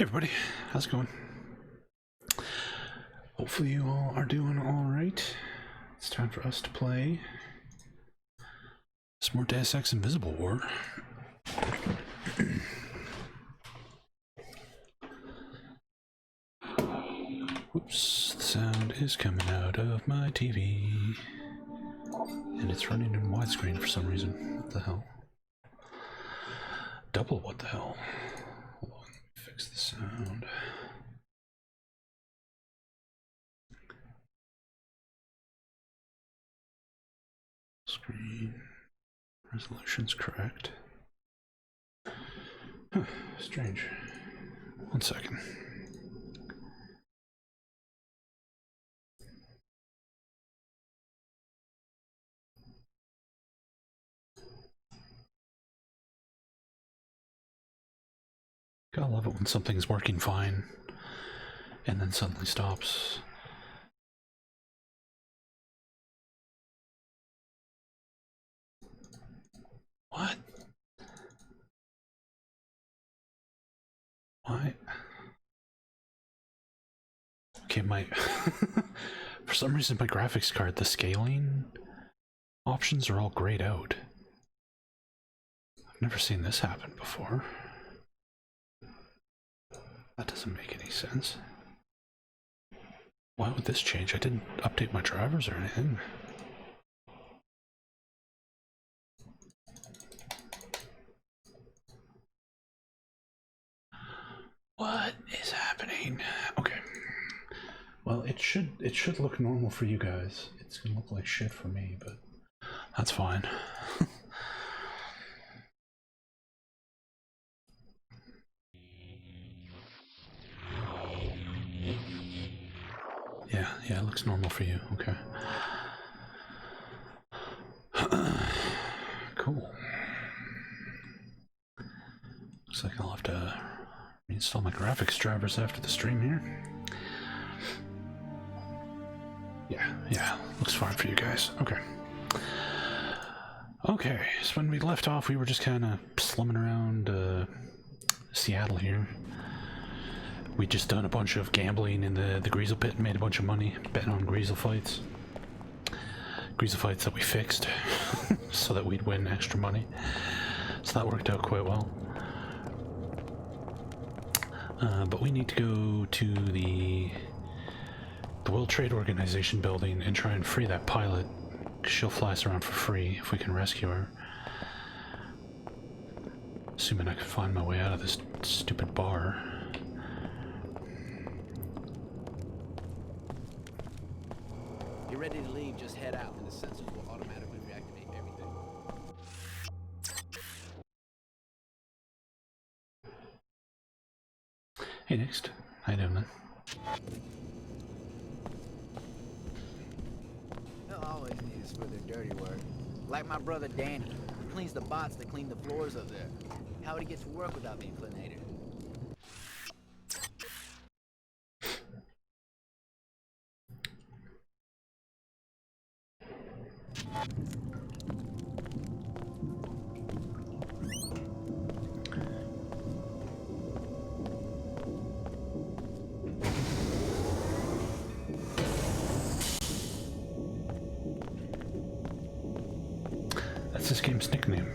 Hey everybody, how's it going? Hopefully you all are doing alright. It's time for us to play some more Deus Ex Invisible War. Whoops, the sound is coming out of my TV. And it's running in widescreen for some reason. What the hell? Double what the hell? Hold on, fix the sound. Screen resolution's correct. Huh, strange. 1 second. Gotta love it when something's working fine and then suddenly stops. What? Why? Okay, my for some reason my graphics card, the scaling options are all grayed out. I've never seen this happen before. That doesn't make any sense. Why would this change? I didn't update my drivers or anything. What is happening? Okay. Well, it should look normal for you guys. It's gonna look like shit for me, but that's fine. Yeah, it looks normal for you. Okay. Cool. Looks like I'll have to reinstall my graphics drivers after the stream here. Yeah, looks fine for you guys. Okay, so when we left off, we were just kind of slumming around Seattle here. We just done a bunch of gambling in the Greasel pit and made a bunch of money betting on Greasel fights. Greasel fights that we fixed so that we'd win extra money. So that worked out quite well. But we need to go to the World Trade Organization building and try and free that pilot. She'll fly us around for free if we can rescue her. Assuming I can find my way out of this stupid bar. You're ready to leave, just head out and the sensors will automatically reactivate everything. Hey, next. How you doing, man? They'll always need us for their dirty work. Like my brother Danny, who cleans the bots that clean the floors up there. How would he get to work without the inclinator? That's this game's nickname.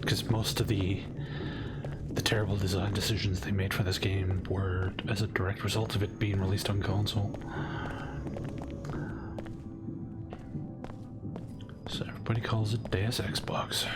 Because most of the terrible design decisions they made for this game were as a direct result of it being released on console. So everybody calls it Deus Xbox.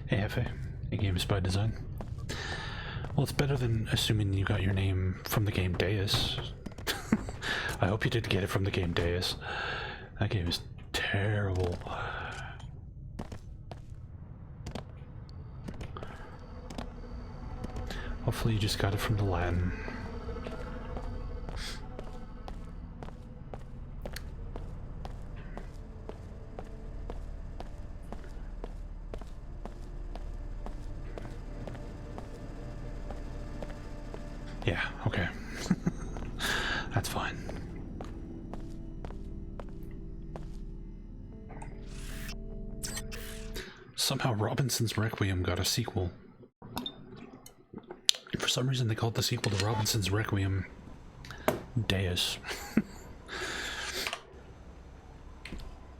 Hey, Hefe. A game is by design. Well, it's better than assuming you got your name from the game Deus. I hope you did get it from the game Deus. That game is terrible. Hopefully you just got it from the Latin. Yeah, okay. That's fine. Somehow Robinson's Requiem got a sequel. For some reason they called the sequel to Robinson's Requiem Deus.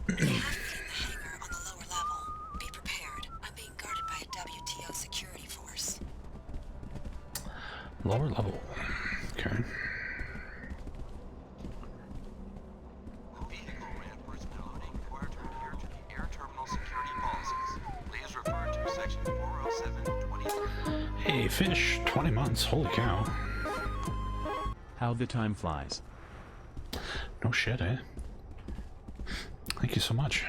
On the lower level. Be prepared. I'm being guarded by a WTO security force. Lower level. Okay. Vehicle ramp personnel are being required to adhere to the air terminal security policies. Please refer to section 407.23. Hey, fish. 20 months. Holy cow. How the time flies. No shit, eh? Thank you so much.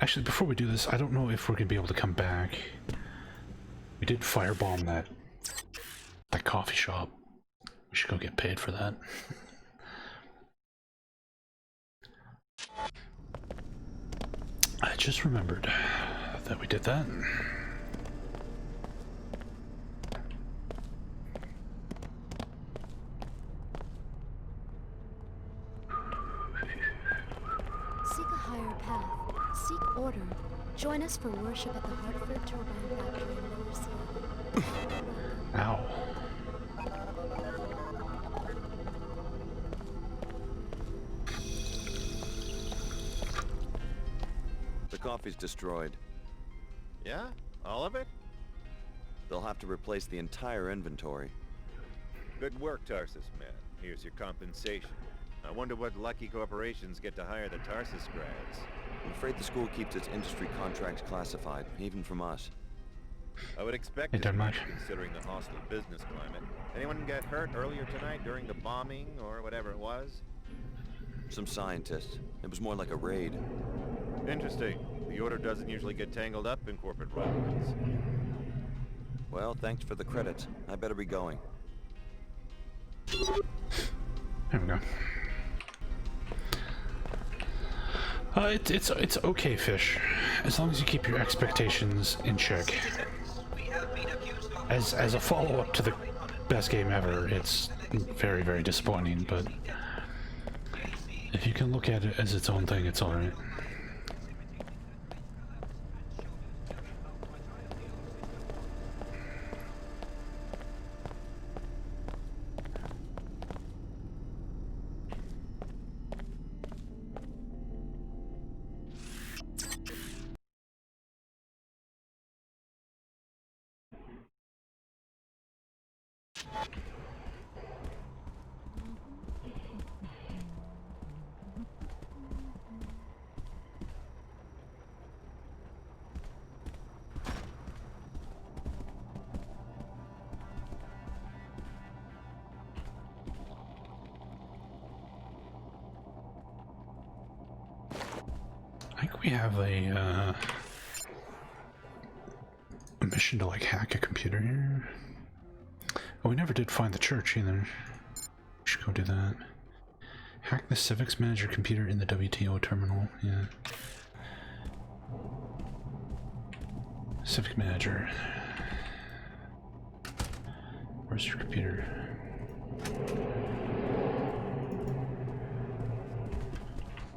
Actually, before we do this, I don't know if we're gonna be able to come back. We did firebomb that coffee shop. We should go get paid for that. I just remembered that we did that. Seek a higher path. Seek order. Join us for worship at the Hartford Turbine Factory in Lower Seattle. Ow. The coffee's destroyed. Yeah? All of it? They'll have to replace the entire inventory. Good work, Tarsus man. Here's your compensation. I wonder what lucky corporations get to hire the Tarsus grads. I'm afraid the school keeps its industry contracts classified, even from us. I would expect Hey, as Denmark. much, considering the hostile business climate. Anyone get hurt earlier tonight during the bombing or whatever it was? Some scientists. It was more like a raid. Interesting. The Order doesn't usually get tangled up in corporate rivalries. Well, thanks for the credits. I better be going. There we go. It's okay, fish, as long as you keep your expectations in check. As a follow-up to the best game ever, it's very, very disappointing, but if you can look at it as its own thing, it's alright. I think we have a mission to like hack a computer here. Oh, we never did find the church either. We should go do that. Hack the civics manager computer in the WTO terminal. Yeah. Civic manager. Where's your computer?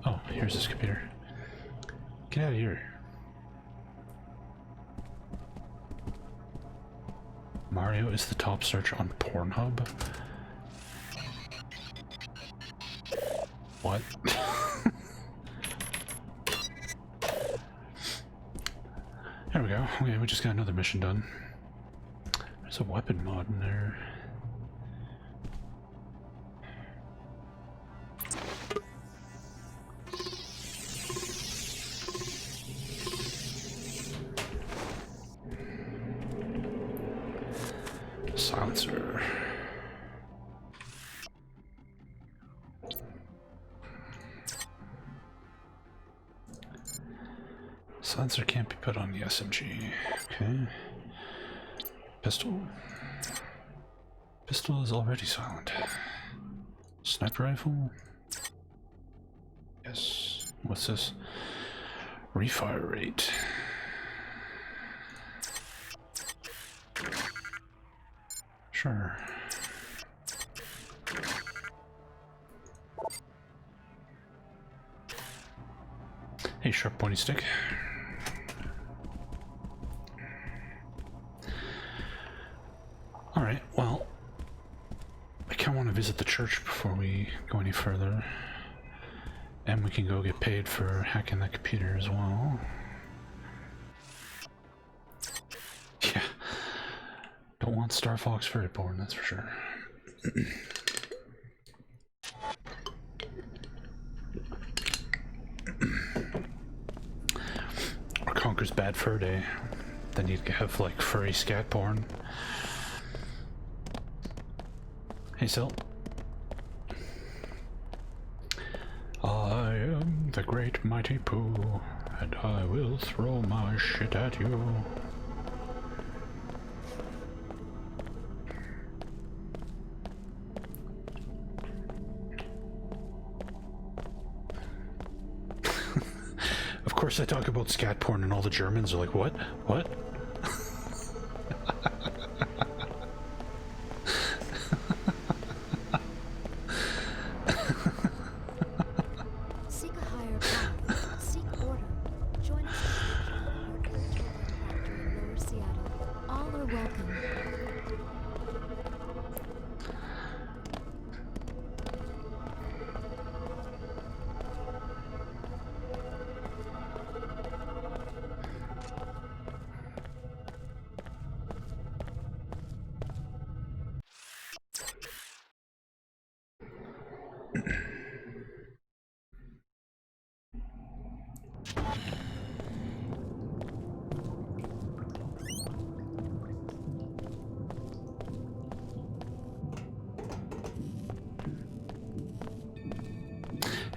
Oh, here's this computer. Get out of here. Mario is the top search on Pornhub? What? There we go. Okay, we just got another mission done. There's a weapon mod in there. Silencer. Silencer can't be put on the SMG. Okay. Pistol. Pistol is already silent. Sniper rifle. Yes. What's this? Refire rate. Sure. Hey, sharp pointy stick. Alright, well, I kinda want to visit the church before we go any further. And we can go get paid for hacking that computer as well. Yeah. Don't want Star Fox for Reborn, that's for sure. Or Conker's Bad Fur Day. Then you'd have like furry scat porn. Hey, Sil. I am the great mighty Pooh, and I will throw my shit at you. Of course I talk about scat porn and all the Germans are like, what? What? Seek a higher path. Seek order. Join us at the Hartford Turbine Factory in Lower Seattle. All are welcome.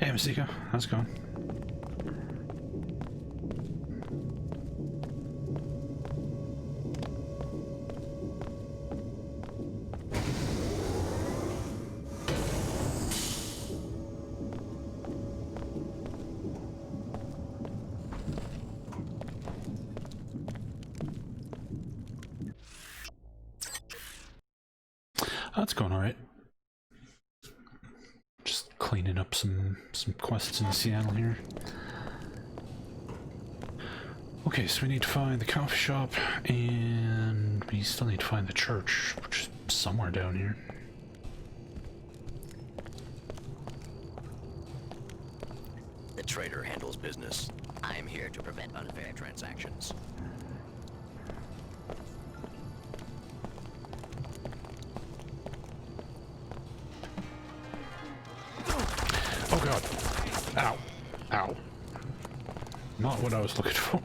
Hey, Masika, how's it going? That's going alright. Just cleaning up some quests in Seattle here. Okay, so we need to find the coffee shop, and we still need to find the church, which is somewhere down here. The trader handles business. I'm here to prevent unfair transactions. Oh god. Ow. Ow. Not what I was looking for.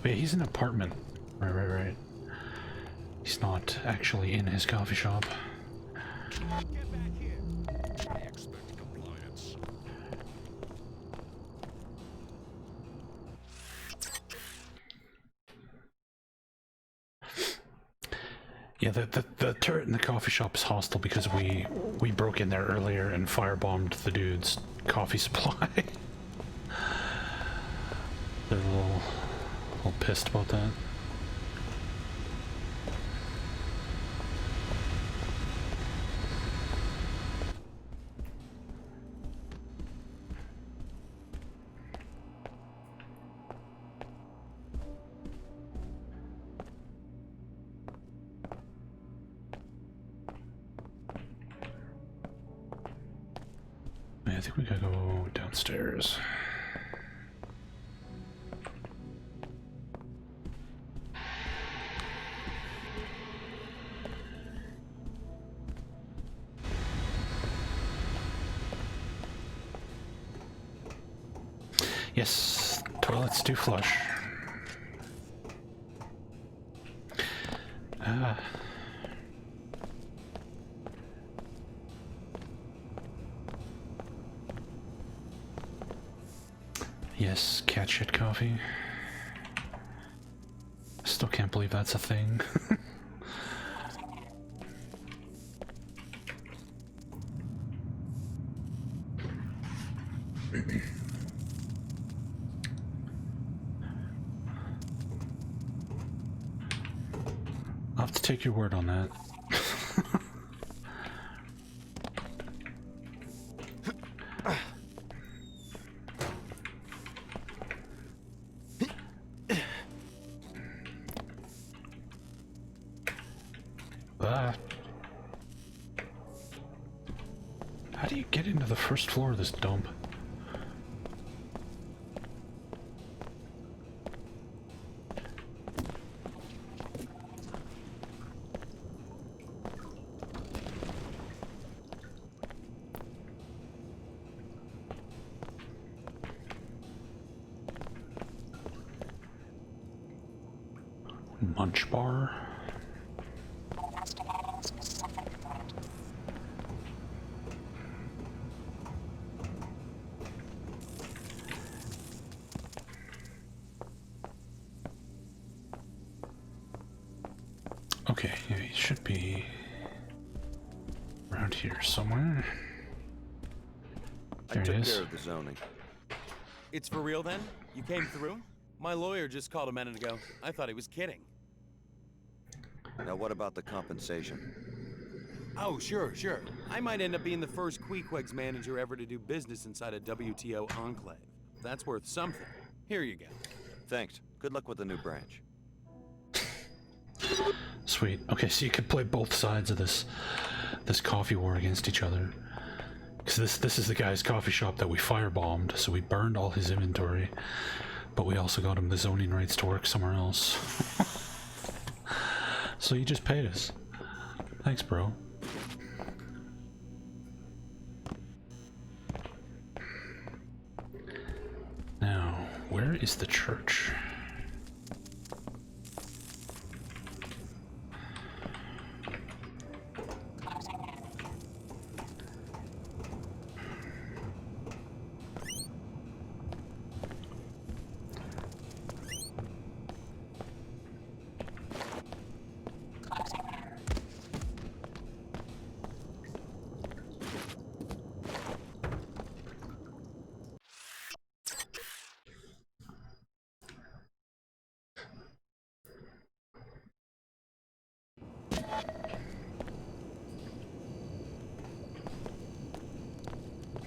Wait, he's in an apartment. Right. He's not actually in his coffee shop. Get back here. I expect compliance. Yeah, the turret in the coffee shop is hostile because we broke in there earlier and firebombed the dude's coffee supply. They're a little pissed about that. I think we gotta go downstairs. Yes, toilets do flush. Yes, cat shit coffee. Still can't believe that's a thing. I'll have to take your word on that. How do you get into the first floor of this dump? Munch bar. Okay, yeah, it should be around here somewhere. There I it took is. care of the zoning. It's for real then? You came through? My lawyer just called a minute ago. I thought he was kidding. Now what about the compensation? Oh, sure. I might end up being the first Queequeg's manager ever to do business inside a WTO enclave. That's worth something. Here you go. Thanks. Good luck with the new branch. Sweet. Okay, so you could play both sides of this coffee war against each other. Because this is the guy's coffee shop that we firebombed, so we burned all his inventory, but we also got him the zoning rights to work somewhere else. So you just paid us. Thanks, bro. Now, where is the church?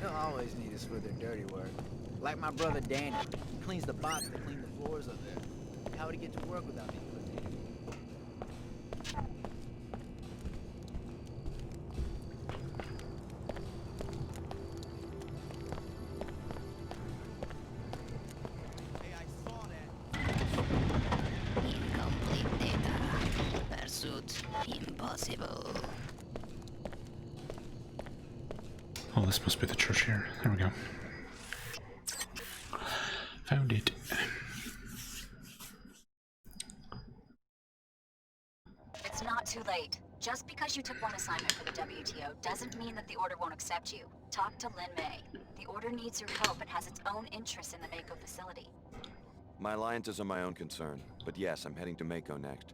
They'll always need us for their dirty work. Like my brother Danny. He cleans the bots that clean the floors up there. How would he get to work without being cleaner? Hey, I saw that. Incomplete data. Pursuit impossible. Oh, this must be the church here. There we go. Found it. It's not too late. Just because you took one assignment for the WTO doesn't mean that the Order won't accept you. Talk to Lin May. The Order needs your help and has its own interests in the Mako facility. My alliances are my own concern, but yes, I'm heading to Mako next.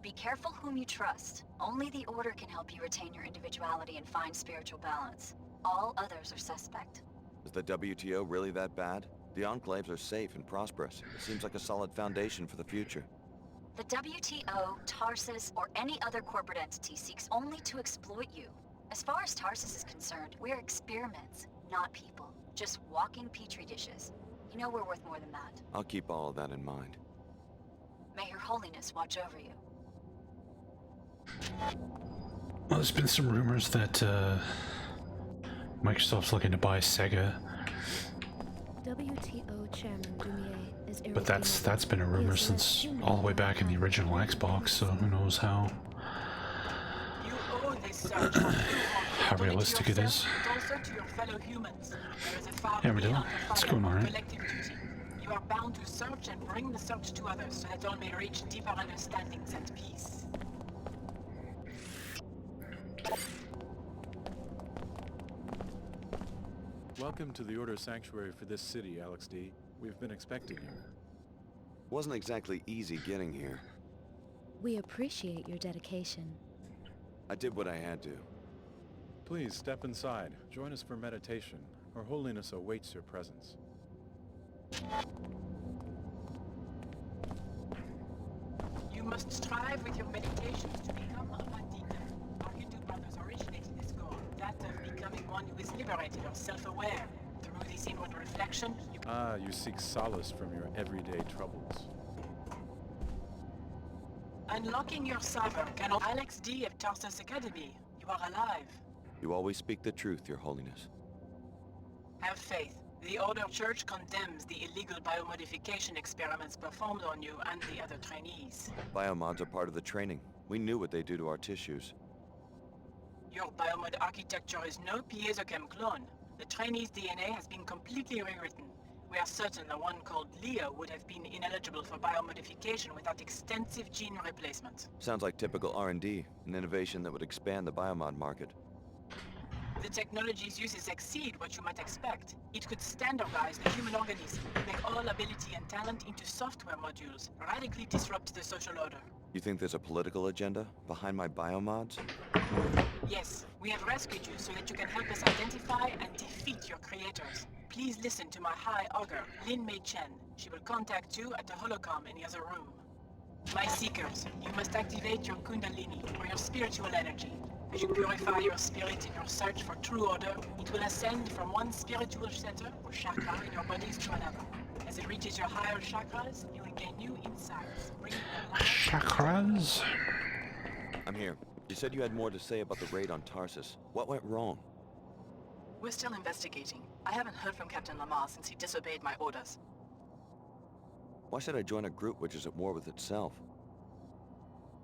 Be careful whom you trust. Only the Order can help you retain your individuality and find spiritual balance. All others are suspect. Is the WTO really that bad? The enclaves are safe and prosperous. It seems like a solid foundation for the future. The WTO, Tarsus, or any other corporate entity seeks only to exploit you. As far as Tarsus is concerned, we're experiments, not people. Just walking petri dishes. You know we're worth more than that. I'll keep all of that in mind. May Her Holiness watch over you. Well, there's been some rumors that Microsoft's looking to buy Sega, WTO Chairman Dumier is but that's been a rumor since all the way back in the original Xbox, so who knows how realistic it is. Yeah, we do. It's going alright. You are bound to search and bring the search to others so that all may reach deeper understandings and peace. Welcome to the Order Sanctuary for this city, Alex D. We've been expecting you. Wasn't exactly easy getting here. We appreciate your dedication. I did what I had to. Please step inside. Join us for meditation. Her Holiness awaits your presence. You must strive with your meditations to become a Bandita. Our Hindu brothers originated this goal, that of becoming one who is liberated or self-aware. Through this inward reflection, you... Ah, you seek solace from your everyday troubles. Unlocking your sovereign cannot... Alex D of Tarsus Academy, you are alive. You always speak the truth, Your Holiness. Have faith. The Order Church condemns the illegal biomodification experiments performed on you and the other trainees. Biomods are part of the training. We knew what they do to our tissues. Your biomod architecture is no piezochem clone. The trainee's DNA has been completely rewritten. We are certain the one called Leo would have been ineligible for biomodification without extensive gene replacement. Sounds like typical R&D, an innovation that would expand the biomod market. The technology's uses exceed what you might expect. It could standardize the human organism, make all ability and talent into software modules, radically disrupt the social order. You think there's a political agenda behind my biomods? Yes, we have rescued you so that you can help us identify and defeat your creators. Please listen to my High Augur, Lin Mei Chen. She will contact you at the holocom in the other room. My Seekers, you must activate your Kundalini, or your spiritual energy. As you purify your spirit in your search for true order, it will ascend from one spiritual center, or chakra, in your bodies to another. As it reaches your higher chakras, you will gain new insights, bringing the light... Chakras? I'm here. You said you had more to say about the raid on Tarsus. What went wrong? We're still investigating. I haven't heard from Captain Lamar since he disobeyed my orders. Why should I join a group which is at war with itself?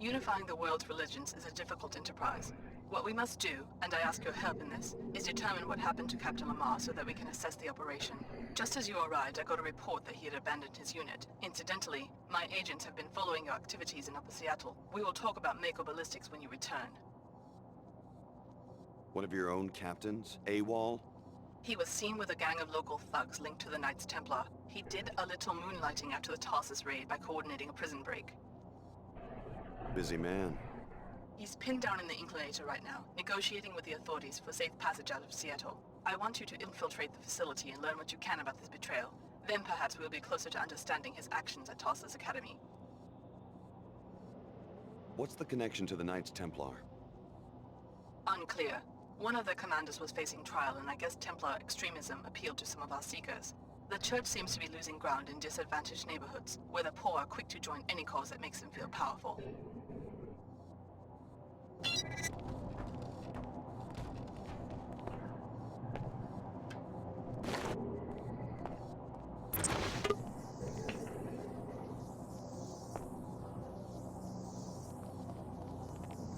Unifying the world's religions is a difficult enterprise. What we must do, and I ask your help in this, is determine what happened to Captain Lamar so that we can assess the operation. Just as you arrived, I got a report that he had abandoned his unit. Incidentally, my agents have been following your activities in Upper Seattle. We will talk about Mako Ballistics when you return. One of your own captains? AWOL? He was seen with a gang of local thugs linked to the Knights Templar. He did a little moonlighting after the Tarsus raid by coordinating a prison break. Busy man. He's pinned down in the Inclinator right now, negotiating with the authorities for safe passage out of Seattle. I want you to infiltrate the facility and learn what you can about this betrayal. Then perhaps we'll be closer to understanding his actions at Tarsus Academy. What's the connection to the Knights Templar? Unclear. One of the commanders was facing trial, and I guess Templar extremism appealed to some of our seekers. The church seems to be losing ground in disadvantaged neighborhoods, where the poor are quick to join any cause that makes them feel powerful.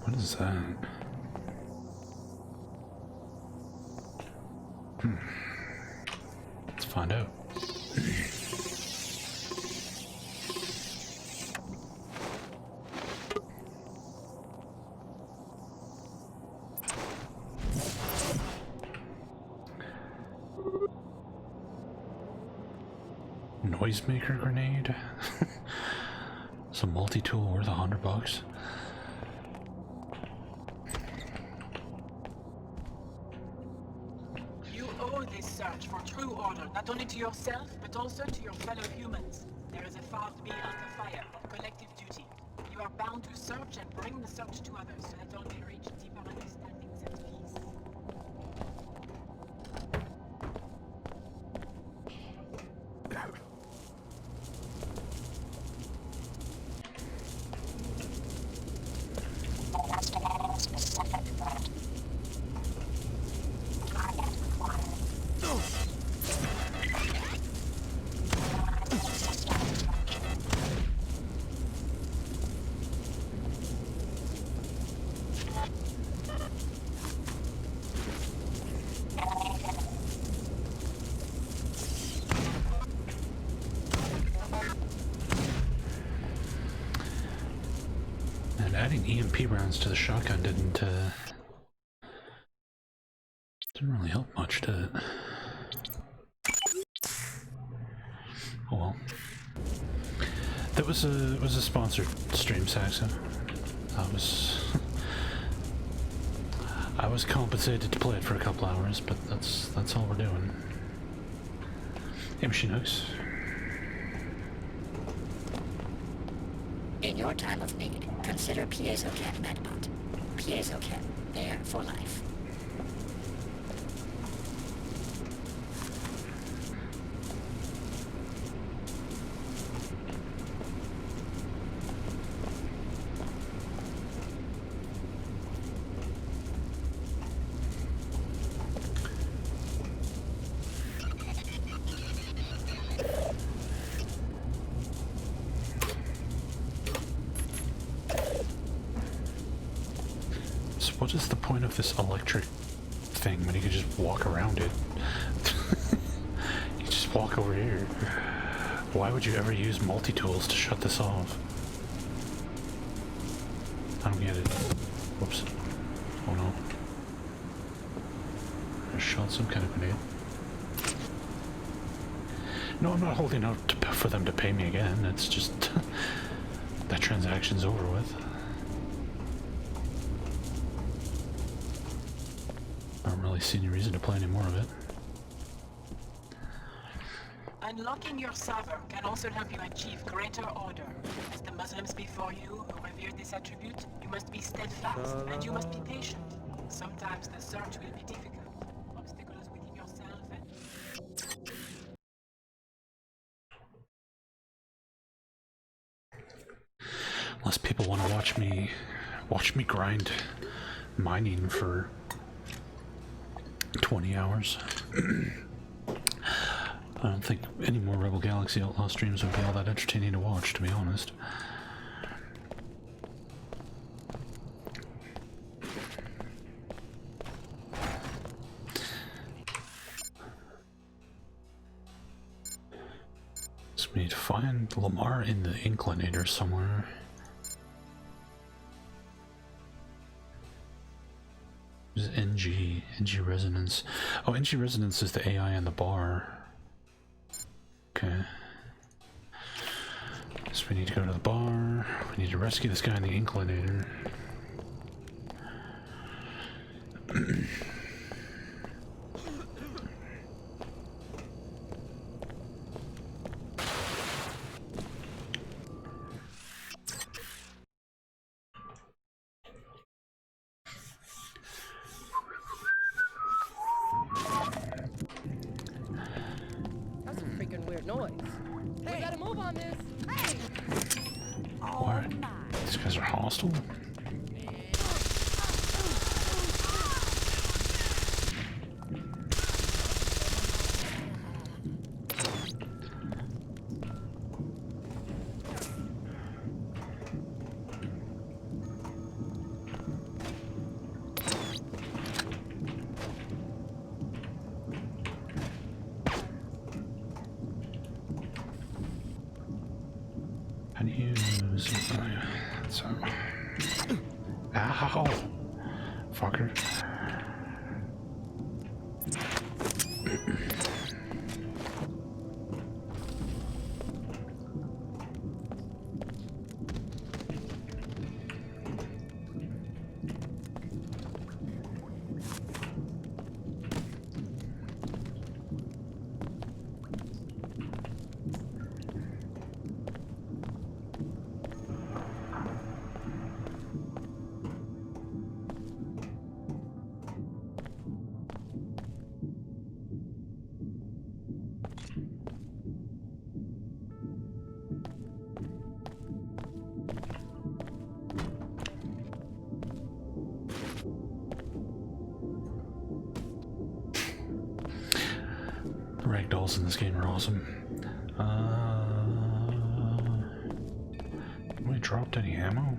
What is that? Let's find out. Noisemaker grenade? It's a multi-tool worth $100. You owe this search for true order, not only to yourself, but also to your fellow humans. There is a far to be under fire, collective duty. You are bound to search and bring the search to others, so that all may reach deeper understandings and peace. And adding EMP rounds to the shotgun didn't really help much, did it? Oh well. That was a sponsored stream, Saxon. I was compensated to play it for a couple hours, but that's all we're doing. Hey, Machine Hooks. In your time of need, consider PiezoChem MedBot. PiezoChem, there for life. What is the point of this electric thing when you can just walk around it? You just walk over here. Why would you ever use multi-tools to shut this off? I don't get it. Whoops. Oh no. I shot some kind of grenade. No, I'm not holding out for them to pay me again. It's just that transaction's over with. I don't really see any reason to play any more of it. Unlocking your server can also help you achieve greater order. As the Muslims before you who revered this attribute, you must be steadfast and you must be patient. Sometimes the search will be difficult. Obstacles within yourself and... Unless people want to watch me grind mining for 20 hours. I don't think any more Rebel Galaxy Outlaw streams would be all that entertaining to watch, to be honest. So we need to find Lamar in the Inclinator somewhere. There's NG Resonance. Oh, NG Resonance is the AI on the bar. Okay. So we need to go to the bar. We need to rescue this guy in the Inclinator. That's a freaking weird noise. Hey, we gotta move on this. Hey! What? These guys are hostile? How do you use... Oh, yeah. So... Ow! Fucker. Ragdolls in this game are awesome. Have I dropped any ammo?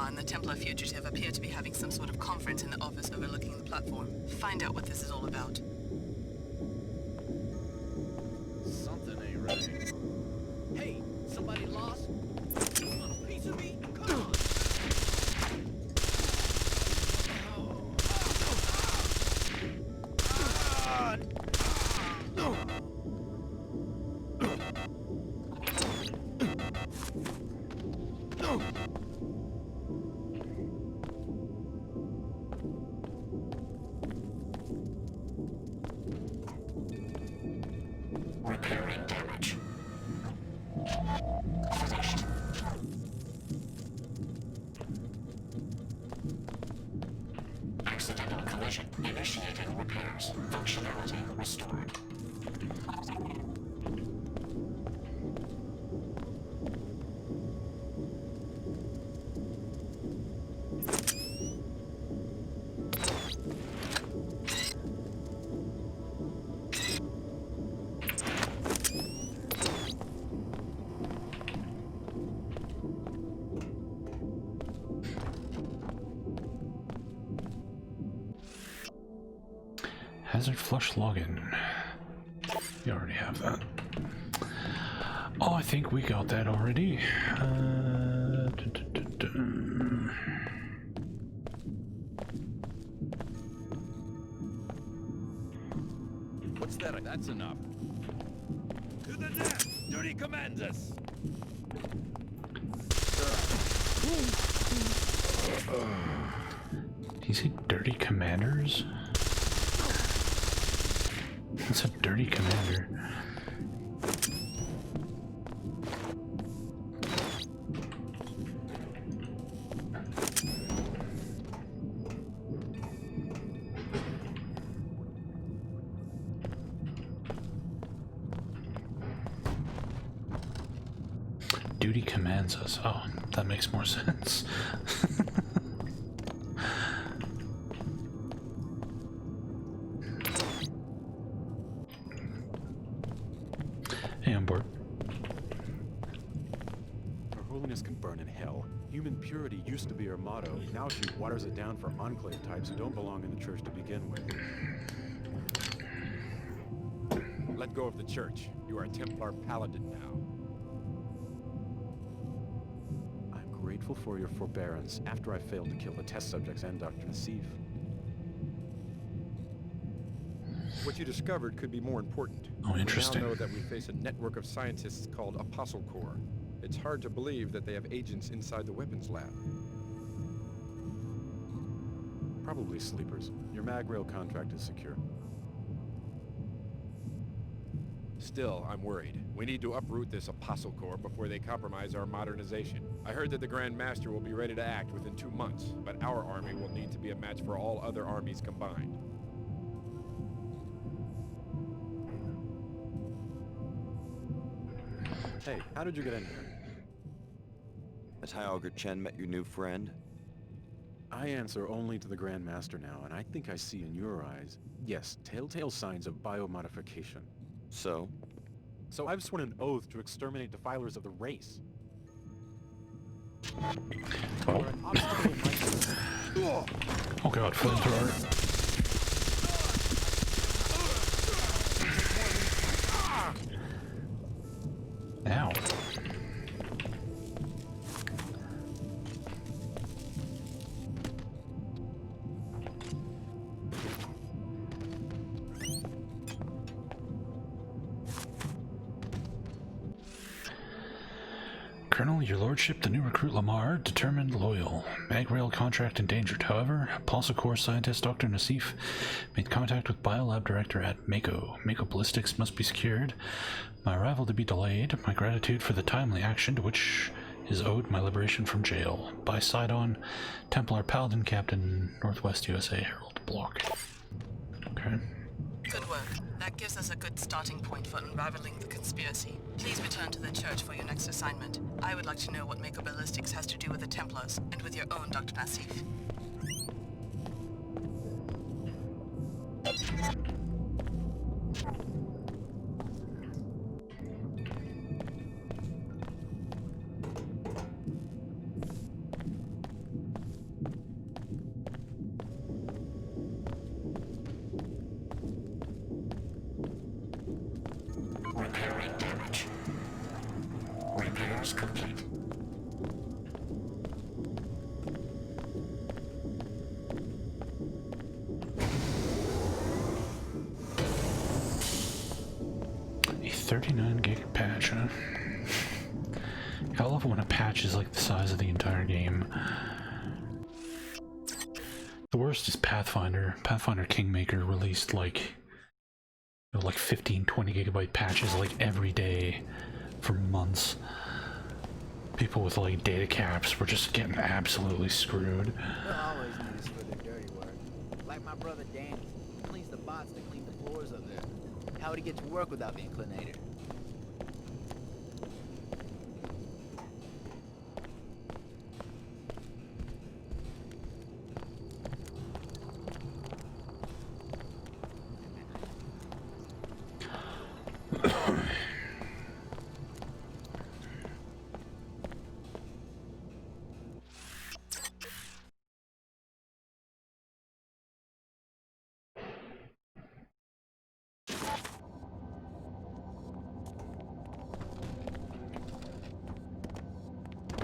And the Templar fugitive appear to be having some sort of conference in the office overlooking the platform. Find out what this is all about. Something ain't right. Hey, somebody lost? You want a piece of me? Come on! Accidental collision. Initiating repairs. Functionality restored. Hazard flush login. We already have that. Oh, I think we got that already. What's that? That's enough. To the death! Duty commands us! Did he say dirty commanders? That's a dirty commander. Duty commands us. Oh, that makes more sense. Hey, I'm bored. Her Holiness can burn in hell. Human purity used to be her motto. Now she waters it down for Enclave types who don't belong in the church to begin with. Let go of the church. You are a Templar Paladin now. I'm grateful for your forbearance after I failed to kill the test subjects and Dr. Nassif. What you discovered could be more important. Oh, interesting. We now know that we face a network of scientists called Apostle Corps. It's hard to believe that they have agents inside the weapons lab. Probably sleepers. Your mag-rail contract is secure. Still, I'm worried. We need to uproot this Apostle Corps before they compromise our modernization. I heard that the Grand Master will be ready to act within 2 months, but our army will need to be a match for all other armies combined. Hey, how did you get in here? Has High Augur Chen met your new friend? I answer only to the Grand Master now, and I think I see in your eyes, yes, telltale signs of biomodification. So? So I've sworn an oath to exterminate defilers of the race. Oh, oh god, flamethrower. Ow. Colonel, your lordship, the new recruit Lamar, determined, loyal. Mag-rail contract endangered. However, Apostle Corps scientist Dr. Nassif made contact with Biolab director at Mako. Mako ballistics must be secured. My arrival to be delayed. My gratitude for the timely action to which is owed my liberation from jail. By Sidon, Templar Paladin Captain, Northwest USA Herald Block. Okay. Good work. That gives us a good starting point for unraveling the conspiracy. Please return to the church for your next assignment. I would like to know what Mako ballistics has to do with the Templars, and with your own Dr. Nassif. Repairing damage. Repairs complete. A 39 gig patch, huh? I love it when a patch is like the size of the entire game. The worst is Pathfinder. Pathfinder Kingmaker released like 15, 20 gigabyte patches like every day for months. People with like data caps were just getting absolutely screwed. They'll always need us for their dirty work. Like my brother Danny. He cleans the bots that clean the floors up there. How would he get to work without the inclinator?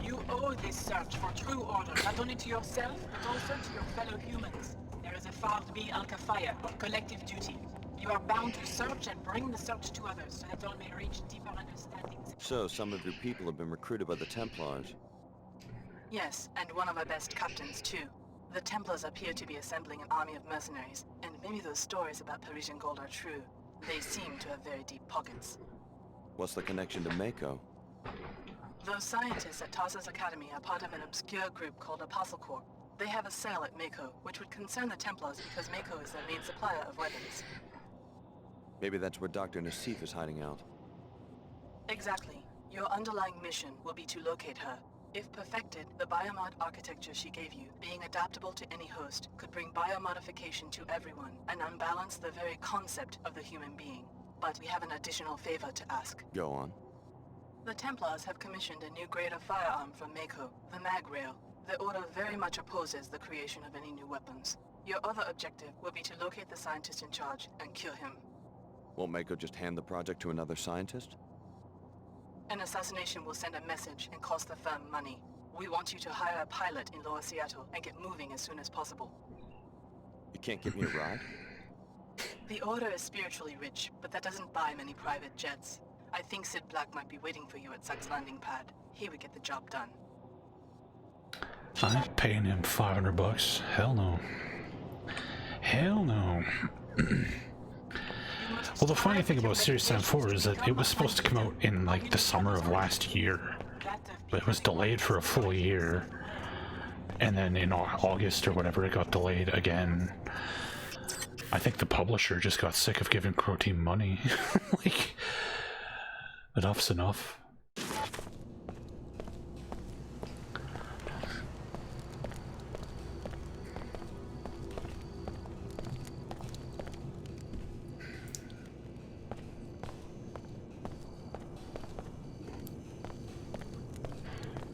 You owe this search for true order, not only to yourself, but also to your fellow humans. There is a Fard B Al-Kafaya of collective duty. You are bound to search and bring the search to others, so that all may reach deeper understandings. So, some of your people have been recruited by the Templars. Yes, and one of our best captains, too. The Templars appear to be assembling an army of mercenaries, and maybe those stories about Parisian gold are true. They seem to have very deep pockets. What's the connection to Mako? Those scientists at Tarsus Academy are part of an obscure group called Apostle Corps. They have a cell at Mako, which would concern the Templars because Mako is their main supplier of weapons. Maybe that's where Dr. Nassif is hiding out. Exactly. Your underlying mission will be to locate her. If perfected, the biomod architecture she gave you, being adaptable to any host, could bring biomodification to everyone and unbalance the very concept of the human being. But we have an additional favor to ask. Go on. The Templars have commissioned a new grade of firearm from Mako, the Mag Rail. The Order very much opposes the creation of any new weapons. Your other objective will be to locate the scientist in charge and kill him. Won't Mako just hand the project to another scientist? An assassination will send a message and cost the firm money. We want you to hire a pilot in Lower Seattle and get moving as soon as possible. You can't give me a ride? The Order is spiritually rich, but that doesn't buy many private jets. I think Sid Black might be waiting for you at Sack's landing pad. He would get the job done. I'm paying him $500. Hell no. Hell no. Well, the funny thing about Serious Sam 4 is that it was supposed to come out in like the summer of last year, but it was delayed for a full year, and then in August or whatever it got delayed again. I think the publisher just got sick of giving Crow Team money. Like, enough's enough.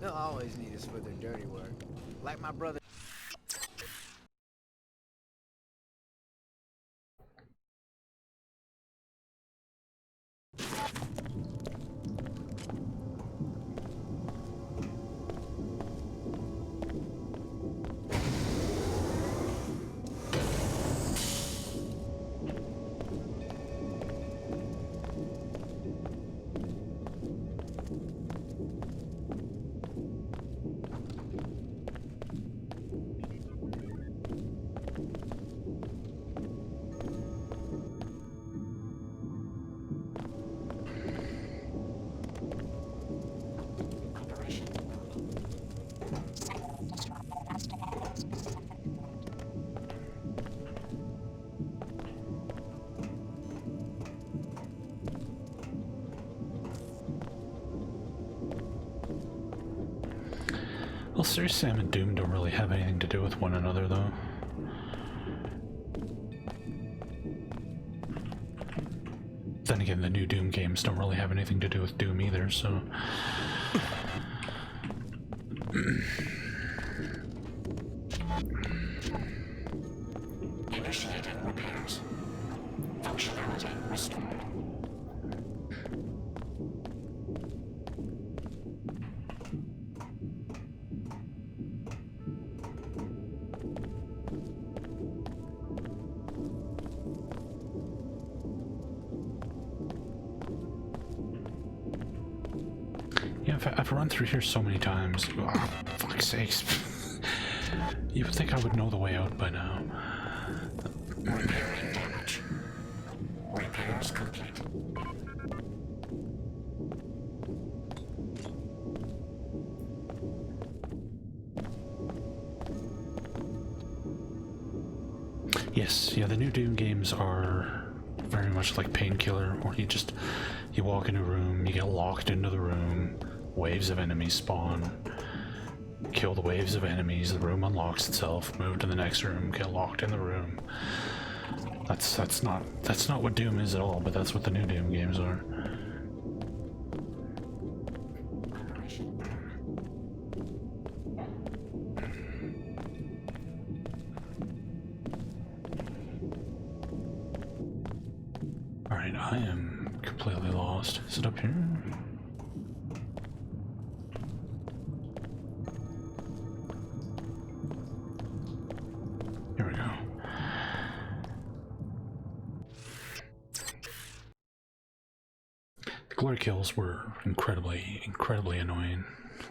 They'll always need us for their dirty work. Like my brother. Well, Serious Sam and Doom don't really have anything to do with one another, though. Then again, the new Doom games don't really have anything to do with Doom either, so... Initiating repairs. Functionality restored. Yeah, I've run through here so many times. Oh, fuck's sakes. You would think I would know the way out by now. Repairing damage. Repairs complete. Yes, yeah, the new Doom games are very much like Painkiller, where you walk in a room, you get locked into the room, waves of enemies spawn, kill the waves of enemies, the room unlocks itself, move to the next room, get locked in the room. That's not what Doom is at all, but that's what the new Doom games are. Alright, I am completely lost. Is it up here? Here we go. The glory kills were incredibly annoying.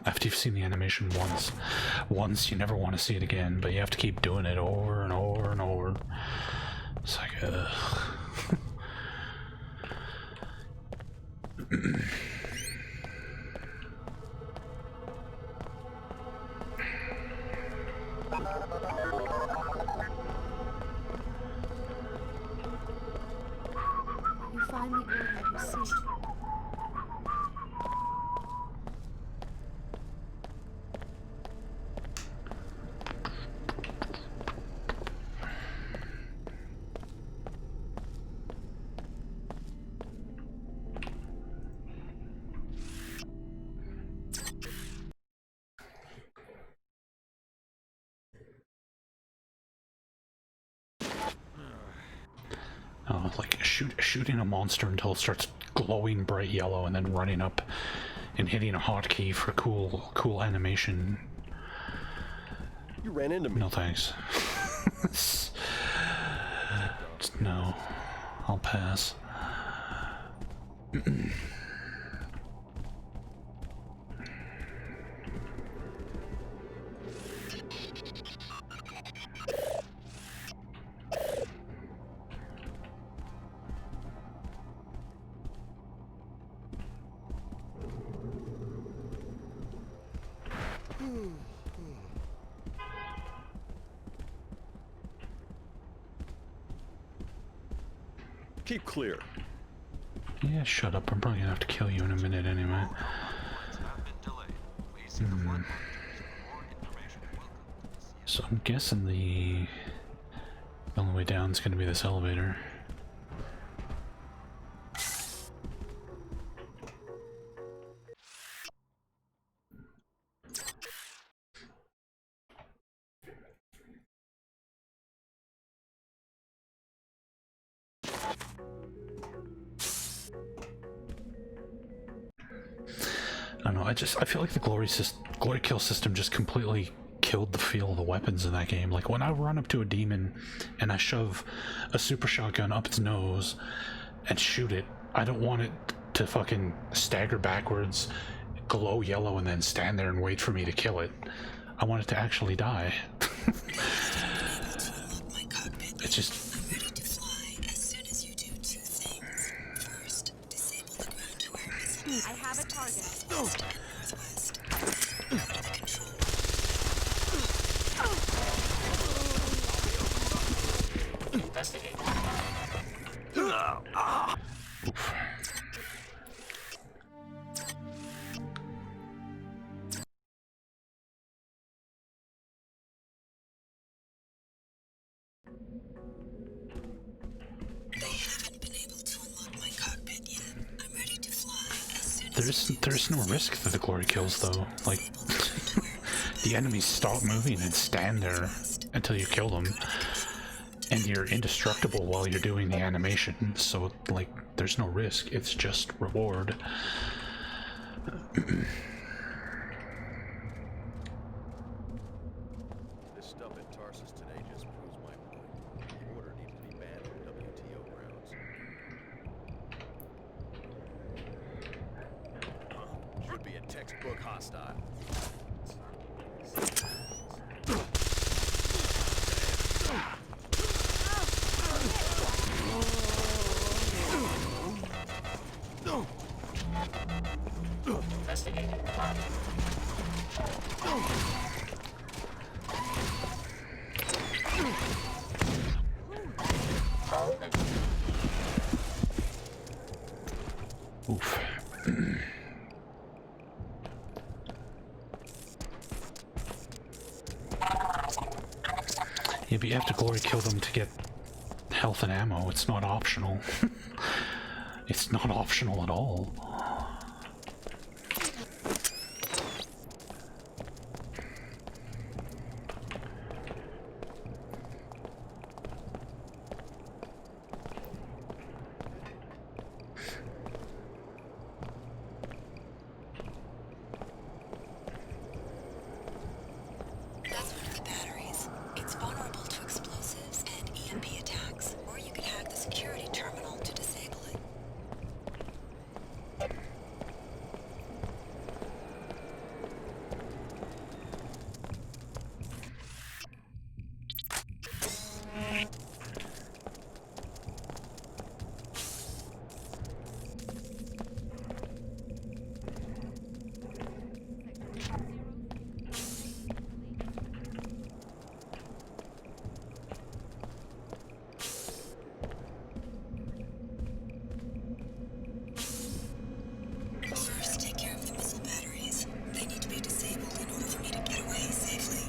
After you've seen the animation once you never want to see it again, but you have to keep doing it over and over and over. It's like, ugh. You find the order you seek. Oh, like shooting a monster until it starts glowing bright yellow, and then running up and hitting a hotkey for cool animation. You ran into me. No thanks. No, I'll pass. Keep clear. Yeah, shut up. I'm probably gonna have to kill you in a minute anyway. So I'm guessing the only way down is gonna be this elevator. I don't know, I feel like the glory kill system just completely killed the feel of the weapons in that game. Like, when I run up to a demon and I shove a super shotgun up its nose and shoot it, I don't want it to fucking stagger backwards, glow yellow, and then stand there and wait for me to kill it. I want it to actually die. It's just... I have a target. Investigate. Oof. There's no risk to the glory kills though. Like, the enemies stop moving and stand there until you kill them, and you're indestructible while you're doing the animation. So like, there's no risk. It's just reward. This stuff in Tarsus today just proves my point. The order needs to be banned from WTO grounds. Should be a textbook hostile. Investigating. Oof. Yeah, but you have to glory kill them to get health and ammo. It's not optional. It's not optional at all. That's one of the batteries. It's vulnerable to explosives and EMP attacks, or you could hack the security terminal to disable it. First, take care of the missile batteries. They need to be disabled in order for me to get away safely.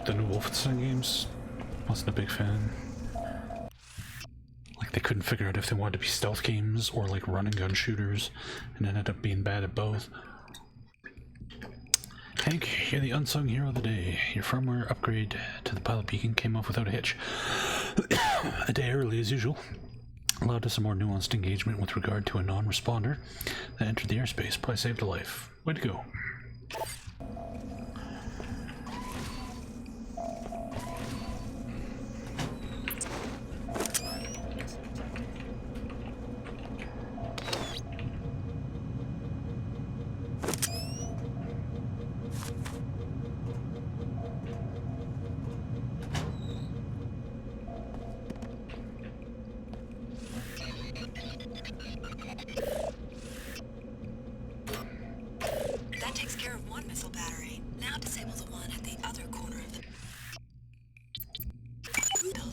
The new Wolfenstein games, wasn't a big fan. Like, they couldn't figure out if they wanted to be stealth games or like run and gun shooters, and ended up being bad at both. Hank, you're the unsung hero of the day. Your firmware upgrade to the pilot beacon came off without a hitch. A day early as usual. Allowed us a more nuanced engagement with regard to a non-responder that entered the airspace. Probably saved a life. Way to go. That takes care of one missile battery. Now disable the one at the other corner of the building.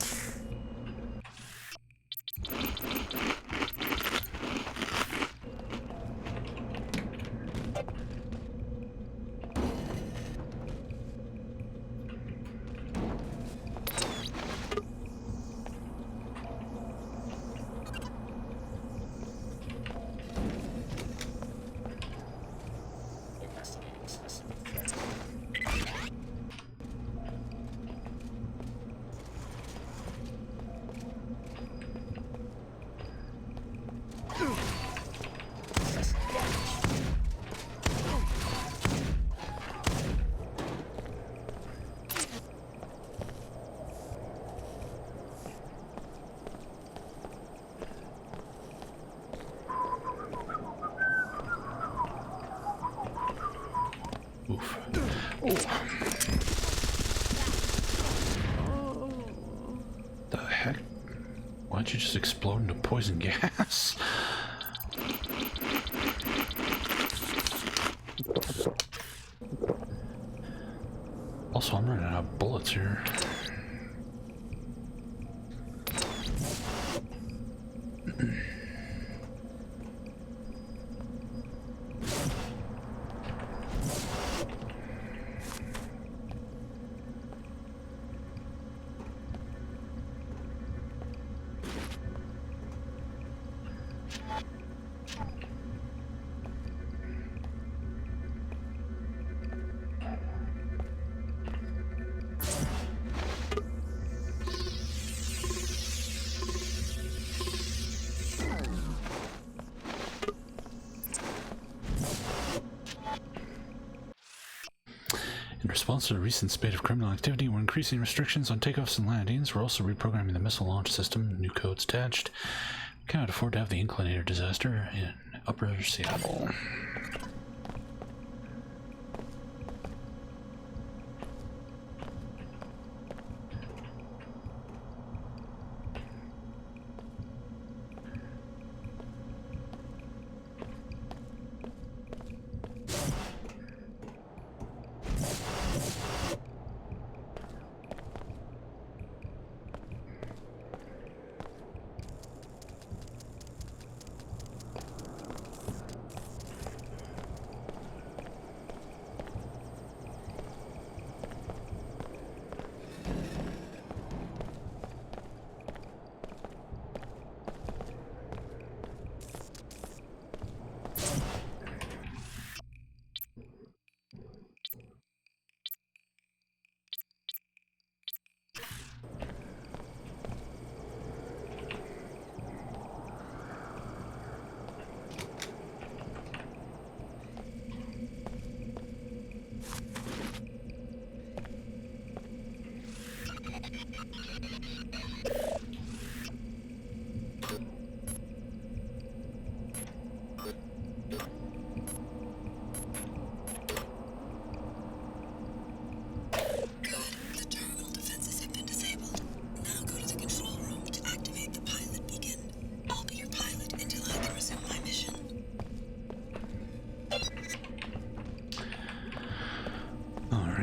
Oof. Oh. The heck? Why'd you just explode into poison gas? Also, I'm running out of bullets here. In response to the recent spate of criminal activity, we're increasing restrictions on takeoffs and landings. We're also reprogramming the missile launch system. New codes attached. We cannot afford to have the Inclinator disaster in Upper Seattle.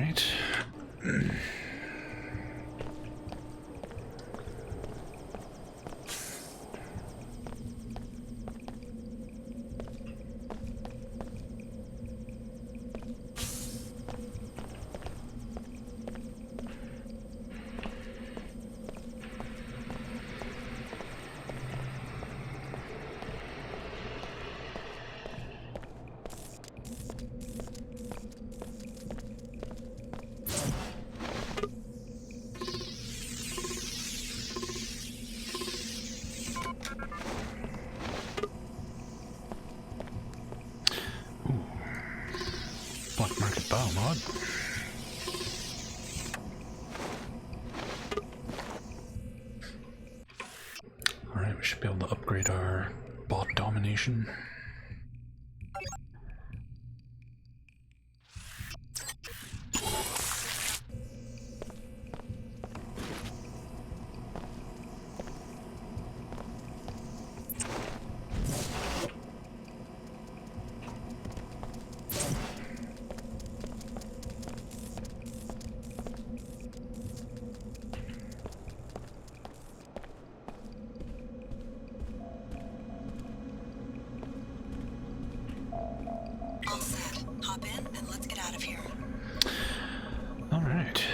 right. Black market bow mod. Alright, we should be able to upgrade our bot domination. All set. Hop in and let's get out of here. Alright.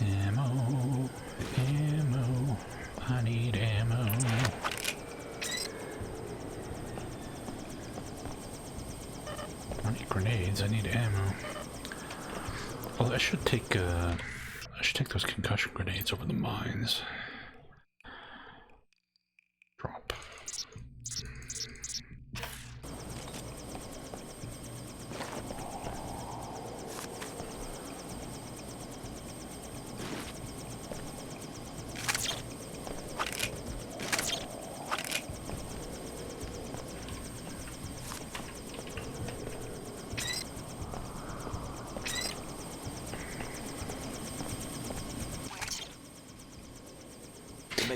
Ammo, ammo, I need ammo. I need grenades, I need ammo. Well, I should take those concussion grenades over the mines. Drop.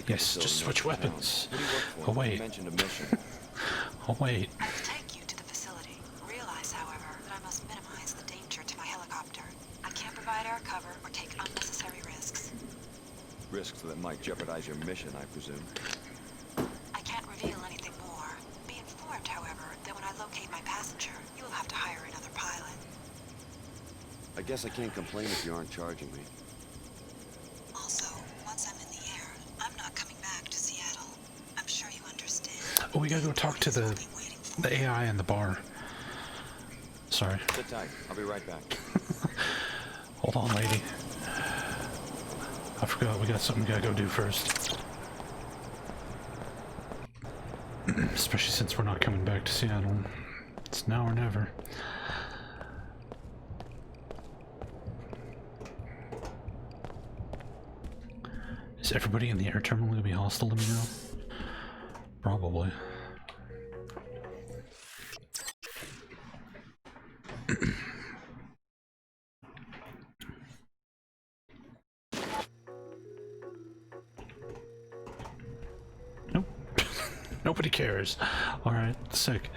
Yes, just switch weapons. Oh wait. Oh wait. I will take you to the facility. Realize, however, that I must minimize the danger to my helicopter. I can't provide air cover or take unnecessary risks. Risks that might jeopardize your mission, I presume. I can't reveal anything more. Be informed, however, that when I locate my passenger, you will have to hire another pilot. I guess I can't complain if you aren't charging me. Also, once I'm in the air, I'm not coming back to Seattle. I'm sure you understand. Oh, we gotta go talk to the AI in the bar. Sorry. Sit tight. I'll be right back. Hold on, lady. I forgot we got something we gotta go do first. Especially since we're not coming back to Seattle. It's now or never. Is everybody in the air terminal gonna be hostile to me now? Probably. Nope. Nobody cares. Alright, sick.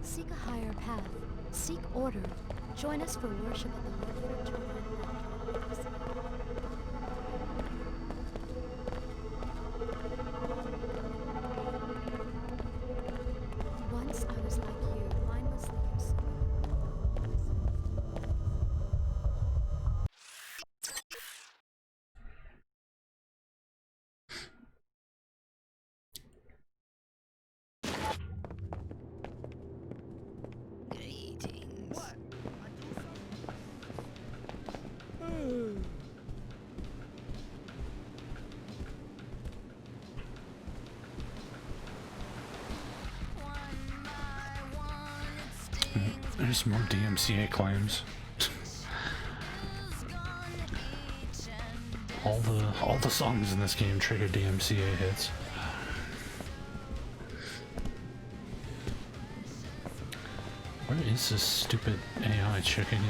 Seek a higher path. Seek order. Join us for worship at the Hartford Turbine Factory. There's more DMCA claims. all the songs in this game trigger DMCA hits. Where is this stupid AI chick again?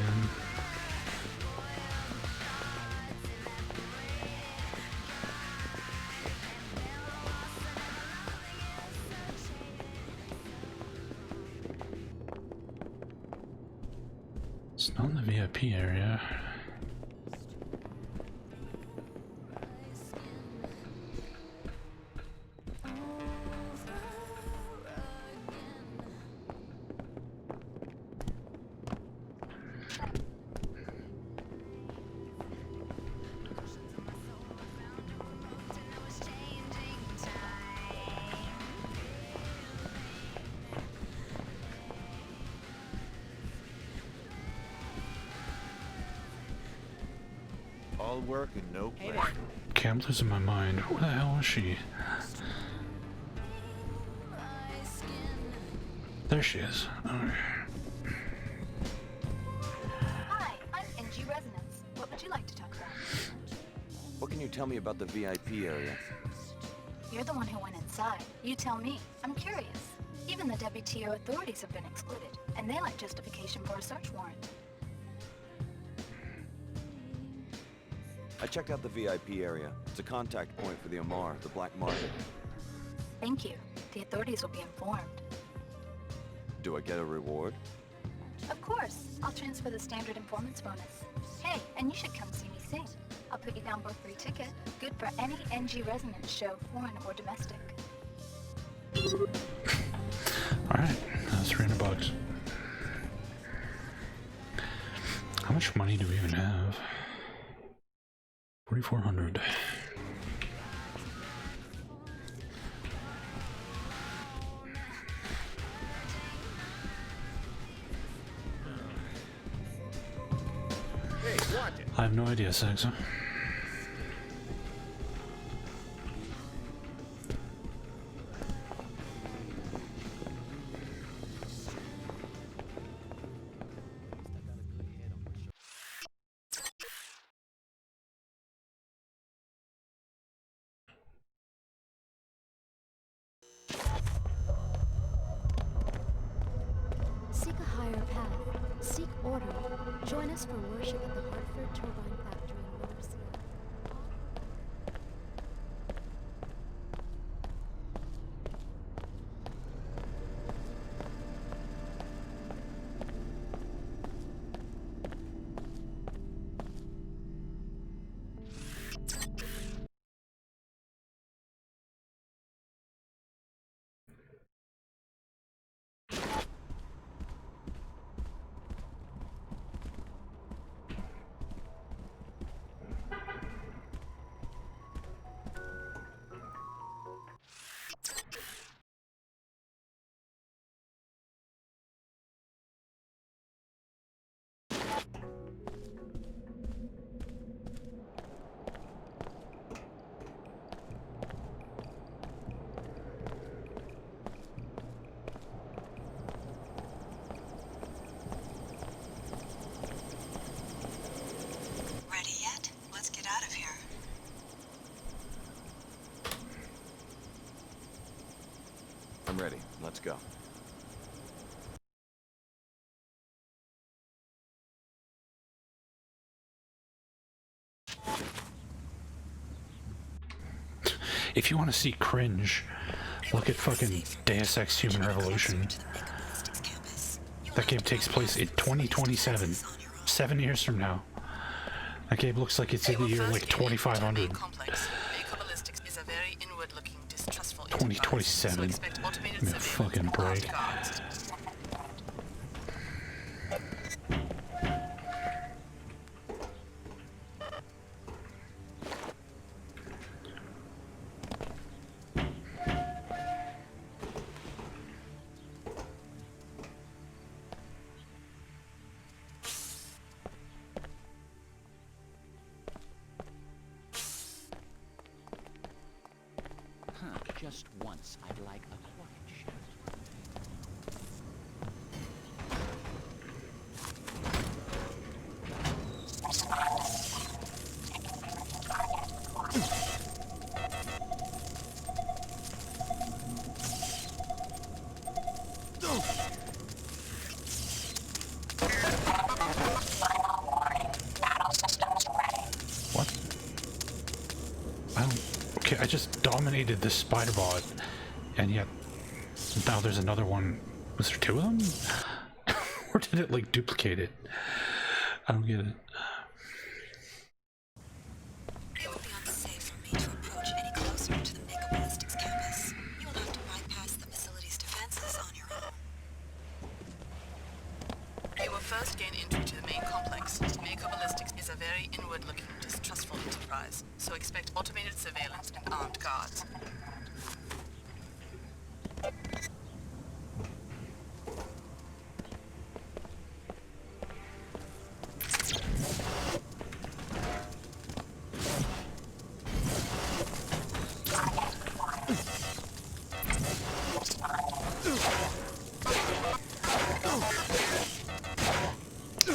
It's not in the VIP area. All work and no play. Okay, I'm losing my mind. Where the hell is she? There she is. Alright. Hi, I'm NG Resonance. What would you like to talk about? What can you tell me about the VIP area? You're the one who went inside. You tell me. I'm curious. Even the WTO authorities have been excluded, and they lack justification for a search warrant. I checked out the VIP area. It's a contact point for the Amar, the black market. Thank you. The authorities will be informed. Do I get a reward? Of course. I'll transfer the standard informants bonus. Hey, and you should come see me sing. I'll put you down for a free ticket. Good for any NG Resonance show, foreign or domestic. Alright, that's $300. How much money do we even have? 4,400. Hey, watch it. I have no idea, Saxa. Seek a higher path. Seek order. Join us for worship at the Hartford Turbine Factory in Lower Seattle. Ready yet? Let's get out of here. I'm ready. Let's go. If you want to see cringe, look at fucking Deus Ex Human Revolution. That game takes place in 2027. 7 years from now. That game looks like it's in the year like 2500. 2027. Give me a fucking break. Just once, I'd like a quiet chat. Okay, I just dominated this spider bot, and yet now there's another one. Was there 2 of them? Or did it like duplicate it? I don't get it. It would be unsafe for me to approach any closer to the Mega Ballistics campus. You will have to bypass the facility's defenses on your own. You will first gain entry to the main complex. Mega Ballistics is a very inward-looking, distrustful enterprise, so expect automated surveillance and armed guards.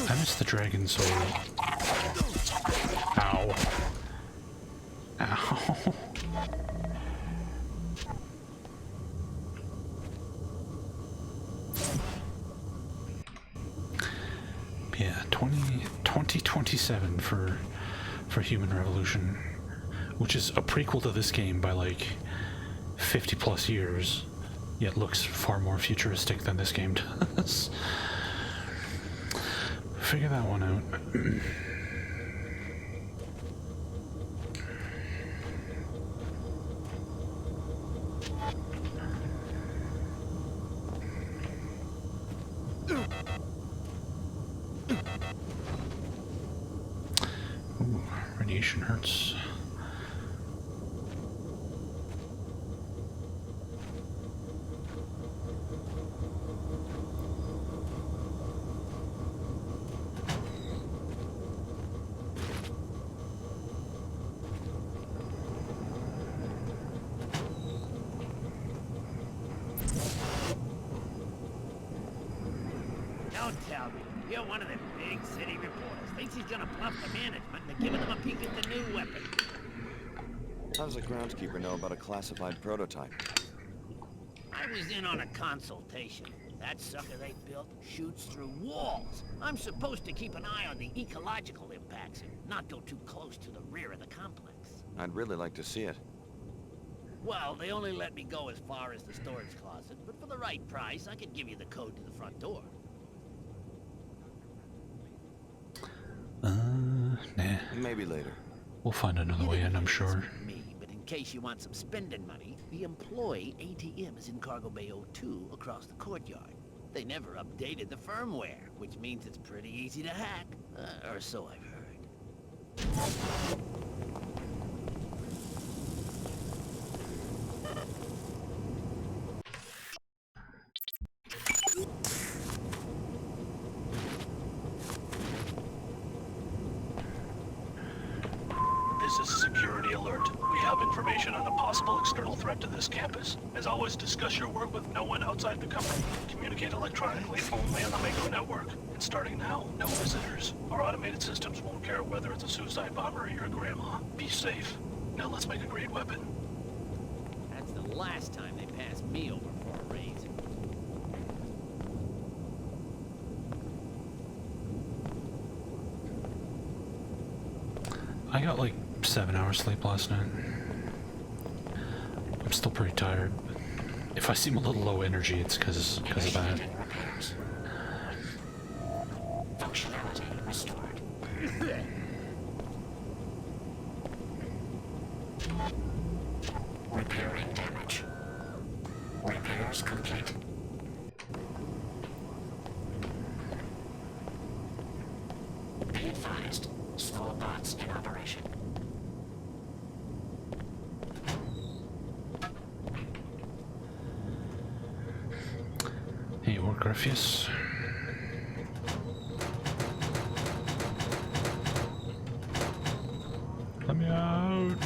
I missed the dragon sword. Ow. Ow. Yeah, 2027 for Human Revolution, which is a prequel to this game by like 50 plus years, yet looks far more futuristic than this game does. Figure that one out. Ooh, radiation hurts. Don't tell me. You're one of them big city reporters. Thinks he's gonna bluff the management into giving them a peek at the new weapon. How does a groundskeeper know about a classified prototype? I was in on a consultation. That sucker they built shoots through walls. I'm supposed to keep an eye on the ecological impacts and not go too close to the rear of the complex. I'd really like to see it. Well, they only let me go as far as the storage closet, but for the right price, I could give you the code to the front door. Nah. Maybe later. We'll find another way in, I'm sure. Me, but in case you want some spending money, the employee ATM is in Cargo Bay 02 across the courtyard. They never updated the firmware, which means it's pretty easy to hack, or so I've heard. This is a security alert. We have information on a possible external threat to this campus. As always, discuss your work with no one outside the company. Communicate electronically only on the Mako network. And starting now, no visitors. Our automated systems won't care whether it's a suicide bomber or your grandma. Be safe. Now let's make a great weapon. That's the last time they passed me over for a raise. I got like 7 hours sleep last night. I'm still pretty tired. If I seem a little low energy, it's because of that. Functionality restored. Repairing damage. Repairs complete. Be advised, small bots in operation. Hey, Orgriffus. Let me out.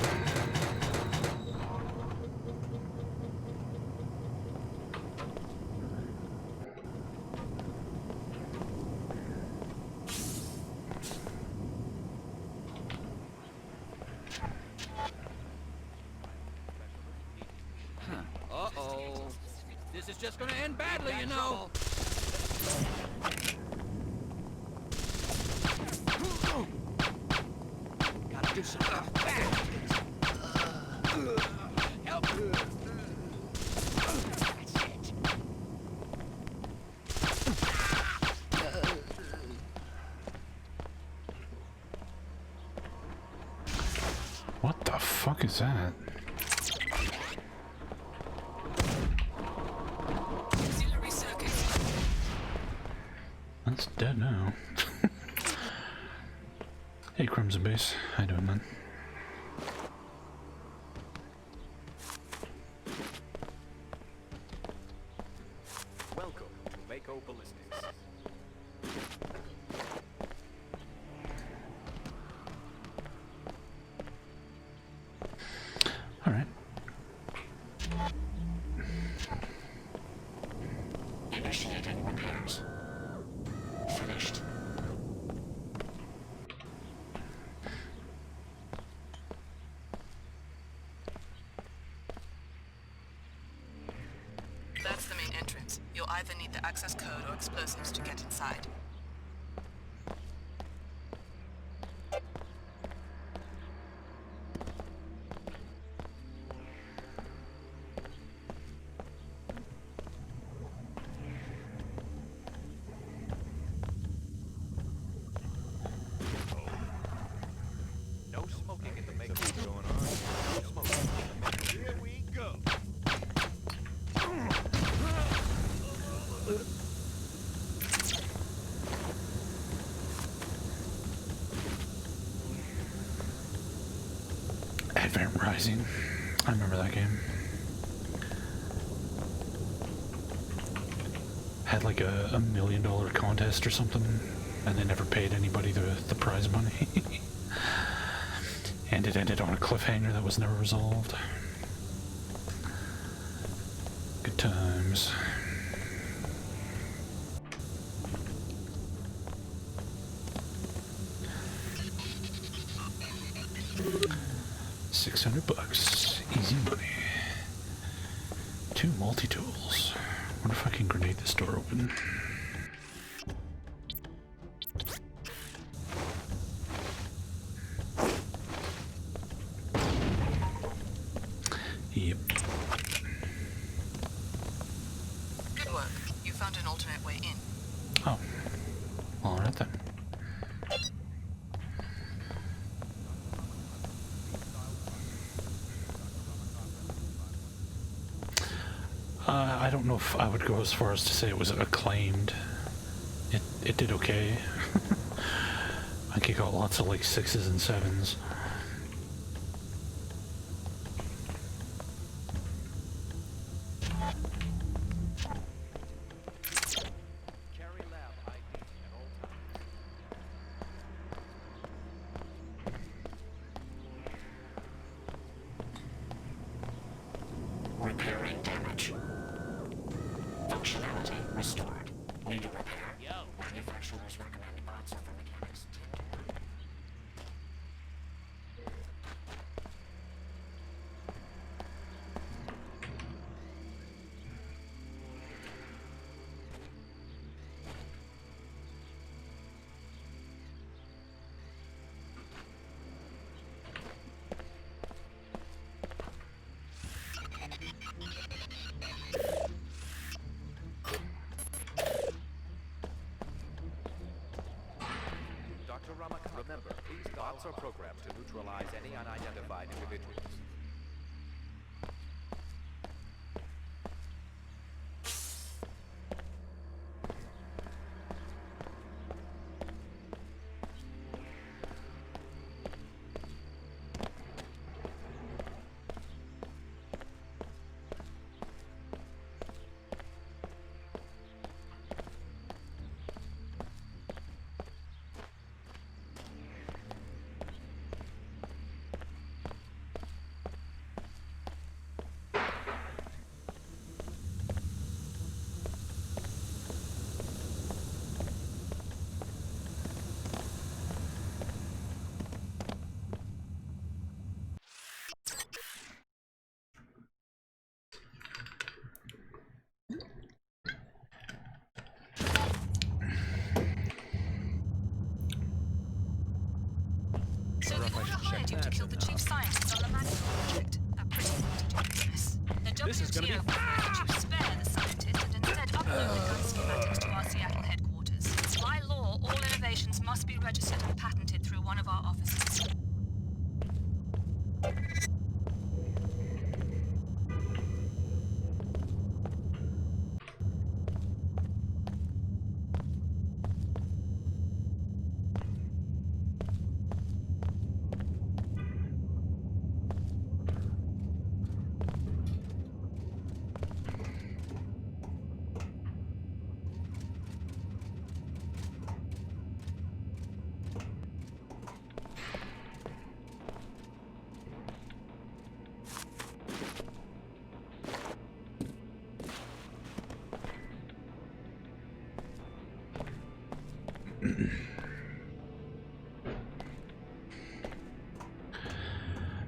Uh-oh. This is just gonna end badly, you know. Gotta do something fast. What the fuck is that? That's dead now. Hey, Crimson Base. How you doing, man? Welcome to Mako Ballistics. Alright. Initiating repairs. Finished. That's the main entrance. You'll either need the access code or explosives to get inside. No smoking in the Mako. What's going on? No smoking. Here we go. Advent Rising. I remember that game. Had like a $1 million contest or something, and they never paid anybody the prize money. And it ended on a cliffhanger that was never resolved. Good times. $600, easy money. 2 multi-tools. Wonder if I can grenade this door open. Yep. Good work. You found an alternate way in. Oh. Alright then. I don't know if I would go as far as to say it was acclaimed. It did okay. I think it got lots of like 6s and 7s. Carry lab ID at all times. Repairing damage. Functionality restored. Need a repair. Manufacturers recommend parts of the mechanics. Dr. Ramakant, remember, these bots are programmed to neutralize any unidentified individuals. So the order hired you to kill the chief scientist on the Maxwell project. That This is gonna be... WTO prefers that you spare the scientist and instead upload the gun schematics to our Seattle headquarters. By law, all innovations must be registered and patented through one of our offices.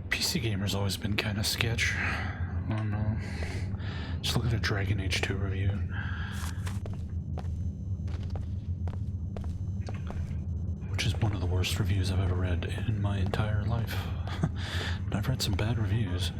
PC Gamer's always been kind of sketch. I don't know. Just look at a Dragon Age 2 review. Which is one of the worst reviews I've ever read in my entire life. And I've read some bad reviews.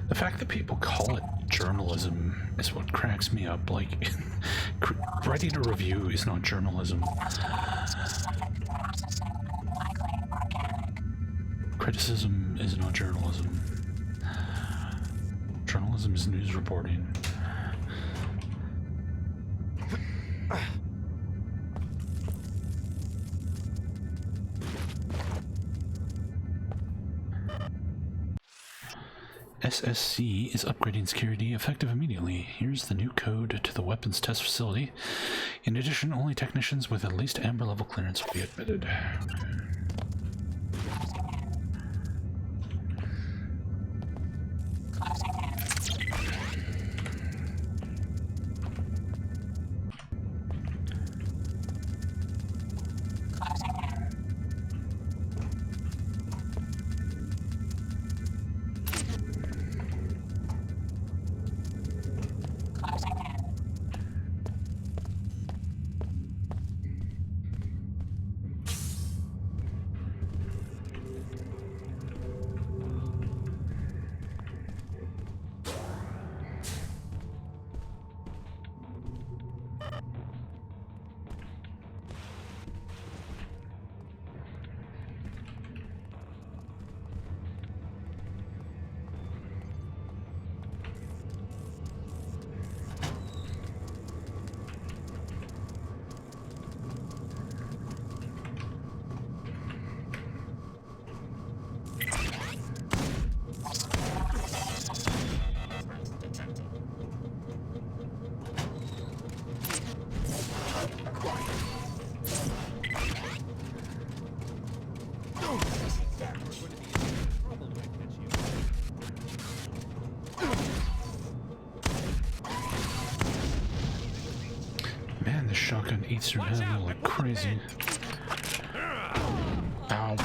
The fact that people call it journalism is what cracks me up. Like, writing a review is not journalism. Criticism is not journalism. Journalism is news reporting. SSC is upgrading security effective immediately. Here's the new code to the weapons test facility. In addition, only technicians with at least Amber level clearance will be admitted. Man, this shotgun eats your ammo like crazy. Ow.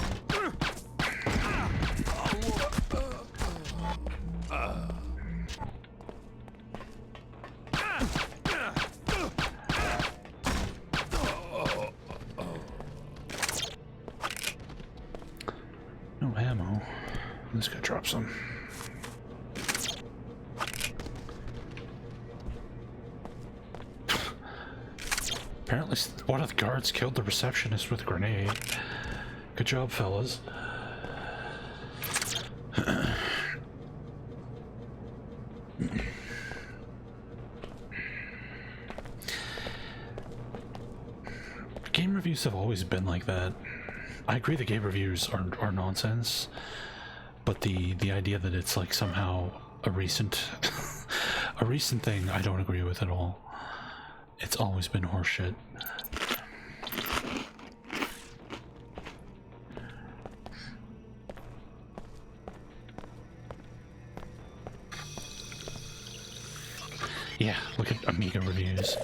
No ammo. This guy dropped some. Apparently, one of the guards killed the receptionist with a grenade. Good job, fellas. Game reviews have always been like that. I agree the game reviews are nonsense, but the idea that it's like somehow a recent a recent thing, I don't agree with at all. It's always been horseshit. Yeah, look at Amiga reviews.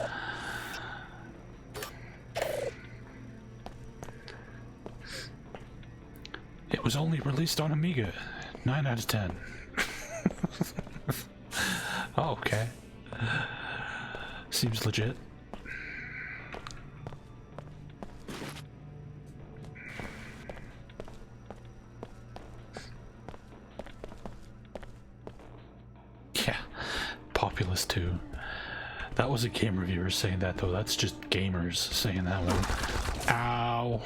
It was only released on Amiga. 9 out of 10. Oh, okay. Seems legit. Yeah, Populous 2. That was a game reviewer saying that, though. That's just gamers saying that one. Ow.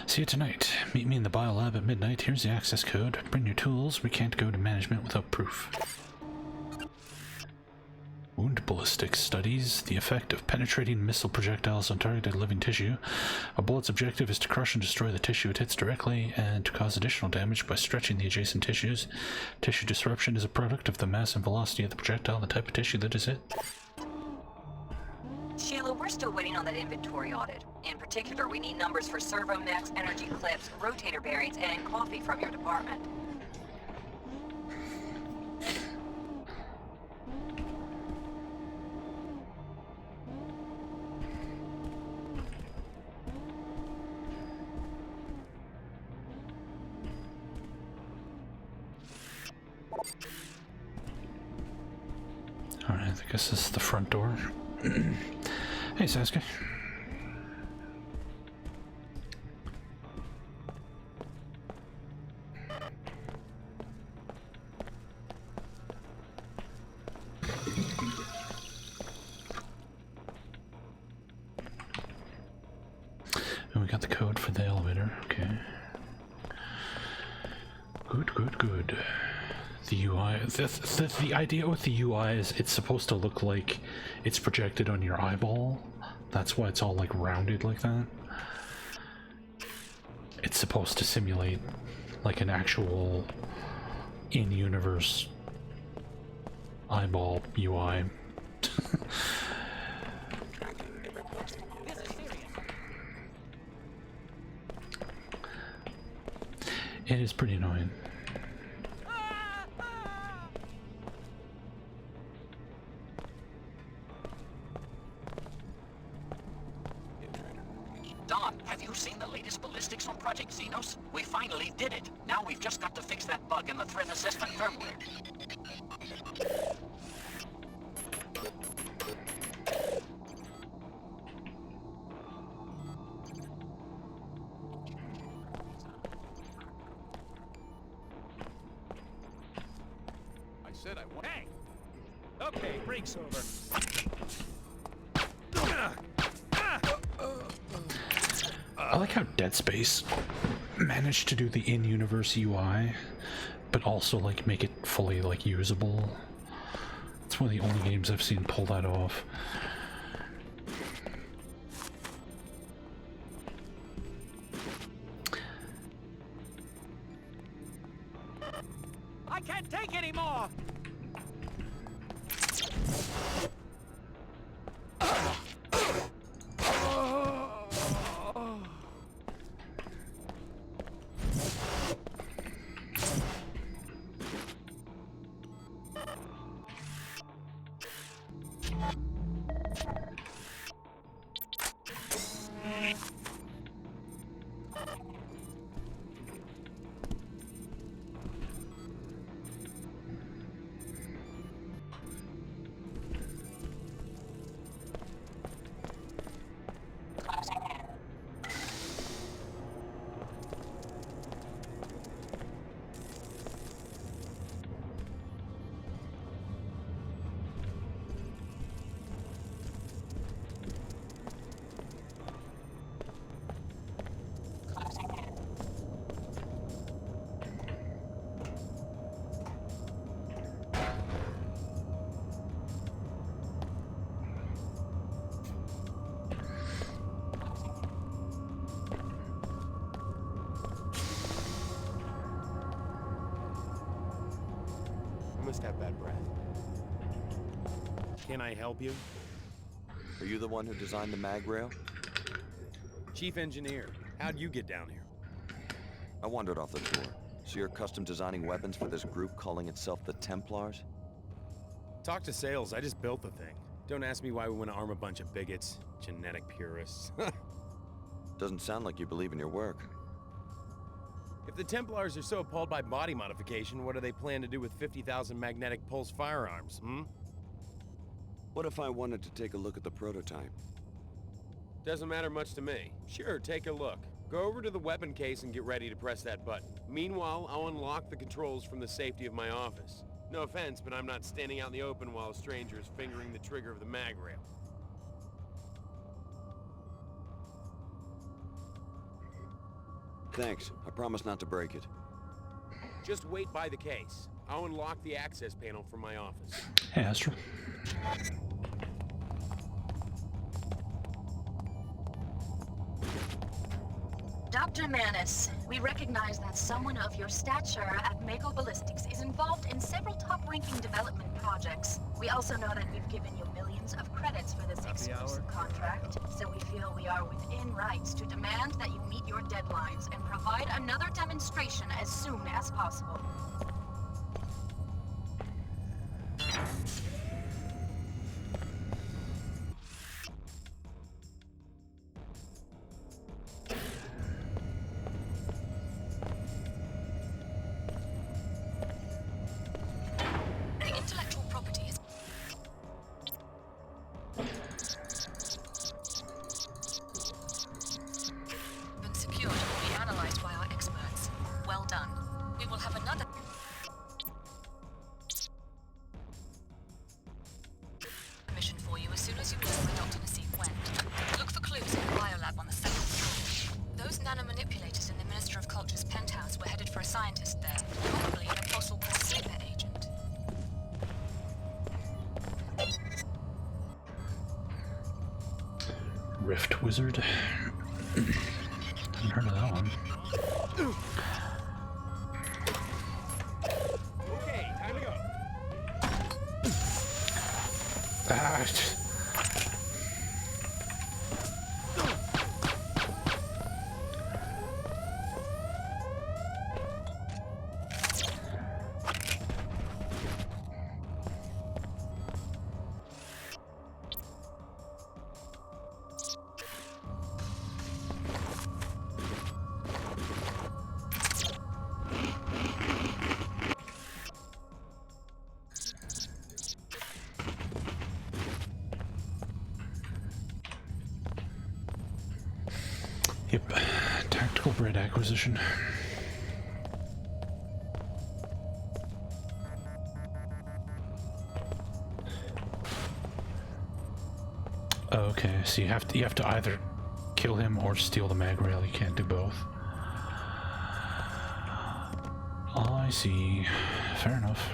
See you tonight. Meet me in the biolab at midnight. Here's the access code. Bring your tools. We can't go to management without proof. Wound ballistics studies the effect of penetrating missile projectiles on targeted living tissue. A bullet's objective is to crush and destroy the tissue it hits directly and to cause additional damage by stretching the adjacent tissues. Tissue disruption is a product of the mass and velocity of the projectile, the type of tissue that is hit. Sheila, we're still waiting on that inventory audit. In particular, we need numbers for servo mechs, energy clips, rotator bearings, and coffee from your department. Alright, I guess this is the front door. Hey, Sasuke. And we got the code for the elevator. Okay. Good, good, good. The UI, the idea with the UI is it's supposed to look like it's projected on your eyeball. That's why it's all like rounded like that. It's supposed to simulate like an actual in-universe eyeball UI. It is pretty annoying. Don, have you seen the latest ballistics on Project Xenos? We finally did it. Now we've just got to fix that bug in the threat assessment firmware. I said I want. Hey! Okay, break's over. I like how Dead Space managed to do the in-universe UI, but also like make it fully like usable. It's one of the only games I've seen pull that off. I can't take any more! must have bad breath. Can I help you? Are you the one who designed the mag rail? Chief engineer. How'd you get down here? I wandered off the tour. So you're custom designing weapons for this group calling itself the Templars? Talk to sales. I just built the thing. Don't ask me why we want to arm a bunch of bigots. Genetic purists. Doesn't sound like you believe in your work. If the Templars are so appalled by body modification, what do they plan to do with 50,000 magnetic pulse firearms, hmm? What if I wanted to take a look at the prototype? Doesn't matter much to me. Sure, take a look. Go over to the weapon case and get ready to press that button. Meanwhile, I'll unlock the controls from the safety of my office. No offense, but I'm not standing out in the open while a stranger is fingering the trigger of the mag rail. Thanks. I promise not to break it. Just wait by the case. I'll unlock the access panel from my office. Hey, Astra. Dr. Manus, we recognize that someone of your stature at Mako Ballistics is involved in several top-ranking development projects. We also know that we've given you millions of credits for this exclusive contract, so we feel we are within rights to demand that you meet your deadlines and provide another demonstration as soon as possible. Rift Wizard. Haven't heard of that one. Okay, time to go. Yep, tactical bread acquisition. Okay, so you have to either kill him or steal the mag rail. You can't do both. I see. Fair enough.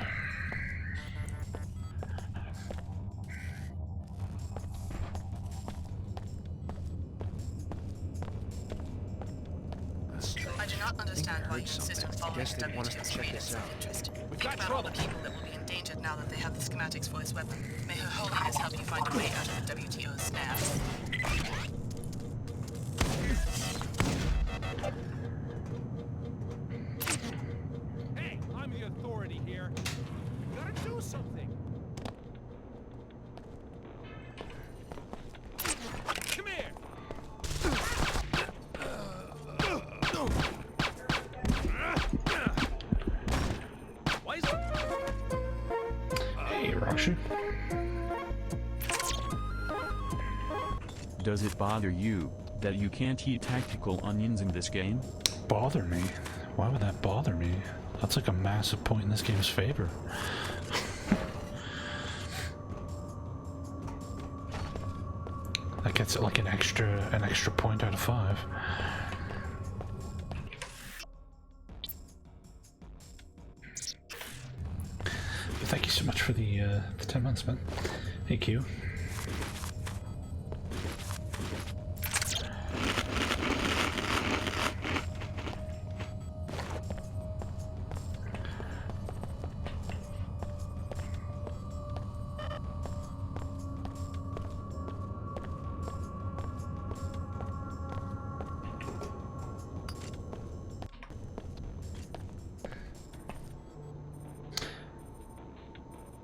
I do not understand why you insist on following WTO's creedence of interest. Think about all the people that will be endangered now that they have the schematics for this weapon. May Her Holiness help you find a way out of the WTO's snares. Hey, I'm the authority here. You gotta do something. Come here. Hey, Raksha. Does it bother you that you can't eat tactical onions in this game? Bother me? Why would that bother me? That's like a massive point in this game's favor. That gets it like an extra point out of 5. But thank you so much for the 10 months, man. Thank you.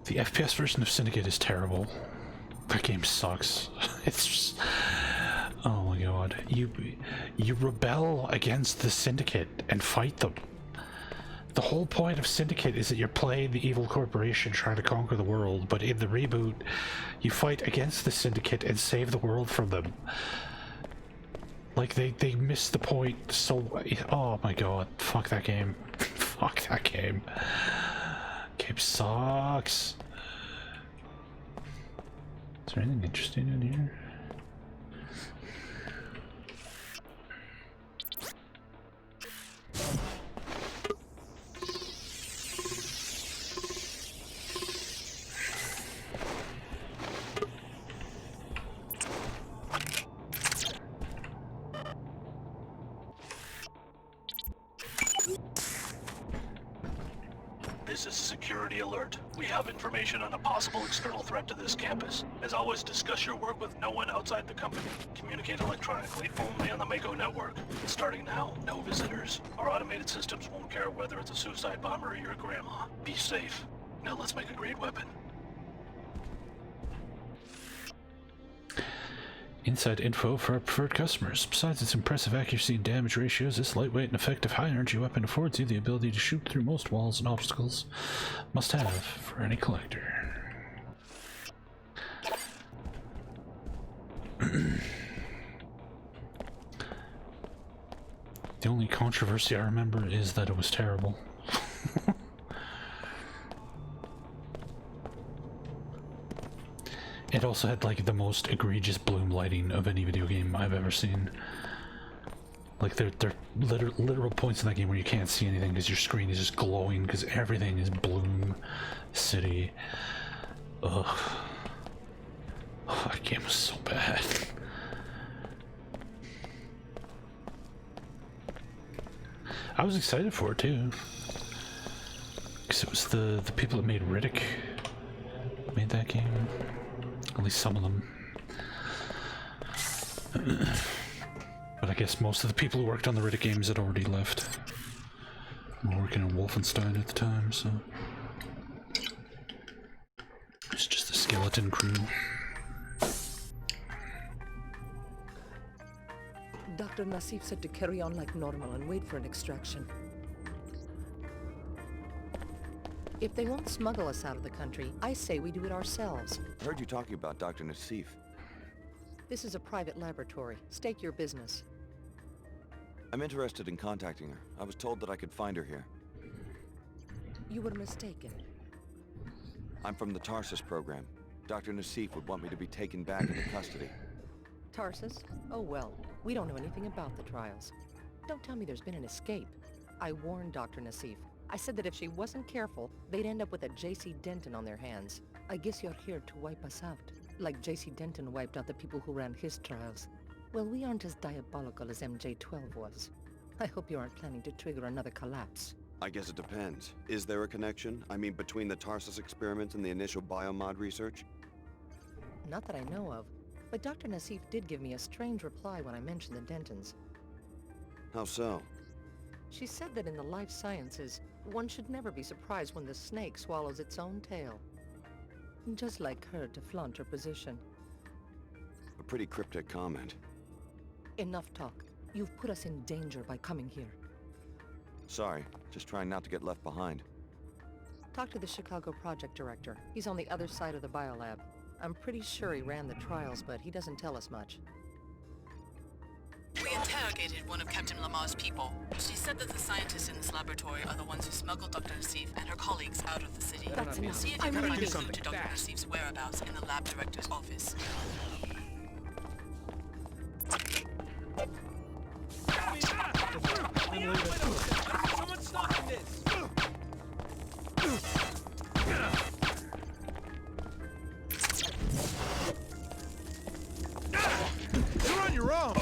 The FPS version of Syndicate is terrible. That game sucks. It's just... Oh my god. You rebel against the Syndicate and fight them. The whole point of Syndicate is that you're playing the evil corporation trying to conquer the world, but in the reboot, you fight against the Syndicate and save the world from them. Like, they missed the point so... Oh my god. Fuck that game. Fuck that game. Game sucks. Is there anything interesting in here? This is a security alert. We have information on a possible external threat to this campus. As always, discuss your work with no one outside the company. Communicate electronically only on the Mako network. Starting now, no visitors. Our automated systems won't care whether it's a suicide bomber or your grandma. Be safe. Now let's make a great weapon. Inside info for our preferred customers. Besides its impressive accuracy and damage ratios, this lightweight and effective high-energy weapon affords you the ability to shoot through most walls and obstacles. Must have for any collector. The only controversy I remember is that it was terrible. It also had like the most egregious bloom lighting of any video game I've ever seen. Like there are literal points in that game where you can't see anything because your screen is just glowing because everything is bloom city. Ugh. Oh, that game was so bad. I was excited for it too, because it was the people that made Riddick made that game. At least some of them. But I guess most of the people who worked on the Riddick games had already left. We were working on Wolfenstein at the time, so it's just a skeleton crew. Dr. Nassif said to carry on like normal and wait for an extraction. If they won't smuggle us out of the country, I say we do it ourselves. I heard you talking about Dr. Nassif. This is a private laboratory. State your business. I'm interested in contacting her. I was told that I could find her here. You were mistaken. I'm from the Tarsus program. Dr. Nassif would want me to be taken back into custody. Tarsus? Oh well, we don't know anything about the trials. Don't tell me there's been an escape. I warned Dr. Nassif. I said that if she wasn't careful, they'd end up with a J.C. Denton on their hands. I guess you're here to wipe us out, like J.C. Denton wiped out the people who ran his trials. Well, we aren't as diabolical as MJ-12 was. I hope you aren't planning to trigger another collapse. I guess it depends. Is there a connection? I mean, between the Tarsus experiments and the initial biomod research? Not that I know of, but Dr. Nassif did give me a strange reply when I mentioned the Dentons. How so? She said that in the life sciences, one should never be surprised when the snake swallows its own tail. Just like her to flaunt her position. A pretty cryptic comment. Enough talk. You've put us in danger by coming here. Sorry, just trying not to get left behind. Talk to the Chicago project director. He's on the other side of the biolab. I'm pretty sure he ran the trials, but he doesn't tell us much. We interrogated one of Captain Lamar's people. She said that the scientists in this laboratory are the ones who smuggled Dr. Nassif and her colleagues out of the city. That's enough. See if you can find a clue to Dr. Nassif's whereabouts in the lab director's office. Someone's stopping this! You're on your own!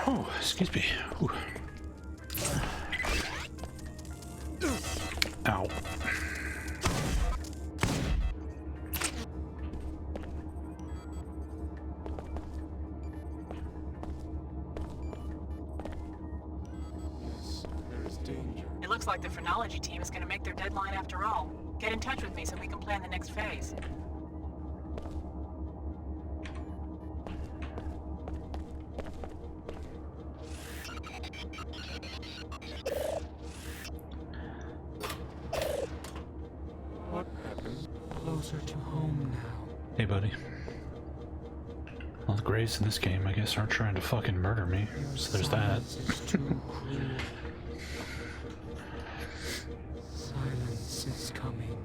Oh, excuse me. Ooh. Ow. It looks like the phrenology team is going to make their deadline after all. Get in touch with me so we can plan the next phase. What happened? Closer to home now. Hey, buddy. Well, the Grays in this game, I guess, aren't trying to fucking murder me, so there's that. Silence is coming.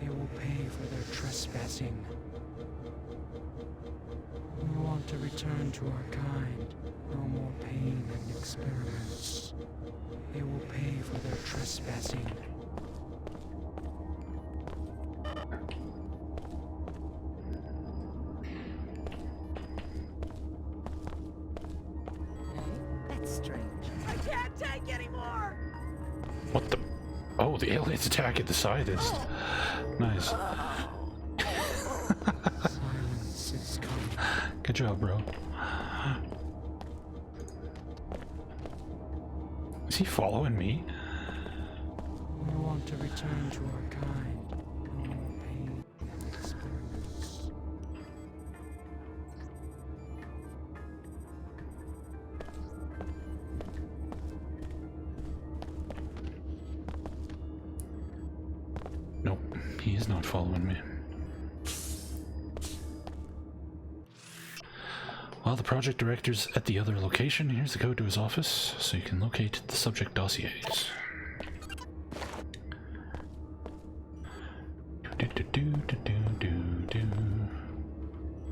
They will pay for their trespassing. We want to return to our kind. No more pain and experiments. They will pay for their trespassing. That's strange. I can't take anymore! What the? Oh, the aliens attack at the side is nice. Silence is coming. Good job, bro. Is he following me? We want to return to our kind. No more pain and experiments. Nope, he is not following me. While the project director's at the other location, here's the code to his office, so you can locate the subject dossiers.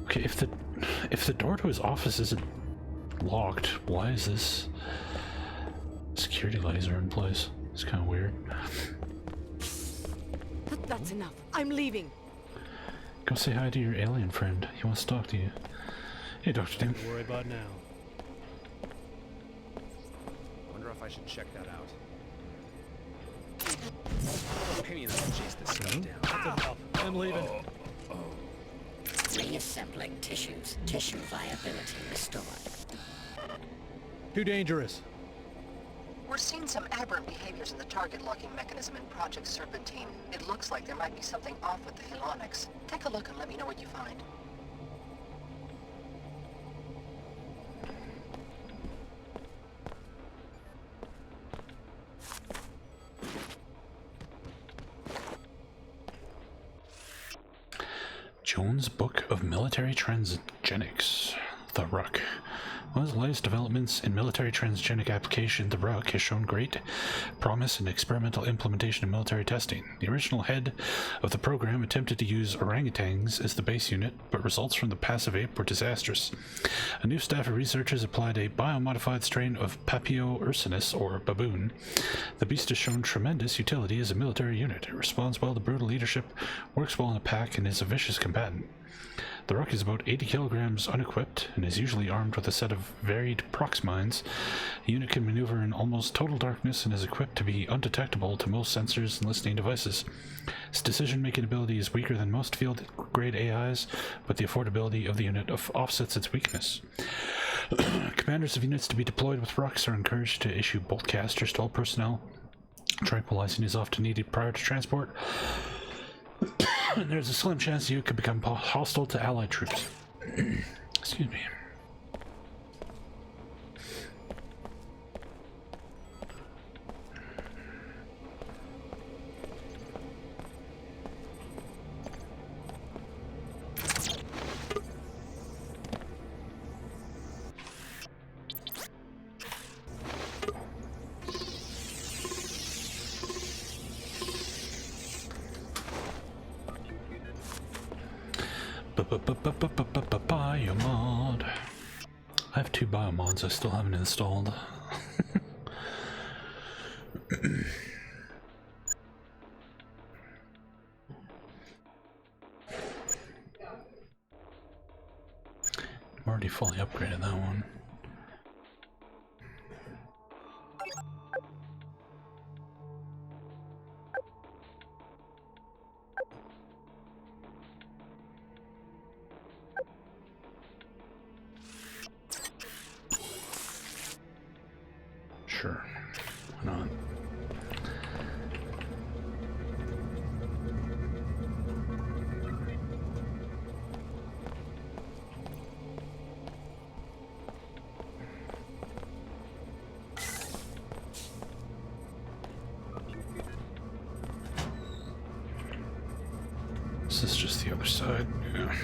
Okay, if the door to his office isn't locked, why is this security laser in place? It's kind of weird. That's enough. I'm leaving. Go say hi to your alien friend. He wants to talk to you. Hey, Dr. Doom. Don't worry about now. Wonder if I should check that out. Pain to chase this stuff down. That's enough. I'm leaving. Reassembling tissues. Tissue viability restored. Too dangerous. We're seeing some aberrant behaviors in the target locking mechanism in Project Serpentine. It looks like there might be something off with the helonics. Take a look and let me know what you find. Jones' Book of Military Transgenics, the RUC. One of the latest developments in military transgenic application, the RUC has shown great promise in experimental implementation and military testing. The original head of the program attempted to use orangutans as the base unit, but results from the passive ape were disastrous. A new staff of researchers applied a biomodified strain of Papio ursinus, or baboon. The beast has shown tremendous utility as a military unit. It responds well to brutal leadership, works well in a pack, and is a vicious combatant. The RUC is about 80 kilograms unequipped and is usually armed with a set of varied prox mines. The unit can maneuver in almost total darkness and is equipped to be undetectable to most sensors and listening devices. Its decision-making ability is weaker than most field-grade AIs, but the affordability of the unit offsets its weakness. Commanders of units to be deployed with RUCs are encouraged to issue bolt casters to all personnel. Tranquilizing is often needed prior to transport. And there's a slim chance you could become hostile to allied troops. Excuse me. Biomod. I have 2 biomods I still haven't installed. I'm already fully upgraded that one. Sure, why not? This is just the other side. Yeah.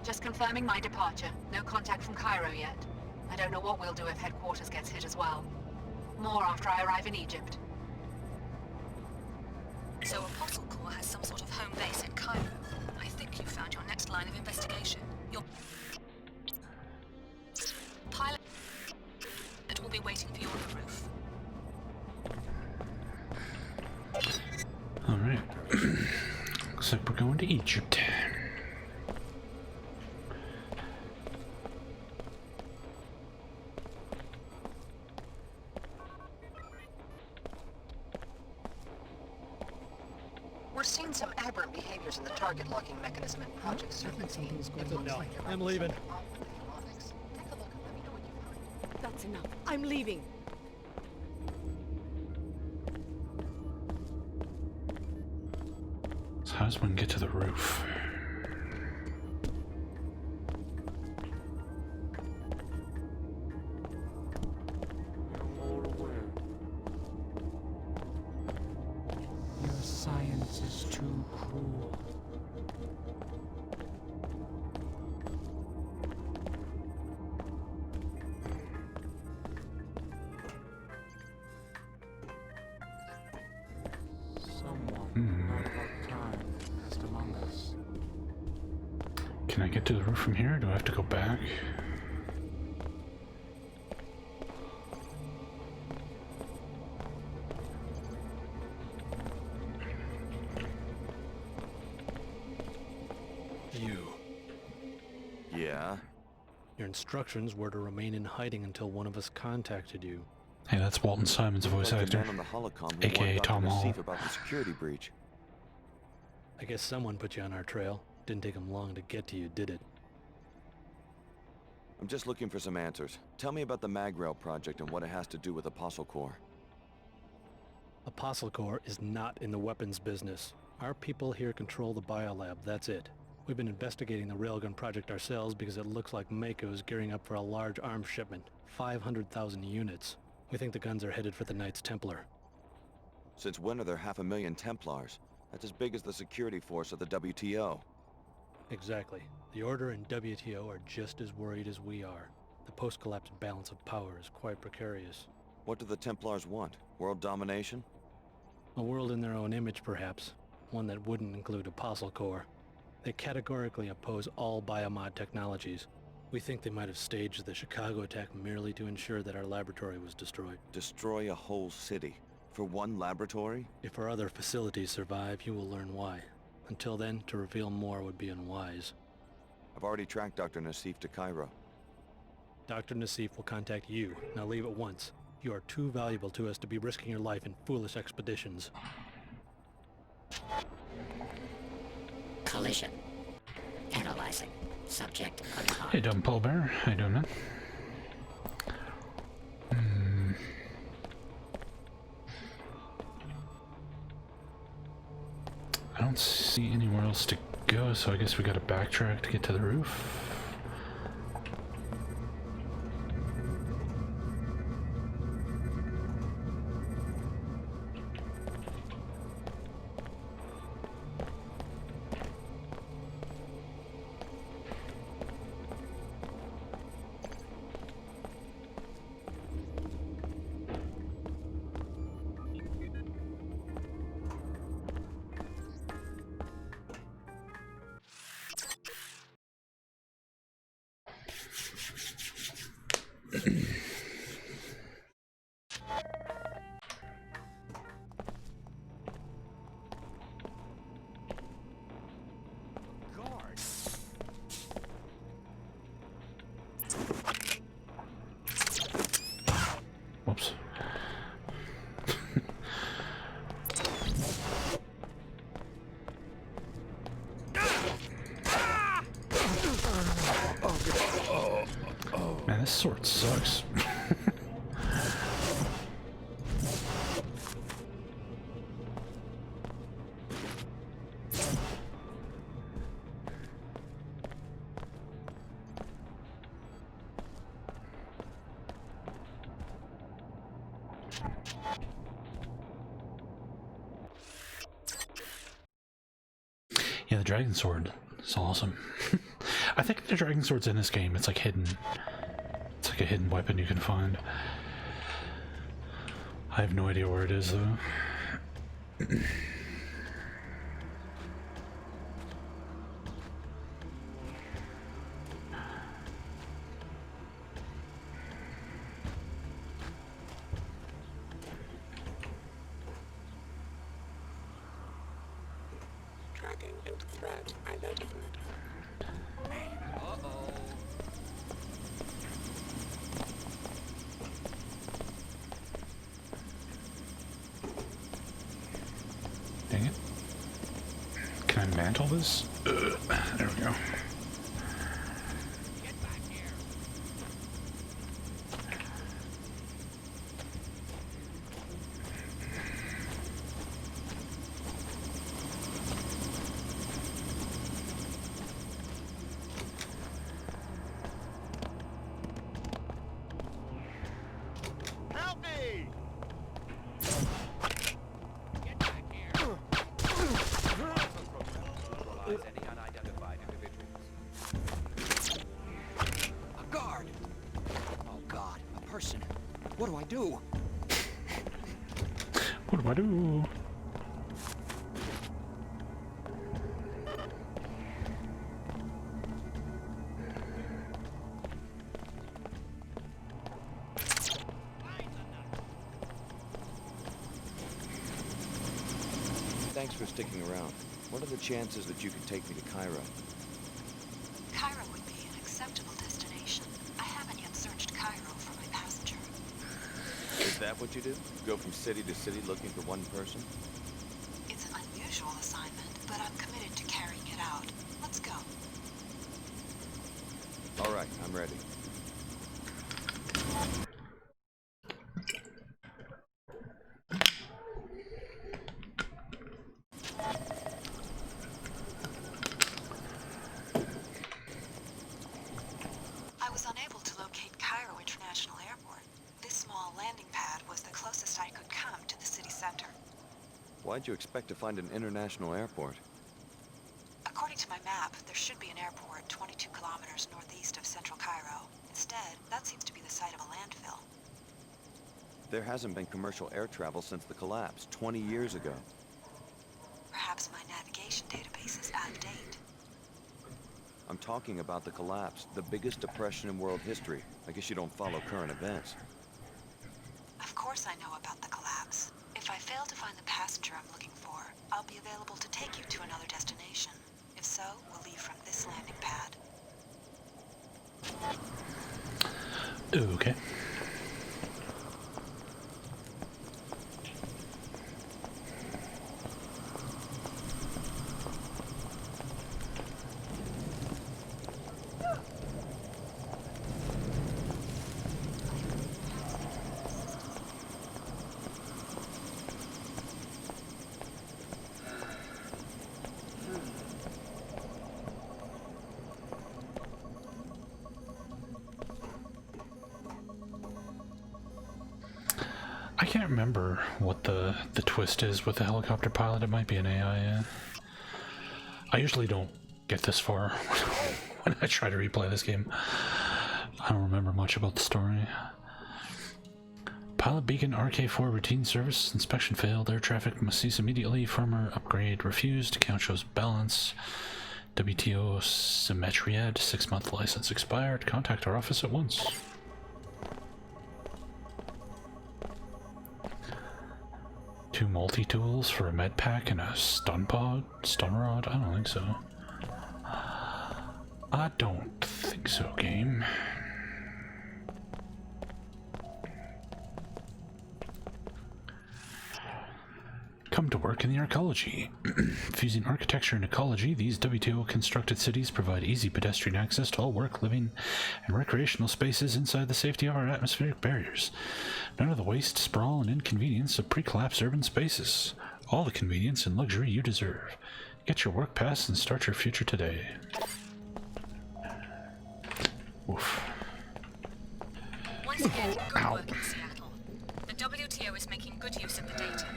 Just confirming my departure. No contact from Cairo yet. I don't know what we'll do if headquarters gets hit as well. More after I arrive in Egypt. So Apostle Corps has some sort of home base in Cairo. I think you found your next line of investigation. Your pilot will be waiting for you on the roof. Alright. Looks like we're going to Egypt. We're seeing some aberrant behaviors in the target locking mechanism in Project Serpentine. It looks like there I'm might be leaving. something off with the Helonics. Take a look and let me know what you find. That's enough. I'm leaving. So how does one get to the roof? Your science is too cruel. Someone not of time passed among us. Can I get to the roof from here, or do I have to go back? You. Yeah? Your instructions were to remain in hiding until one of us contacted you. Hey, that's Walton Simon's voice Like the actor, man on the holocom who aka warned Tom Dr. Hall. Nassif about the security breach. I guess someone put you on our trail. Didn't take them long to get to you, did it? I'm just looking for some answers. Tell me about the Magrail project and what it has to do with Apostle Corps. Apostle Corps is not in the weapons business. Our people here control the biolab, that's it. We've been investigating the railgun project ourselves because it looks like Mako is gearing up for a large arms shipment. 500,000 units. We think the guns are headed for the Knights Templar. Since when are there 500,000 Templars? That's as big as the security force of the WTO. Exactly. The Order and WTO are just as worried as we are. The post-collapse balance of power is quite precarious. What do the Templars want? World domination? A world in their own image, perhaps. One that wouldn't include Apostle Corps. They categorically oppose all biomod technologies. We think they might have staged the Chicago attack merely to ensure that our laboratory was destroyed. Destroy a whole city? For one laboratory? If our other facilities survive, you will learn why. Until then, to reveal more would be unwise. I've already tracked Dr. Nassif to Cairo. Dr. Nassif will contact you. Now leave at once. You are too valuable to us to be risking your life in foolish expeditions. Collision. Analyzing. Subject unharmed. Hey, dumb pole bear. How you doing, man? I don't see anywhere else to go, so I guess we gotta backtrack to get to the roof. this sword sucks. Yeah, the dragon sword is awesome. I think the dragon sword's in this game. It's like hidden. It's like a hidden weapon you can find. I have no idea where it is though. Tracking into threat identified. Dang it. Can I mantle this? There we go. Help me! Any unidentified individuals. A guard! Oh god, a person. What do I do? What do I do? Thanks for sticking around. What are the chances that you could take me to Cairo? Cairo would be an acceptable destination. I haven't yet searched Cairo for my passenger. Is that what you do? Go from city to city looking for one person? It's an unusual assignment, but I'm committed to carrying it out. Let's go. All right, I'm ready. I was unable to locate Cairo International Airport. This small landing pad was the closest I could come to the city center. Why'd you expect to find an international airport? According to my map, there should be an airport 22 kilometers northeast of central Cairo. Instead, that seems to be the site of a landfill. There hasn't been commercial air travel since the collapse, 20 years ago. Perhaps my navigation database is out of date. I'm talking about the collapse, the biggest depression in world history. I guess you don't follow current events. Of course I know about the collapse. If I fail to find the passenger I'm looking for, I'll be available to take you to another destination. If so, we'll leave from this landing pad. Okay. I can't remember what the twist is with the helicopter pilot. It might be an AI. I usually don't get this far when I try to replay this game. I don't remember much about the story. Pilot beacon RK4 routine service. Inspection failed. Air traffic must cease immediately. Firmware upgrade refused. Count shows balance. WTO Symmetriad 6-month license expired. Contact our office at once. Two multi-tools for a med pack and a stun rod? I don't think so. I don't think so, game. Come to work in the arcology. Fusing architecture and ecology, these WTO-constructed cities provide easy pedestrian access to all work, living, and recreational spaces inside the safety of our atmospheric barriers. None of the waste, sprawl, and inconvenience of pre-collapse urban spaces. All the convenience and luxury you deserve. Get your work pass and start your future today. Oof. Once again, good work in Seattle. The WTO is making good use of the data.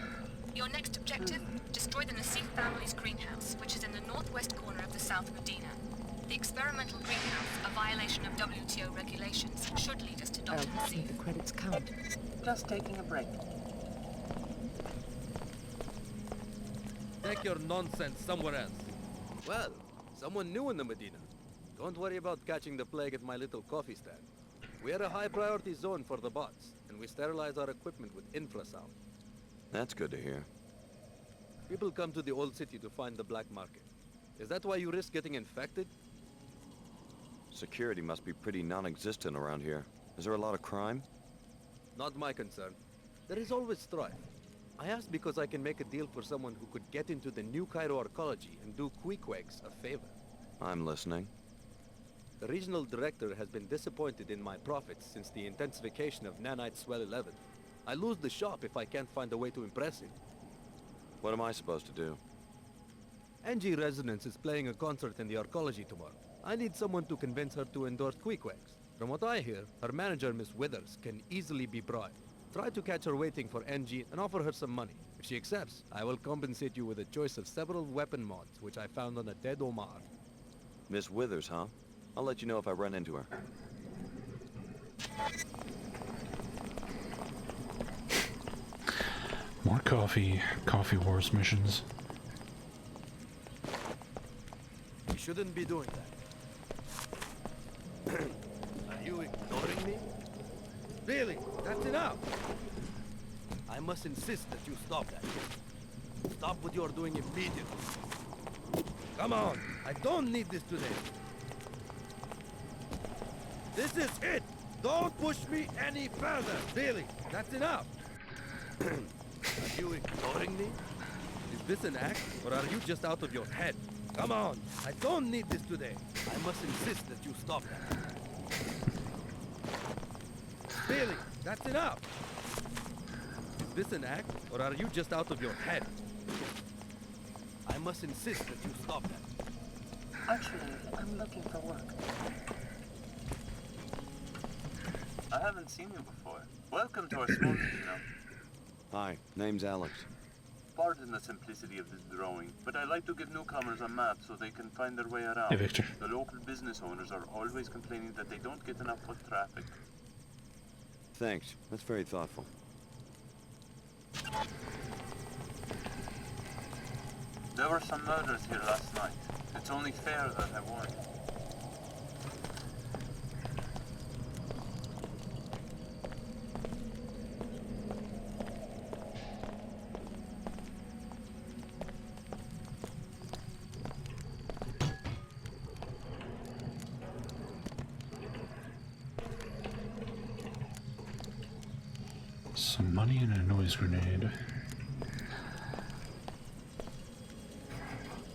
Your next objective, destroy the Nassif family's greenhouse, which is in the northwest corner of the South Medina. The experimental greenhouse, a violation of WTO regulations, should lead us to Dr. Nassif. The credits count. Just taking a break. Take your nonsense somewhere else. Well, someone new in the Medina. Don't worry about catching the plague at my little coffee stand. We are a high-priority zone for the bots, and we sterilize our equipment with infrasound. That's good to hear. People come to the old city to find the black market. Is that why you risk getting infected? Security must be pretty non-existent around here. Is there a lot of crime? Not my concern. There is always strife. I asked because I can make a deal for someone who could get into the new Cairo arcology and do Queequegs a favor. I'm listening. The regional director has been disappointed in my profits since the intensification of Nanite Swell 11. I lose the shop if I can't find a way to impress him. What am I supposed to do? NG Resonance is playing a concert in the arcology tomorrow. I need someone to convince her to endorse Queequegs. From what I hear, her manager, Miss Withers, can easily be bribed. Try to catch her waiting for NG and offer her some money. If she accepts, I will compensate you with a choice of several weapon mods, which I found on a dead Omar. Miss Withers, huh? I'll let you know if I run into her. More coffee wars missions. You shouldn't be doing that. Are you ignoring me? Really? That's enough. I must insist that you stop that. Stop what you're doing immediately. Come on, I don't need this today. This is it! Don't push me any further! Really, that's enough! Are you ignoring me? Is this an act, or are you just out of your head? Come on, I don't need this today. I must insist that you stop that. Really, that's enough! Is this an act, or are you just out of your head? I must insist that you stop that. Actually, I'm looking for work. I haven't seen you before. Welcome to our small town. Hi, name's Alex. Pardon the simplicity of this drawing, but I like to give newcomers a map so they can find their way around. Hey, Victor. The local business owners are always complaining that they don't get enough foot traffic. Thanks. That's very thoughtful. There were some murders here last night. It's only fair that I warn you. Some money and a noise grenade.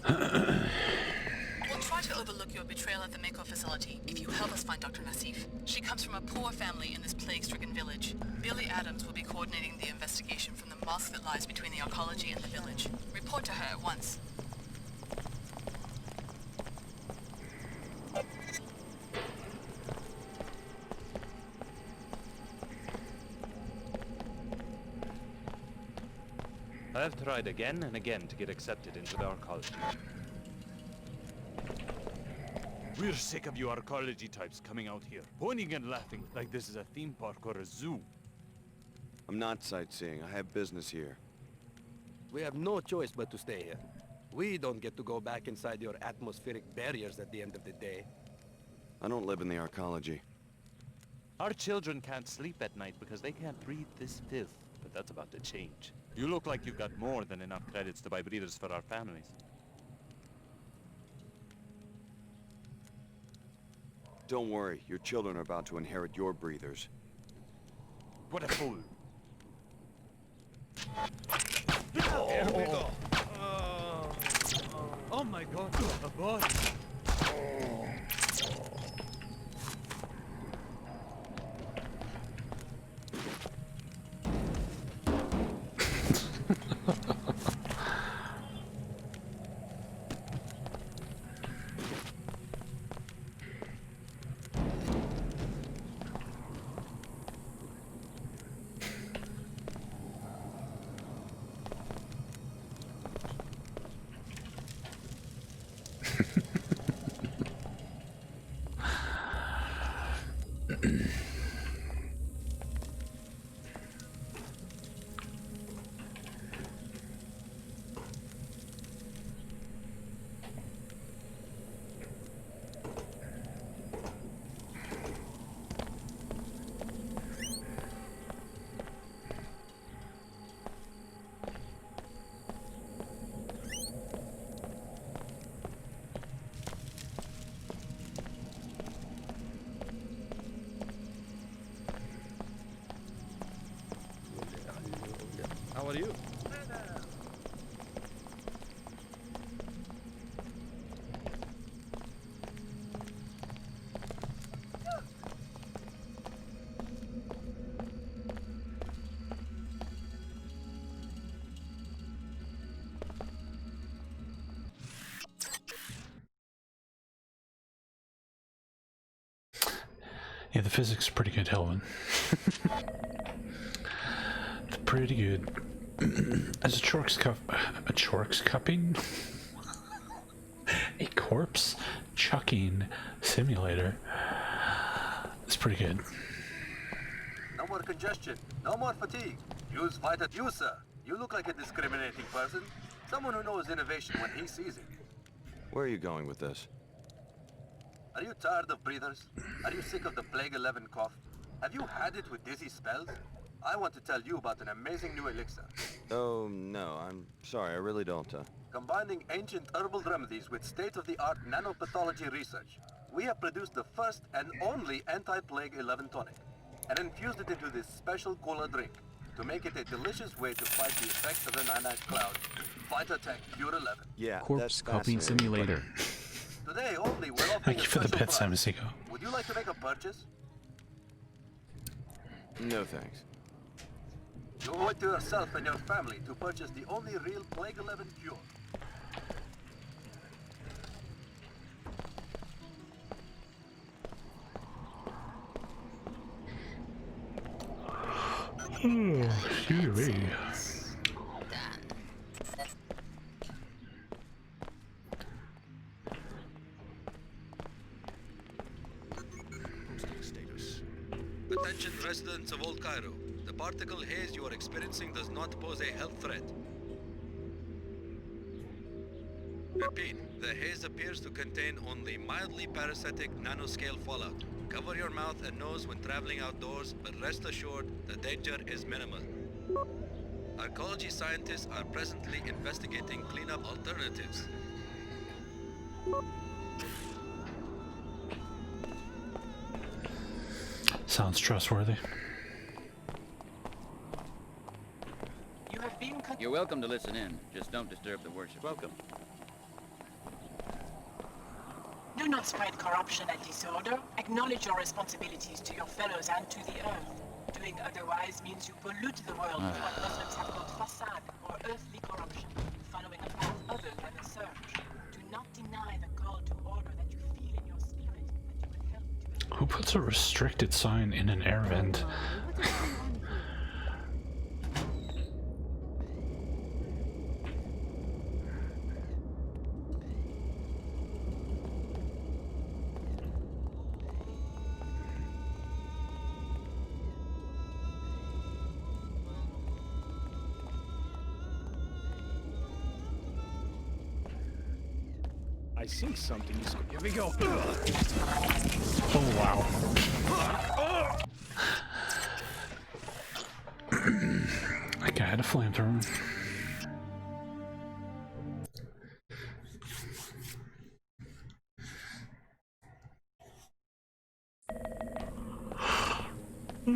We'll try to overlook your betrayal at the Mako facility if you help us find Dr. Nassif. She comes from a poor family in this plague-stricken village. Billy Adams will be coordinating the investigation from the mosque that lies between the arcology and the village. Report to her at once. I have tried again and again to get accepted into the arcology. We're sick of you arcology types coming out here, pointing and laughing like this is a theme park or a zoo. I'm not sightseeing. I have business here. We have no choice but to stay here. We don't get to go back inside your atmospheric barriers at the end of the day. I don't live in the arcology. Our children can't sleep at night because they can't breathe this filth, but that's about to change. You look like you've got more than enough credits to buy breathers for our families. Don't worry, your children are about to inherit your breathers. What a fool! Here we go. Oh my god, a body. How are you? Yeah, the physics are pretty good, Helvin. Pretty good. As a corpse cupping? A corpse chucking simulator. It's pretty good. No more congestion, no more fatigue. Use Vita. You, sir. You look like a discriminating person. Someone who knows innovation when he sees it. Where are you going with this? Are you tired of breathers? Are you sick of the Plague 11 cough? Have you had it with dizzy spells? I want to tell you about an amazing new elixir. Oh, no, I'm sorry, I really don't. Combining ancient herbal remedies with state-of-the-art nanopathology research, we have produced the first and only anti-Plague 11 tonic, and infused it into this special cola drink to make it a delicious way to fight the effects of the nanite cloud. Vitatech Pure 11. Yeah, Corpse cupping simulator. Today only, we're offering Thank you for the special bet, price. Samasico. Would you like to make a purchase? No thanks. You owe it to yourself and your family to purchase the only real Plague 11 cure. Excuse me. Attention residents of Old Cairo. The particle haze you are experiencing does not pose a health threat. Repeat, the haze appears to contain only mildly parasitic nanoscale fallout. Cover your mouth and nose when traveling outdoors, but rest assured the danger is minimal. Arcology scientists are presently investigating cleanup alternatives. Sounds trustworthy. You're welcome to listen in. Just don't disturb the worship. Welcome. Do not spread corruption and disorder. Acknowledge your responsibilities to your fellows and to the earth. Doing otherwise means you pollute the world with what Muslims have called facade or earthly corruption, following a path other than the search. Do not deny the call to order that you feel in your spirit, that you will help to... Who puts a restricted sign in an air vent? I see something. Here we go. Oh, wow. That guy had a flamethrower. No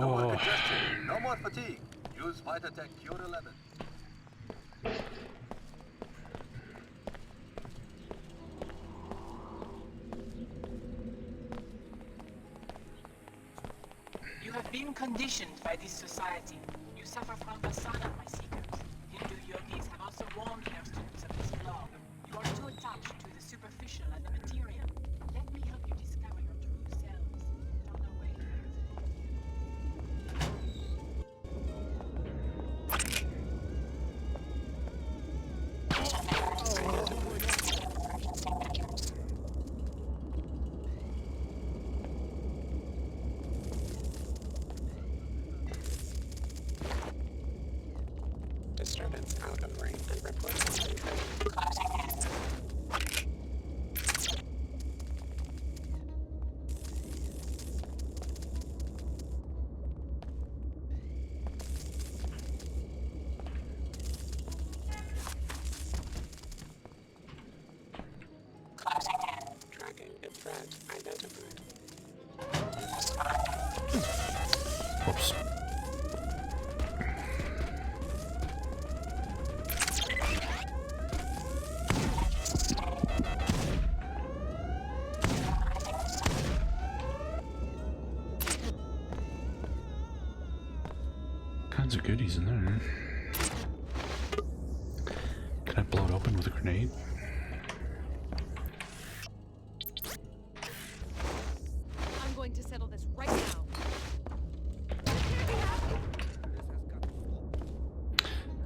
more congestion, no more fatigue. Use Vitatech Cure 11. You have been conditioned by this society. You suffer from Vasana, my seekers. Hindu yogis have also warned their students of this flaw. You are too attached to the superficial and the material. Let me help you discover your true selves. Turn away Disturbance out of range and report. Closing in. Closing in. Tracking and threat identified. Whoops. Kinds of goodies in there. Can I blow it open with a grenade? I'm going to settle this right now.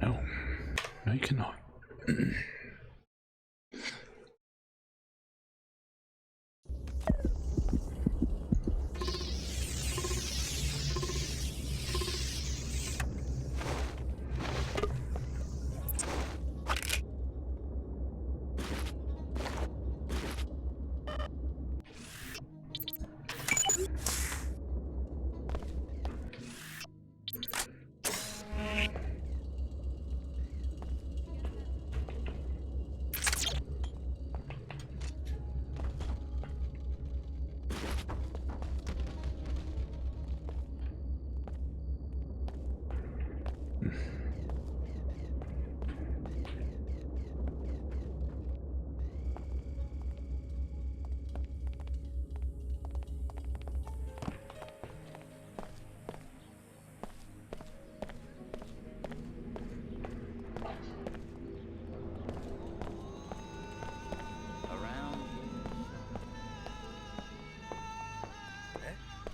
No. No, you cannot.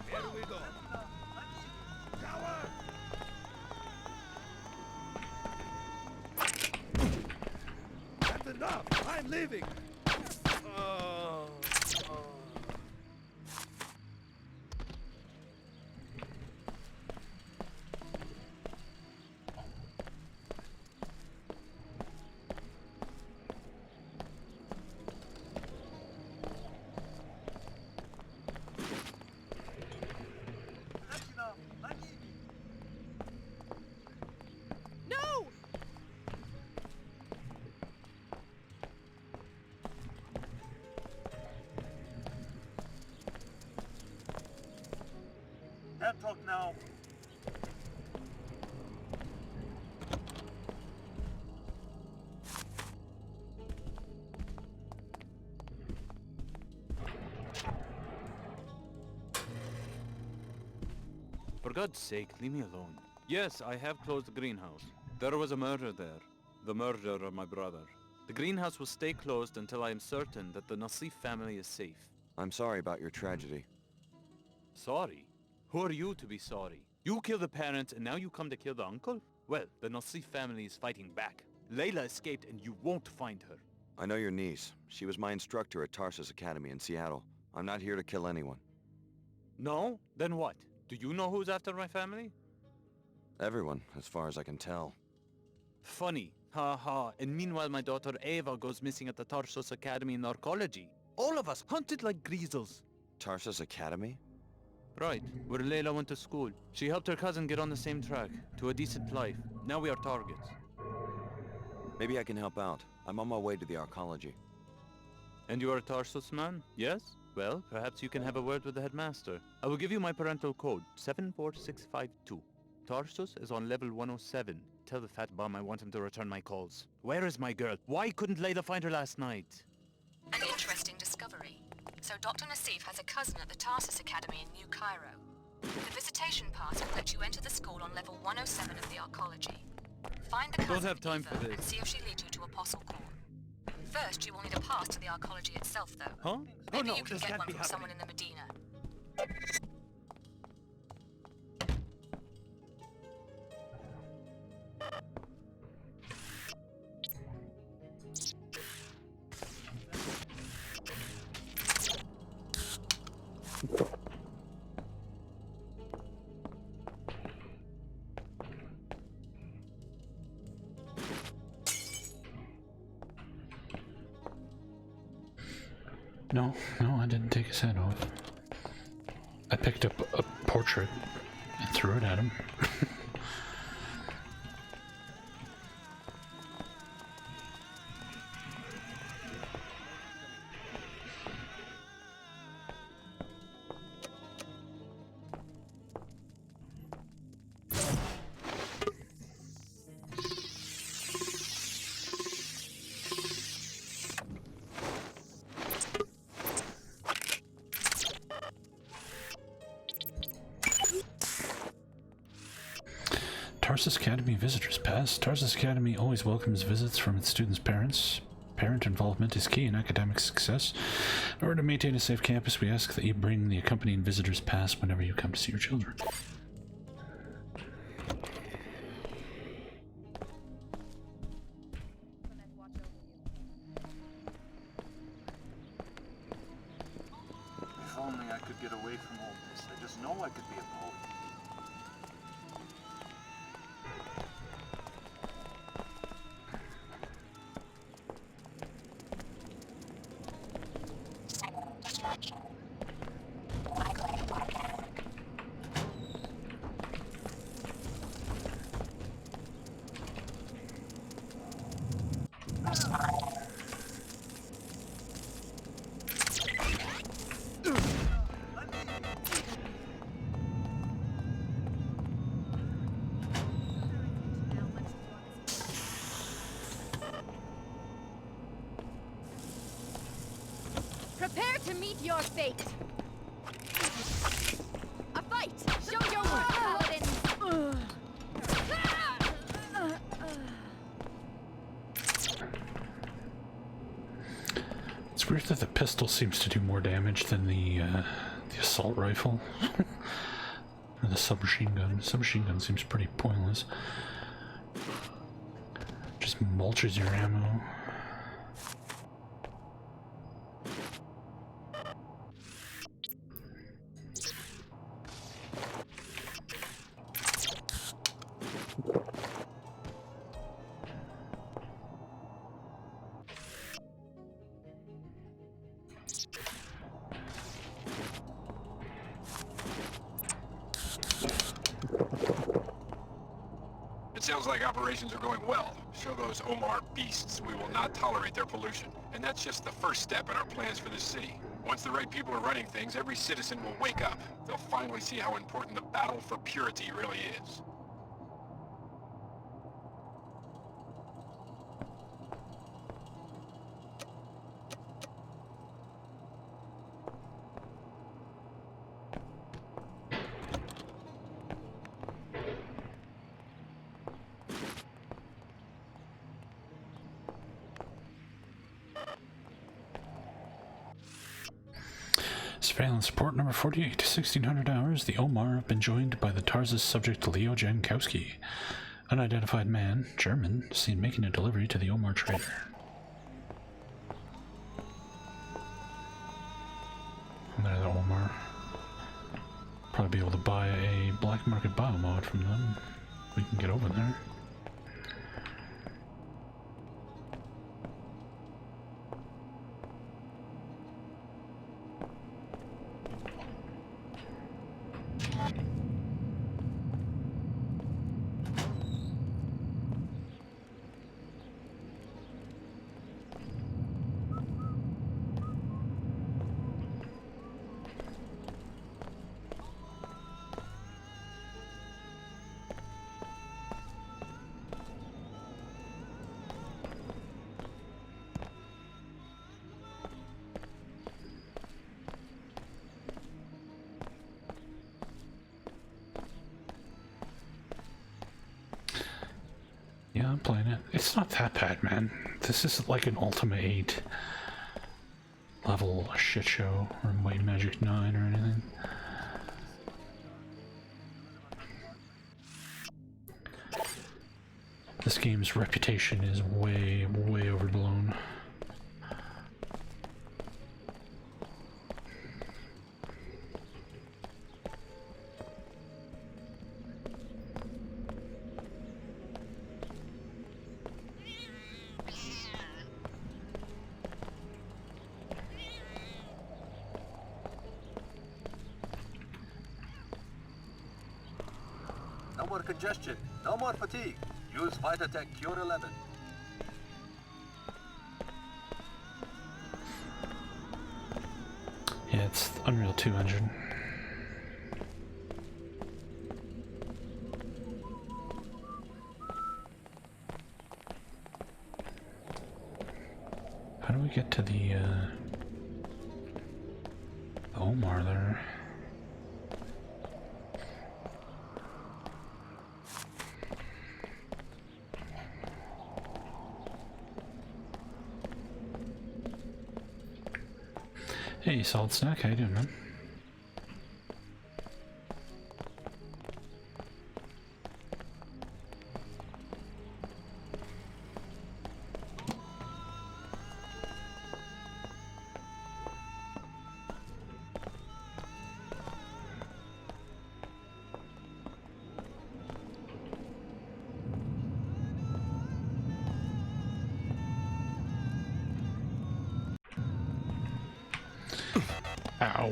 Here we go. That's enough. I'm leaving. No! Can't talk now. For God's sake, leave me alone. Yes, I have closed the greenhouse. There was a murder there. The murder of my brother. The greenhouse will stay closed until I am certain that the Nassif family is safe. I'm sorry about your tragedy. Sorry? Who are you to be sorry? You killed the parent and now you come to kill the uncle? Well, the Nassif family is fighting back. Layla escaped and you won't find her. I know your niece. She was my instructor at Tarsus Academy in Seattle. I'm not here to kill anyone. No? Then what? Do you know who's after my family? Everyone, as far as I can tell. Funny. Ha ha. And meanwhile my daughter Ava goes missing at the Tarsus Academy in Arcology. All of us hunted like greasels. Tarsus Academy? Right, where Layla went to school. She helped her cousin get on the same track, to a decent life. Now we are targets. Maybe I can help out. I'm on my way to the Arcology. And you are a Tarsus man? Yes? Well, perhaps you can have a word with the headmaster. I will give you my parental code, 74652. Tarsus is on level 107. Tell the fat bum I want him to return my calls. Where is my girl? Why couldn't Layla find her last night? An interesting discovery. So Dr. Nassif has a cousin at the Tarsus Academy in New Cairo. The visitation pass will let you enter the school on level 107 of the arcology. Find the cousin Don't have time for Eva this. and see if she leads you to Apostle Core. First, you will need a pass to the arcology itself, though. Huh? Maybe no, you can this get can't one be from someone in the Medina. No, I didn't take his head off. I picked up a portrait and threw it at him. Tarsus Academy Visitors Pass. Tarsus Academy always welcomes visits from its students' parents. Parent involvement is key in academic success. In order to maintain a safe campus, we ask that you bring the accompanying Visitors Pass whenever you come to see your children. If only I could get away from all this. I just know I could be a poet. Prepare to meet your fate. A fight! Show your worth, paladins! It's weird that the pistol seems to do more damage than the assault rifle. Or the submachine gun. Submachine gun seems pretty pointless. Just mulches your ammo. It sounds like operations are going well. Show those Omar beasts we will not tolerate their pollution. And that's just the first step in our plans for this city. Once the right people are running things, every citizen will wake up. They'll finally see how important the battle for purity really is. Surveillance report number 48, 1600 hours. The Omar have been joined by the Tarsus subject Leo Jankowski. Unidentified man, German, seen making a delivery to the Omar trader. And there's the Omar. Probably be able to buy a black market biomod from them. We can get over there. Yeah, I'm playing it. It's not that bad, man. This is like an Ultima 8 level shit show or Might Magic 9 or anything. This game's reputation is way, way overblown. No more congestion, no more fatigue. Use Vitatech Cure 11. Yeah, it's Unreal 2 engine. How do we get to the Omar there? Hey, Solid Snack, how you doing, man? Ow.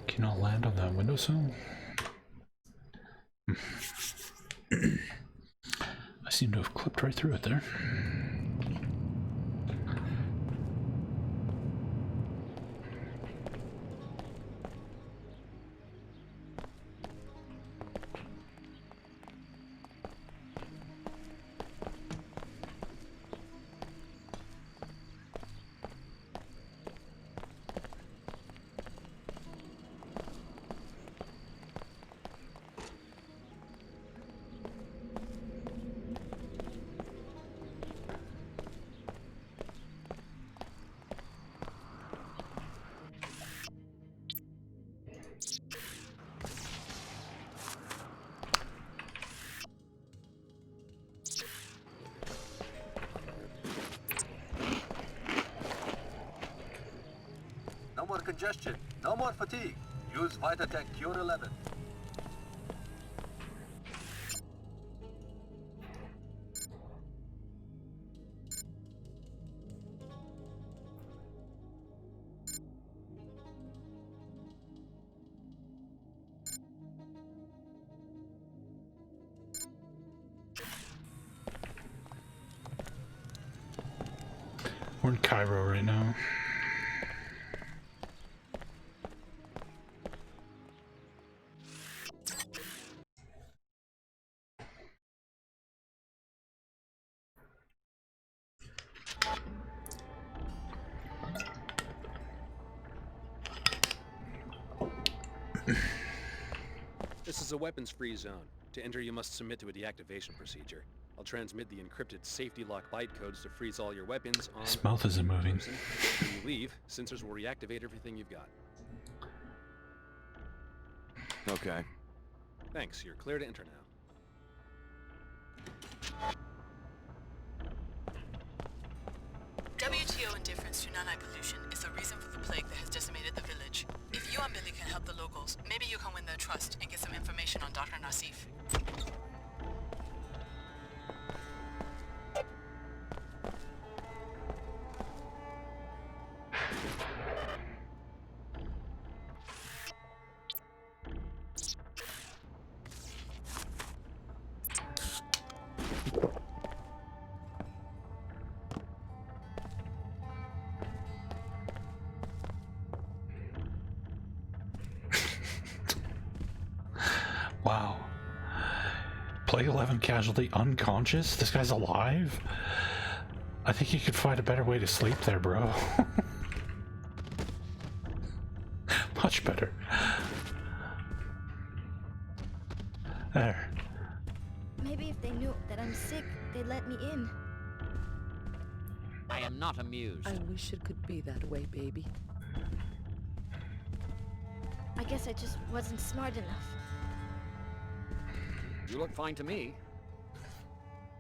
Cannot land on that windowsill? I seem to have clipped right through it there. No more congestion, no more fatigue. Use Vitatech Cure 11. We're in Cairo right now. This is a weapons-free zone. To enter, you must submit to a deactivation procedure. I'll transmit the encrypted safety lock bytecodes to freeze all your weapons on... His mouth isn't moving. When you leave, sensors will reactivate everything you've got. Okay. Thanks, you're clear to enter now. WTO indifference to nanite pollution is the reason for the plague that has decimated the village. If you and Billy can help the locals, maybe you can win their trust and get some information on Dr. Nassif. Wow. Plague 11 casualty unconscious? This guy's alive? I think you could find a better way to sleep there, bro. Much better. There. Maybe if they knew that I'm sick, they'd let me in. I am not amused. I wish it could be that way, baby. I guess I just wasn't smart enough. You look fine to me.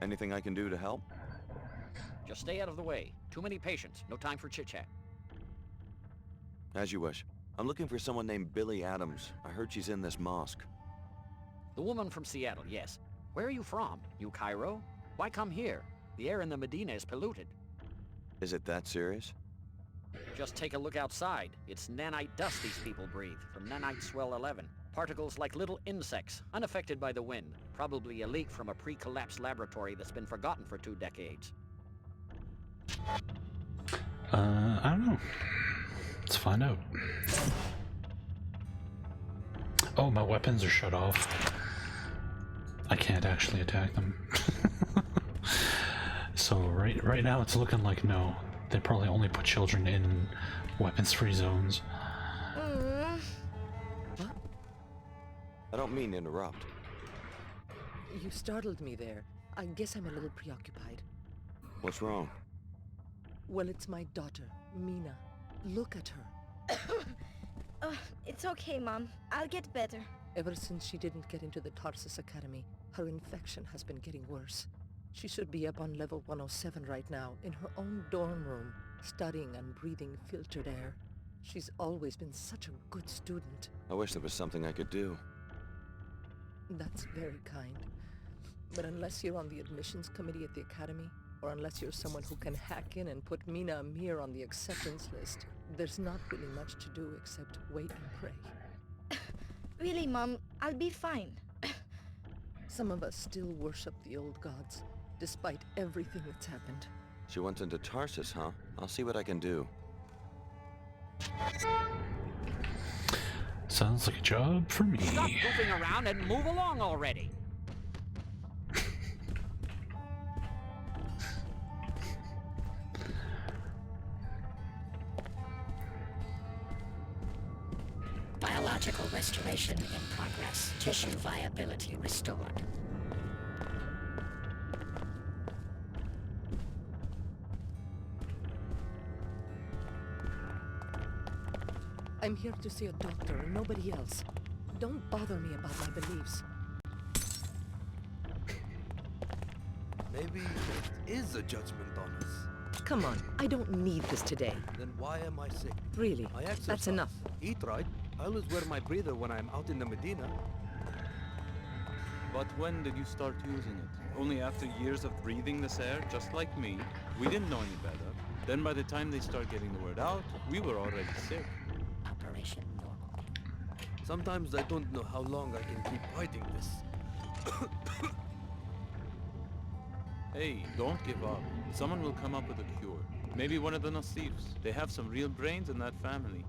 Anything I can do to help? Just stay out of the way. Too many patients. No time for chit-chat. As you wish. I'm looking for someone named Billy Adams. I heard she's in this mosque. The woman from Seattle, yes. Where are you from? New Cairo? Why come here? The air in the Medina is polluted. Is it that serious? Just take a look outside. It's nanite dust these people breathe, from nanite swell 11. Particles like little insects, unaffected by the wind. Probably a leak from a pre-collapsed laboratory that's been forgotten for 2 decades. I don't know. Let's find out. Oh, my weapons are shut off. I can't actually attack them. So right now it's looking like no. They probably only put children in weapons-free zones. I don't mean to interrupt. You startled me there. I guess I'm a little preoccupied. What's wrong? Well, it's my daughter, Mina. Look at her. It's okay, Mom. I'll get better. Ever since she didn't get into the Tarsus Academy, her infection has been getting worse. She should be up on level 107 right now, in her own dorm room, studying and breathing filtered air. She's always been such a good student. I wish there was something I could do. That's very kind. But unless you're on the admissions committee at the academy, or unless you're someone who can hack in and put Mina Amir on the acceptance list, there's not really much to do except wait and pray. Really, Mom, I'll be fine. Some of us still worship the old gods, despite everything that's happened. She went into Tarsus, huh? I'll see what I can do. Sounds like a job for me. Stop goofing around and move along already. Biological restoration in progress. Tissue viability restored. I'm here to see a doctor and nobody else. Don't bother me about my beliefs. Maybe it is a judgment on us. Come on, I don't need this today. Then why am I sick? Really, I exercise. that's enough. Eat right. I always wear my breather when I'm out in the Medina. But when did you start using it? Only after years of breathing this air, just like me. We didn't know any better. Then by the time they start getting the word out, we were already sick. Operation normal. Sometimes I don't know how long I can keep fighting this. Hey, don't give up. Someone will come up with a cure. Maybe one of the Nasifs. They have some real brains in that family.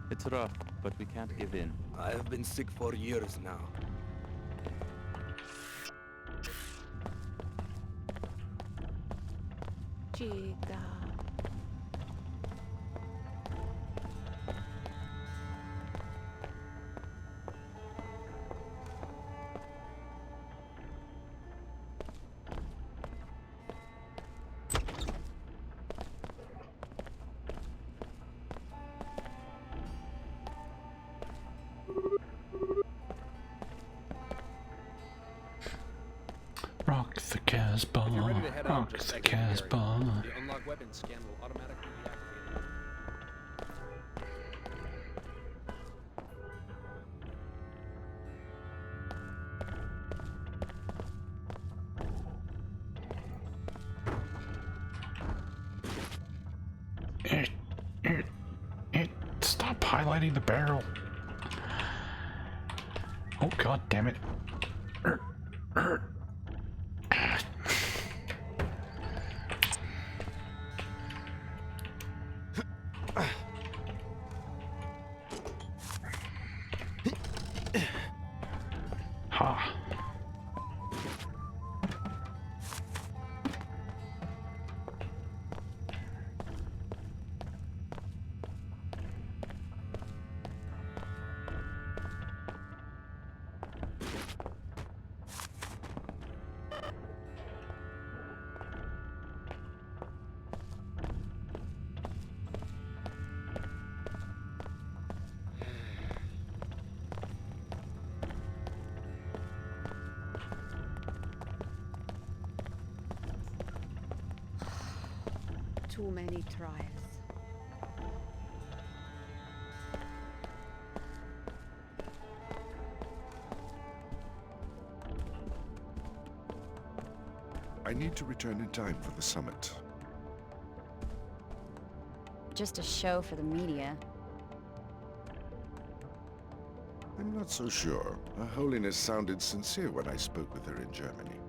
It's rough, but we can't give in. I have been sick for years now. Chica. Rock the Casbah, If you're ready to head out, rock just the exit the area. Casbah. The unlock weapons scan will automatically be activated. Stop highlighting the barrel. Oh god damn it. Ha. Too many trials. I need to return in time for the summit. Just a show for the media. I'm not so sure. Her Holiness sounded sincere when I spoke with her in Germany.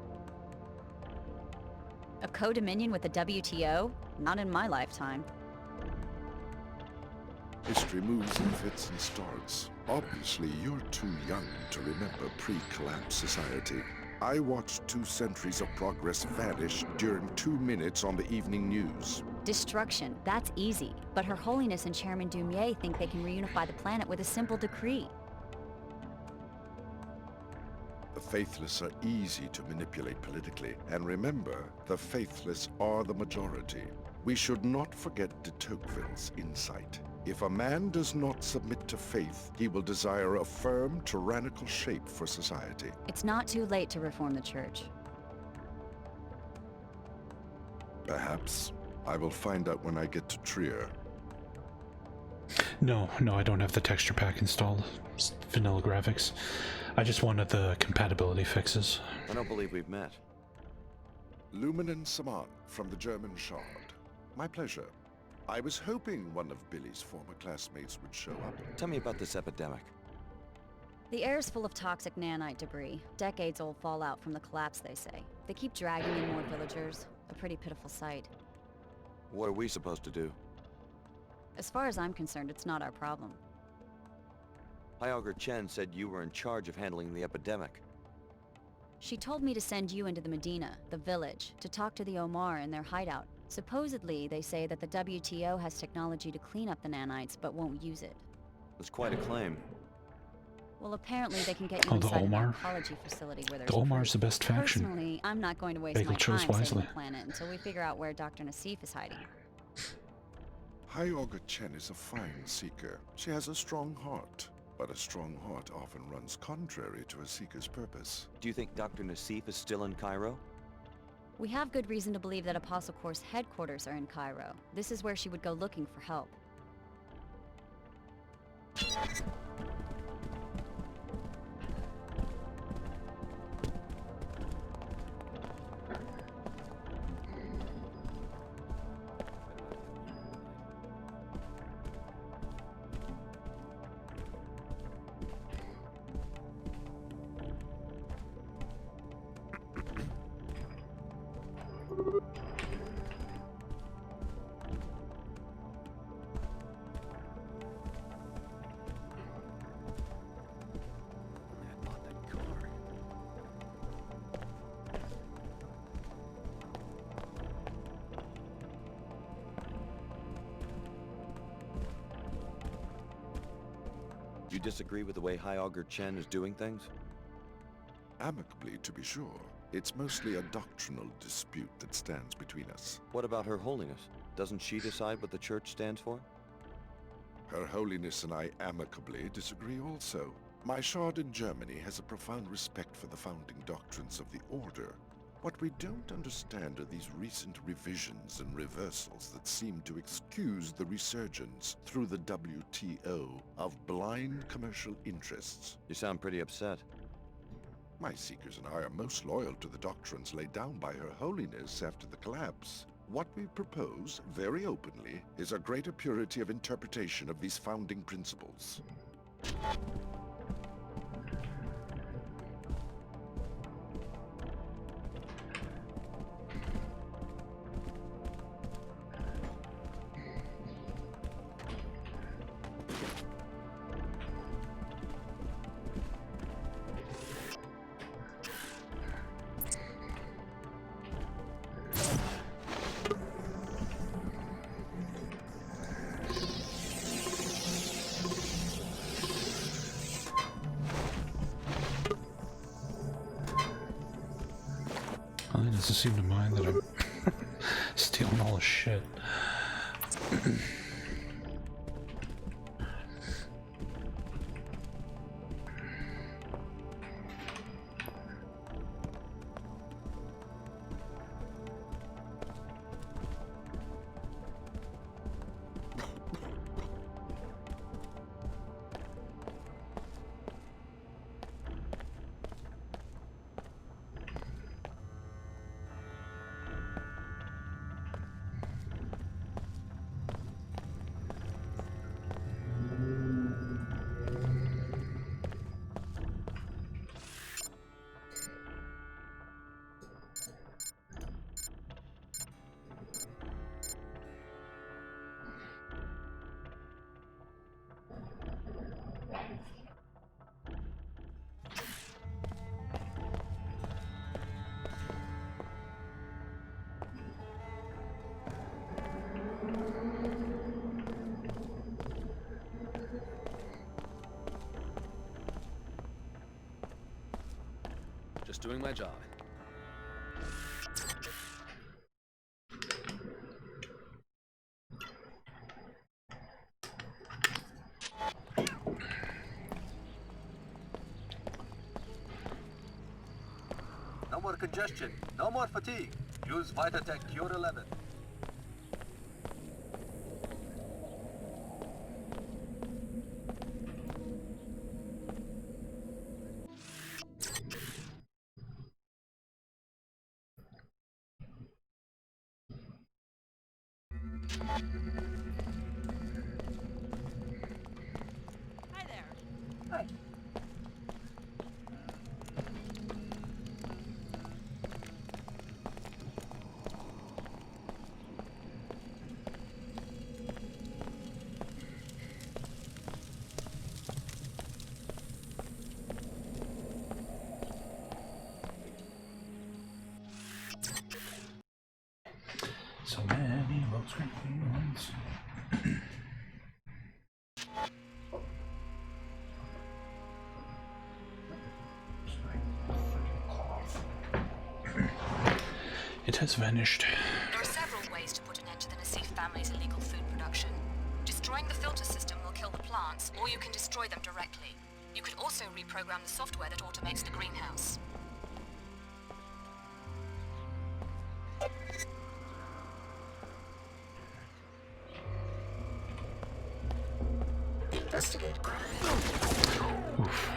A co-dominion with the WTO? Not in my lifetime. History moves in fits and starts. Obviously, you're too young to remember pre-collapse society. I watched 2 centuries of progress vanish during 2 minutes on the evening news. Destruction, that's easy. But Her Holiness and Chairman Dumier think they can reunify the planet with a simple decree. The faithless are easy to manipulate politically. And remember, the faithless are the majority. We should not forget de Tocqueville's insight. If a man does not submit to faith, he will desire a firm, tyrannical shape for society. It's not too late to reform the church. Perhaps. I will find out when I get to Trier. No, I don't have the texture pack installed. It's vanilla graphics. I just wanted the compatibility fixes. I don't believe we've met. Lumen and Saman from the German Shard. My pleasure. I was hoping one of Billy's former classmates would show up. Tell me about this epidemic. The air's full of toxic nanite debris. Decades-old fallout from the collapse, they say. They keep dragging in more villagers. A pretty pitiful sight. What are we supposed to do? As far as I'm concerned, it's not our problem. High Augur Chen said you were in charge of handling the epidemic. She told me to send you into the Medina, the village, to talk to the Omar in their hideout. Supposedly, they say that the WTO has technology to clean up the nanites, but won't use it. That's quite a claim. Well, apparently they can get you Oh, the inside an Omar? oncology facility where there's The Omar's the best faction. Personally, I'm not going to waste Bagel my chose time saving wisely. the planet until we figure out where Dr. Nassif is hiding. High Augur Chen is a fine seeker. She has a strong heart. But a strong heart often runs contrary to a seeker's purpose. Do you think Dr. Nassif is still in Cairo? We have good reason to believe that Apostle Corps' headquarters are in Cairo. This is where she would go looking for help. Do you disagree with the way High Augur Chen is doing things? Amicably, to be sure. It's mostly a doctrinal dispute that stands between us. What about Her Holiness? Doesn't she decide what the Church stands for? Her Holiness and I amicably disagree also. My Shard in Germany has a profound respect for the founding doctrines of the Order. What we don't understand are these recent revisions and reversals that seem to excuse the resurgence through the WTO of blind commercial interests. You sound pretty upset. My Seekers and I are most loyal to the doctrines laid down by Her Holiness after the collapse. What we propose, very openly, is a greater purity of interpretation of these founding principles. doesn't seem to mind that I'm stealing all his shit. Just doing my job. No more congestion. No more fatigue. Use Vitatech Cure 11. Hi there. Hi. So many low screens. It has vanished. There are several ways to put an end to the Nassif family's illegal food production. Destroying the filter system will kill the plants, or you can destroy them directly. You could also reprogram the software that automates the greenhouse. Investigate crime. Oof.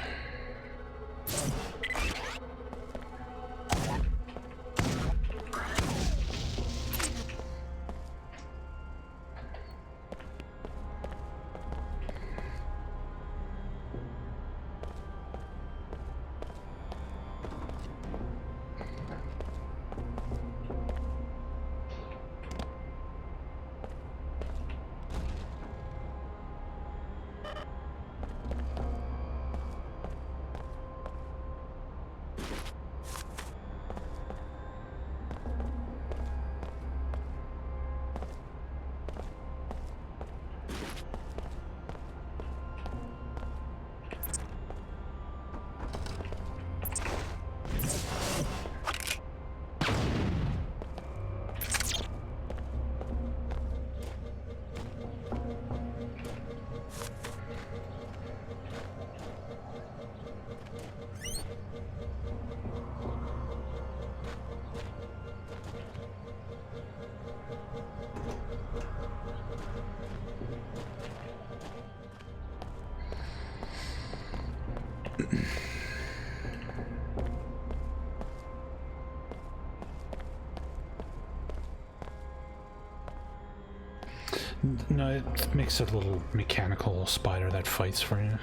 No, it makes a little mechanical spider that fights for you.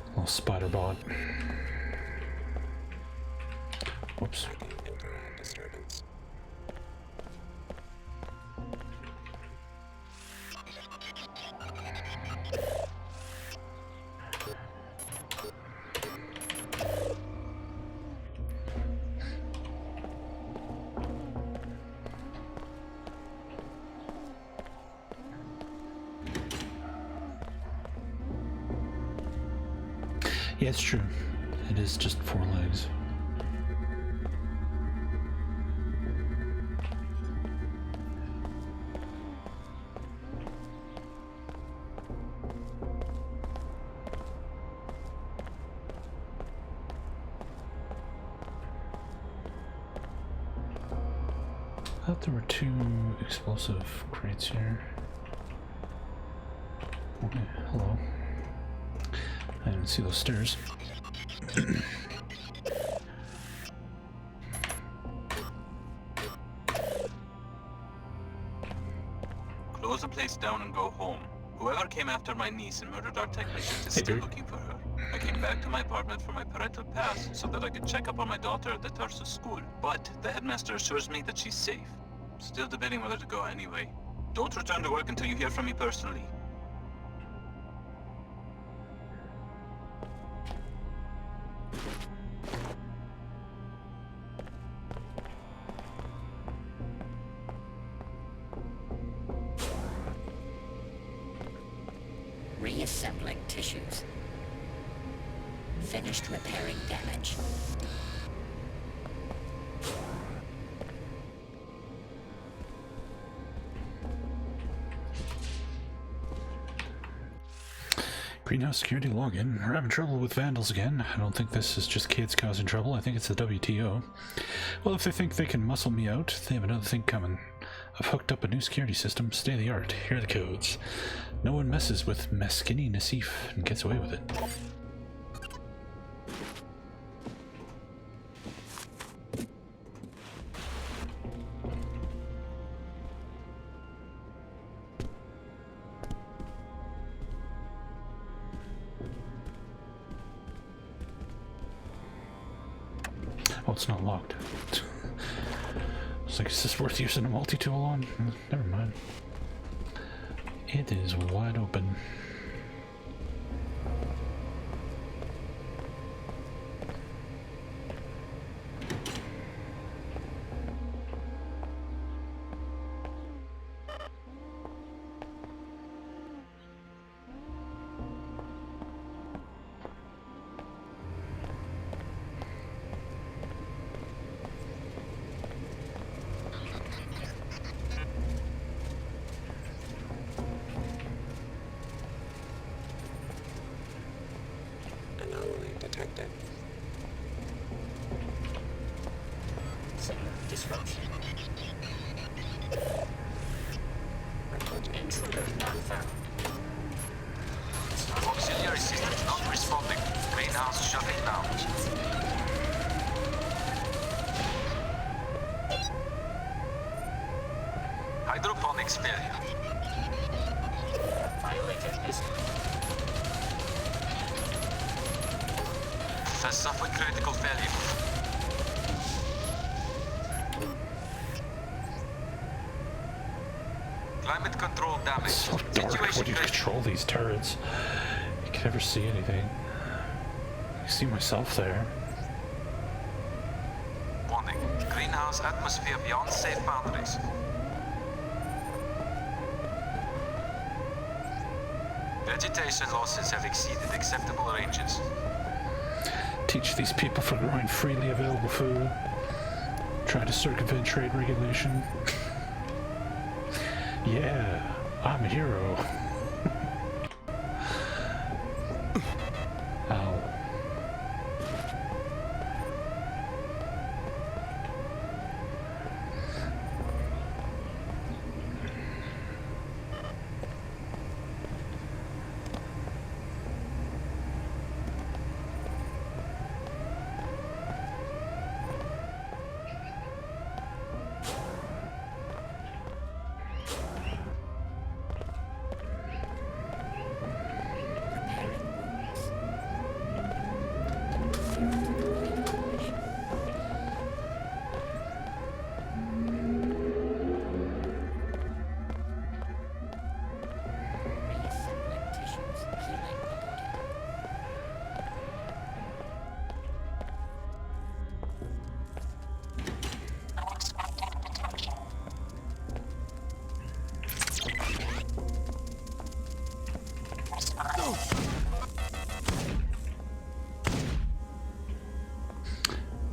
Little spider bot. Whoops. Yeah, it's true. It is just 4 legs. thought there were 2 explosive crates here. Okay, hello. I didn't see those stairs. Close the place down and go home. Whoever came after my niece and murdered our technicians is still looking for her. I came back to my apartment for my parental pass so that I could check up on my daughter at the Tarsus school. But the headmaster assures me that she's safe. Still debating whether to go anyway. Don't return to work until you hear from me personally. Reassembling tissues. Finished repairing damage. Greenhouse security login. We're having trouble with vandals again. I don't think this is just kids causing trouble. I think it's the WTO. Well, if they think they can muscle me out, they have another thing coming. I've hooked up a new security system, state of the art. Here are the codes. No one messes with Meskinny Nassif and gets away with it. Oh, it's not locked. It's like, is this worth using a multi-tool on? Never mind. It is wide open. Anomaly detected. Disruption. Intruder not found. Auxiliary systems not responding. Greenhouse shutting down. Hydroponics failure. Violated history. Has suffered critical failure. Climate control damage. It's so dark when you control these turrets. You can never see anything. I see myself there. Warning. Greenhouse atmosphere beyond safe boundaries. Vegetation losses have exceeded acceptable ranges. Teach these people for growing freely available food. Try to circumvent trade regulation. Yeah, I'm a hero. Ow.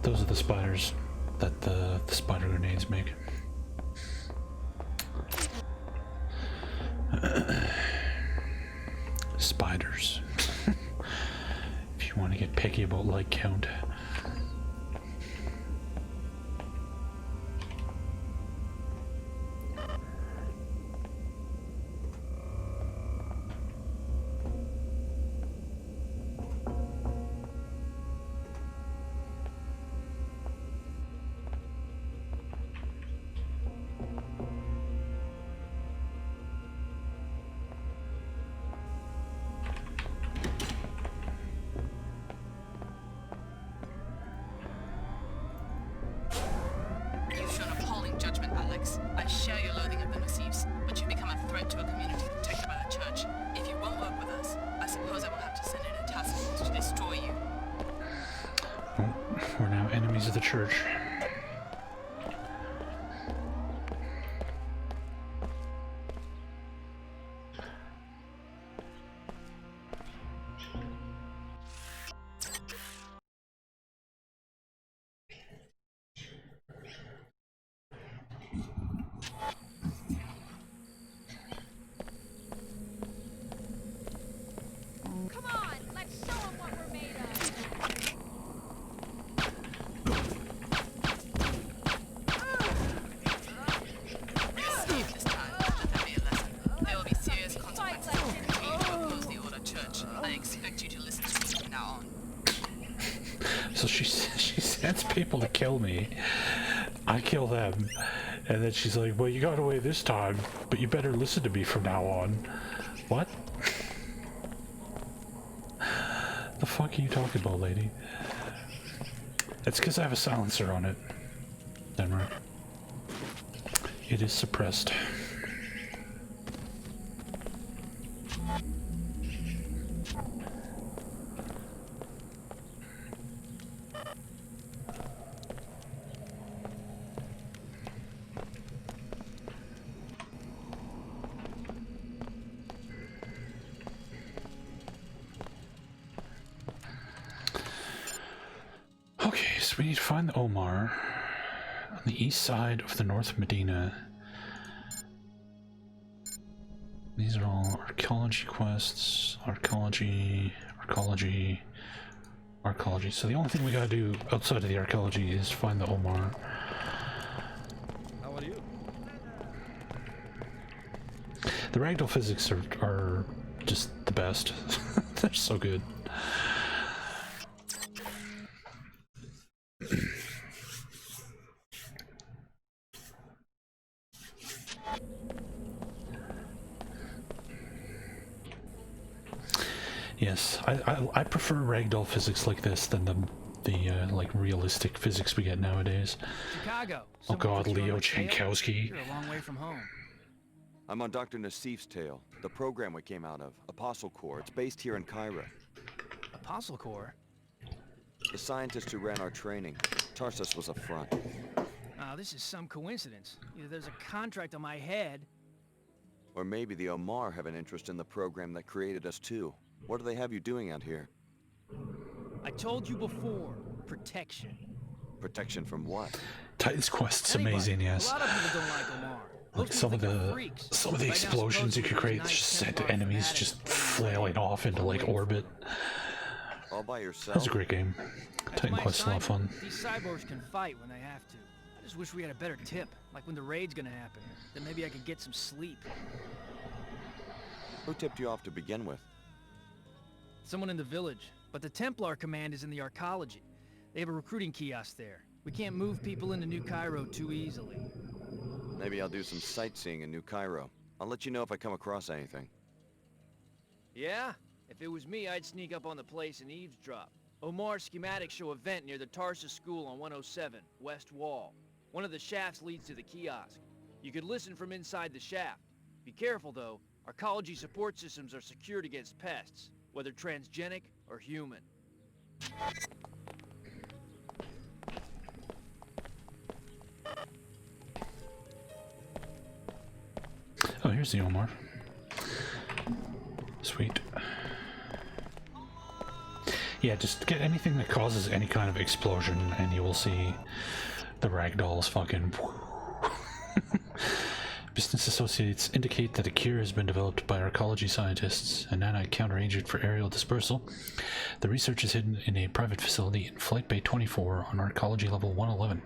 Those are the spiders that the spider grenades make. Spiders. If you want to get picky about light count. the church. Come on, let's show them what we're made of. Steve, this time, let there be a lesson. There will be serious consequences if you continue to oppose the Order Church. I expect you to listen to me from now on. So she sends people to kill me. I kill them. And then she's like, well, you got away this time, but you better listen to me from now on. What? The fuck are you talking about, lady? It's because I have a silencer on it. Denver. It is suppressed. Okay, so we need to find the Omar on the east side of the North Medina. These are all archaeology quests, archaeology. So the only thing we gotta do outside of the archaeology is find the Omar. How are you? The ragdoll physics are just the best. They're so good. Yes, I prefer ragdoll physics like this than the like realistic physics we get nowadays. Chicago. Oh god, Leo Chankowski. You're a long way from home. I'm on Dr. Nassif's tail, the program we came out of, Apostle Corps. It's based here in Cairo. Apostle Corps? The scientist who ran our training. Tarsus was a front. Oh, this is some coincidence. Either there's a contract on my head. Or maybe the Omar have an interest in the program that created us too. What do they have you doing out here? I told you before. Protection. Protection from what? Titan's Quest's amazing, yes. A lot of people don't like Omar. Like some of the explosions you could create just sent enemies just flailing off into like orbit. All by yourself? That's a great game. Titan Quest's a lot of fun. These cyborgs can fight when they have to. I just wish we had a better tip, like when the raid's gonna happen. Then maybe I could get some sleep. Who tipped you off to begin with? Someone in the village, but the Templar command is in the archaeology. They have a recruiting kiosk there. We can't move people into New Cairo too easily. Maybe I'll do some sightseeing in New Cairo. I'll let you know if I come across anything. Yeah? If it was me, I'd sneak up on the place and eavesdrop. Omar's schematics show a vent near the Tarsus School on 107, West Wall. One of the shafts leads to the kiosk. You could listen from inside the shaft. Be careful, though. Archaeology support systems are secured against pests, whether transgenic or human. Oh, here's the Omar. Sweet. Yeah, just get anything that causes any kind of explosion and you will see the ragdolls fucking... Business associates indicate that a cure has been developed by archaeology scientists, a nanite counteragent for aerial dispersal. The research is hidden in a private facility in Flight Bay 24 on archaeology level 111.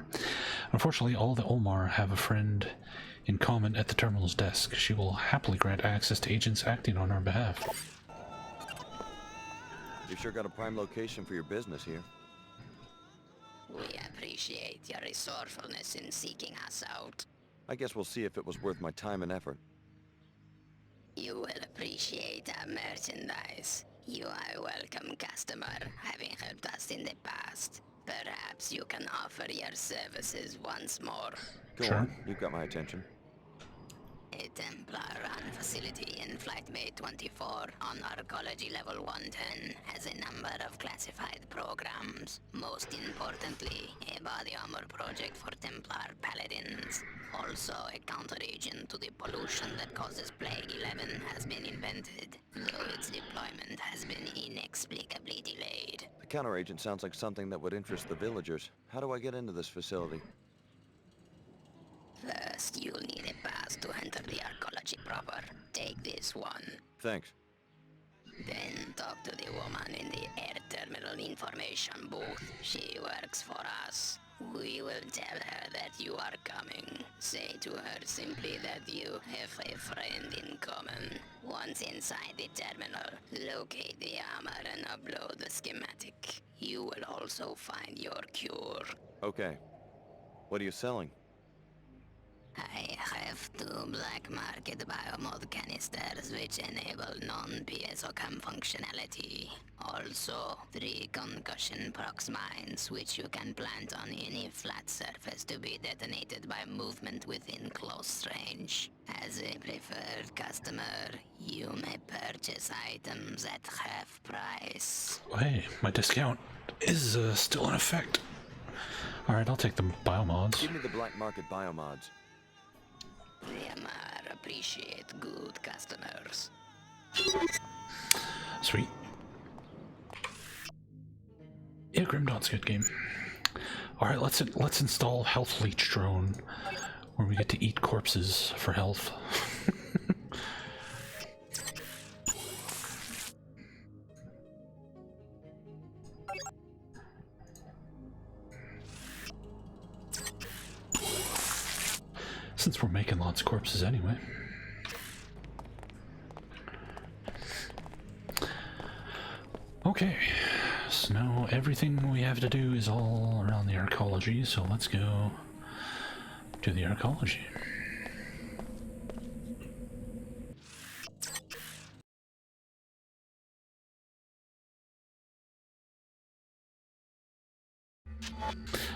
Unfortunately, all the Omar have a friend in common at the terminal's desk. She will happily grant access to agents acting on our behalf. You sure got a prime location for your business here. We appreciate your resourcefulness in seeking us out. I guess we'll see if it was worth my time and effort. You will appreciate our merchandise. You are a welcome customer, having helped us in the past. Perhaps you can offer your services once more. Go on, you've got my attention. A Templar-run facility facility in Flight Bay 24 on Arcology Level 110 has a number of classified programs. Most importantly, a body armor project for Templar Paladins. Also, a counter-agent to the pollution that causes Plague 11 has been invented, though its deployment has been inexplicably delayed. The counter-agent sounds like something that would interest the villagers. How do I get into this facility? First, you'll need a pass to enter the arcology proper. Take this one. Thanks. Then talk to the woman in the air terminal information booth. She works for us. We will tell her that you are coming. Say to her simply that you have a friend in common. Once inside the terminal, locate the armor and upload the schematic. You will also find your cure. Okay. What are you selling? I have 2 black market biomod canisters which enable non-PSOCAM functionality. Also, 3 concussion prox mines which you can plant on any flat surface to be detonated by movement within close range. As a preferred customer, you may purchase items at half price. Hey, my discount is still in effect. Alright, I'll take the biomods. Give me the black market biomods. Liamar appreciate good customers. Sweet. Yeah, Grim Dawn's a good game. Alright, let's install Health Leech Drone, where we get to eat corpses for health. Since we're making lots of corpses anyway. Okay, so now everything we have to do is all around the arcology, so let's go to the arcology.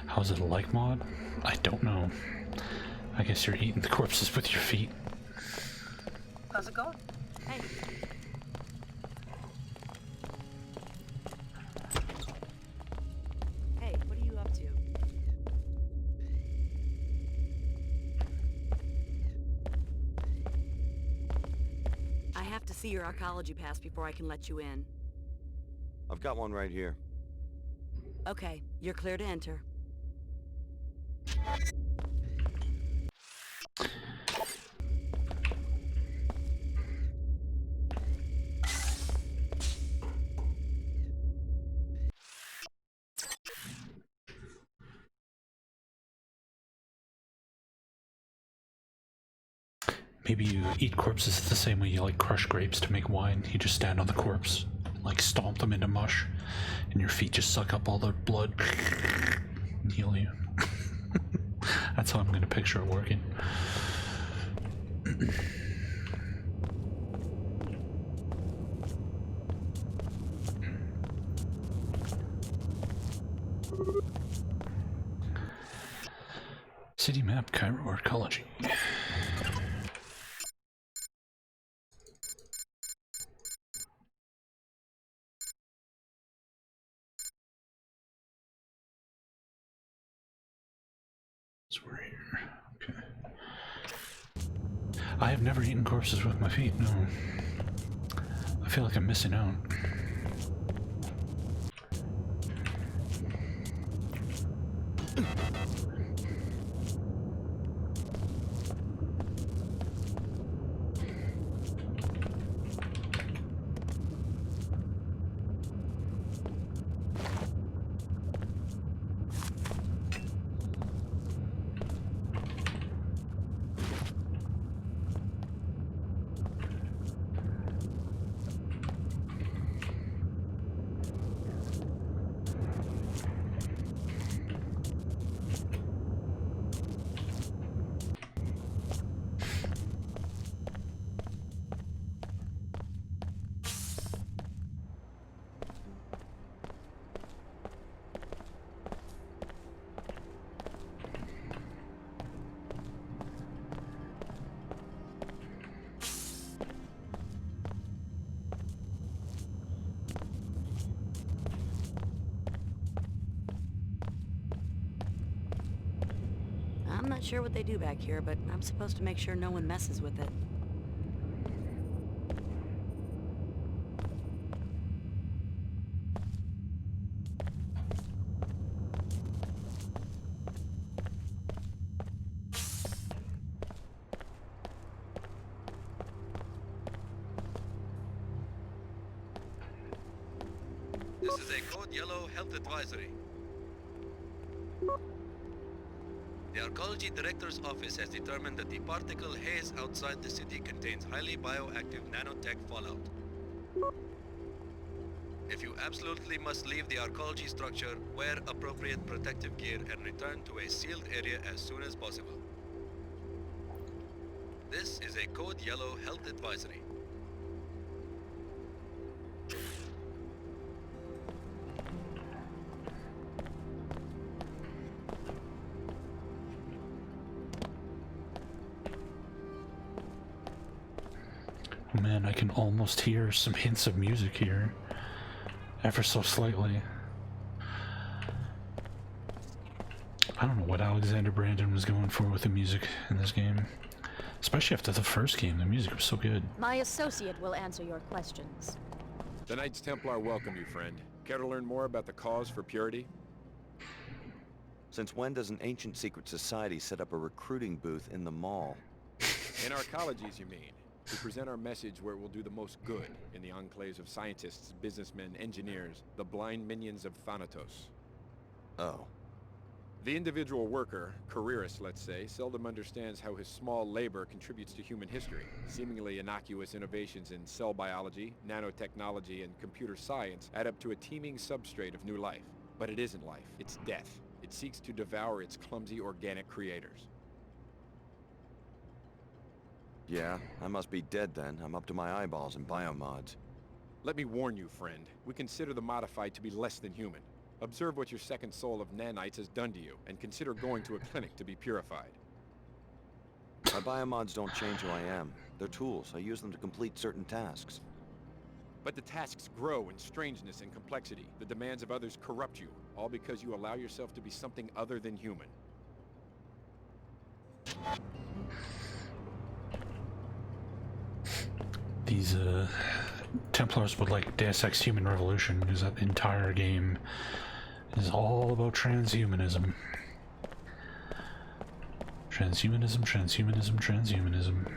How's it a like mod? I don't know. I guess you're eating the corpses with your feet. How's it going? Hey. Hey, what are you up to? I have to see your arcology pass before I can let you in. I've got one right here. Okay, you're clear to enter. Maybe you eat corpses the same way you like crush grapes to make wine. You just stand on the corpse, like stomp them into mush, and your feet just suck up all the blood and heal you. That's how I'm gonna picture it working. City map, Cairo arcology. So we're here. Okay. I have never eaten corpses with my feet, no. I feel like I'm missing out. sure what they do back here, but I'm supposed to make sure no one messes with it. This is a Code Yellow Health Advisory. The Arcology Director's Office has determined that the particle haze outside the city contains highly bioactive nanotech fallout. If you absolutely must leave the Arcology structure, wear appropriate protective gear and return to a sealed area as soon as possible. This is a Code Yellow Health Advisory. Man, I can almost hear some hints of music here, ever so slightly. I don't know what Alexander Brandon was going for with the music in this game. Especially after the first game, the music was so good. My associate will answer your questions. The Knights Templar welcome you, friend. Care to learn more about the cause for purity? Since when does an ancient secret society set up a recruiting booth in the mall? In arcologies, you mean? We present our message where it will do the most good in the enclaves of scientists, businessmen, engineers, the blind minions of Thanatos. Oh. The individual worker, careerist let's say, seldom understands how his small labor contributes to human history. Seemingly innocuous innovations in cell biology, nanotechnology, and computer science add up to a teeming substrate of new life. But it isn't life, it's death. It seeks to devour its clumsy organic creators. Yeah, I must be dead then. I'm up to my eyeballs in biomods. Let me warn you, friend. We consider the modified to be less than human. Observe what your second soul of nanites has done to you, and consider going to a clinic to be purified. My biomods don't change who I am. They're tools. I use them to complete certain tasks. But the tasks grow in strangeness and complexity. The demands of others corrupt you, all because you allow yourself to be something other than human. These Templars would like Deus Ex Human Revolution, because that entire game is all about transhumanism. Transhumanism, transhumanism, transhumanism.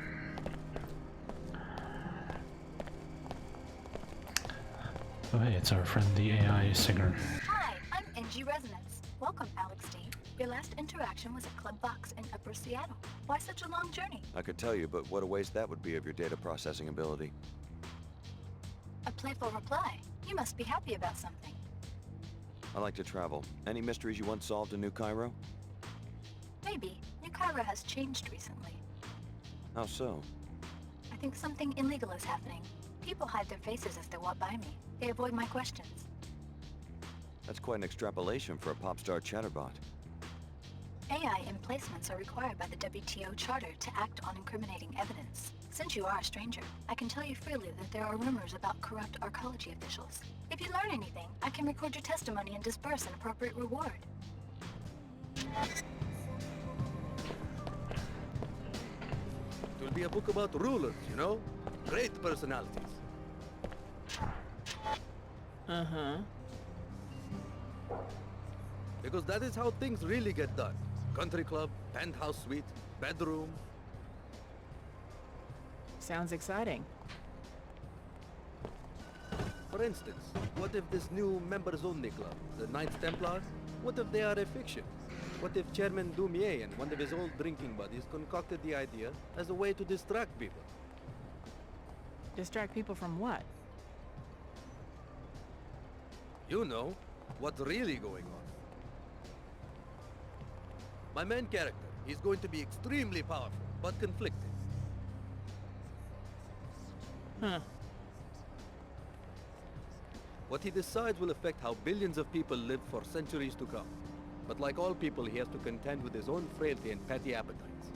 Oh hey, it's our friend the AI singer. Hi, I'm NG Resonance. Welcome, Alex D. Your last interaction was at Club Box in Upper Seattle. Why such a long journey? I could tell you, but what a waste that would be of your data processing ability. A playful reply. You must be happy about something. I like to travel. Any mysteries you once solved in New Cairo? Maybe. New Cairo has changed recently. How so? I think something illegal is happening. People hide their faces as they walk by me. They avoid my questions. That's quite an extrapolation for a pop star chatterbot. AI emplacements are required by the WTO Charter to act on incriminating evidence. Since you are a stranger, I can tell you freely that there are rumors about corrupt arcology officials. If you learn anything, I can record your testimony and disperse an appropriate reward. It will be a book about rulers, you know? Great personalities. Uh-huh. Because that is how things really get done. Country club, penthouse suite, bedroom. Sounds exciting. For instance, what if this new members-only club, the Knights Templar, what if they are a fiction? What if Chairman Dumier and one of his old drinking buddies concocted the idea as a way to distract people? Distract people from what? You know, what's really going on. My main character, he's going to be extremely powerful, but conflicted. Huh. What he decides will affect how billions of people live for centuries to come. But like all people, he has to contend with his own frailty and petty appetites.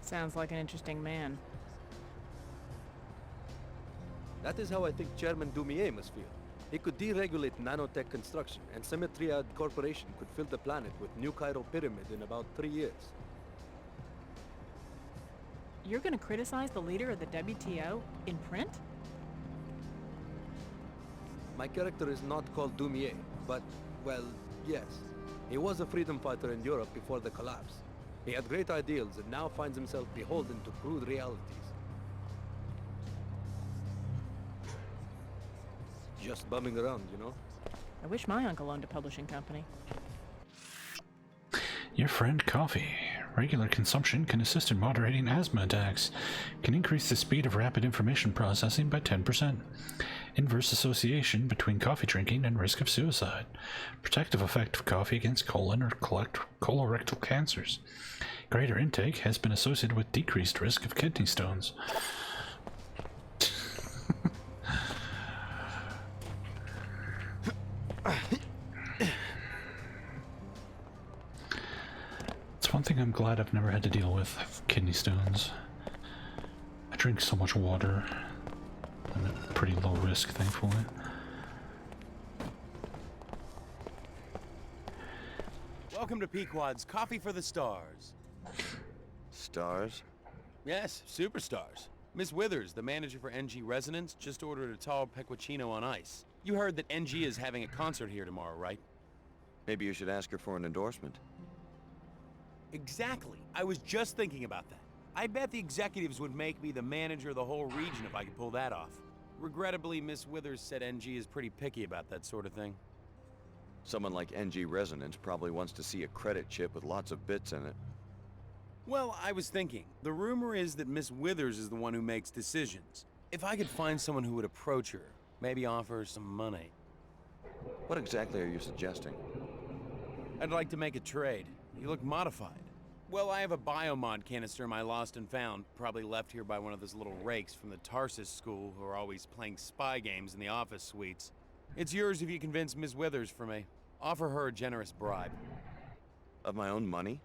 Sounds like an interesting man. That is how I think Chairman Dumier must feel. It could deregulate nanotech construction, and Symmetria Corporation could fill the planet with New Cairo Pyramid in about 3 years. You're gonna criticize the leader of the WTO in print? My character is not called Dumier, but, well, yes. He was a freedom fighter in Europe before the collapse. He had great ideals and now finds himself beholden to crude realities. Just bumming around, you know? I wish my uncle owned a publishing company. Your friend Coffee. Regular consumption can assist in moderating asthma attacks. Can increase the speed of rapid information processing by 10%. Inverse association between coffee drinking and risk of suicide. Protective effect of coffee against colon or colorectal cancers. Greater intake has been associated with decreased risk of kidney stones. It's one thing I'm glad I've never had to deal with, kidney stones. I drink so much water. I'm at pretty low risk, thankfully. Welcome to Pequod's Coffee for the Stars. Stars? Yes, superstars. Miss Withers, the manager for NG Resonance, just ordered a tall pecuccino on ice. You heard that NG is having a concert here tomorrow, right? Maybe you should ask her for an endorsement. Exactly. I was just thinking about that. I bet the executives would make me the manager of the whole region if I could pull that off. Regrettably, Miss Withers said NG is pretty picky about that sort of thing. Someone like NG Resonance probably wants to see a credit chip with lots of bits in it. Well, I was thinking, the rumor is that Miss Withers is the one who makes decisions. If I could find someone who would approach her, maybe offer her some money. What exactly are you suggesting? I'd like to make a trade. You look modified. Well, I have a biomod canister in my lost and found, probably left here by one of those little rakes from the Tarsus school who are always playing spy games in the office suites. It's yours if you convince Miss Withers for me. Offer her a generous bribe. Of my own money?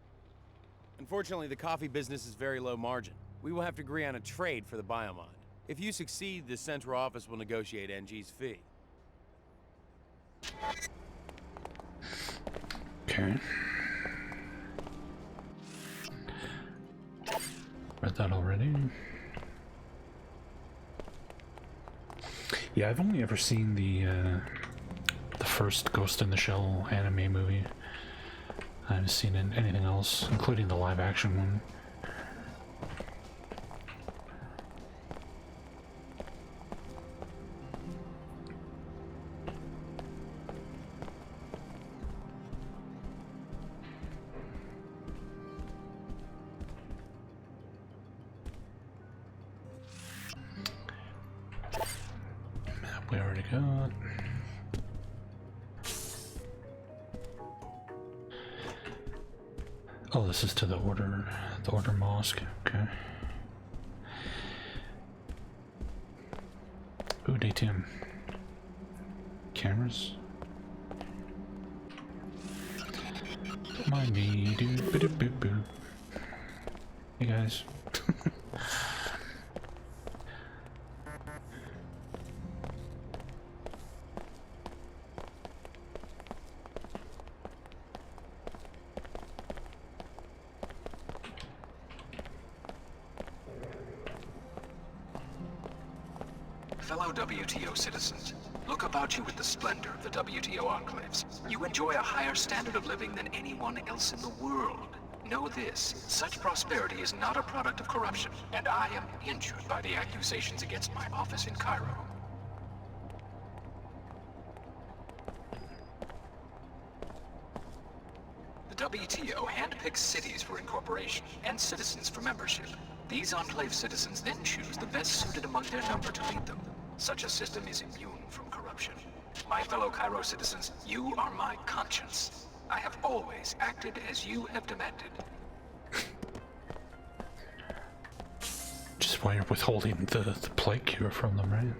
Unfortunately, the coffee business is very low margin. We will have to agree on a trade for the biomod. If you succeed, the central office will negotiate NG's fee. Okay. Read that already. Yeah, I've only ever seen the first Ghost in the Shell anime movie. I haven't seen anything else, including the live-action one. Map we already got. Oh, this is to the Order Mosque. Okay. Ooh, ATM. Cameras. Mind me, boo. Hey guys. Fellow WTO citizens, look about you at the splendor of the WTO enclaves. You enjoy a higher standard of living than anyone else in the world. Know this, such prosperity is not a product of corruption, and I am injured by the accusations against my office in Cairo. The WTO handpicks cities for incorporation and citizens for membership. These enclave citizens then choose the best suited among their number to lead them. Such a system is immune from corruption. My fellow Cairo citizens, you are my conscience. I have always acted as you have demanded. Just why you're withholding the plague cure from them, right?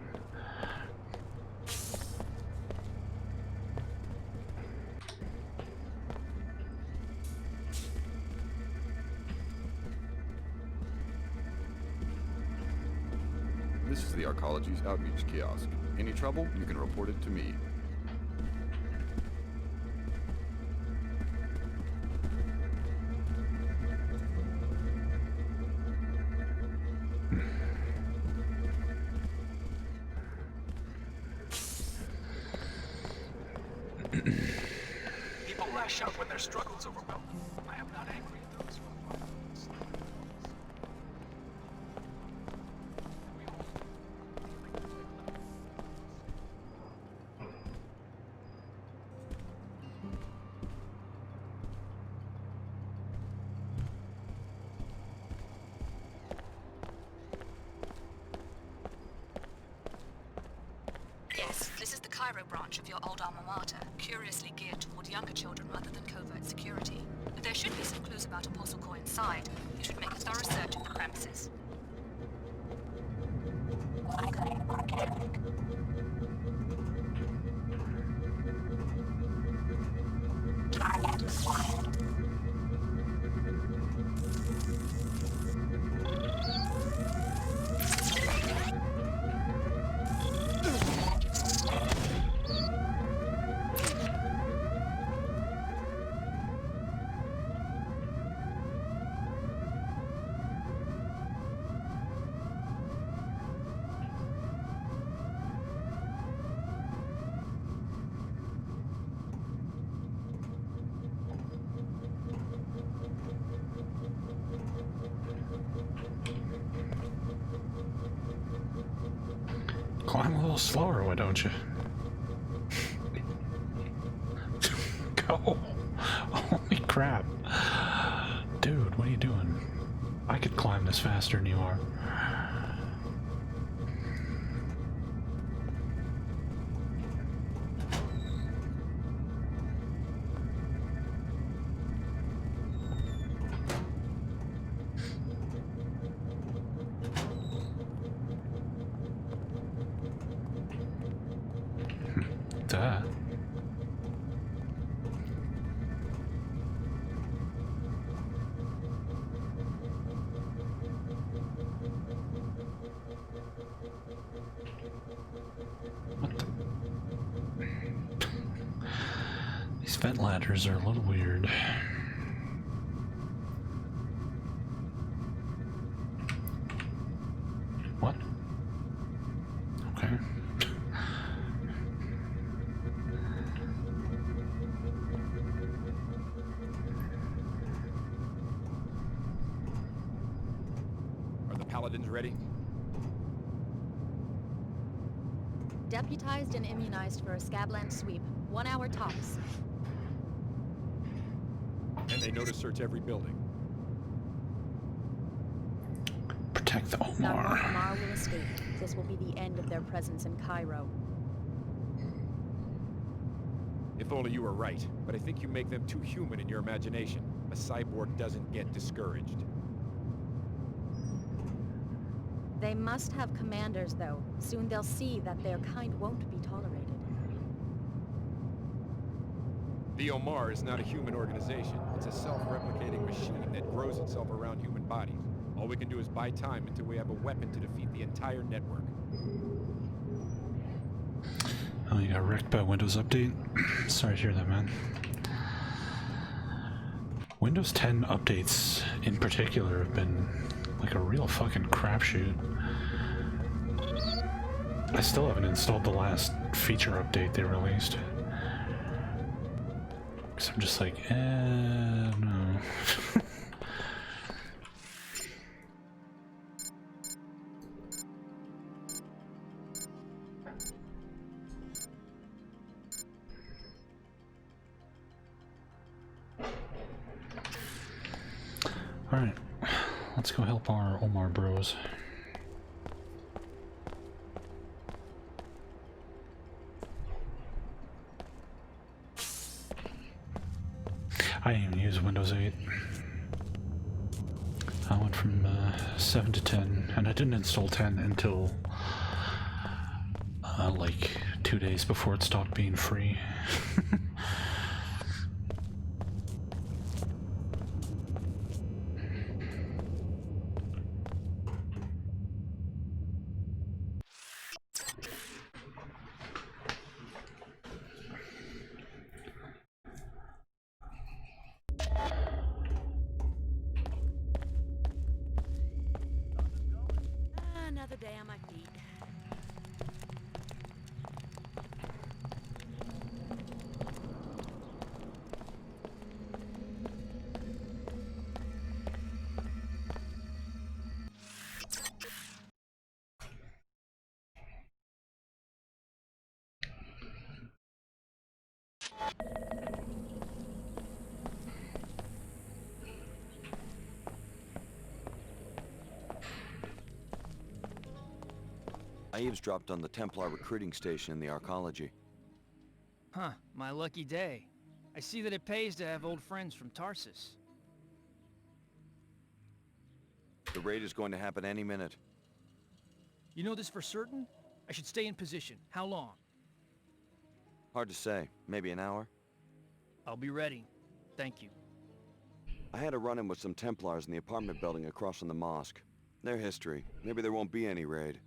This is the Arcology's outreach kiosk. Any trouble, you can report it to me. People lash out when their struggles overwhelm them. I am not angry at those who are. Yes, this is the Cairo branch of your old alma mater, curiously geared toward younger children rather than covert security. But there should be some clues about Apostle Core inside. You should make a thorough search of the premises. Climb a little slower, why don't you? Go! Holy crap. Dude, what are you doing? I could climb this faster than you are. Duh. What the? These vent ladders are a little weird. What? Okay. Are the paladins ready? Deputized and immunized for a Scabland sweep. 1 hour tops. And they know to search every building. Protect the Now Omar. Omar will escape. This will be the end of their presence in Cairo. If only you were right, but I think you make them too human in your imagination. A cyborg doesn't get discouraged. They must have commanders, though. Soon they'll see that their kind won't be tolerated. The Omar is not a human organization. It's a self-replicating machine that grows itself around human bodies. All we can do is buy time until we have a weapon to defeat the entire network. Oh, you got wrecked by Windows Update? Sorry to hear that, man. Windows 10 updates in particular have been like a real fucking crapshoot. I still haven't installed the last feature update they released. Cause I'm just like, no. Alright, let's go help our Omar bros. I didn't even use Windows 8. I went from 7 to 10, and I didn't install 10 until like 2 days before it stopped being free. another day on my feet. I eavesdropped on the Templar recruiting station in the arcology. Huh, my lucky day. I see that it pays to have old friends from Tarsus. The raid is going to happen any minute. You know this for certain? I should stay in position. How long? Hard to say. Maybe an hour? I'll be ready. Thank you. I had a run-in with some Templars in the apartment building across from the mosque. Their history. Maybe there won't be any raid.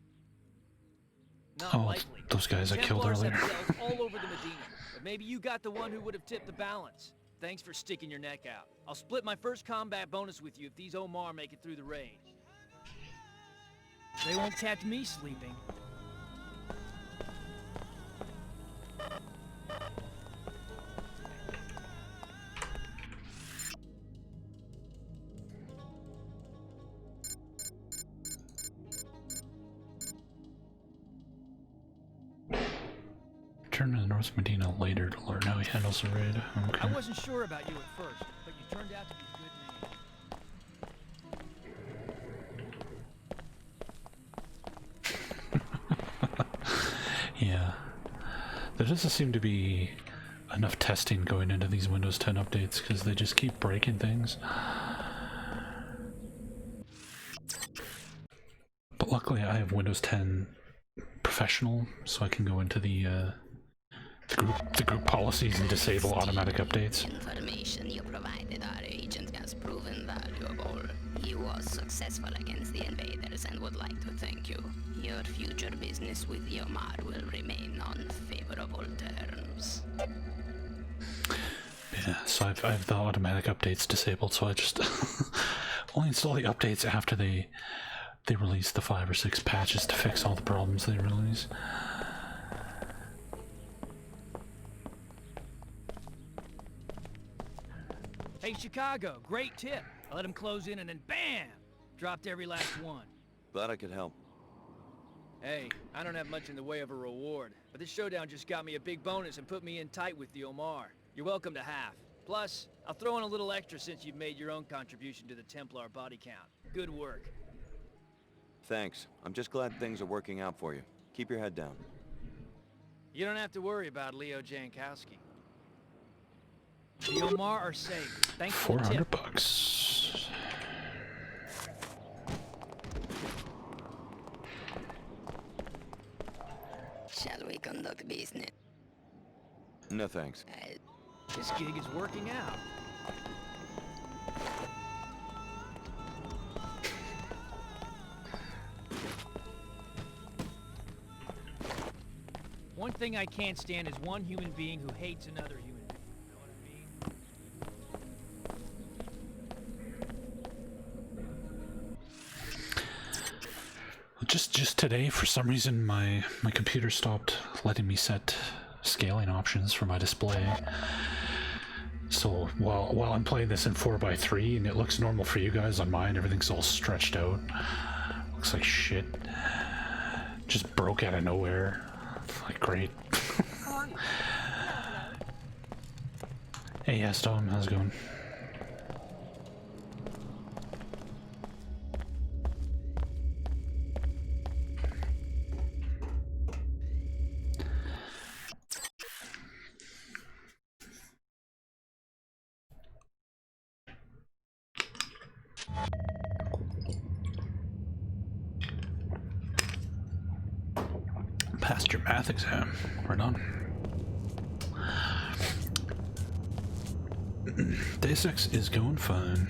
Not likely. Those guys I killed Templars earlier. have cells all over the Medina, but maybe you got the one who would have tipped the balance. Thanks for sticking your neck out. I'll split my first combat bonus with you if these Omar make it through the raid. They won't catch me sleeping. Turn to the North Medina later to learn how he handles the raid. Okay. I wasn't sure about you at first, but you turned out to be a good man. Yeah. There doesn't seem to be enough testing going into these Windows 10 updates because they just keep breaking things. But luckily I have Windows 10 Professional, so I can go into the group policies and disable automatic updates. Information you provided our agent has proven valuable. He was successful against the invaders and would like to thank you. Your future business with Yomar will remain on favorable terms. Yeah, so I have the automatic updates disabled, so I just only install the updates after they release the 5 or 6 patches to fix all the problems they release. Hey, Chicago, great tip. I let him close in and then BAM! Dropped every last one. Glad I could help. Hey, I don't have much in the way of a reward, but this showdown just got me a big bonus and put me in tight with the Omar. You're welcome to half. Plus, I'll throw in a little extra since you've made your own contribution to the Templar body count. Good work. Thanks. I'm just glad things are working out for you. Keep your head down. You don't have to worry about Leo Jankowski. The Omar are safe. Thanks for the tip. $400. Shall we conduct business? No thanks. This gig is working out. One thing I can't stand is one human being who hates another human being. Know what I mean? Just today, for some reason, my computer stopped letting me set scaling options for my display. So while I'm playing this in 4:3 and it looks normal for you guys, on mine everything's all stretched out. Looks like shit. Just broke out of nowhere. Like, great. Hey, yes, Tom, how's it going? Passed your math exam. Right on. Day 6 is going fine.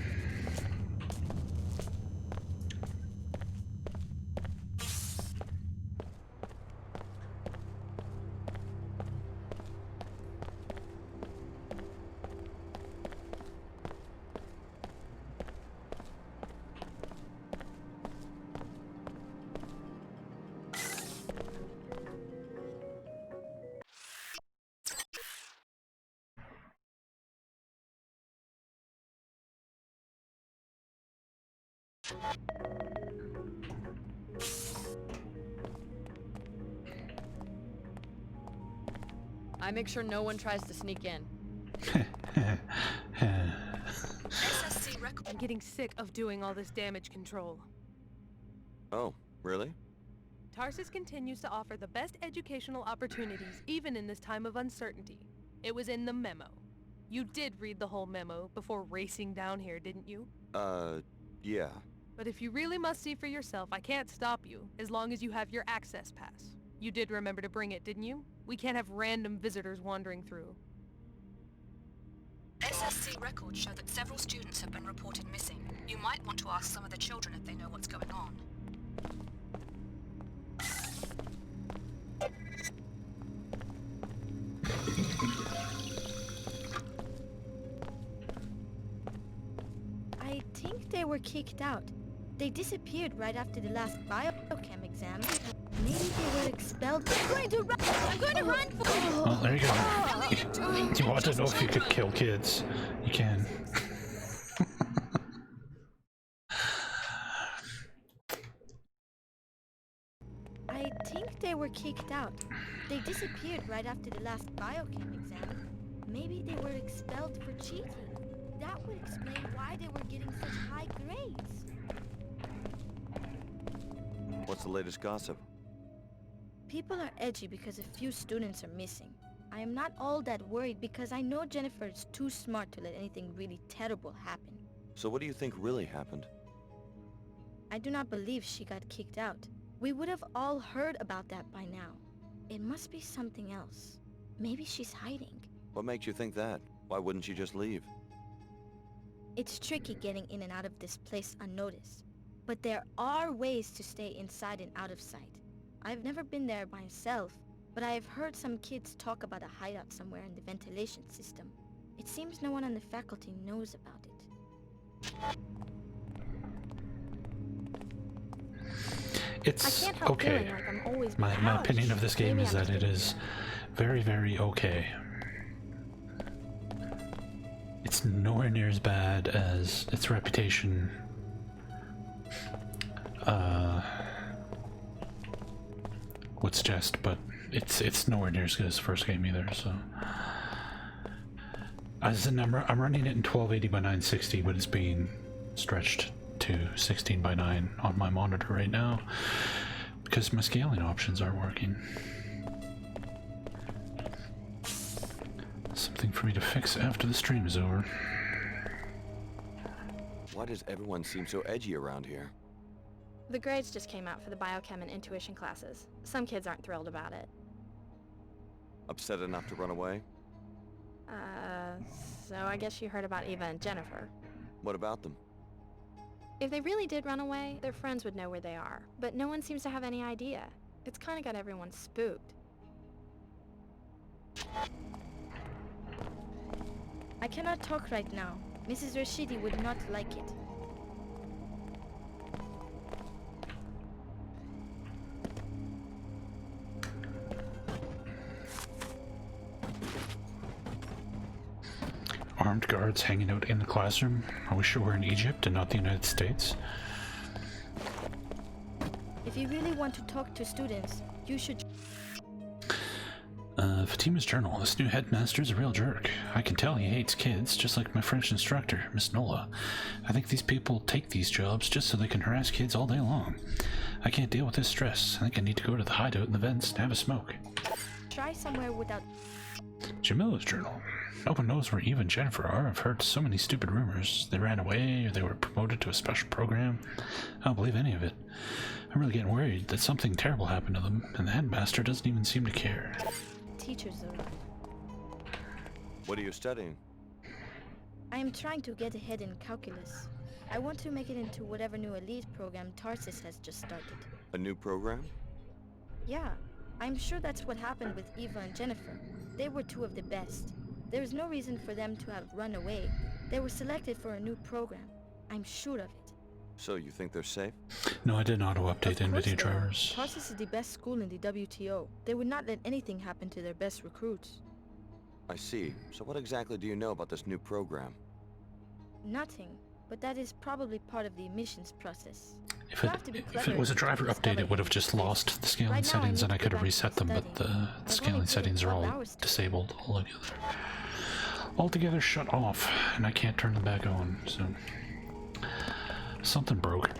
I make sure no one tries to sneak in. SSC record. I'm getting sick of doing all this damage control. Oh, really? Tarsus continues to offer the best educational opportunities even in this time of uncertainty. It was in the memo. You did read the whole memo before racing down here, didn't you? Yeah. But if you really must see for yourself, I can't stop you, as long as you have your access pass. You did remember to bring it, didn't you? We can't have random visitors wandering through. SSC records show that several students have been reported missing. You might want to ask some of the children if they know what's going on. I think they were kicked out. They disappeared right after the last biochem exam. Maybe they were expelled. I'm going to run! I'm going to run for you! Well, there you go. Do you want to know if you could kill kids? You can. I think they were kicked out. They disappeared right after the last biochem exam. Maybe they were expelled for cheating. That would explain why they were getting such high grades. What's the latest gossip? People are edgy because a few students are missing. I am not all that worried because I know Jennifer is too smart to let anything really terrible happen. So what do you think really happened? I do not believe she got kicked out. We would have all heard about that by now. It must be something else. Maybe she's hiding. What makes you think that? Why wouldn't she just leave? It's tricky getting in and out of this place unnoticed. But there are ways to stay inside and out of sight. I've never been there myself, but I have heard some kids talk about a hideout somewhere in the ventilation system. It seems no one on the faculty knows about it. It's I can't help okay. feeling like I'm always My opinion of this game is that it is very, very okay. It's nowhere near as bad as its reputation would suggest, but it's nowhere near as good as the first game either. So, as a number, I'm running it in 1280 by 960, but it's being stretched to 16 by 9 on my monitor right now because my scaling options aren't working. Something for me to fix after the stream is over. Why does everyone seem so edgy around here? The grades just came out for the biochem and intuition classes. Some kids aren't thrilled about it. Upset enough to run away? So I guess you heard about Eva and Jennifer. What about them? If they really did run away, their friends would know where they are. But no one seems to have any idea. It's kind of got everyone spooked. I cannot talk right now. Mrs. Rashidi would not like it. Armed guards hanging out in the classroom. Are we sure we're in Egypt and not the United States? If you really want to talk to students, you should... Fatima's journal. This new headmaster's a real jerk. I can tell he hates kids, just like my French instructor, Miss Nola. I think these people take these jobs just so they can harass kids all day long. I can't deal with this stress. I think I need to go to the hideout in the vents and have a smoke. Try somewhere without... Jamila's journal. No one knows where Eva and Jennifer are. I've heard so many stupid rumors. They ran away, or they were promoted to a special program. I don't believe any of it. I'm really getting worried that something terrible happened to them, and the headmaster doesn't even seem to care. Teachers around. What are you studying? I am trying to get ahead in calculus. I want to make it into whatever new elite program Tarsus has just started. A new program? Yeah, I'm sure that's what happened with Eva and Jennifer. They were two of the best. There is no reason for them to have run away. They were selected for a new program. I'm sure of it. So you think they're safe? No, I did not auto-update NVIDIA drivers. Tarsus is the best school in the WTO. They would not let anything happen to their best recruits. I see. So what exactly do you know about this new program? Nothing. but that is probably part of the emissions process. If it was a driver update, it would have just lost the scaling Right now, I settings need and to I go could have back to reset them, but the studying. scaling settings are all disabled altogether shut off, and I can't turn them back on, so something broke.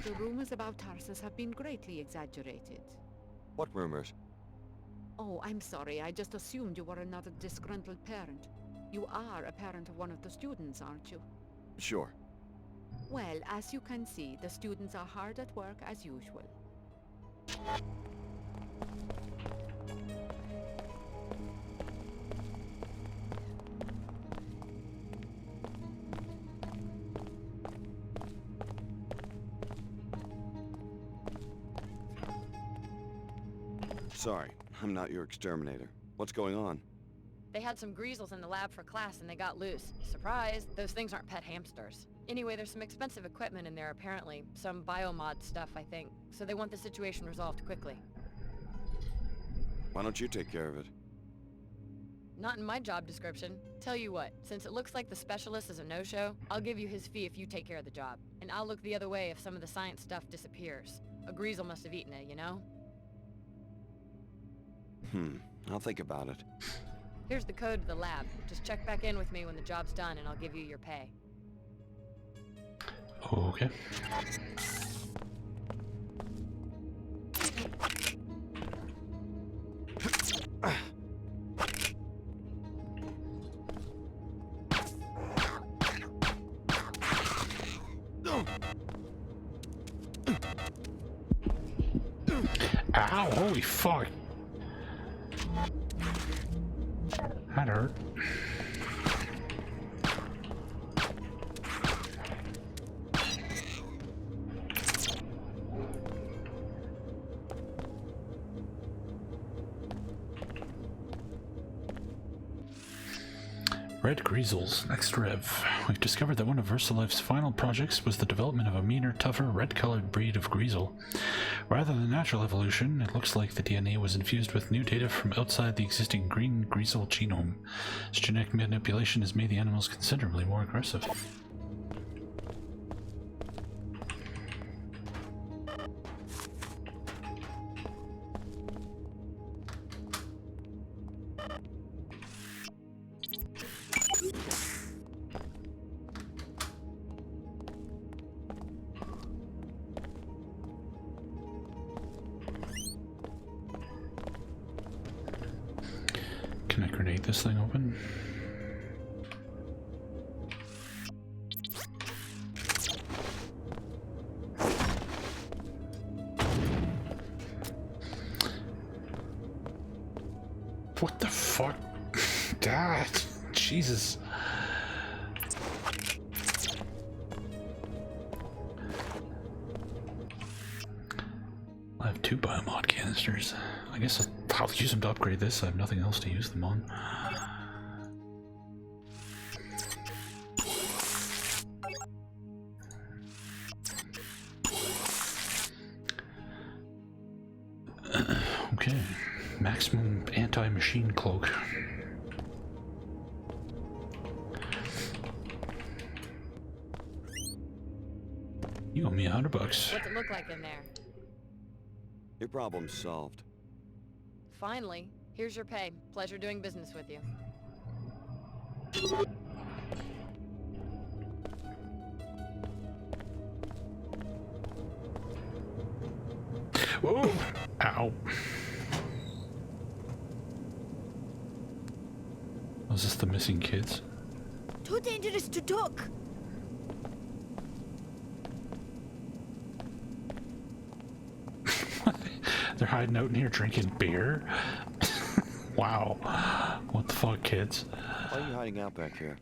The rumors about Tarsus have been greatly exaggerated. What rumors? Oh, I'm sorry. I just assumed you were another disgruntled parent. You are a parent of one of the students, aren't you? Sure. Well, as you can see, the students are hard at work as usual. Sorry, I'm not your exterminator. What's going on? They had some greasels in the lab for class and they got loose. Surprise! Those things aren't pet hamsters. Anyway, there's some expensive equipment in there apparently. Some biomod stuff, I think. So they want the situation resolved quickly. Why don't you take care of it? Not in my job description. Tell you what, since it looks like the specialist is a no-show, I'll give you his fee if you take care of the job. And I'll look the other way if some of the science stuff disappears. A greasel must have eaten it, you know? I'll think about it. Here's the code to the lab. Just check back in with me when the job's done and I'll give you your pay. Okay. Ow, holy fuck. That hurt. Red Greasels, next rev. We've discovered that one of VersaLife's final projects was the development of a meaner, tougher, red-colored breed of Greasel. Rather than natural evolution, it looks like the DNA was infused with new data from outside the existing green Greasel genome. This genetic manipulation has made the animals considerably more aggressive. Can I grenade this thing open? What the fuck? God, Jesus. I have 2 biomod canisters. I guess I'll use them to upgrade this. I have nothing else to use them on. Okay, maximum anti-machine cloak. You owe me $100. What's it look like in there? Your problem's solved. Finally. Here's your pay. Pleasure doing business with you. Whoa! Ow. Was this the missing kids? Too dangerous to talk. They're hiding out in here drinking beer? Wow. What the fuck, kids? Why are you hiding out back here?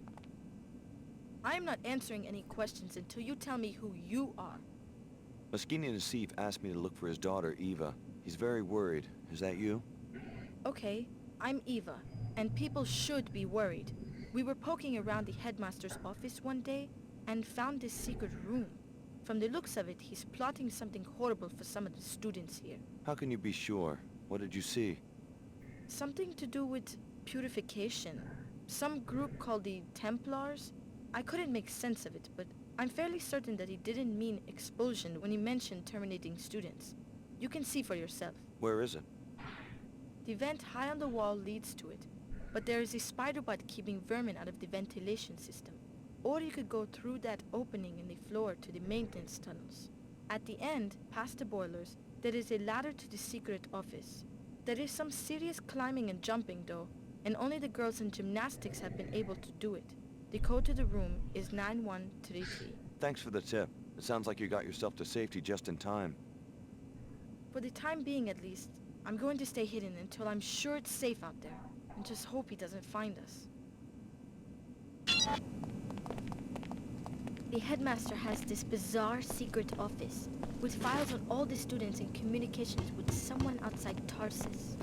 I am not answering any questions until you tell me who you are. Moschini Nassif asked me to look for his daughter, Eva. He's very worried. Is that you? Okay, I'm Eva, and people should be worried. We were poking around the headmaster's office one day and found this secret room. From the looks of it, he's plotting something horrible for some of the students here. How can you be sure? What did you see? Something to do with purification. some group called the Templars. I couldn't make sense of it, but I'm fairly certain that he didn't mean expulsion when he mentioned terminating students. You can see for yourself. Where is it? The vent high on the wall leads to it, but there is a spider bite keeping vermin out of the ventilation system. Or you could go through that opening in the floor to the maintenance tunnels. At the end, past the boilers, there is a ladder to the secret office. There is some serious climbing and jumping though, and only the girls in gymnastics have been able to do it. The code to the room is 9133. Thanks for the tip. It sounds like you got yourself to safety just in time. For the time being at least, I'm going to stay hidden until I'm sure it's safe out there, and just hope he doesn't find us. The headmaster has this bizarre secret office, with files on all the students and communications with someone outside Tarsus.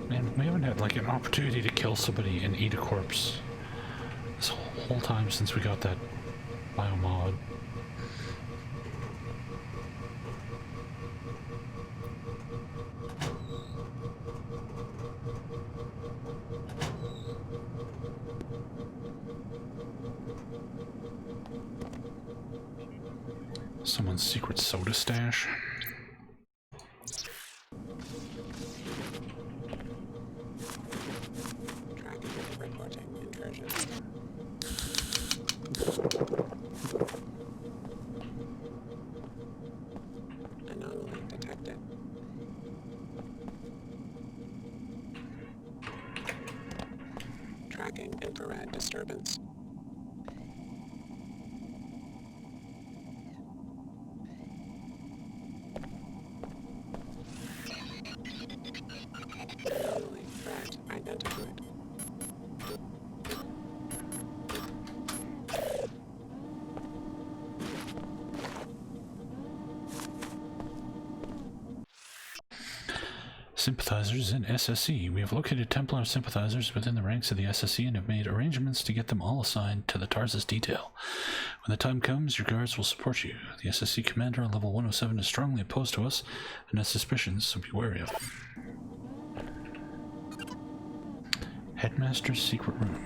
Man, we haven't had like an opportunity to kill somebody and eat a corpse this whole time since we got that biomod. Someone's secret soda stash. Anomaly detected. Tracking infrared disturbance. Anomaly threat identified. Sympathizers in SSE. We have located Templar sympathizers within the ranks of the SSE and have made arrangements to get them all assigned to the Tarsus detail. When the time comes, your guards will support you. The SSE commander on level 107 is strongly opposed to us and has suspicions, so be wary of him. Headmaster's secret room.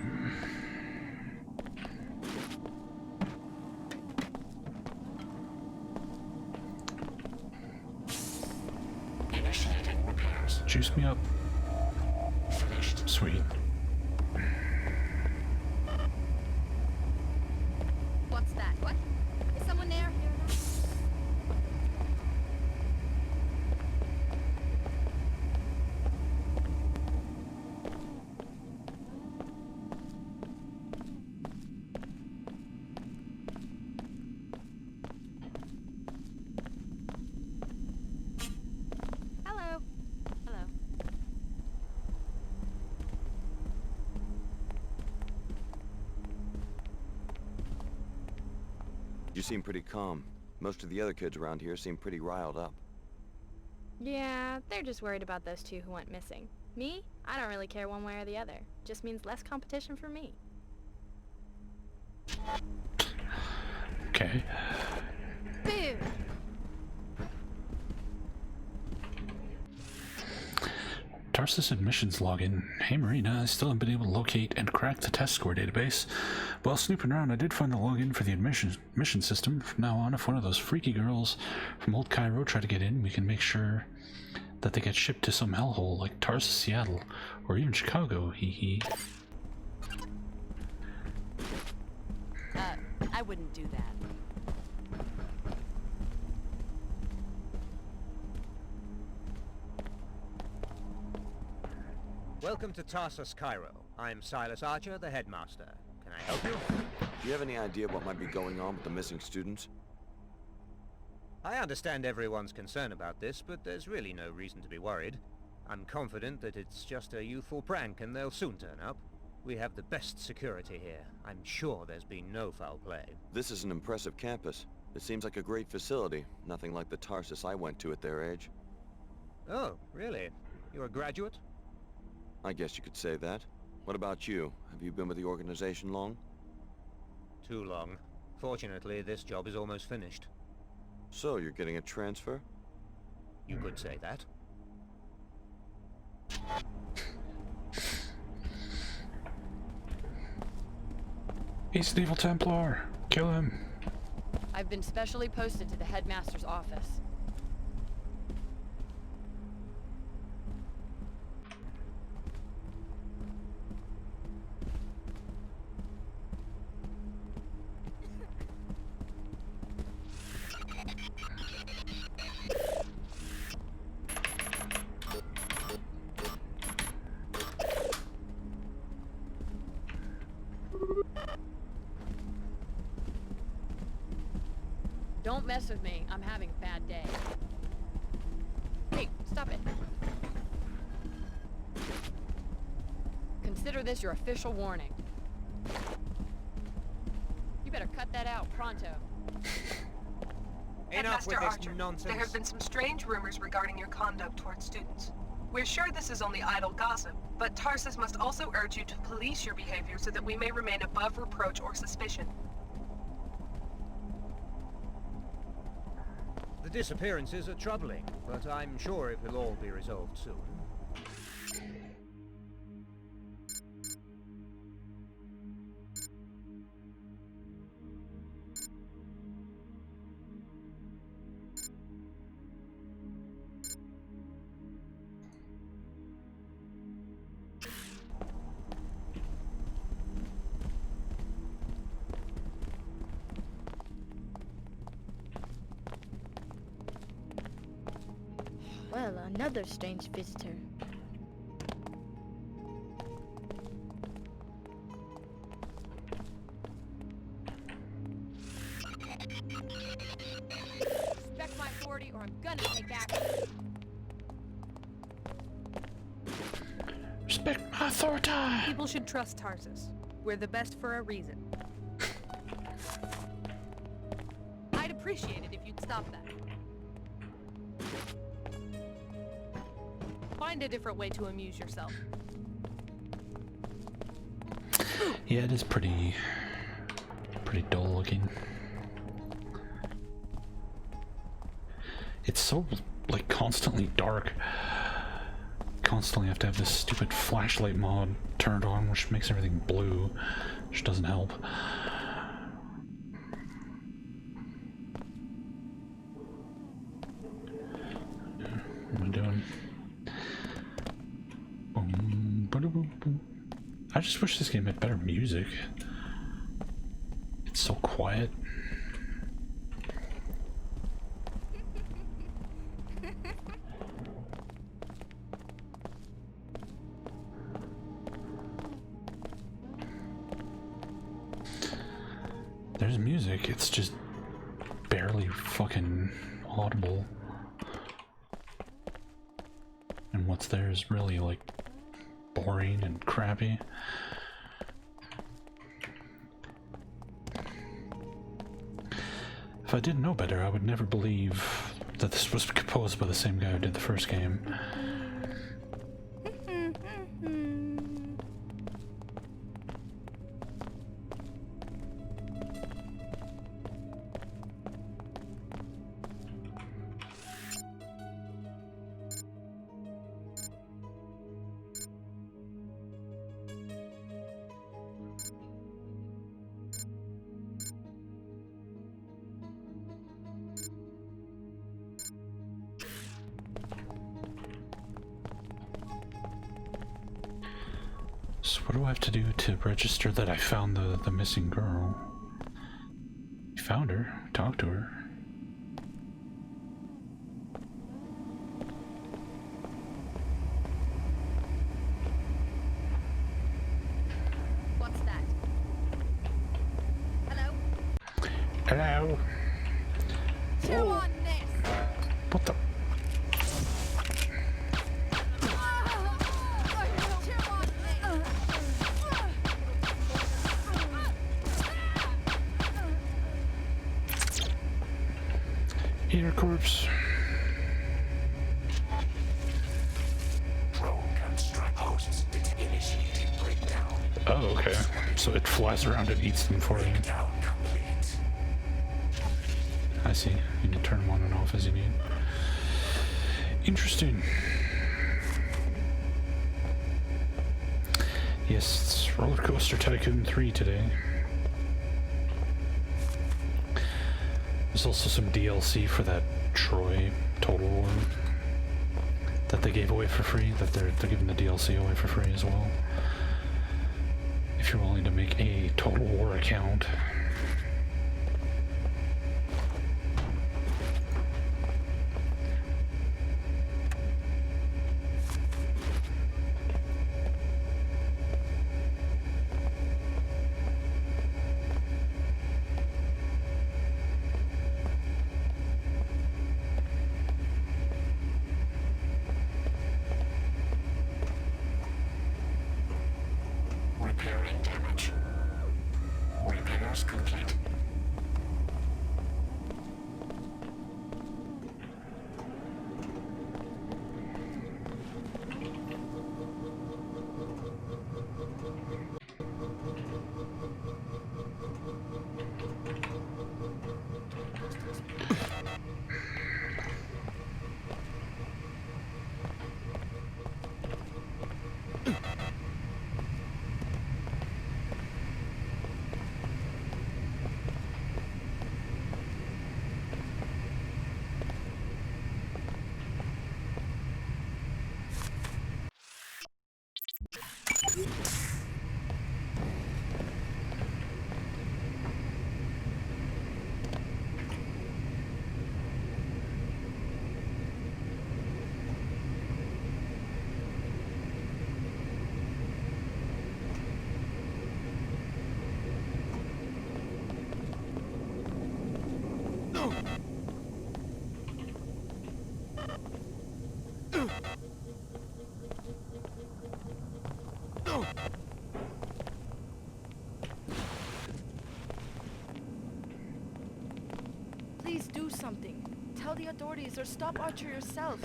Juice me up. Sweet. What's that? What? Is someone there? Hello. Hello. You seem pretty calm. Most of the other kids around here seem pretty riled up. Yeah, they're just worried about those two who went missing. Me? I don't really care one way or the other. Just means less competition for me. Okay. Boo! Tarsus admissions login. Hey Marina, I still haven't been able to locate and crack the test score database. While snooping around, I did find the login for the admission system. From now on, if one of those freaky girls from Old Cairo try to get in, we can make sure that they get shipped to some hellhole like Tarsus, Seattle, or even Chicago, hee hee. I wouldn't do that. Welcome to Tarsus, Cairo. I'm Silas Archer, the headmaster. Can I help you? Do you have any idea what might be going on with the missing students? I understand everyone's concern about this, but there's really no reason to be worried. I'm confident that it's just a youthful prank and they'll soon turn up. We have the best security here. I'm sure there's been no foul play. This is an impressive campus. It seems like a great facility. Nothing like the Tarsus I went to at their age. Oh, really? You're a graduate? I guess you could say that. What about you? Have you been with the organization long? Too long. Fortunately, this job is almost finished. So, you're getting a transfer? You could say that. He's an evil Templar. Kill him. I've been specially posted to the headmaster's office. Don't mess with me. I'm having a bad day. Hey, stop it. Consider this your official warning. You better cut that out pronto. Enough with Headmaster this Archer, nonsense. there have been some strange rumors regarding your conduct towards students. We're sure this is only idle gossip, but Tarsus must also urge you to police your behavior so that we may remain above reproach or suspicion. The disappearances are troubling, but I'm sure it will all be resolved soon. Well, another strange visitor. Respect my authority or I'm gonna take action. Respect my authority. People should trust Tarsus. We're the best for a reason. I'd appreciate it if you'd stop that. Find a different way to amuse yourself. Yeah, it is pretty dull looking. It's so, like, constantly dark. Constantly have to have this stupid flashlight mod turned on, which makes everything blue, which doesn't help. What am I doing? I just wish this game had better music. It's so quiet. There's music, it's just barely fucking audible. And what's there is really, like, boring and crappy. If I didn't know better, I would never believe that this was composed by the same guy who did the first game. So what do I have to do to register that I found the missing girl? You found her. Talk to her. What's that? Hello. Chew on this. What the? Eater corpse. Oh, okay. So it flies around and eats them for you. I see. You can turn them on and off as you need. Interesting. Yes, it's Roller Coaster Tycoon 3 today. There's also some DLC for that Troy Total War that they gave away for free, that they're giving the DLC away for free as well. If you're willing to make a Total War account. Repairing damage. Repairs complete. Please do something. Tell the authorities or stop Archer yourself.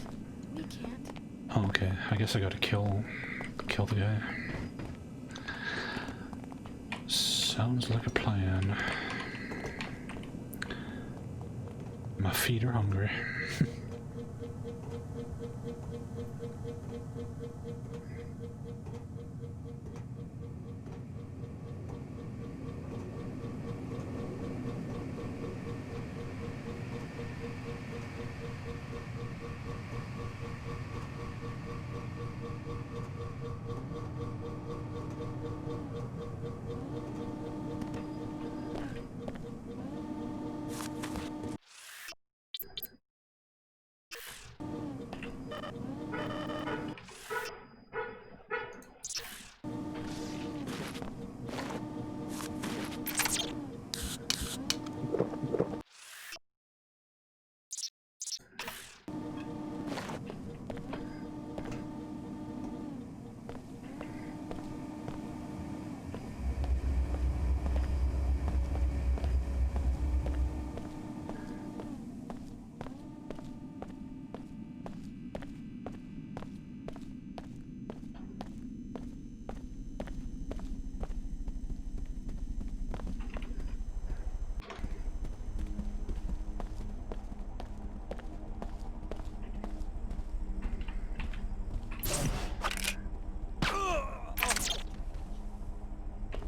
We can't. Oh, okay, I guess I gotta kill the guy. Sounds like a plan. My feet are hungry.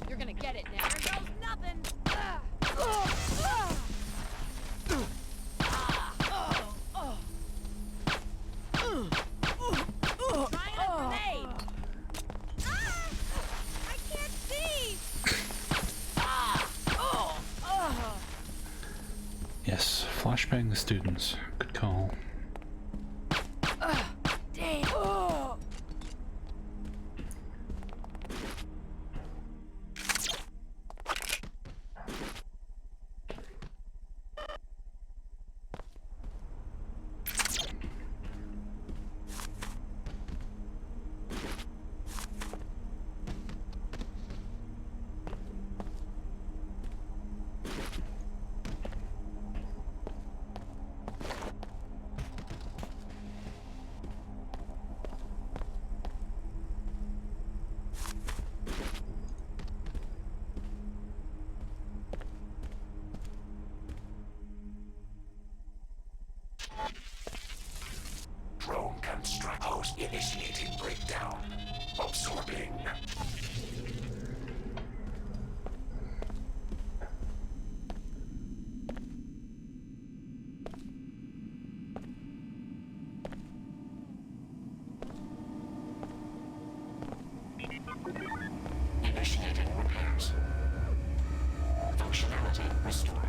You're gonna get it now. There goes nothing. Try a grenade. I can't see. Yes, flashbang the students. Good call. Damn. Initiating breakdown. Absorbing. Initiating repairs. Functionality restored.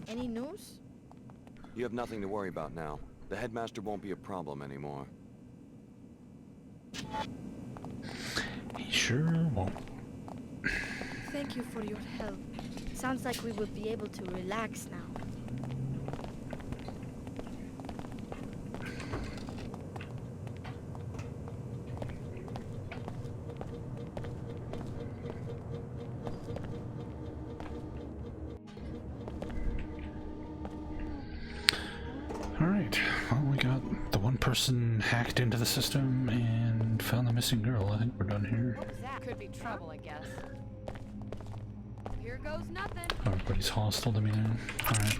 Any news? You have nothing to worry about now. The headmaster won't be a problem anymore. He sure won't. Thank you for your help. Sounds like we will be able to relax now. Alright, well, we got the one person hacked into the system and found the missing girl. I think we're done here. What was that? Could be trouble, I guess. Here goes nothing. Everybody's hostile to me now. Alright.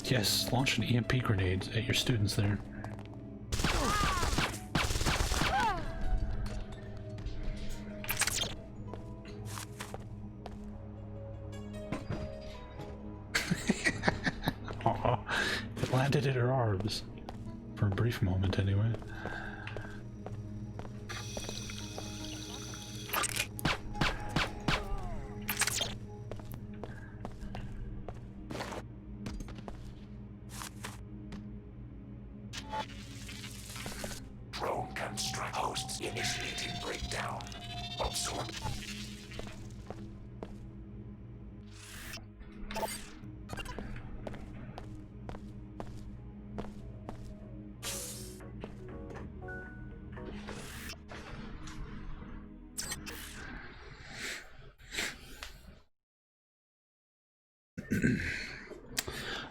Yes, launch an EMP grenade at your students there. Aw, it landed in her arms. For a brief moment, anyway. Drone construct hosts initiating breakdown. Absorb.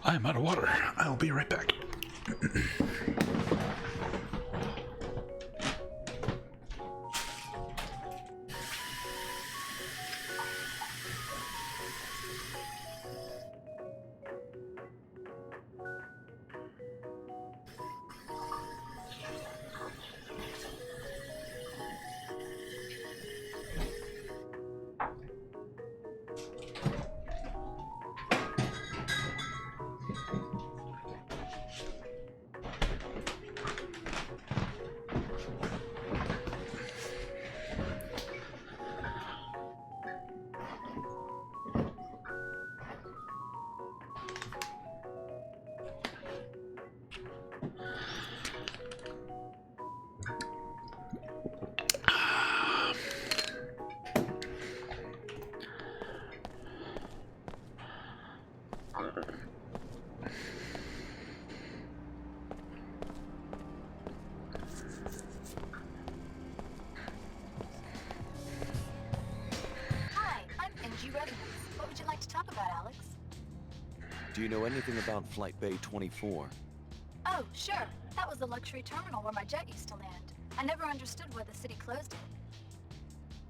I'm out of water. I'll be right back. Do you know anything about Flight Bay 24? Oh, sure. That was the luxury terminal where my jet used to land. I never understood why the city closed it.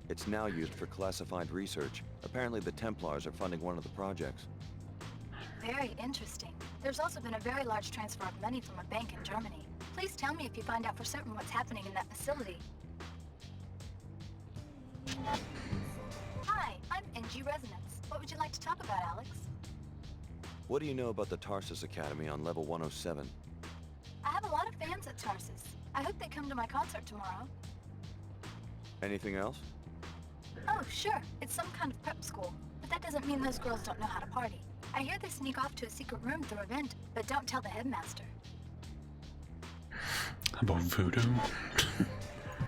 It's now used for classified research. Apparently the Templars are funding one of the projects. Very interesting. There's also been a very large transfer of money from a bank in Germany. Please tell me if you find out for certain what's happening in that facility. Hi, I'm NG Resonance. What would you like to talk about, Alex? What do you know about the Tarsus Academy on level 107? I have a lot of fans at Tarsus. I hope they come to my concert tomorrow. Anything else? Oh, sure. It's some kind of prep school. But that doesn't mean those girls don't know how to party. I hear they sneak off to a secret room through a vent, but don't tell the headmaster. About voodoo?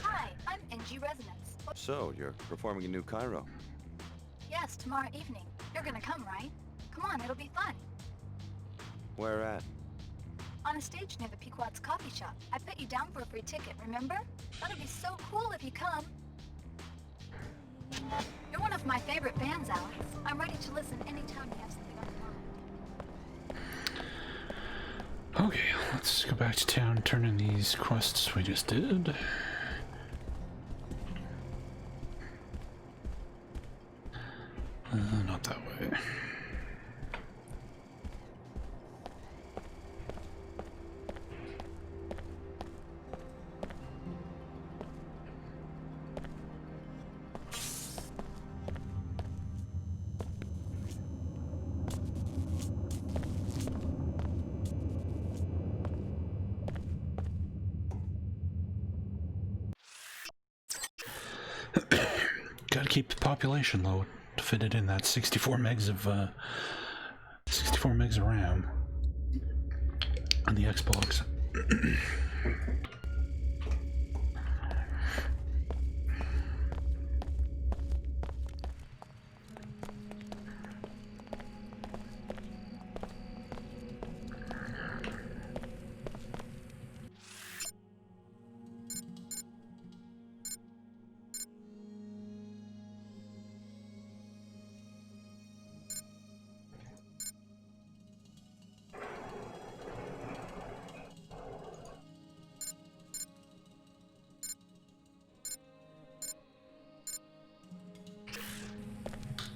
Hi, I'm NG Resonance. So, you're performing in New Cairo. Yes, tomorrow evening. You're gonna come, right? Come on, it'll be fun. Where at? On a stage near the Pequod's coffee shop. I put you down for a free ticket, remember? That'll be so cool if you come. You're one of my favorite bands, Alex. I'm ready to listen anytime you have something on your mind. Okay, let's go back to town and turn in these quests we just did. Not that way. Gotta keep the population low to fit it in that 64 megs of RAM on the Xbox.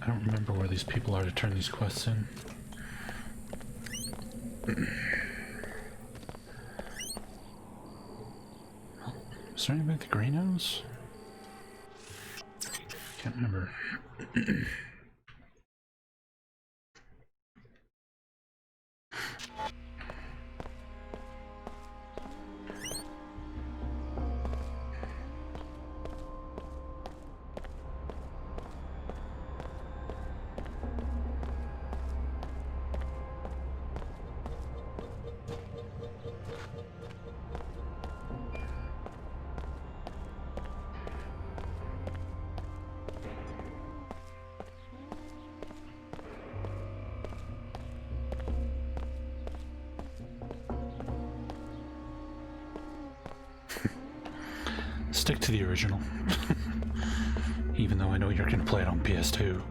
I don't remember where these people are to turn these quests in. Is there anybody at the greenhouse? Can't remember. Stick to the original. Even though I know you're gonna play it on PS2.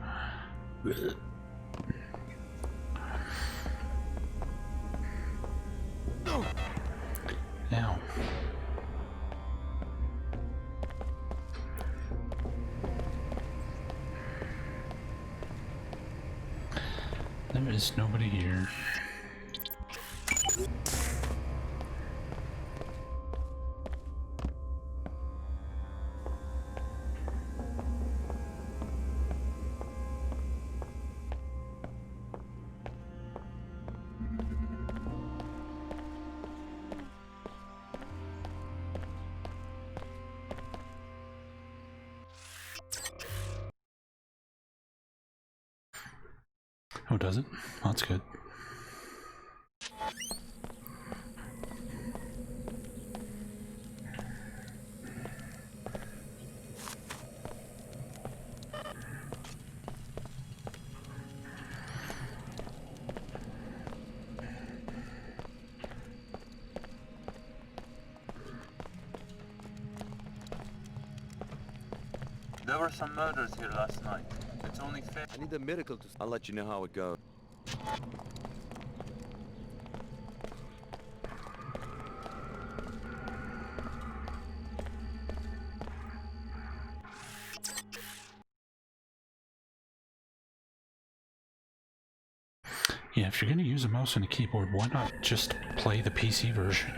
Ow. There is nobody here. Oh, does it? Well, that's good. There were some murders here last night. It's only fair. I need a miracle to... I'll let you know how it goes. Yeah, if you're gonna use a mouse and a keyboard, why not just play the PC version?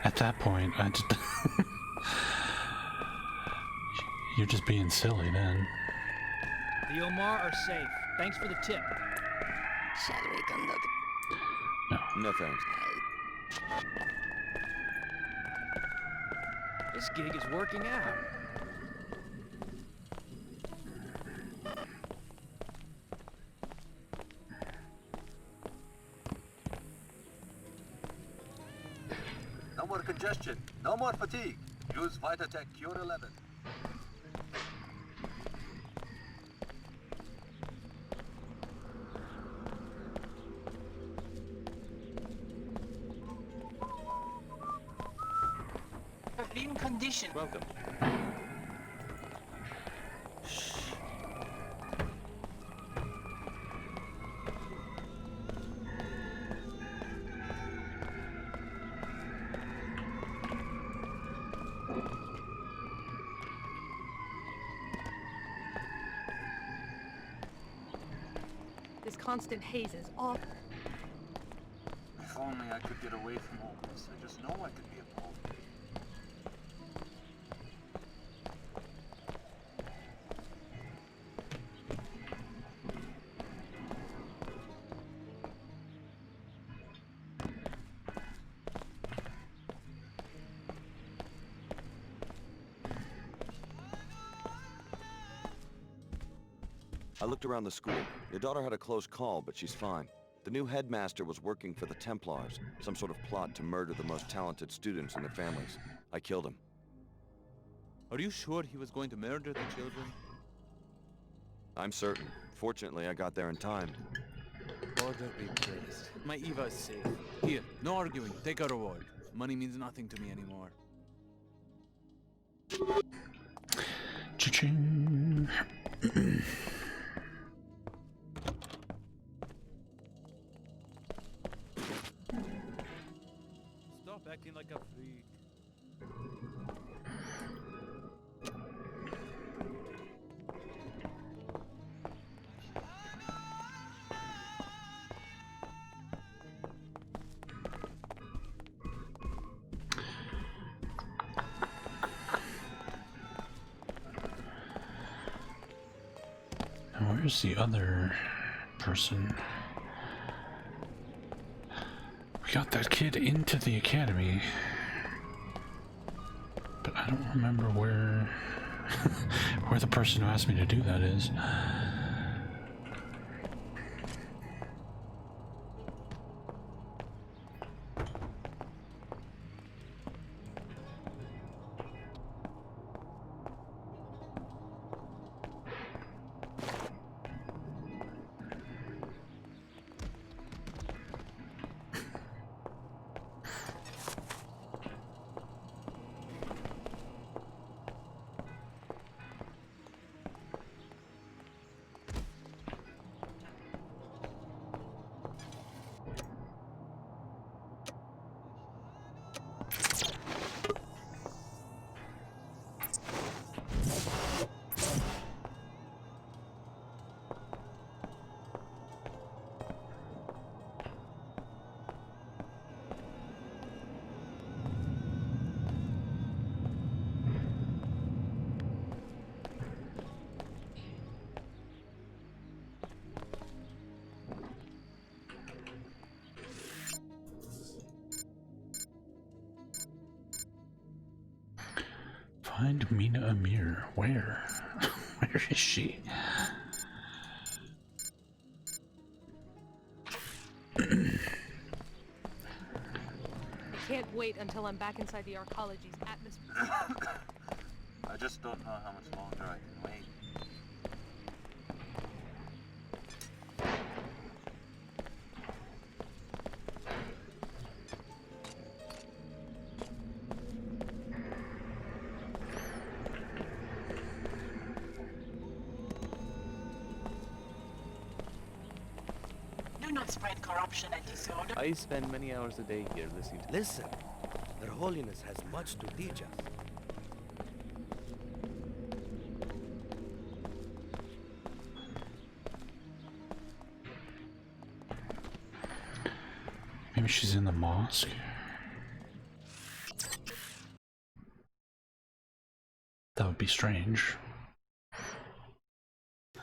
At that point, I just... You're just being silly then. The Omar are safe. Thanks for the tip. Shall we conduct? No. No thanks. This gig is working out. No more congestion. No more fatigue. Use Vitatech Cure 11. condition. Welcome. This constant haze is awful. If only I could get away from all this. I just know I could be a Pole. I looked around the school. Your daughter had a close call, but she's fine. The new headmaster was working for the Templars, some sort of plot to murder the most talented students and their families. I killed him. Are you sure he was going to murder the children? I'm certain. Fortunately, I got there in time. Order be praised. My Eva is safe. Here, no arguing. Take a reward. Money means nothing to me anymore. Cha-ching. Stop acting like a freak. Now, where's the other person? We got that kid into the academy, but I don't remember where where the person who asked me to do that is. Find Mina Amir. Where? Where is she? I can't wait until I'm back inside the arcology's atmosphere. I just don't know how much longer I can wait. Do not spread corruption and disorder. I spend many hours a day here listening to... Listen, Their Holiness has much to teach us. Maybe she's in the mosque. That would be strange.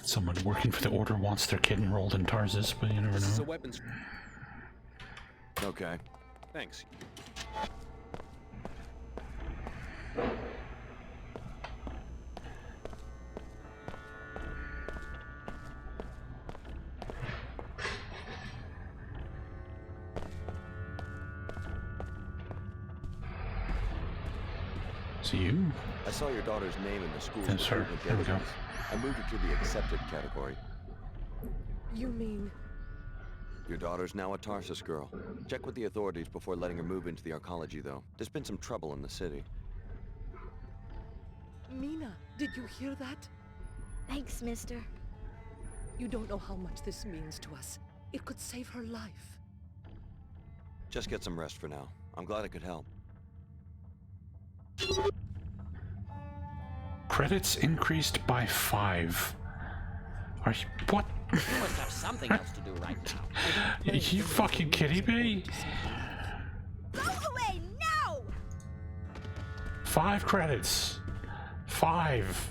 Someone working for the Order wants their kid enrolled in Tarsus, but you never This is a know. weapons. Okay. Thanks. So you? I saw your daughter's name in the school's That's her. recruitment There we go. database. I moved her to the accepted category. You mean... Your daughter's now a Tarsus girl. Check with the authorities before letting her move into the arcology, though. There's been some trouble in the city. Mina, did you hear that? Thanks, mister. You don't know how much this means to us. It could save her life. Just get some rest for now. I'm glad I could help. Credits increased by 5. Are you... what? You must have something else to do right now. Are you fucking kidding me? Go away now! 5 credits. 5.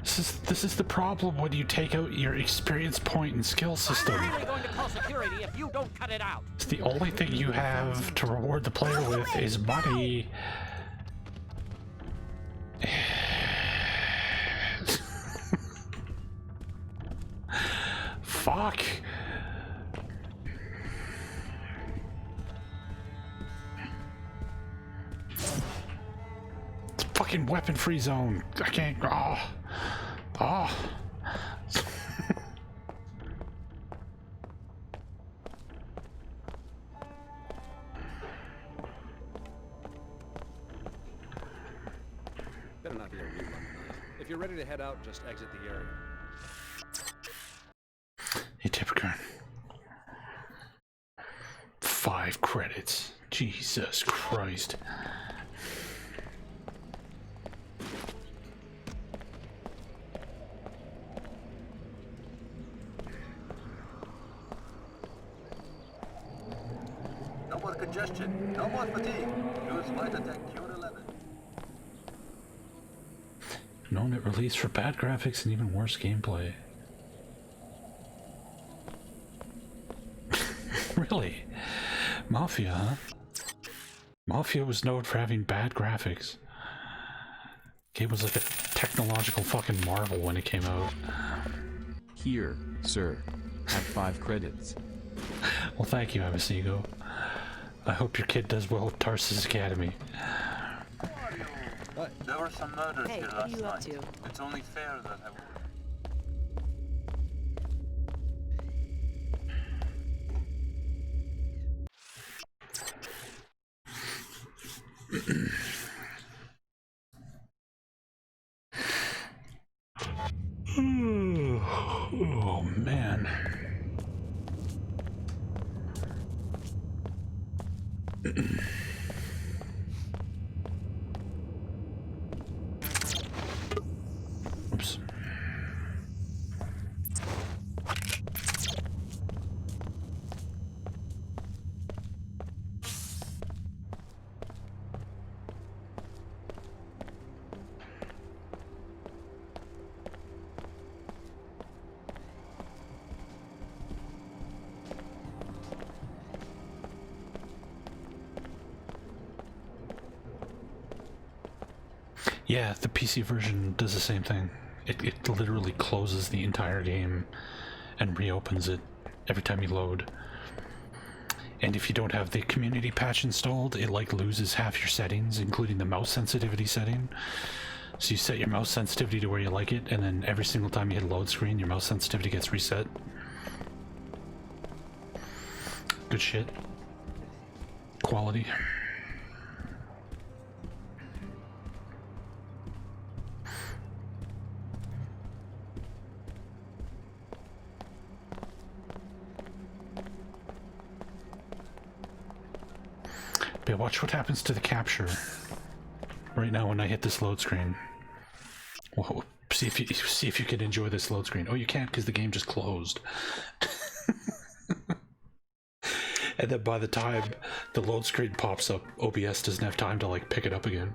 This is the problem when you take out your experience point and skill system. I'm really going to call security if you don't cut it out. It's the only thing you have to reward the player with is money. Fuck. It's a fucking weapon-free zone. I can't. Oh. Oh. Better not be a rerun tonight. If you're ready to head out, just exit the area. Hey, Tipperkern. 5 credits. Jesus Christ. No more congestion. No more fatigue. Use Vitatech Cure 11. Known it released for bad graphics and even worse gameplay. Really? Mafia, huh? Mafia was known for having bad graphics. Game was like a technological fucking marvel when it came out. Here, sir. Have 5 credits. Well, thank you, Amasigo. I hope your kid does well at Tarsus Academy. There were some murders Hey, here what are last you up night. to? It's only fair that I would. Oh man. Oops. Yeah, the PC version does the same thing. It literally closes the entire game and reopens it every time you load. And if you don't have the community patch installed, it like loses half your settings, including the mouse sensitivity setting. So you set your mouse sensitivity to where you like it, and then every single time you hit a load screen, your mouse sensitivity gets reset. Good shit. Quality. But watch what happens to the capture right now when I hit this load screen. Whoa, see if you can enjoy this load screen. Oh, you can't because the game just closed. And then by the time the load screen pops up, OBS doesn't have time to like pick it up again.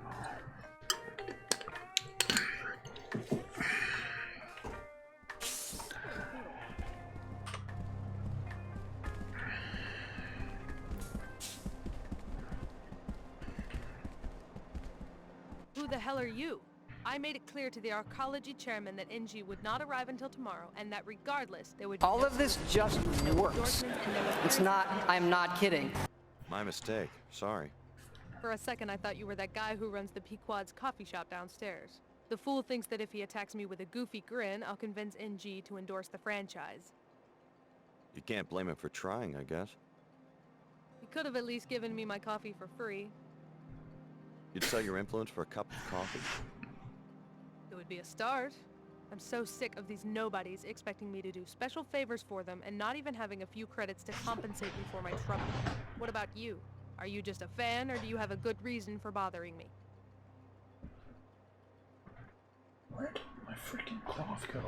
Who the hell are you? I made it clear to the arcology chairman that NG would not arrive until tomorrow, and that regardless, there would be All of this just works. It's not, I'm not kidding. My mistake. Sorry. For a second, I thought you were that guy who runs the Pequod's coffee shop downstairs. The fool thinks that if he attacks me with a goofy grin, I'll convince NG to endorse the franchise. You can't blame him for trying, I guess. He could have at least given me my coffee for free. You'd sell your influence for a cup of coffee? It would be a start. I'm so sick of these nobodies expecting me to do special favors for them and not even having a few credits to compensate me for my trouble. What about you? Are you just a fan, or do you have a good reason for bothering me? Where'd my freaking cloth go?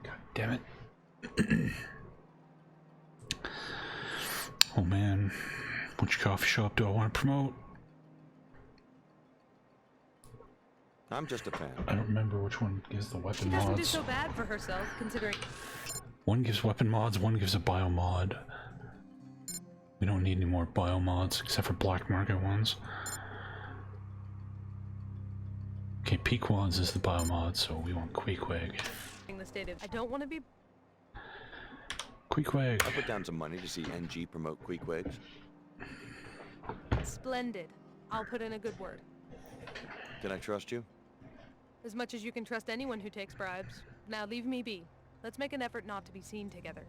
God damn it. Oh man, which coffee shop do I want to promote? I'm just a fan. I don't remember which one gives the weapon She doesn't do mods. so bad for herself, considering... One gives weapon mods, one gives a bio mod. We don't need any more bio mods except for black market ones. Okay, Pequods is the bio mod, so we want Queequeg. the state of... I don't want to be... Queequeg. I put down some money to see NG promote Queequegs. Splendid. I'll put in a good word. Can I trust you? As much as you can trust anyone who takes bribes. Now leave me be. Let's make an effort not to be seen together.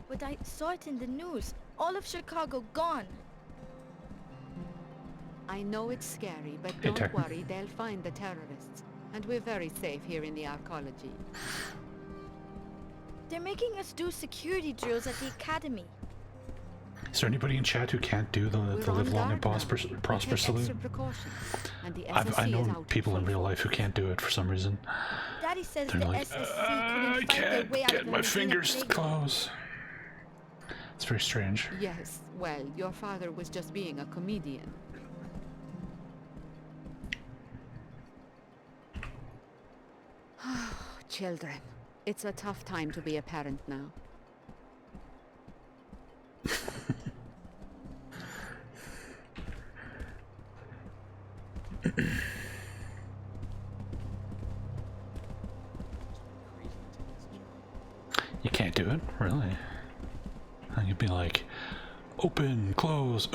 But I saw it in the news. All of Chicago gone. I know it's scary, but Hey, don't worry, they'll find the terrorists. And we're very safe here in the arcology. They're making us do security drills at the academy. Is there anybody in chat who can't do the live long and prosper salute? I know people in real life who can't do it for some reason. Daddy says They're the like, SSC I couldn't find their can't way out get of my Louisiana fingers plague. close. It's very strange. Yes, well, your father was just being a comedian. Children, it's a tough time to be a parent now. You can't do it, really. I could be like, open, close,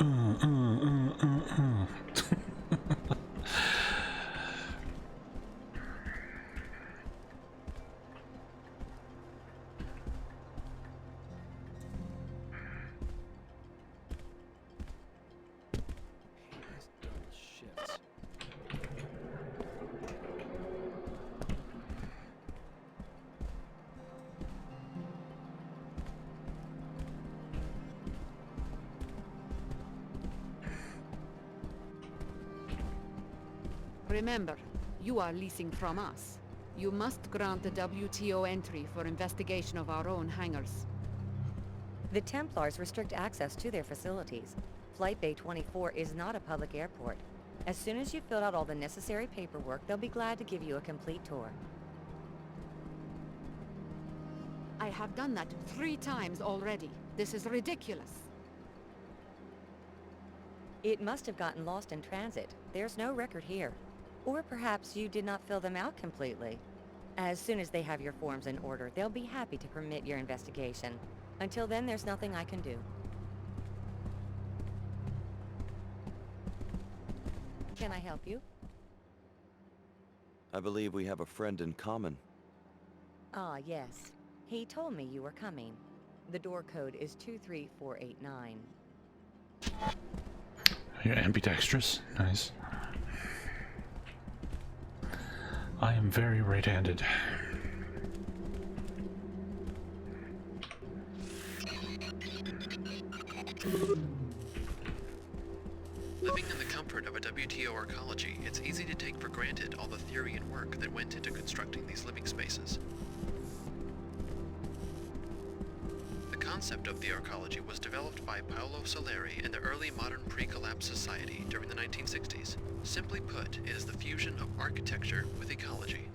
Remember, you are leasing from us. You must grant the WTO entry for investigation of our own hangars. The Templars restrict access to their facilities. Flight Bay 24 is not a public airport. As soon as you've filled out all the necessary paperwork, they'll be glad to give you a complete tour. I have done that 3 times already. This is ridiculous. It must have gotten lost in transit. There's no record here. Or perhaps you did not fill them out completely. As soon as they have your forms in order, they'll be happy to permit your investigation. Until then, there's nothing I can do. Can I help you? I believe we have a friend in common. Ah, yes. He told me you were coming. The door code is 23489. You're ambidextrous. Nice. I am very right-handed. Living in the comfort of a WTO arcology, it's easy to take for granted all the theory and work that went into constructing these living spaces. The concept of the arcology was developed by Paolo Soleri in the early modern pre-collapse society during the 1960s. Simply put, it is the fusion of architecture with ecology.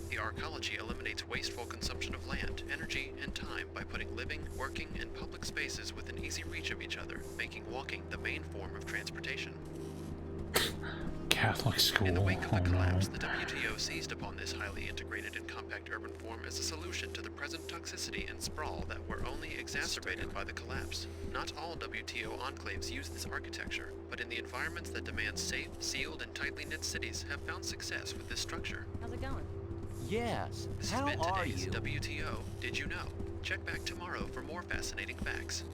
The arcology eliminates wasteful consumption of land, energy, and time by putting living, working, and public spaces within easy reach of each other, making walking the main form of transportation. Catholic school. In the wake of the collapse, the WTO seized upon this highly integrated and compact urban form as a solution to the present toxicity and sprawl that were only exacerbated by the collapse. Not all WTO enclaves use this architecture, but in the environments that demand safe, sealed, and tightly knit cities have found success with this structure. How's it going? Yes. This has How been are today's you? WTO. Did you know? Check back tomorrow for more fascinating facts.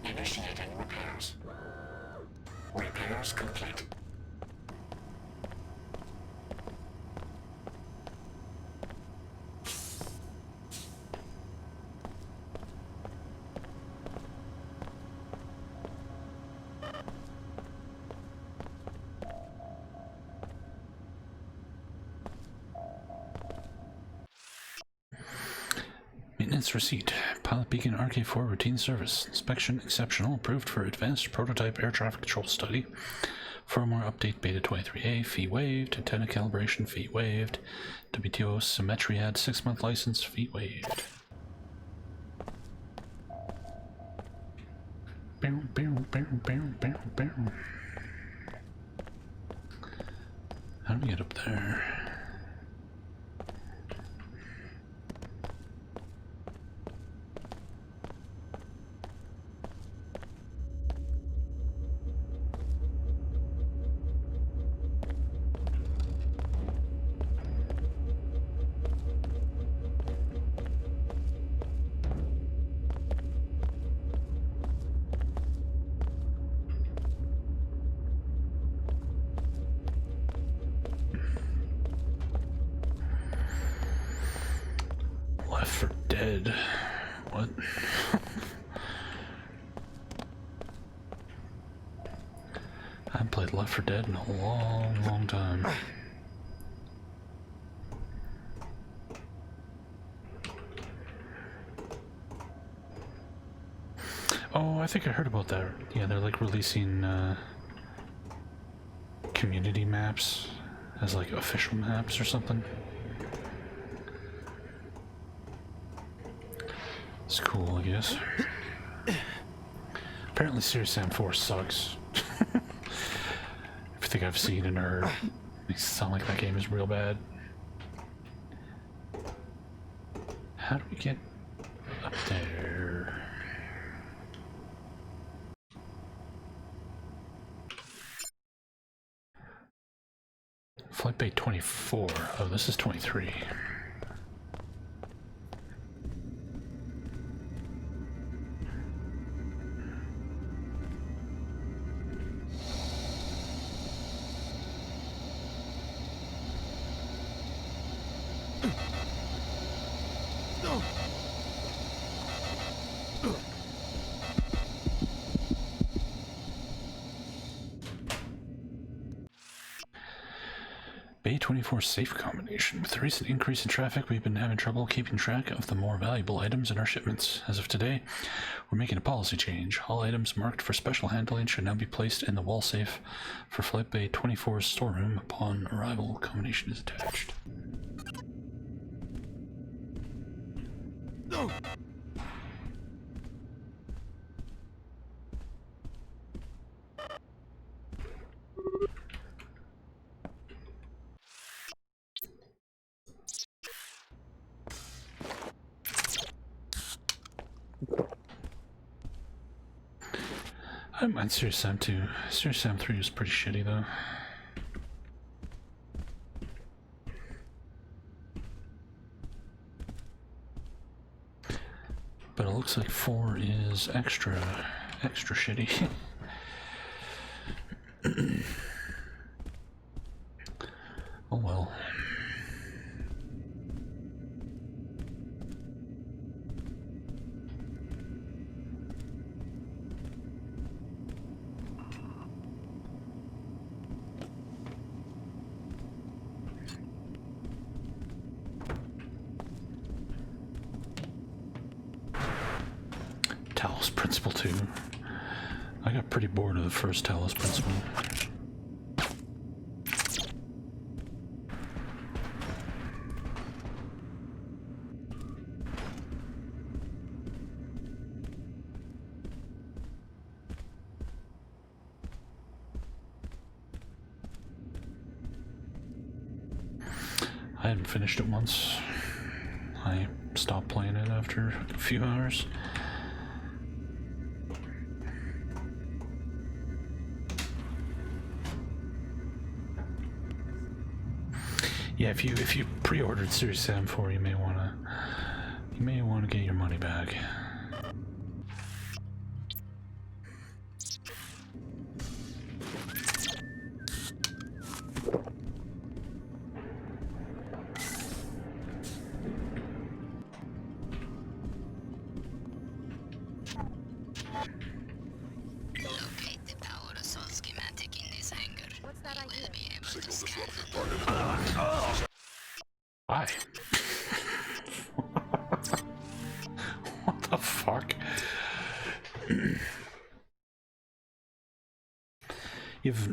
Initiating repairs. Repairs complete. Maintenance receipt. Pilot Beacon RK4 routine service. Inspection exceptional. Approved for advanced prototype air traffic control study. Firmware update beta 23A. Fee waived. Antenna calibration fee waived. WTO symmetry add 6-month license fee waived. Bow, bow, bow, bow, bow, bow. How do we get up there? Left 4 Dead. What? I haven't played Left 4 Dead in a long, long time. Oh, I think I heard about that. Yeah, they're like releasing community maps as like official maps or something. It's cool, I guess. Apparently Serious Sam 4 sucks. Everything I've seen and heard makes it sound like that game is real bad. How do we get up there? Flight Bay 24. Oh, this is 23. Bay 24 safe combination. With the recent increase in traffic, we've been having trouble keeping track of the more valuable items in our shipments. As of today, we're making a policy change. All items marked for special handling should now be placed in the wall safe for Flight Bay 24's storeroom upon arrival. Combination is attached. I don't mind Serious Sam 2. Serious Sam 3 is pretty shitty though. But it looks like 4 is extra shitty. Oh well. Talos Principle 2. I got pretty bored of the first Talos Principle. I hadn't finished it once. I stopped playing it after a few hours. Yeah, if you pre-ordered Series 7 4, you may wanna get your money back. Locate the power assault schematic in this hangar. What's that I will be able to scan the Why? What the fuck? You have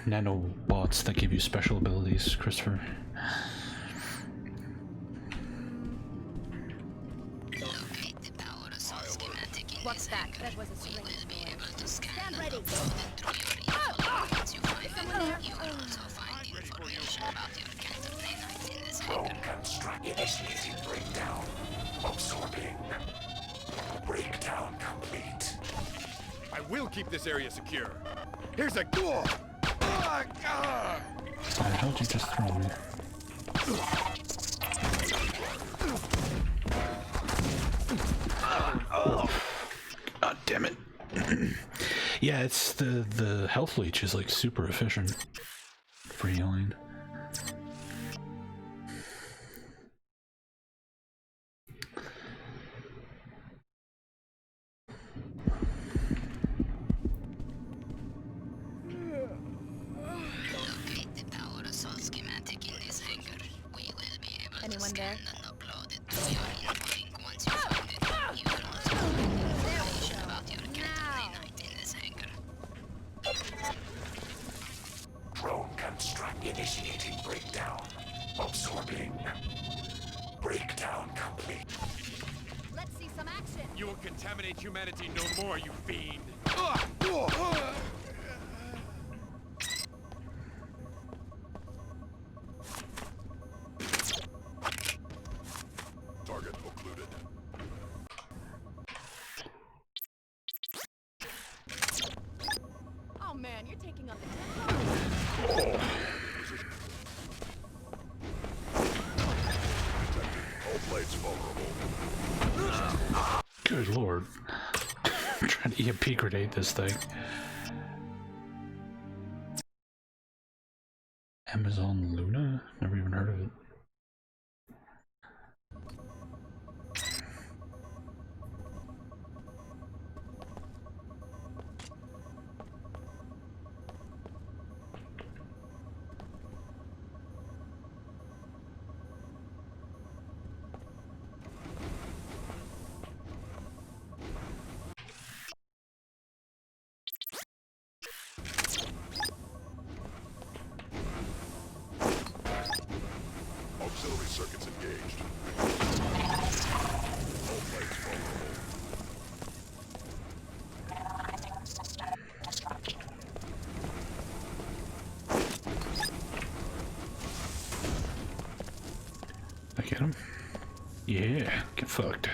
nanobots that give you special abilities, Christopher. Locate the power assault schematic in What's this that? hangar. That was a We strange will be able to scan Stand and ready. upload it through your info. Once you find it, you will also find information about your canton nanite in this hangar. Construct initiating breakdown. Absorbing. Breakdown complete. I will keep this area secure. Here's a door. Why the hell did you just throw me? God damn it. Yeah, it's the health leech is like super efficient for healing. Locate the power assault schematic in this hangar. We will be able to scan and upload it to your info link. Once you find it, you will also find information about your canton nanite in this hangar. Drone construct initiating breakdown. Absorbing. Breakdown complete. Let's see some action. You will contaminate humanity no more, you fiend. Target occluded. Oh man, you're taking up the tempo. All blades vulnerable. Good lord. I'm trying to EMP grenade this thing. Amazon Luna? Never even heard of it. Auxiliary circuits engaged. All blades vulnerable. I get him? Yeah, get fucked.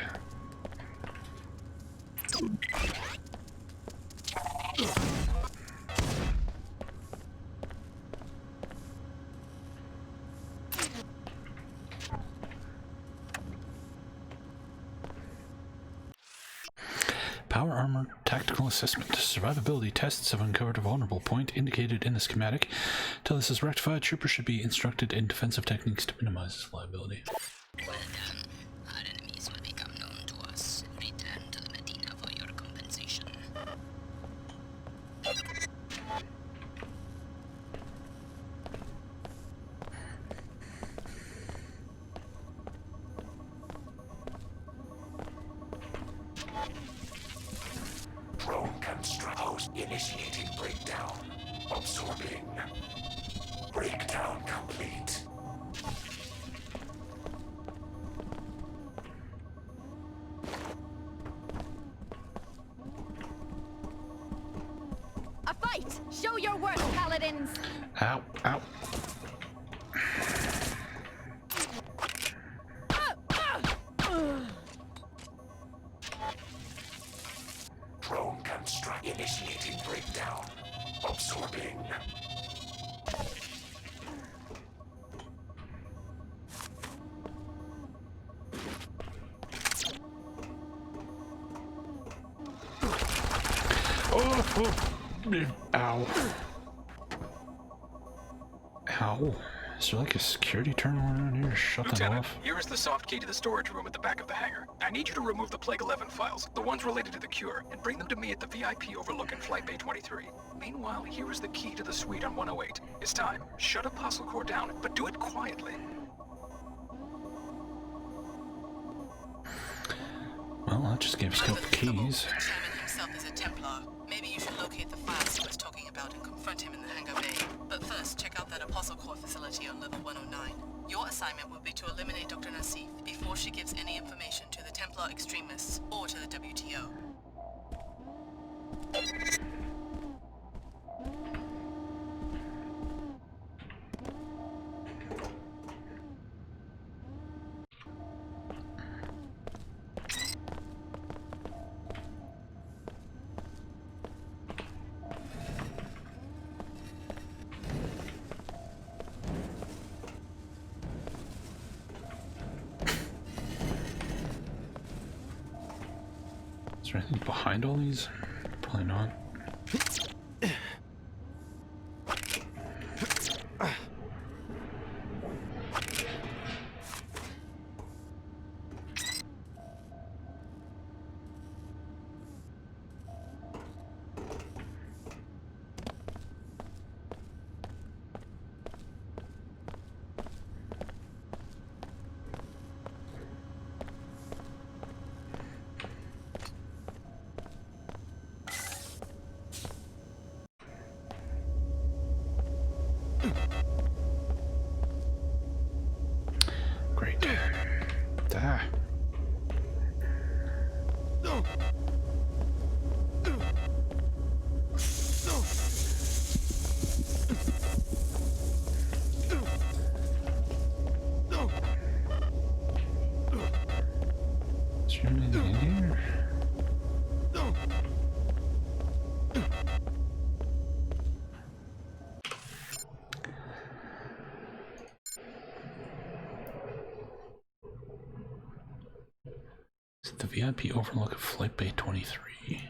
Power armor tactical assessment. Survivability tests have uncovered a vulnerable point indicated in the schematic. Until this is rectified, troopers should be instructed in defensive techniques to minimize this liability. Well done. Our enemies will become known to us. Return to the Medina for your compensation. Drone construct Initiating breakdown. Absorbing. Breakdown complete. A fight! Show your worth, paladins! Ow, ow. Drone construct. Initiating breakdown. Absorbing. Oh, ow. Ow. Is there like a security terminal around here? Shut that Lieutenant, off. here is the soft key to the storage room at the back of the hangar. I need you to remove the Plague 11 files, the ones related to the cure, and bring them to me at the VIP overlooking Flight Bay 23. Meanwhile, here is the key to the suite on 108. It's time. Shut Apostle Core down, but do it quietly. Well, that just gave us a couple keys. The chairman himself is a Templar. Maybe you should locate the files he was talking about and confront him in the hangar bay. But first, check out that Apostle Core facility on level 109. Your assignment will be to eliminate Dr. Nassif before she gives any information to the Templar extremists or to the WTO. Is there anything behind all these? Probably not. Great. Ah. Is there anything in here? Is it the VIP overlook of Flight Bay 23?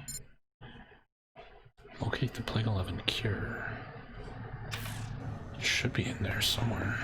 Locate the Plague 11 cure. It should be in there somewhere.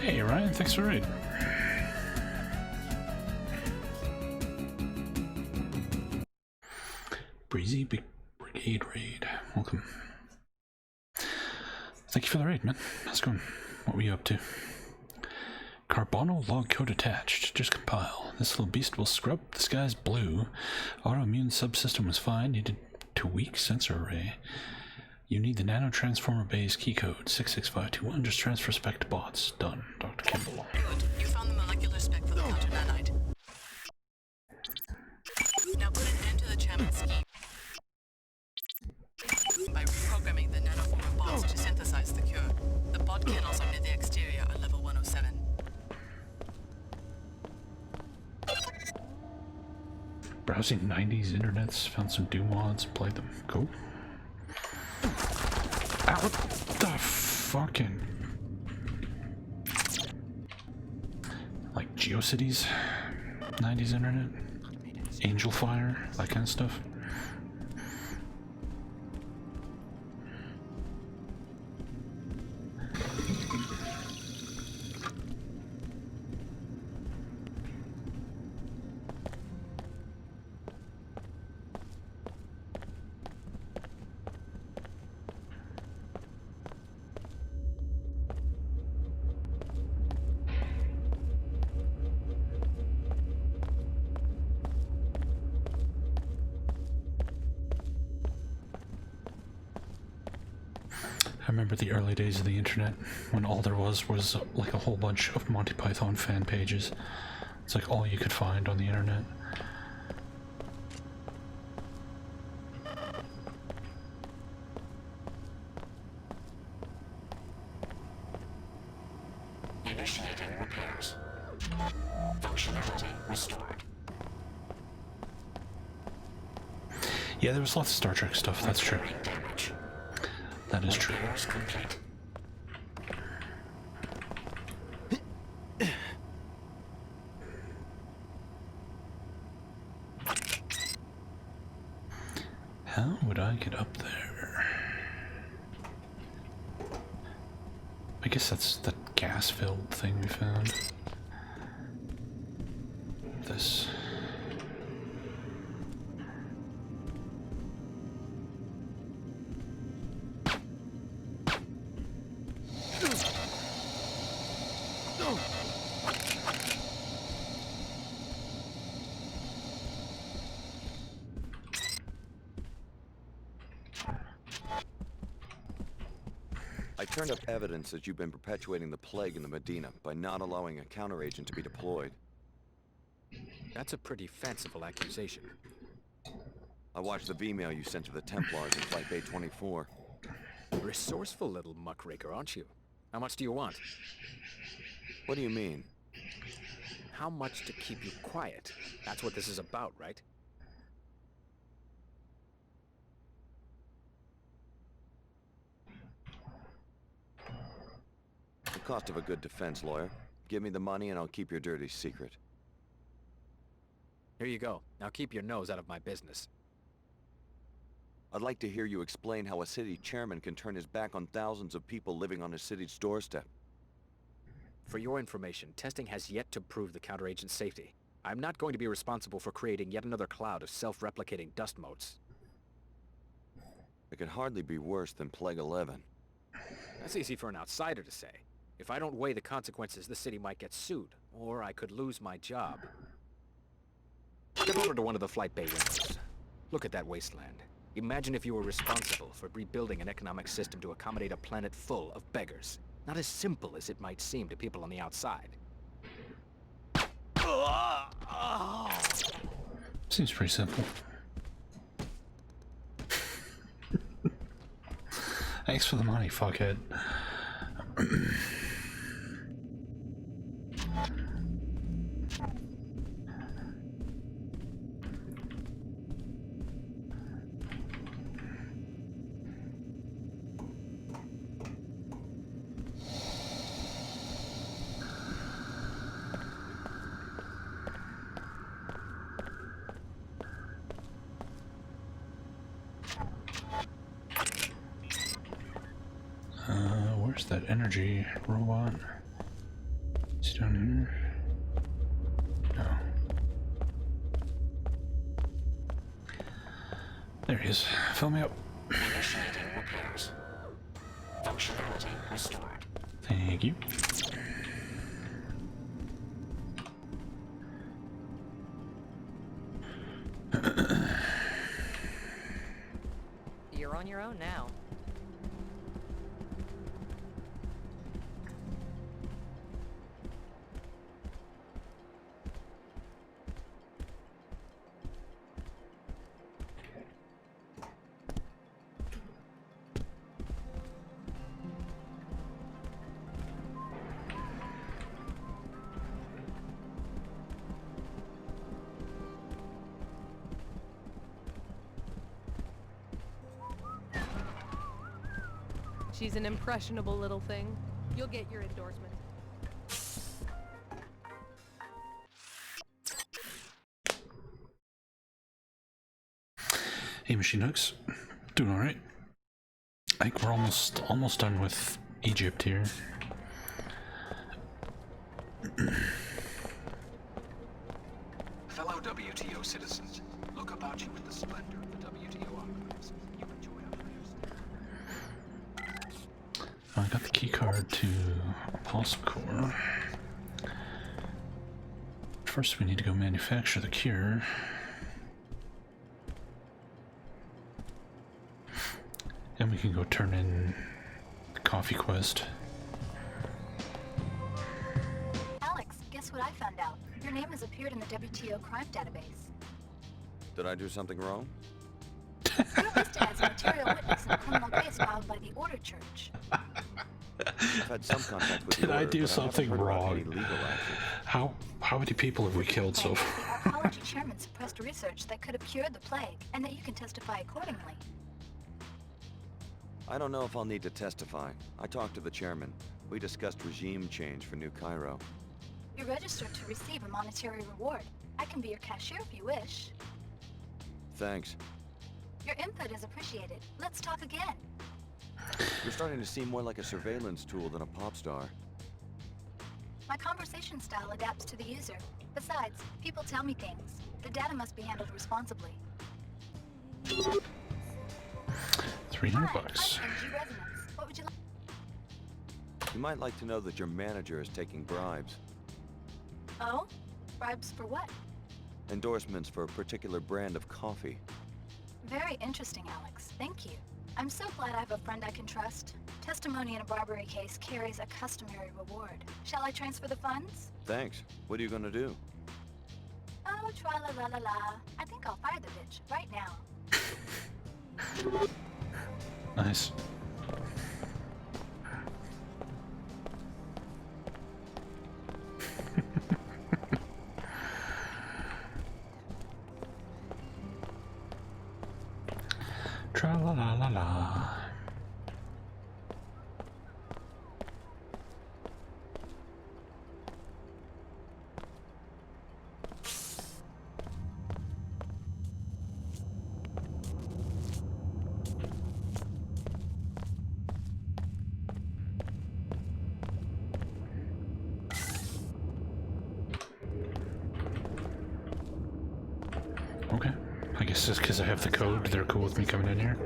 Hey Ryan, thanks for raid. Breezy Big Brigade raid. Welcome. Thank you for the raid, man. How's it going? What were you up to? Carbonyl log code attached. Just compile. This little beast will scrub the skies blue. Autoimmune subsystem was fine. Needed to weak sensor array. You need the nanotransformer base key code 66521. Just transfer spec to bots. Done. Dr. Kimball. Good. You found the molecular spec for the counter nanite. Now put an end to the chairman's scheme by reprogramming the nanoformer bots to synthesize the cure. The bot kennels are near the exterior on level 107. Browsing 90s internets, found some Doom mods, played them. Cool. Ah, what the fucking... Like GeoCities? 90s internet? Angel Fire? That kind of stuff? I remember the early days of the internet when all there was like a whole bunch of Monty Python fan pages. It's like all you could find on the internet. Initiating repairs. Functionality restored. Yeah, there was lots of Star Trek stuff, that's true. That is true. Complete. How would I get up there? I guess that's that gas-filled thing we found. This. I turned up evidence that you've been perpetuating the plague in the Medina by not allowing a counteragent to be deployed. That's a pretty fanciful accusation. I watched the V-mail you sent to the Templars in Flight Bay 24. Resourceful little muckraker, aren't you? How much do you want? What do you mean? How much to keep you quiet? That's what this is about, right? The cost of a good defense lawyer. Give me the money and I'll keep your dirty secret. Here you go. Now keep your nose out of my business. I'd like to hear you explain how a city chairman can turn his back on thousands of people living on his city's doorstep. For your information, testing has yet to prove the counteragent's safety. I'm not going to be responsible for creating yet another cloud of self-replicating dust motes. It could hardly be worse than Plague 11. That's easy for an outsider to say. If I don't weigh the consequences, the city might get sued, or I could lose my job. Step over to one of the flight bay windows. Look at that wasteland. Imagine if you were responsible for rebuilding an economic system to accommodate a planet full of beggars. Not as simple as it might seem to people on the outside. Seems pretty simple. Thanks for the money, fuckhead. Where's that energy robot? Is he down here? No. There he is. Fill me up. Initiating repairs. Functionality restored. Thank you. You're on your own now. She's an impressionable little thing. You'll get your endorsement. Hey, Machine Hooks. Doing alright. I think we're almost done with Egypt here. Fellow WTO citizens, look about you in the splendor of the WTO archives. You enjoy our players. I got the key card to Apostle Core. First, we need to go manufacture the cure. And we can go turn in coffee quest. Alex, guess what I found out? Your name has appeared in the WTO crime database. Did I do something wrong? You're listed as a material witness in a criminal case filed by the Order Church. I've had some contact with Did the I Order, do but I haven't something heard about wrong? any legal action. How many people have we killed so far? The archaeology chairman suppressed research that could have cured the plague, and that you can testify accordingly. I don't know if I'll need to testify. I talked to the chairman. We discussed regime change for New Cairo. You're registered to receive a monetary reward. I can be your cashier if you wish. Thanks. Your input is appreciated. Let's talk again. You're starting to seem more like a surveillance tool than a pop star. My conversation style adapts to the user. Besides, people tell me things. The data must be handled responsibly. 300 bucks. NG resonance. What would you like? You might like to know that your manager is taking bribes. Oh? Bribes for what? Endorsements for a particular brand of coffee. Very interesting, Alex. Thank you. I'm so glad I have a friend I can trust. Testimony in a bribery case carries a customary reward. Shall I transfer the funds? Thanks. What are you gonna do? Oh, tra-la-la-la-la. I think I'll fire the bitch right now. Nice. Tra la la la la. Okay. I guess just because I have the code, they're cool with me coming in here.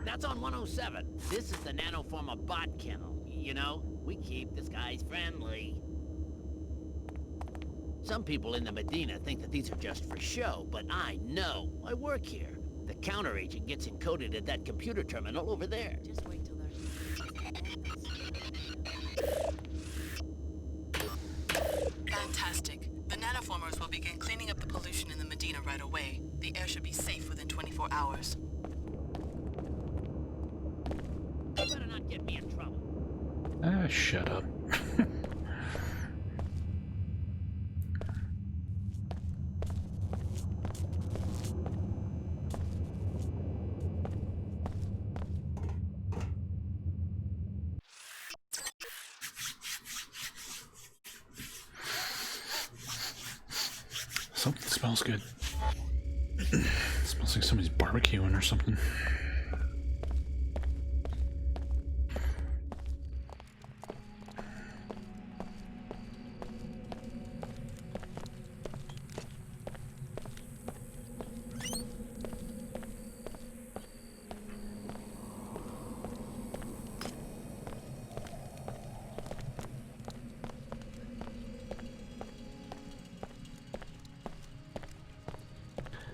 That's on 107. This is the nanoformer bot kennel. You know, we keep the skies friendly. Some people in the Medina think that these are just for show, but I know. I work here. The counter agent gets encoded at that computer terminal over there. Just wait till there's... Fantastic. The nanoformers will begin cleaning up the pollution in the Medina right away. The air should be safe within 24 hours. You better not get me in trouble. Shut up. Something smells good. It smells like somebody's barbecuing or something.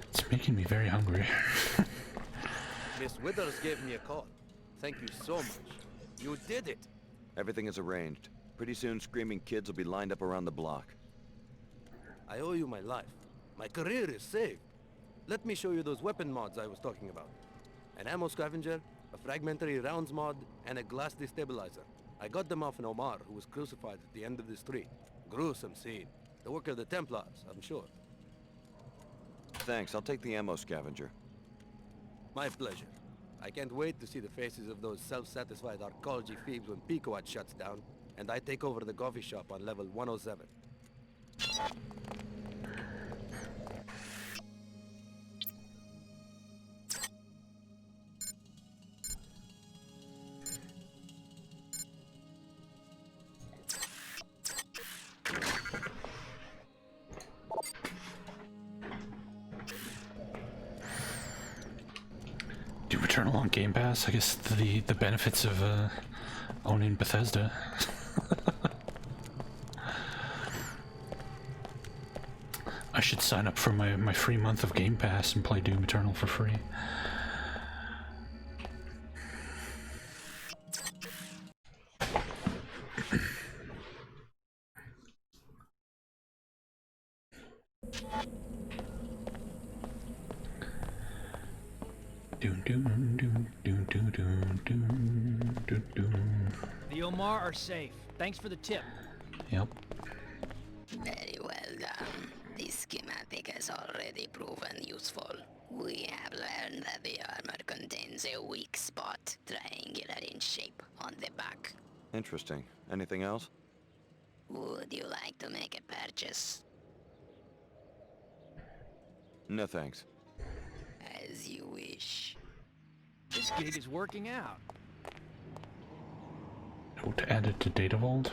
It's making me very hungry. Miss Withers gave me a call. Thank you so much. You did it! Everything is arranged. Pretty soon, screaming kids will be lined up around the block. I owe you my life. My career is saved. Let me show you those weapon mods I was talking about. An ammo scavenger, a fragmentary rounds mod, and a glass destabilizer. I got them off an Omar who was crucified at the end of the street. Gruesome scene. The work of the Templars, I'm sure. Thanks, I'll take the ammo scavenger. My pleasure. I can't wait to see the faces of those self-satisfied archaeology thieves when Pequot shuts down, and I take over the coffee shop on level 107. Do Returnal on Game Pass? I guess the benefits of owning Bethesda. I should sign up for my free month of Game Pass and play Doom Eternal for free. The Omar are safe. Thanks for the tip. Yep. Very well done. This schematic has already proven useful. We have learned that the armor contains a weak spot, triangular in shape, on the back. Interesting. Anything else? Would you like to make a purchase? No thanks. As you wish. This gig is working out. Note added to Data Vault.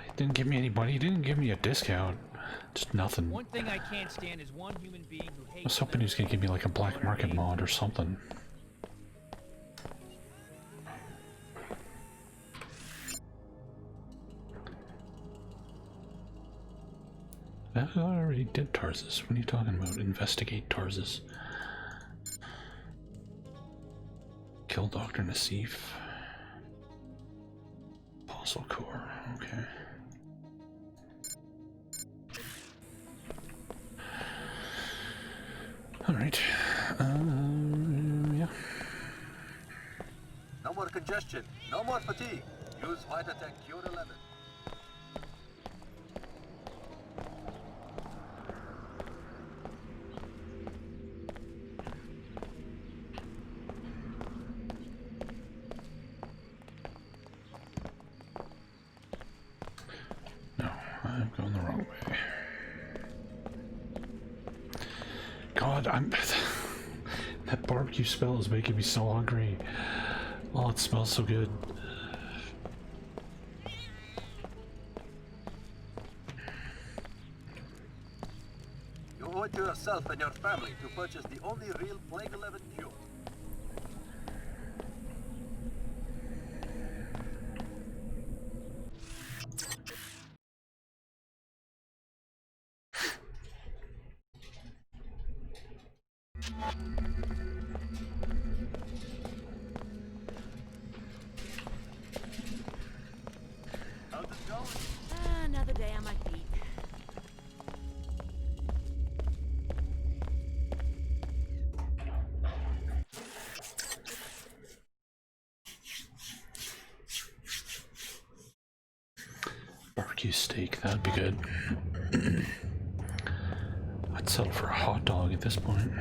He didn't give me any money. He didn't give me a discount. Just nothing. One thing I can't stand is one human being who hates. I was hoping he was gonna give me like a black market mod or something. I already did Tarsus. What are you talking about? Investigate Tarsus. Kill Dr. Nassif. Apostle Core. Okay. Alright. Yeah. No more congestion. No more fatigue. Use Vitatech Cure 11. I'm going the wrong way. God, that barbecue smell is making me so hungry. Oh, it smells so good. You owe it to yourself and your family to purchase the only real Plague 11 cure. How's it going? Another day on my feet. Barbecue steak, that'd be good. I'd settle for a hot dog at this point.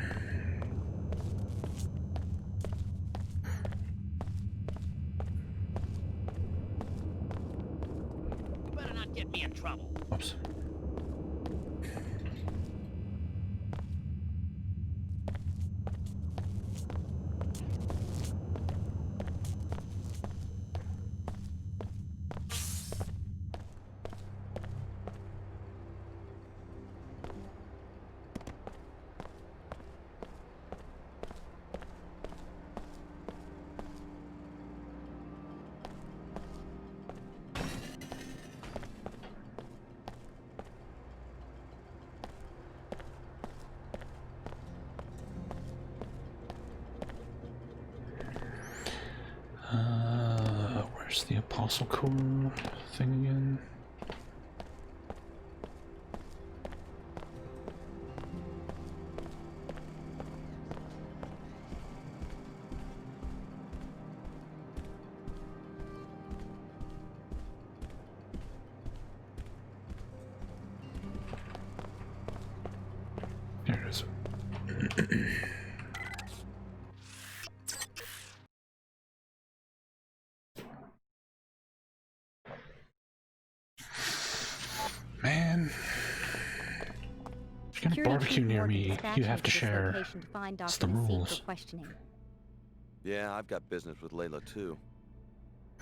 You better not get me in trouble. Whoops. Where's the Apostle Core thing again? There it is. Man, if you're gonna barbecue near me, you have to share. It's the rules. Yeah, I've got business with Layla too.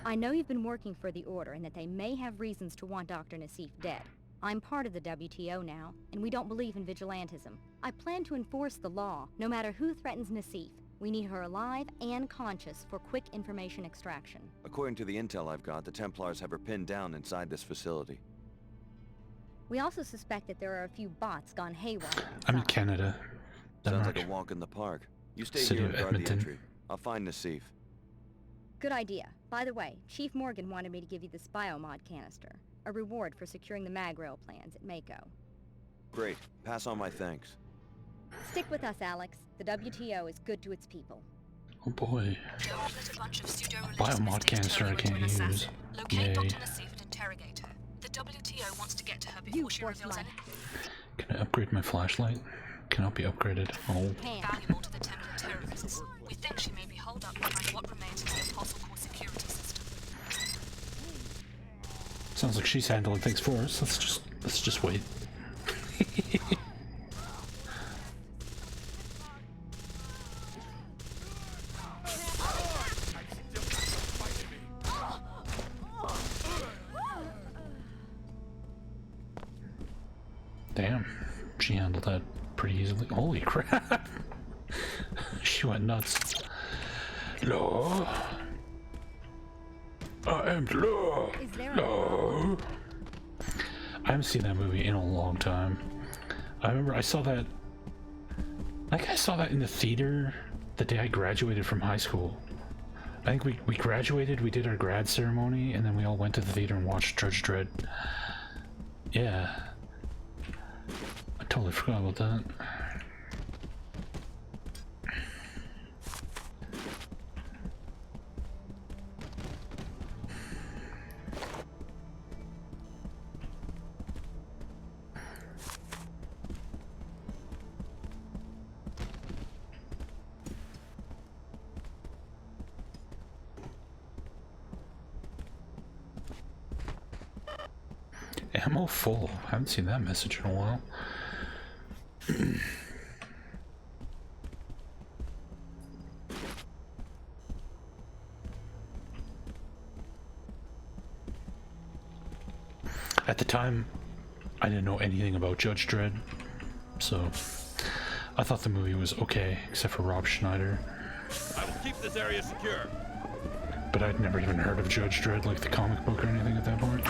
I know you've been working for the Order and that they may have reasons to want Dr. Nassif dead. I'm part of the WTO now, and we don't believe in vigilantism. I plan to enforce the law, no matter who threatens Nassif. We need her alive and conscious for quick information extraction. According to the intel I've got, the Templars have her pinned down inside this facility. We also suspect that there are a few bots gone haywire. I'm in Canada. Sounds like a walk in the park. You stay City here of and guard the Edmonton. entry. I'll find Nassif. Good idea. By the way, Chief Morgan wanted me to give you this biomod canister, a reward for securing the mag rail plans at Mako. Great. Pass on my thanks. Stick with us, Alex. The WTO is good to its people. Oh boy. Don't let a bunch of pseudo-religious Biomod mystics canister I turn you into can't an use. assassin. Locate Yay. Dr. Nassif and interrogate her. The WTO wants to get to her before she reveals anything Can I upgrade my flashlight? Cannot be upgraded. Oh. valuable to the Templar terrorists. We think she may be holed up behind what remains of the Apostle Core security system. Sounds like she's handling things for us. Let's just wait. Damn, she handled that pretty easily. Holy crap! She went nuts. Law. I am law. Law. I haven't seen that movie in a long time. I remember I saw that. Like I saw that in the theater the day I graduated from high school. I think we graduated, we did our grad ceremony, and then we all went to the theater and watched Judge Dredd. Yeah. I totally forgot about that. Ammo full. I haven't seen that message in a while. At the time, I didn't know anything about Judge Dredd, so I thought the movie was okay, except for Rob Schneider. I will keep this area secure. But I'd never even heard of Judge Dredd, like the comic book or anything at that point.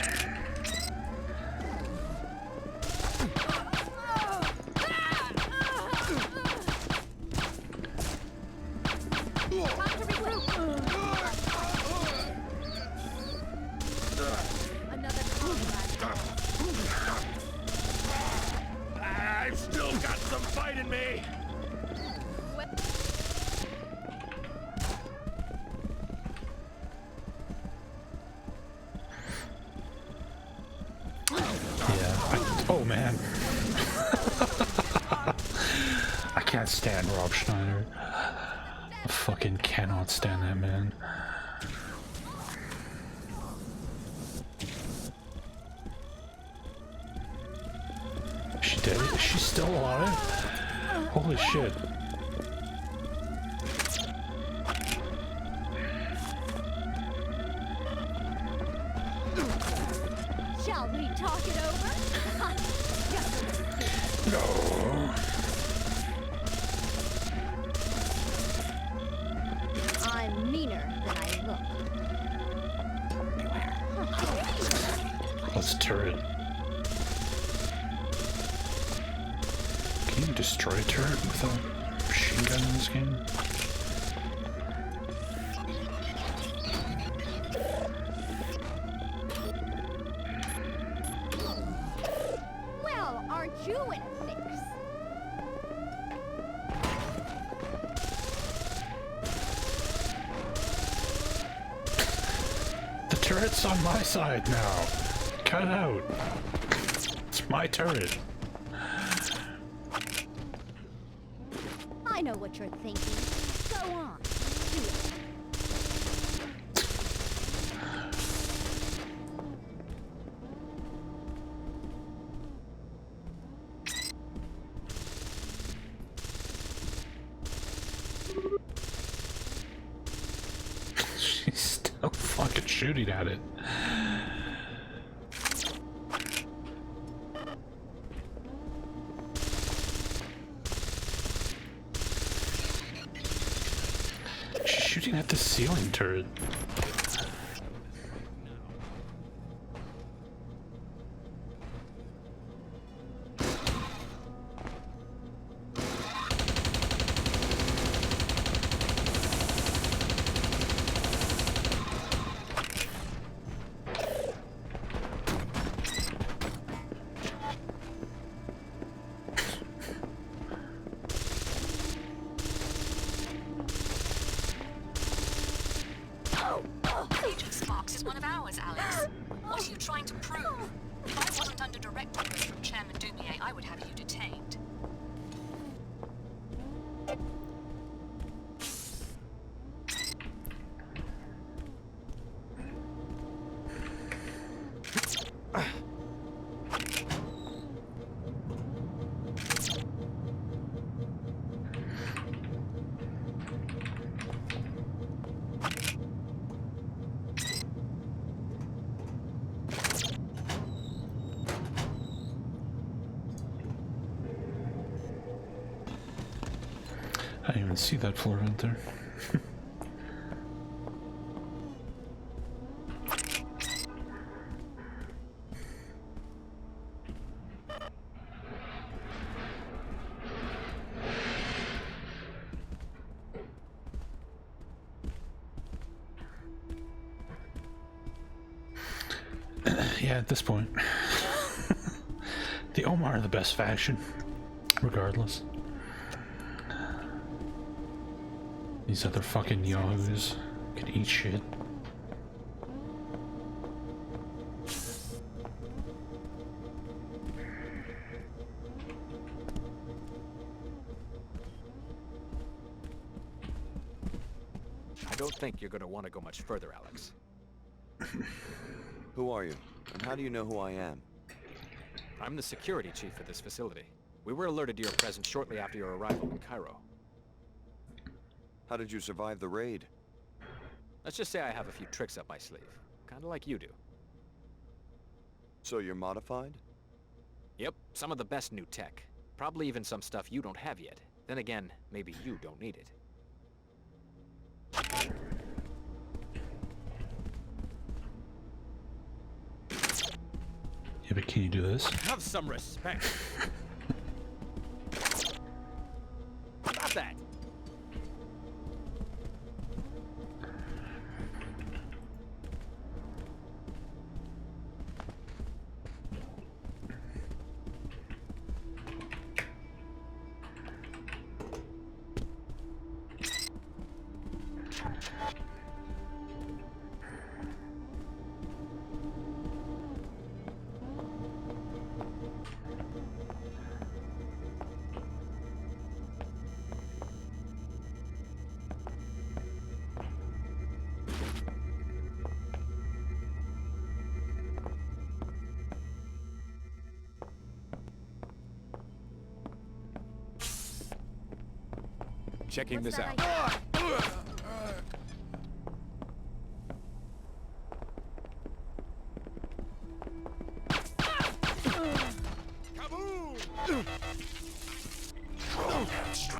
I've still got some fight in me. Oh man. I can't stand Rob Schneider. I fucking cannot stand that man. Is she dead? Is she still alive? Holy shit. Shall we talk it over? No. I'm meaner than I look. Let's turret. Can you destroy a turret with a machine gun in this game? Well, aren't you in a fix? The turret's on my side now. Cut it out. It's my turret. I know what you're thinking. Go on. Do it. She's still fucking shooting at it. She's shooting at the ceiling turret. was one of ours, Alex. What are you trying to prove? If I wasn't under direct orders from Chairman Dumier, I would have you detained. I didn't even see that floor vent there. Yeah, at this point, the Omar are the best faction, regardless. These other fucking yahoos can eat shit. I don't think you're gonna want to go much further, Alex. Who are you? And how do you know who I am? I'm the security chief for this facility. We were alerted to your presence shortly after your arrival in Cairo. How did you survive the raid? Let's just say I have a few tricks up my sleeve. Kinda like you do. So you're modified? Yep, some of the best new tech. Probably even some stuff you don't have yet. Then again, maybe you don't need it. Yeah, but can you do this? Have some respect. Stop that. Checking this out.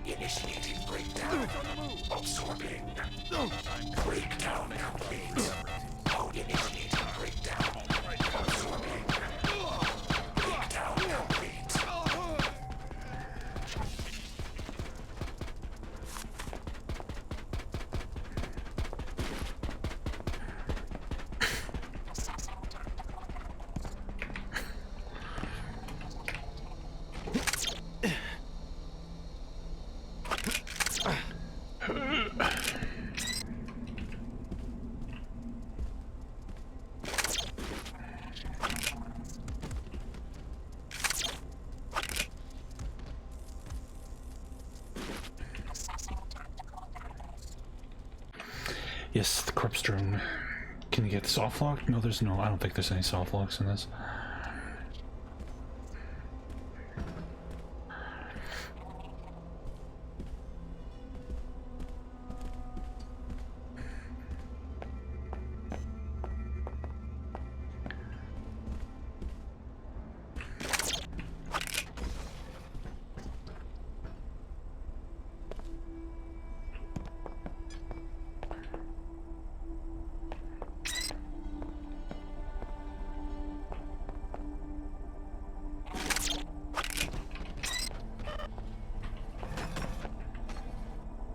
Initiating breakdown. Absorbing. Breakdown complete. Code initiating breakdown. Absorbing. Breakdown complete. Yes, the corpse drone. Can you get soft lock? No, there's no. I don't think there's any soft locks in this.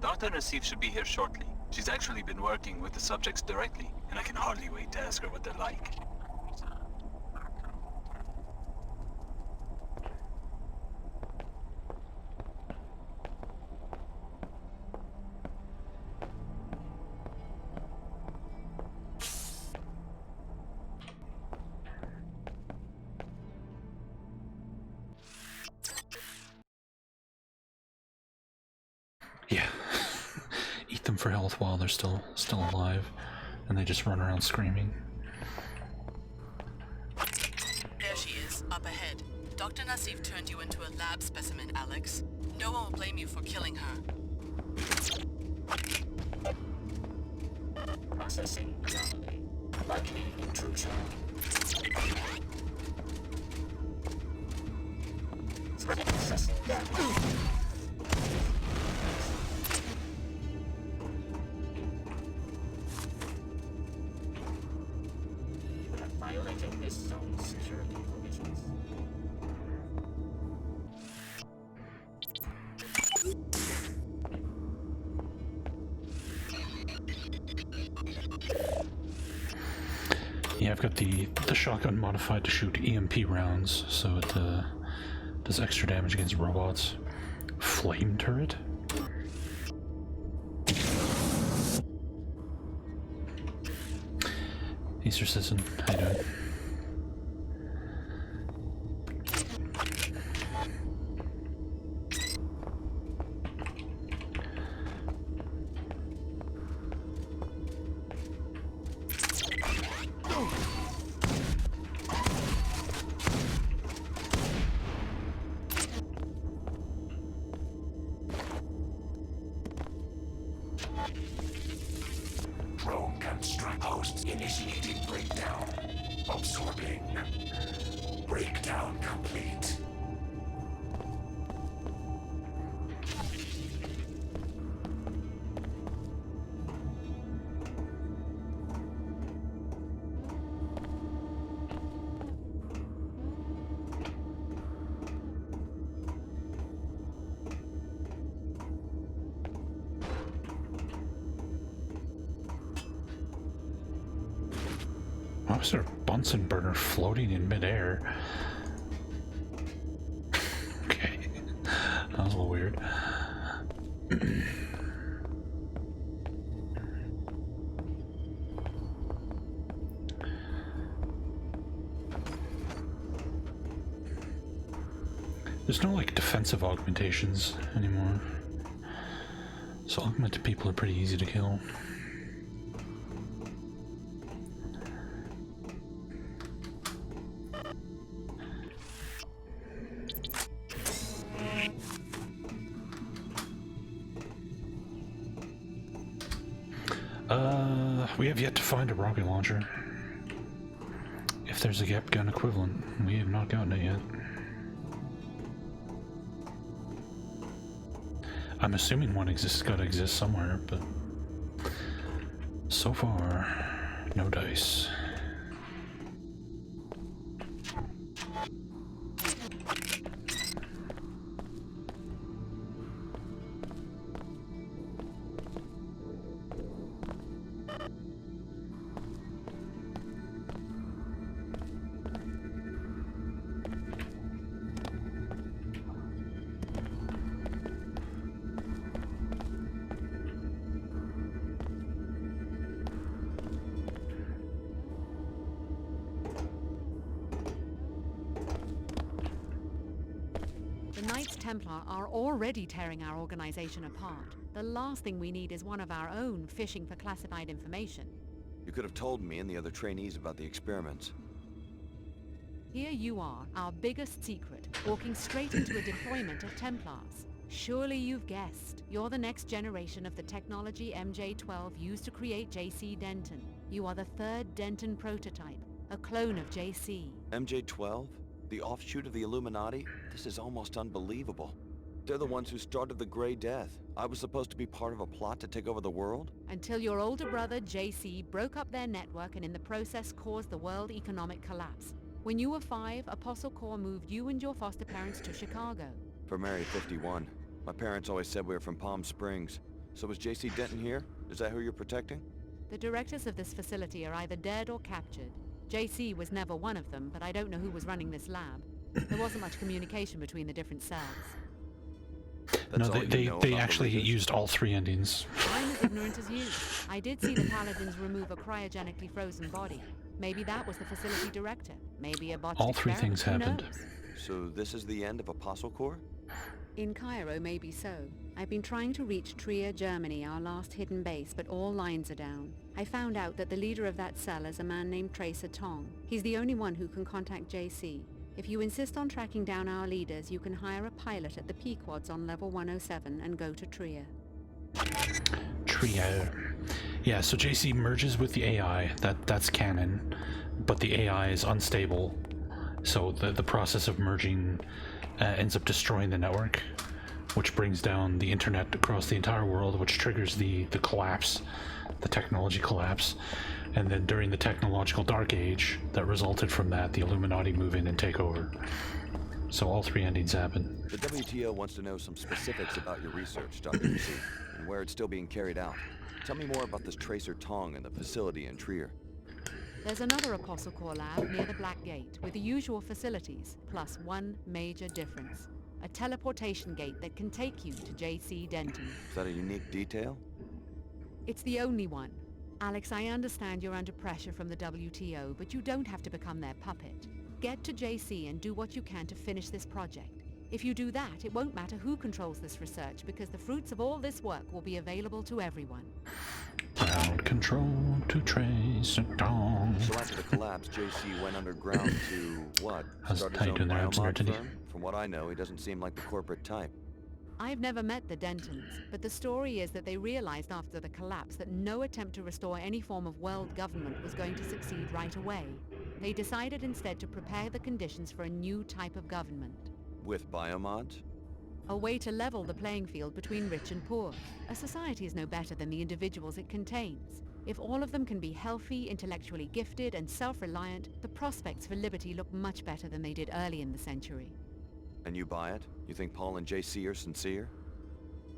Dr. Nassif should be here shortly. She's actually been working with the subjects directly, and I can hardly wait to ask her what they're like. them for health while they're still alive, and they just run around screaming. There she is, up ahead. Dr. Nassif turned you into a lab specimen, Alex. No one will blame you for killing her. Processing anomaly. Likely intrusion. Processing damage. You have violated this zone's security provisions. Yeah, I've got the shotgun modified to shoot EMP rounds, so it does extra damage against robots. Flame turret? Easter Citizen, how you doing? Drone construct host initiating breakdown. Absorbing. Breakdown complete. Why was there a Bunsen burner floating in midair? Okay, that was a little weird. There's no like defensive augmentations anymore, so augmented people are pretty easy to kill. We have yet to find a rocket launcher. If there's a gap gun equivalent, we have not gotten it yet. I'm assuming one gotta exist somewhere, but so far, no dice. The Knights Templar are already tearing our organization apart. The last thing we need is one of our own fishing for classified information. You could have told me and the other trainees about the experiments. Here you are, our biggest secret, walking straight into a deployment of Templars. Surely you've guessed. You're the next generation of the technology MJ-12 used to create J.C. Denton. You are the third Denton prototype, a clone of J.C. MJ-12? The offshoot of the Illuminati? This is almost unbelievable. They're the ones who started the Grey Death. I was supposed to be part of a plot to take over the world? Until your older brother, J.C., broke up their network and in the process caused the world economic collapse. When you were 5, Apostle Corps moved you and your foster parents to Chicago. From Area 51. My parents always said we were from Palm Springs. So is J.C. Denton here? Is that who you're protecting? The directors of this facility are either dead or captured. J.C. was never one of them, but I don't know who was running this lab. There wasn't much communication between the different cells. No, they actually used all 3 endings. I'm as ignorant as you. I did see the Paladins remove a cryogenically frozen body. Maybe that was the facility director. Maybe a botched All 3 things experiment. Who happened. knows? So this is the end of Apostle Corps? In Cairo, maybe so. I've been trying to reach Trier, Germany, our last hidden base, but all lines are down. I found out that the leader of that cell is a man named Tracer Tong. He's the only one who can contact JC. If you insist on tracking down our leaders, you can hire a pilot at the Pequods on level 107 and go to Trier. Trier. Yeah, so JC merges with the AI. That's canon, but the AI is unstable. So the process of merging ends up destroying the network, which brings down the internet across the entire world, which triggers the collapse, the technology collapse. And then during the technological dark age that resulted from that, the Illuminati move in and take over. So all three endings happen. The WTO wants to know some specifics about your research, Dr. C, and where it's still being carried out. Tell me more about this Tracer Tong and the facility in Trier. There's another Apostle Corps lab near the Black Gate with the usual facilities, plus one major difference. A teleportation gate that can take you to J.C. Denton. Is that a unique detail? It's the only one. Alex, I understand you're under pressure from the WTO, but you don't have to become their puppet. Get to JC and do what you can to finish this project. If you do that, it won't matter who controls this research, because the fruits of all this work will be available to everyone. Ground control to Tracer Tong. So after the collapse, JC went underground to, what? How's Start his Ty own doing there, biomod Absurdity? firm? From what I know, he doesn't seem like the corporate type. I've never met the Dentons, but the story is that they realized after the collapse that no attempt to restore any form of world government was going to succeed right away. They decided instead to prepare the conditions for a new type of government. With biomods? A way to level the playing field between rich and poor. A society is no better than the individuals it contains. If all of them can be healthy, intellectually gifted, and self-reliant, the prospects for liberty look much better than they did early in the century. And you buy it? You think Paul and JC are sincere?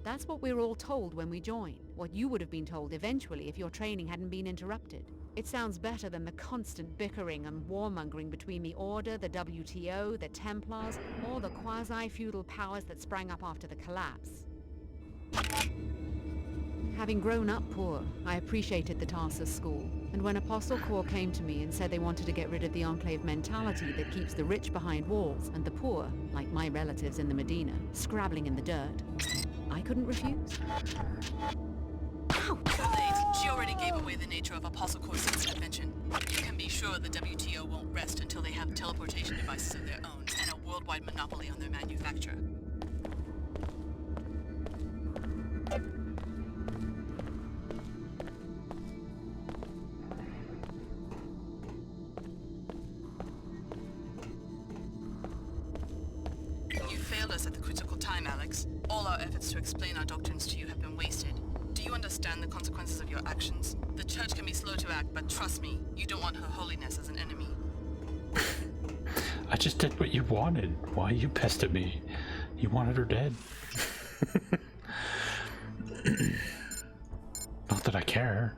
That's what we're all told when we join. What you would have been told eventually if your training hadn't been interrupted. It sounds better than the constant bickering and warmongering between the Order, the WTO, the Templars, or the quasi-feudal powers that sprang up after the collapse. Having grown up poor, I appreciated the Tarsus school, and when Apostle Corps came to me and said they wanted to get rid of the Enclave mentality that keeps the rich behind walls and the poor, like my relatives in the Medina, scrabbling in the dirt, I couldn't refuse. Too late. She already gave away the nature of Apostle Corps' invention. You can be sure the WTO won't rest until they have teleportation devices of their own and a worldwide monopoly on their manufacture. You failed us at the critical time, Alex. All our efforts to explain our doctrines to you have been wasted. Do you understand the consequences of your actions? The Church can be slow to act, but trust me, you don't want Her Holiness as an enemy. I just did what you wanted. Why are you pissed at me? You wanted her dead. Not that I care.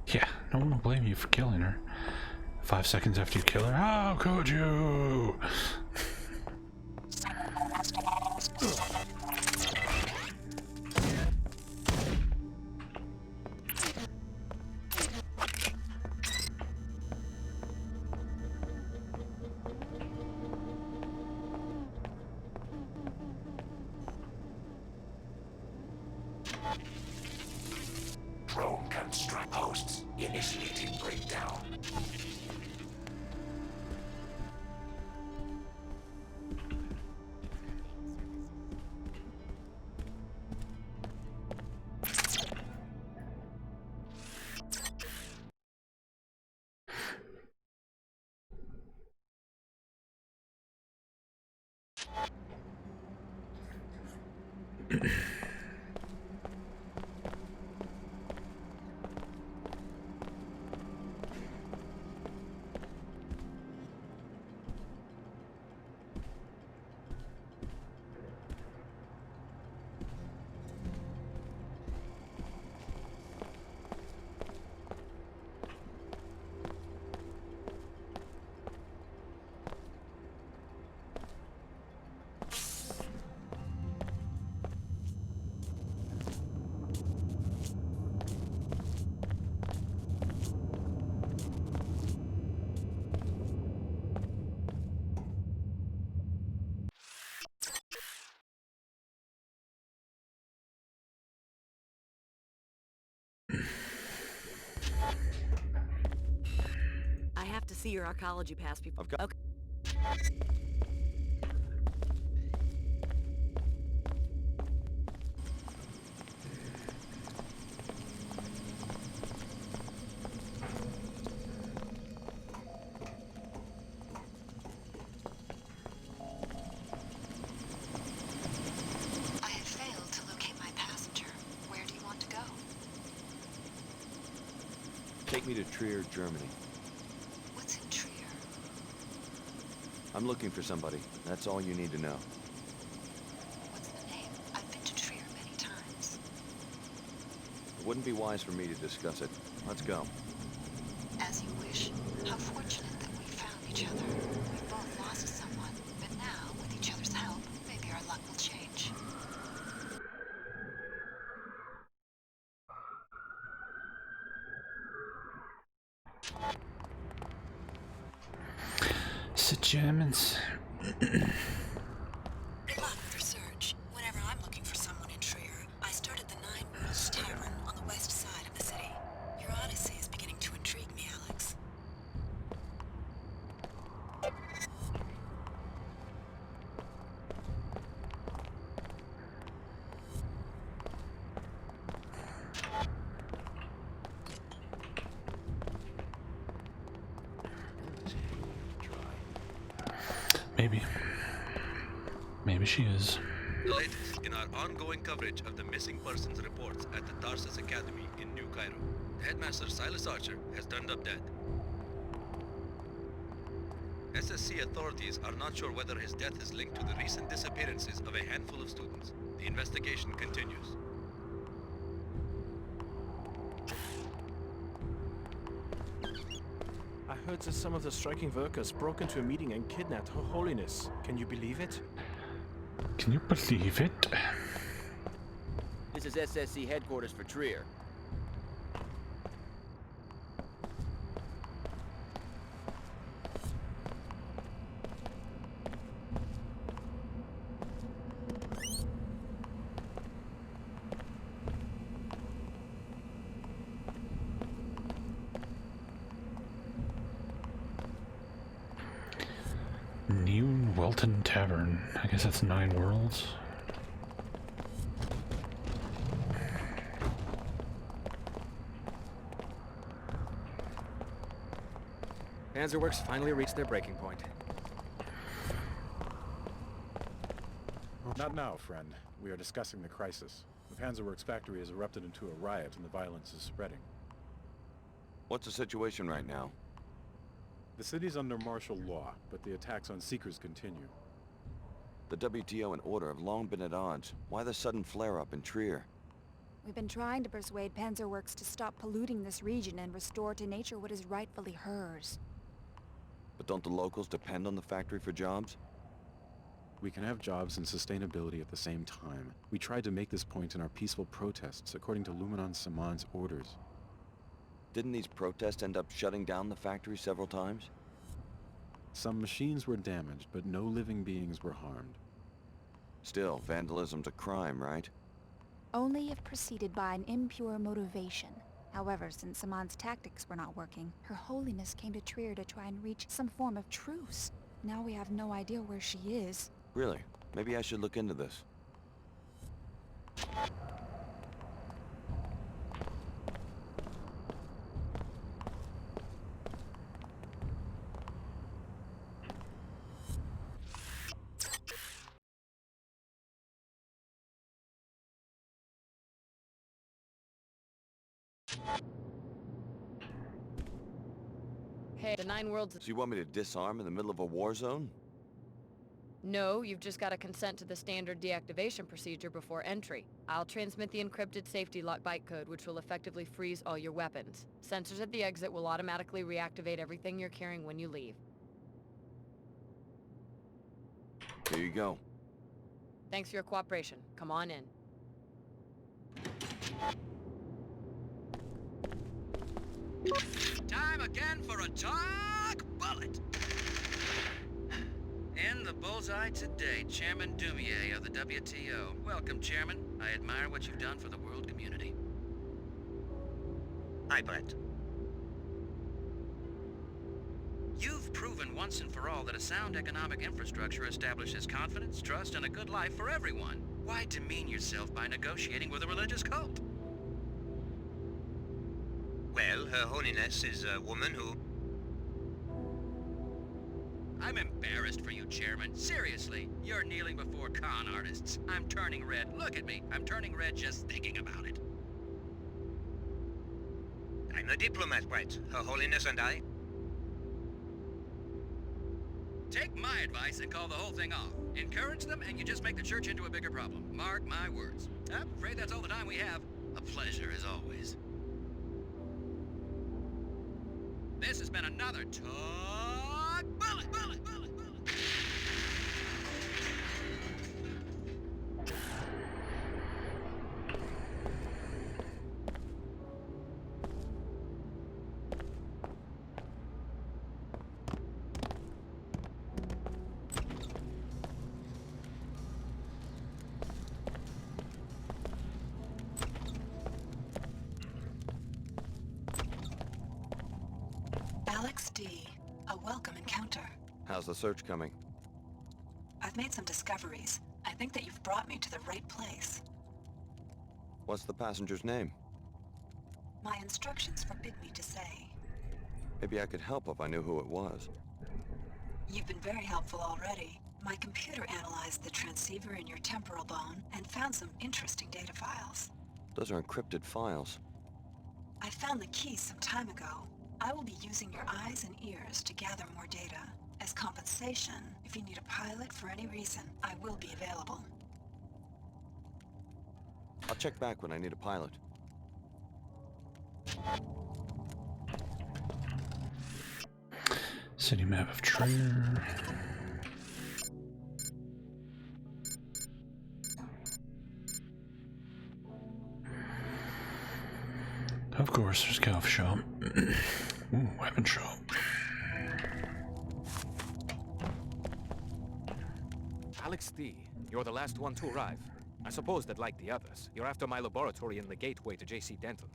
Yeah, no one will blame you for killing her. 5 seconds after you kill her, how could you? Drone construct hosts initiating breakdown. have to see your arcology pass before... I've got... Okay. I have failed to locate my passenger. Where do you want to go? Take me to Trier, Germany. What's in Trier? I'm looking for somebody. That's all you need to know. What's the name? I've been to Trier many times. It wouldn't be wise for me to discuss it. Let's go. As you wish. How fortunate that we found each other. We both lost someone, but now, with each other's help, maybe our luck will change. Sit Germans. Good luck with your search. Whenever I'm looking for someone in Trier, I start at the Nine Worlds Tavern on the west side of the city. Your odyssey is beginning to intrigue me, Alex. Maybe. Maybe she is. The latest in our ongoing coverage of the missing persons reports at the Tarsus Academy in New Cairo. The headmaster, Silas Archer, has turned up dead. SSC authorities are not sure whether his death is linked to the recent disappearances of a handful of students. The investigation continues. I heard that some of the striking workers broke into a meeting and kidnapped Her Holiness. Can you believe it? Can you believe it? This is SSC headquarters for Trier. New Welton Tavern. I guess that's 9 Worlds. Panzerworks finally reached their breaking point. Not now, friend. We are discussing the crisis. The Panzerworks factory has erupted into a riot and the violence is spreading. What's the situation right now? The city's under martial law, but the attacks on Seekers continue. The WTO and Order have long been at odds. Why the sudden flare-up in Trier? We've been trying to persuade Panzerworks to stop polluting this region and restore to nature what is rightfully hers. But don't the locals depend on the factory for jobs? We can have jobs and sustainability at the same time. We tried to make this point in our peaceful protests, according to Luminon Saman's orders. Didn't these protests end up shutting down the factory several times? Some machines were damaged, but no living beings were harmed. Still, vandalism's a crime, right? Only if preceded by an impure motivation. However, since Saman's tactics were not working, Her Holiness came to Trier to try and reach some form of truce. Now we have no idea where she is. Really? Maybe I should look into this. Hey, the Nine Worlds... So you want me to disarm in the middle of a war zone? No, you've just got to consent to the standard deactivation procedure before entry. I'll transmit the encrypted safety lock bytecode, which will effectively freeze all your weapons. Sensors at the exit will automatically reactivate everything you're carrying when you leave. Here you go. Thanks for your cooperation. Come on in. Time again for a talk bullet. In the bullseye today, Chairman Dumier of the WTO. Welcome, Chairman. I admire what you've done for the world community. Hi, Brett. once and for all that a sound economic infrastructure establishes confidence, trust, and a good life for everyone. Why demean yourself by negotiating with a religious cult? Well, Her Holiness is a woman who... I'm embarrassed for you, Chairman. Seriously, you're kneeling before con artists. I'm turning red. Look at me. I'm turning red just thinking about it. I'm a diplomat, Brett. Her Holiness and I... Take my advice and call the whole thing off. Encourage them, and you just make the church into a bigger problem. Mark my words. I'm afraid that's all the time we have. A pleasure, as always. This has been another Talk Bullet! Bullet! Bullet! Bullet! Alex D. A welcome encounter. How's the search coming? I've made some discoveries. I think that you've brought me to the right place. What's the passenger's name? My instructions forbid me to say. Maybe I could help if I knew who it was. You've been very helpful already. My computer analyzed the transceiver in your temporal bone and found some interesting data files. Those are encrypted files. I found the key some time ago. I will be using your eyes and ears to gather more data. As compensation, if you need a pilot for any reason, I will be available. I'll check back when I need a pilot. City map of Trader. Of course, there's Calf Shop. Ooh, weapon shop. Alex D., you're the last one to arrive. I suppose that, like the others, you're after my laboratory in the gateway to J.C. Denton.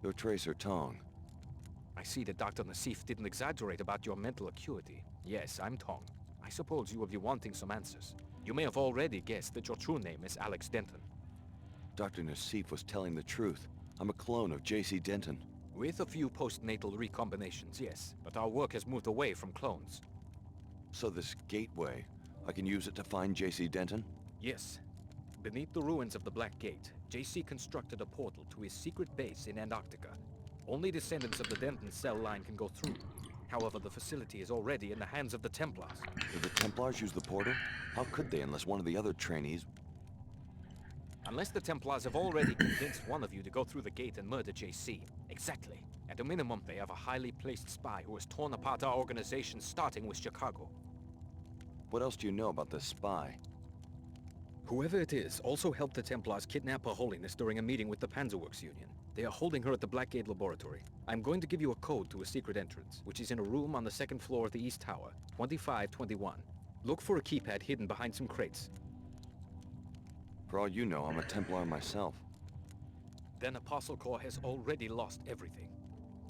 Your Tracer Tong. I see that Dr. Nassif didn't exaggerate about your mental acuity. Yes, I'm Tong. I suppose you will be wanting some answers. You may have already guessed that your true name is Alex Denton. Dr. Nassif was telling the truth. I'm a clone of J.C. Denton. With a few postnatal recombinations, yes. But our work has moved away from clones. So this gateway, I can use it to find J.C. Denton? Yes. Beneath the ruins of the Black Gate, J.C. constructed a portal to his secret base in Antarctica. Only descendants of the Denton cell line can go through. However, the facility is already in the hands of the Templars. Did the Templars use the portal? How could they unless one of the other trainees... Unless the Templars have already convinced one of you to go through the gate and murder JC. Exactly. At a minimum, they have a highly placed spy who has torn apart our organization, starting with Chicago. What else do you know about this spy? Whoever it is also helped the Templars kidnap Her Holiness during a meeting with the Panzerworks Union. They are holding her at the Blackgate Laboratory. I'm going to give you a code to a secret entrance, which is in a room on the second floor of the East Tower, 2521. Look for a keypad hidden behind some crates. For all you know, I'm a Templar myself. Then Apostle Corps has already lost everything.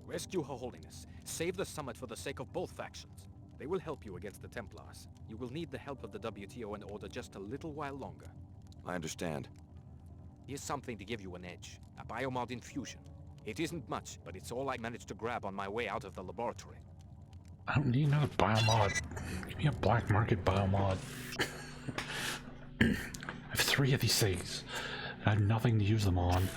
Rescue Her Holiness. Save the summit for the sake of both factions. They will help you against the Templars. You will need the help of the WTO and Order just a little while longer. I understand. Here's something to give you an edge. A biomod infusion. It isn't much, but it's all I managed to grab on my way out of the laboratory. I don't need another biomod. Give me a black market biomod. I have 3 of these things. I have nothing to use them on.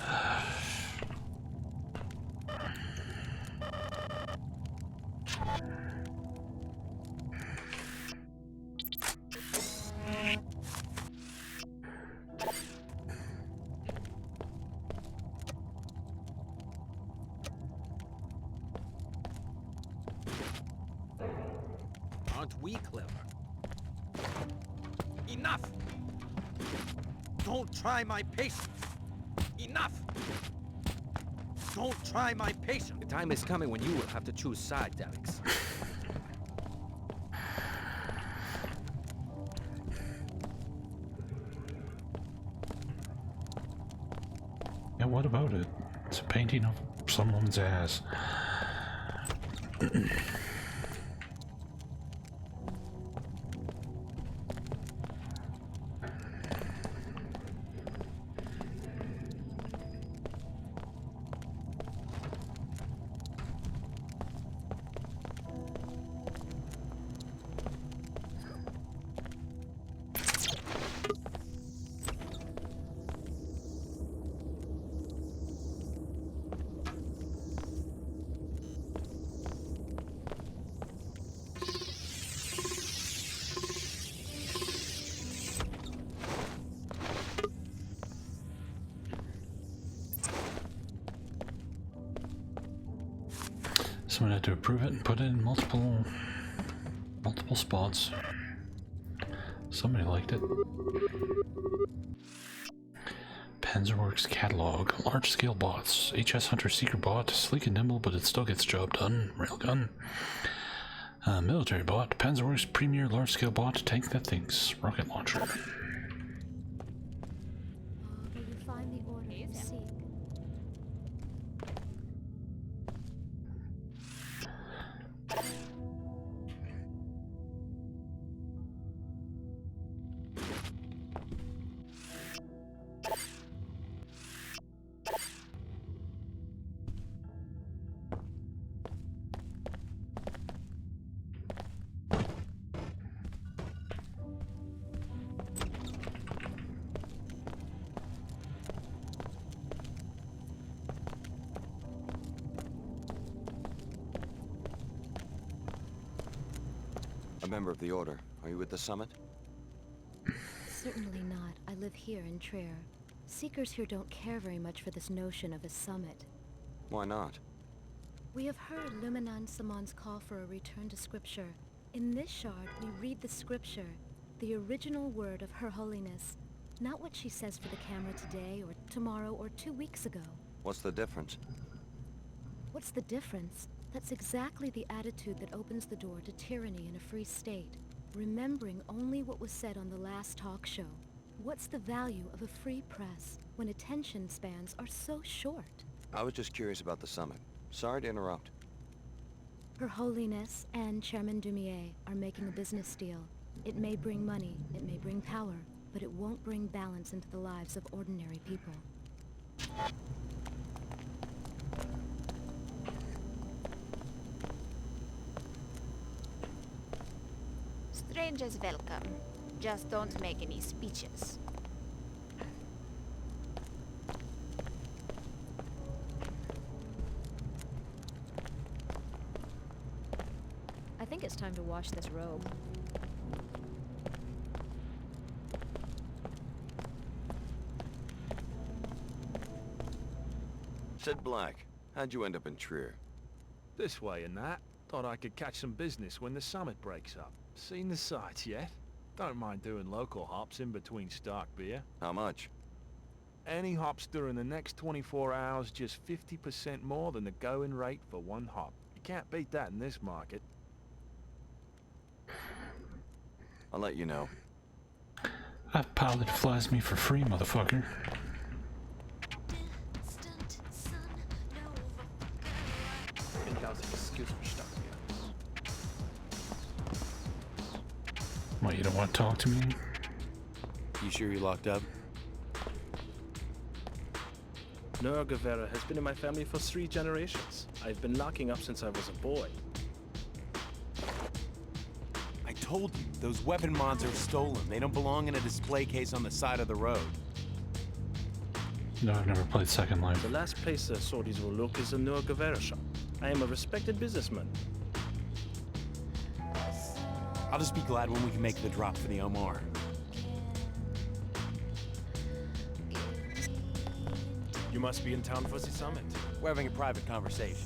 Aren't we clever? Enough! Don't try my patience! Enough! Don't try my patience! The time is coming when you will have to choose sides, Alex. Yeah, what about it? It's a painting of someone's ass. had to approve it and put it in multiple spots. Somebody liked it. Panzerworks catalog. Large-scale bots. HS Hunter Secret bot. Sleek and nimble, but it still gets job done. Railgun. Military bot. Panzerworks premier large-scale bot. Tank that thinks. Rocket launcher. Will you find the order you seek? A member of the Order. Are you at the summit? Certainly not. I live here in Trier. Seekers here don't care very much for this notion of a summit. Why not? We have heard Luminan Samon's call for a return to scripture. In this shard, we read the scripture, the original word of Her Holiness, not what she says for the camera today or tomorrow or 2 weeks ago. What's the difference? What's the difference? That's exactly the attitude that opens the door to tyranny in a free state, remembering only what was said on the last talk show. What's the value of a free press when attention spans are so short? I was just curious about the summit. Sorry to interrupt. Her Holiness and Chairman Dumier are making a business deal. It may bring money, it may bring power, but it won't bring balance into the lives of ordinary people. Strangers welcome. Just don't make any speeches. I think it's time to wash this robe. Sid Black, how'd you end up in Trier? This way and that. Thought I could catch some business when the summit breaks up. Seen the sights yet? Don't mind doing local hops in between stock beer. How much? Any hops during the next 24 hours, just 50% more than the going rate for one hop. You can't beat that in this market. I'll let you know. That pilot flies me for free, motherfucker. 10,000 excuse for stuff, What, you don't want to talk to me? You sure you're locked up? Noah Guevara has been in my family for 3 generations. I've been locking up since I was a boy. I told you, those weapon mods are stolen. They don't belong in a display case on the side of the road. No, I've never played Second Life. The last place a sorties will look is a Noah Guevara shop. I am a respected businessman. I'll just be glad when we can make the drop for the Omar. You must be in town for the summit. We're having a private conversation.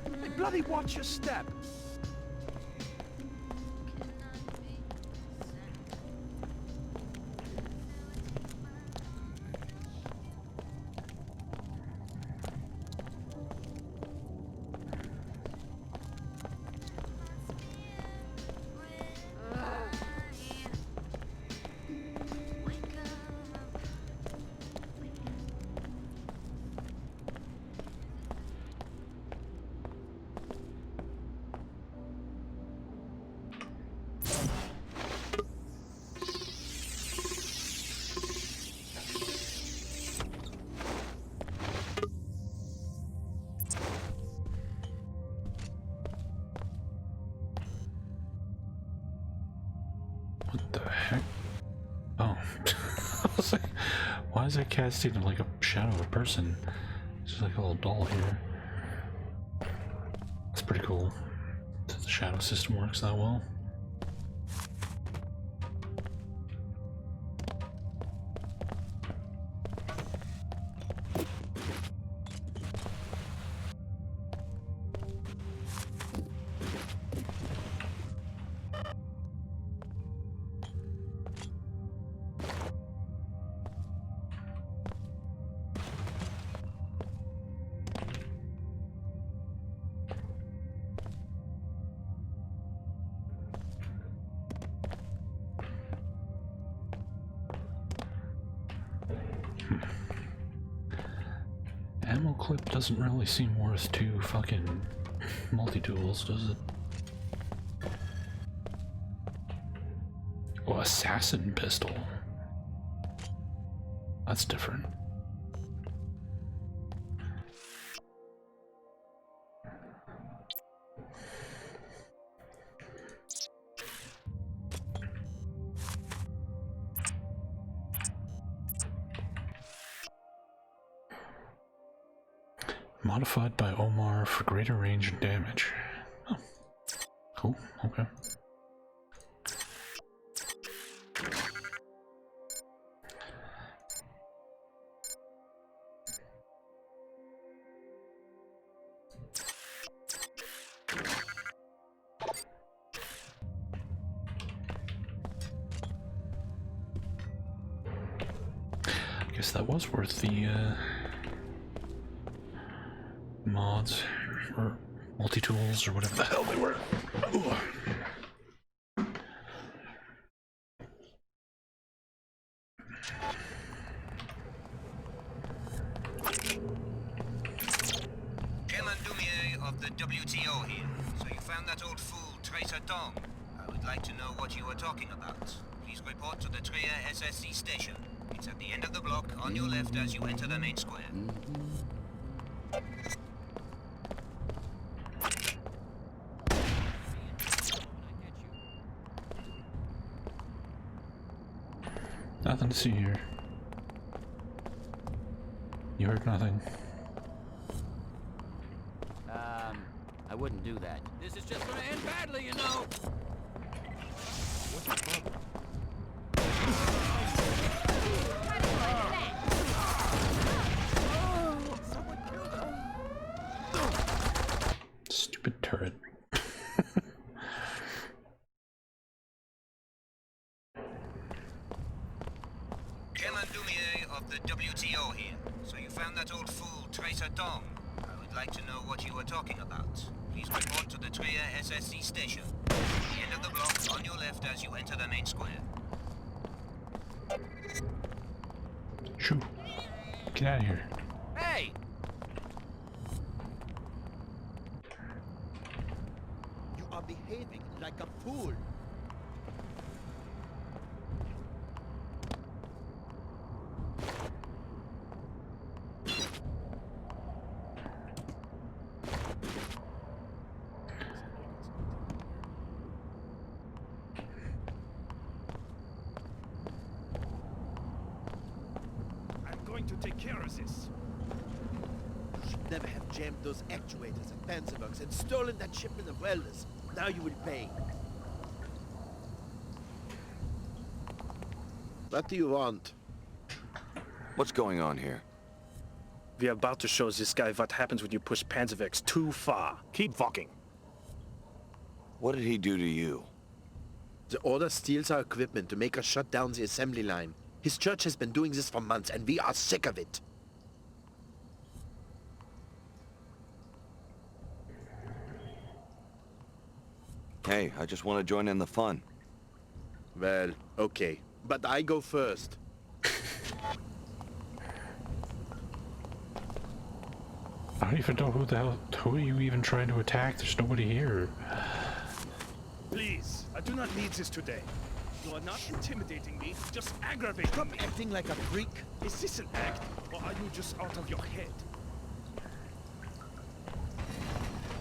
Hey, bloody watch your step! What the heck? Oh. I was like, why is that casting like a shadow of a person? It's just like a little doll here. That's pretty cool. That the shadow system works that well. ammo clip doesn't really seem worth 2 fucking multi-tools, does it? Oh, assassin pistol. That's different. Modified by Omar for greater range and damage. Oh. Cool, okay. I guess that was worth the mods or multi-tools or whatever the hell they were. Ooh. Chairman Dumier of the WTO here. So you found that old fool, Tracer Dong. I would like to know what you were talking about. Please report to the Trier SSC station. It's at the end of the block, on your left as you enter the main square. Nothing to see here. You heard nothing. I wouldn't do that. This is just gonna end badly, you know. What's the problem? Stupid turret. Chairman Dumier of the WTO here. So you found that old fool, Tracer Dong. I would like to know what you were talking about. Please report to the Trier SSC station. At the end of the block, on your left as you enter the main square. Shoo. Get out of here. Hey! You are behaving like a fool. To take care of this. You should never have jammed those actuators at Panzerwerks and stolen that shipment of welders. Now you will pay. What do you want? What's going on here? We're about to show this guy what happens when you push Panzerwerks too far. Keep walking. What did he do to you? The Order steals our equipment to make us shut down the assembly line. His church has been doing this for months, and we are sick of it. Hey, I just want to join in the fun. Well, okay. But I go first. I don't even know who are you even trying to attack? There's nobody here. Please, I do not need this today. You are not intimidating me, just aggravating Stop me. acting like a freak. Is this an act, or are you just out of your head?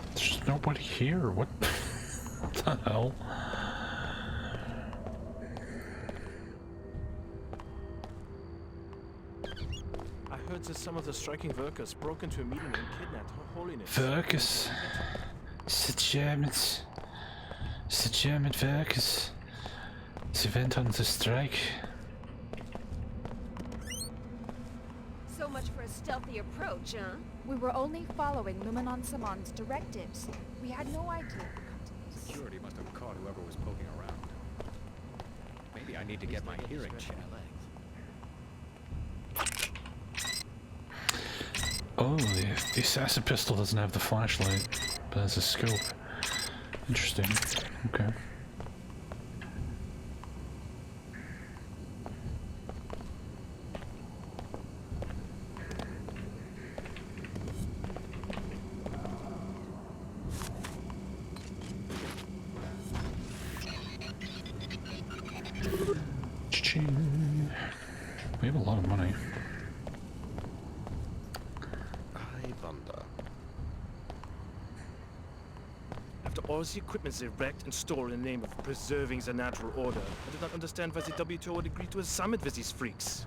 There's just nobody here. What the hell? I heard that some of the striking workers broke into a meeting and kidnapped Her Holiness. Workers. The German workers. They went on the strike. So much for a stealthy approach, huh? We were only following Luminon Samon's directives. We had no idea it would come to this. Security must have caught whoever was poking around. Maybe I need to get my hearing checked. Oh, the assassin pistol doesn't have the flashlight, but has a scope. Interesting. Okay. Cha-ching. We have a lot of money. I wonder. After all the equipment they wrecked and stole in the name of preserving the natural order, I do not understand why the WTO would agree to a summit with these freaks.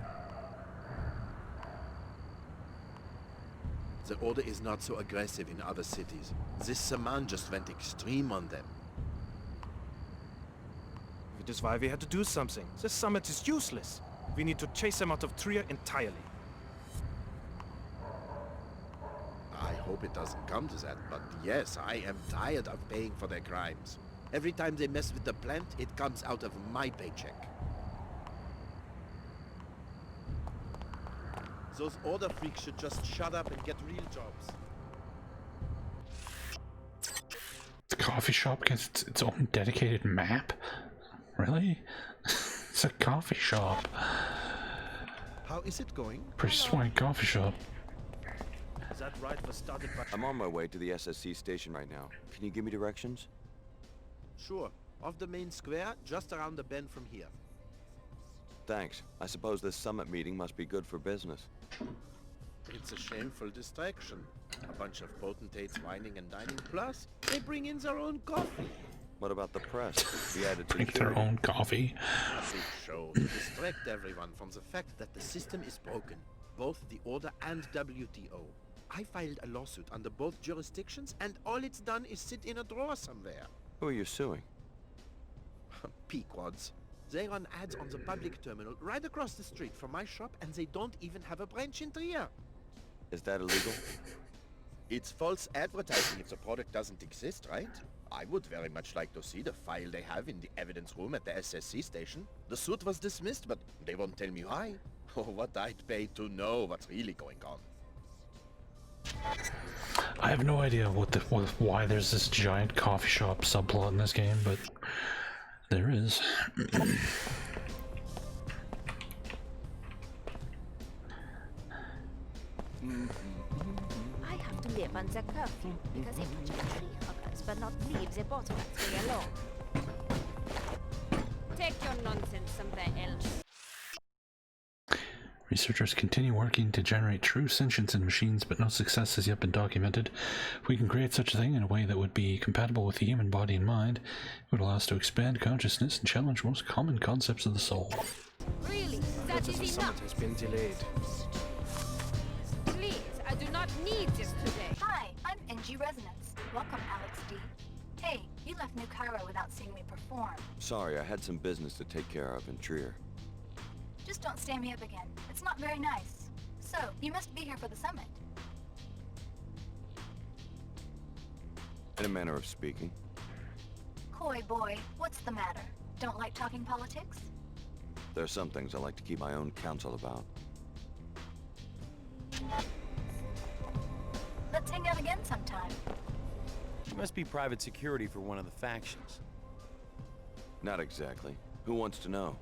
The order is not so aggressive in other cities. This Saman just went extreme on them. It is why we had to do something. This summit is useless. We need to chase them out of Trier entirely. I hope it doesn't come to that, but yes, I am tired of paying for their crimes. Every time they mess with the plant, it comes out of my paycheck. Those order freaks should just shut up and get real jobs. The coffee shop gets its own dedicated map? Really? It's a coffee shop. How is it going? Pretty swank coffee shop. That ride was started by... I'm on my way to the SSC station right now. Can you give me directions? Sure. Off the main square, just around the bend from here. Thanks. I suppose this summit meeting must be good for business. It's a shameful distraction. A bunch of potentates whining and dining, plus they bring in their own coffee. What about the press? The added Drink their own coffee. A big show to distract everyone from the fact that the system is broken. Both the Order and WTO. I filed a lawsuit under both jurisdictions, and all it's done is sit in a drawer somewhere. Who are you suing? Pequods. They run ads on the public terminal right across the street from my shop, and they don't even have a branch in Trier. Is that illegal? It's false advertising if the product doesn't exist, right? I would very much like to see the file they have in the evidence room at the SSC station. The suit was dismissed, but they won't tell me why. Oh, what I'd pay to know what's really going on. I have no idea why there's this giant coffee shop subplot in this game, but there is. I have to live on the curfew because they put tree huggers but not leave the bottlenecks alone. Take your nonsense somewhere else. Researchers continue working to generate true sentience in machines, but no success has yet been documented. If we can create such a thing in a way that would be compatible with the human body and mind, it would allow us to expand consciousness and challenge most common concepts of the soul. Really? That is The enough. summit has been delayed. Please, I do not need this today. Hi, I'm NG Resonance. Welcome, Alex D. Hey, you left New Cairo without seeing me perform. Sorry, I had some business to take care of in Trier. Just don't stand me up again. It's not very nice. So, you must be here for the summit. In a manner of speaking. Coy boy, what's the matter? Don't like talking politics? There are some things I like to keep my own counsel about. Let's hang out again sometime. You must be private security for one of the factions. Not exactly. Who wants to know?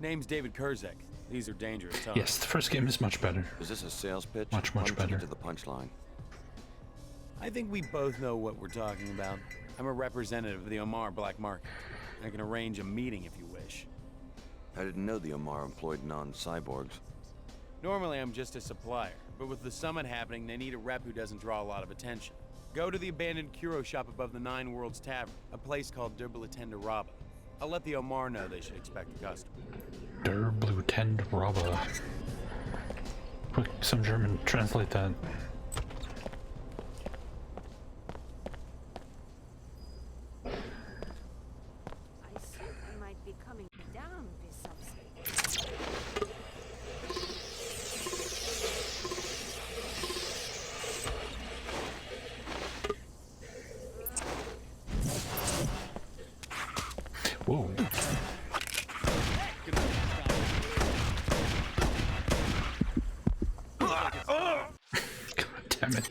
Name's David Kurzek. These are dangerous times. Yes, the first game is much better. Is this a sales pitch? Much Punching better. into the punchline. I think we both know what we're talking about. I'm a representative of the Omar Black Market. I can arrange a meeting if you wish. I didn't know the Omar employed non-cyborgs. Normally I'm just a supplier, but with the summit happening, they need a rep who doesn't draw a lot of attention. Go to the abandoned Kuro shop above the Nine Worlds Tavern, a place called Der Blutende Rabe. I'll let the Omar know they should expect a customer. Der Blutende Rabe. Quick, some German, translate that. I think I might be coming down with something. Whoa. God damn it.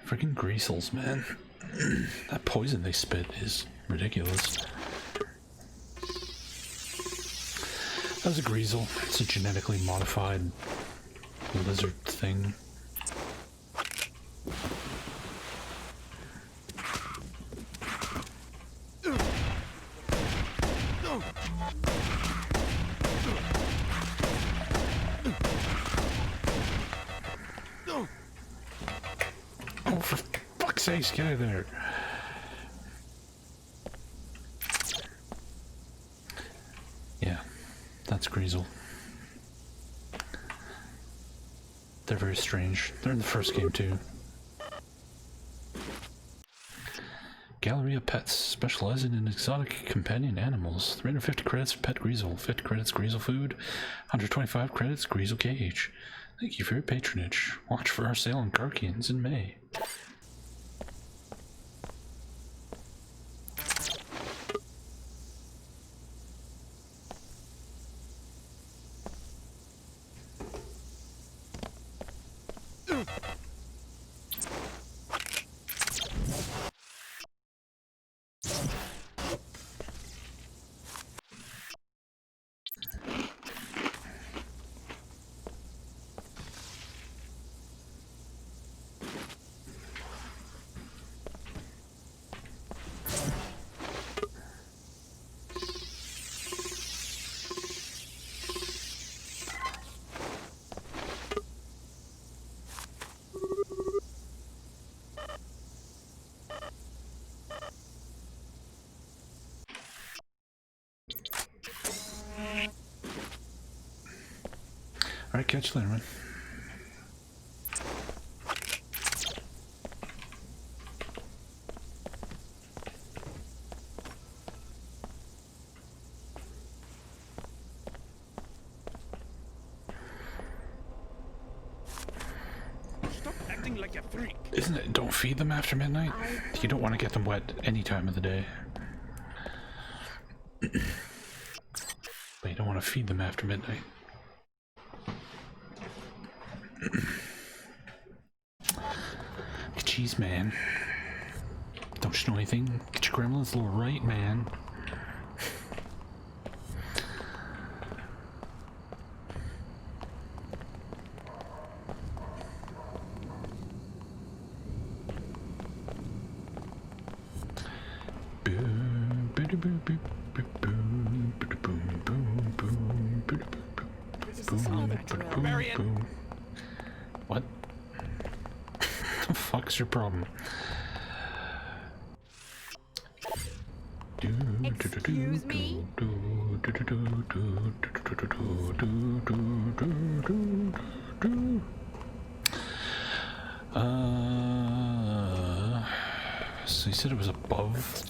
Freaking greasels, man. That poison they spit is ridiculous. That's a greasel. It's a genetically modified lizard thing. sakes, get out of there. Yeah, that's Greasel. They're very strange. They're in the first game too. Gallery of Pets, specializing in exotic companion animals. 350 credits for Pet Greasel, 50 credits Greasel Food, 125 credits Greasel Cage. Thank you for your patronage. Watch for our sale on Karkians in May. Alright, catch you later, man. Stop acting like a freak. Isn't it? Don't feed them after midnight? You don't want to get them wet any time of the day. But you don't want to feed them after midnight. Jeez, man. Don't you know anything? Get your gremlins a little right, man. What? The fuck's your problem? Excuse me? So you said it was above?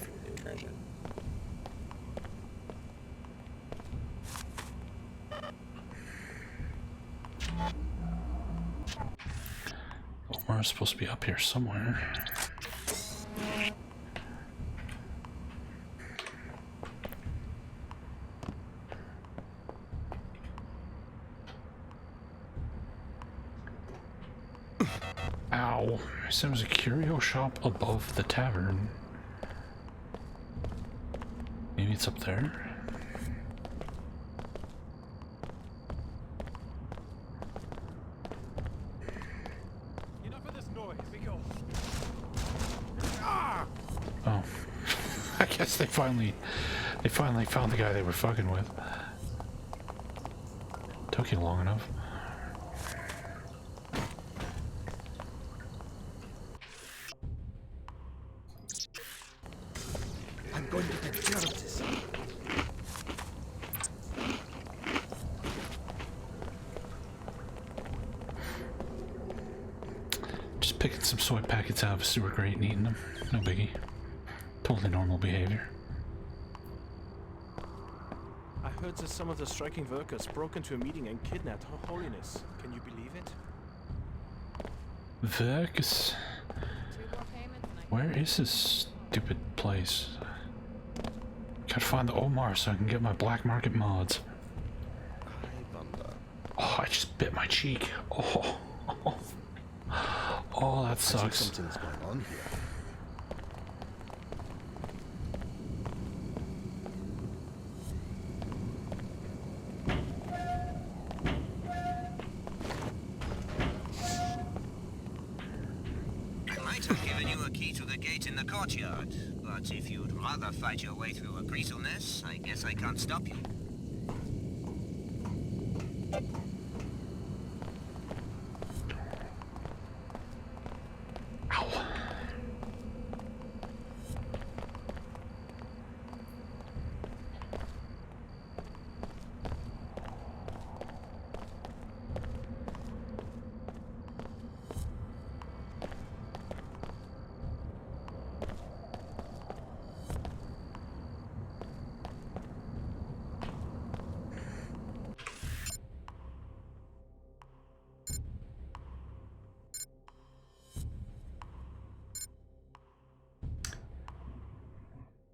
Omar's supposed to be up here somewhere. Ow. I said it was a curio shop above the tavern. Maybe it's up there? Enough of this noise. We go. Oh. I guess they finally found the guy they were fucking with. Took you long enough. I'm going to take care of this. Just picking some soy packets out of a sewer grate and eating them. No biggie. Totally normal behavior. I heard that some of the striking workers broke into a meeting and kidnapped Her Holiness. Can you believe it? Vegas. Where is this stupid place? Gotta find the Omar so I can get my black market mods. Oh, I just bit my cheek. Oh, oh, that sucks. Something's going on here. I might have given you a key to the gate in the courtyard, but if you'd rather fight your way through a greaselness, I guess I can't stop you.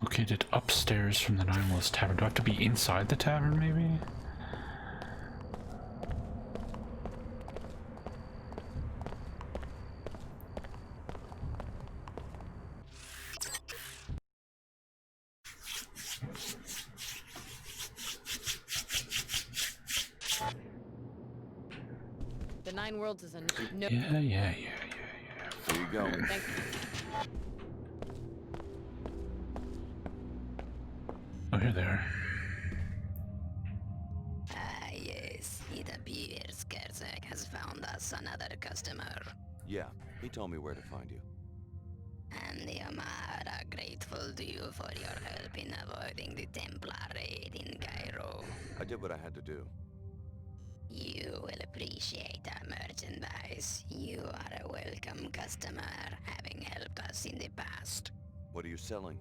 Located upstairs from the Nine Worlds Tavern. Do I have to be inside the tavern, maybe? The Nine Worlds is a no. Yeah. There you go. Thank you. Oh, here they are. Yes, it appears Kerzak has found us another customer. Yeah, he told me where to find you. And the Amar are grateful to you for your help in avoiding the Templar raid in Cairo. I did what I had to do. You will appreciate our merchandise. You are a welcome customer, having helped us in the past. What are you selling?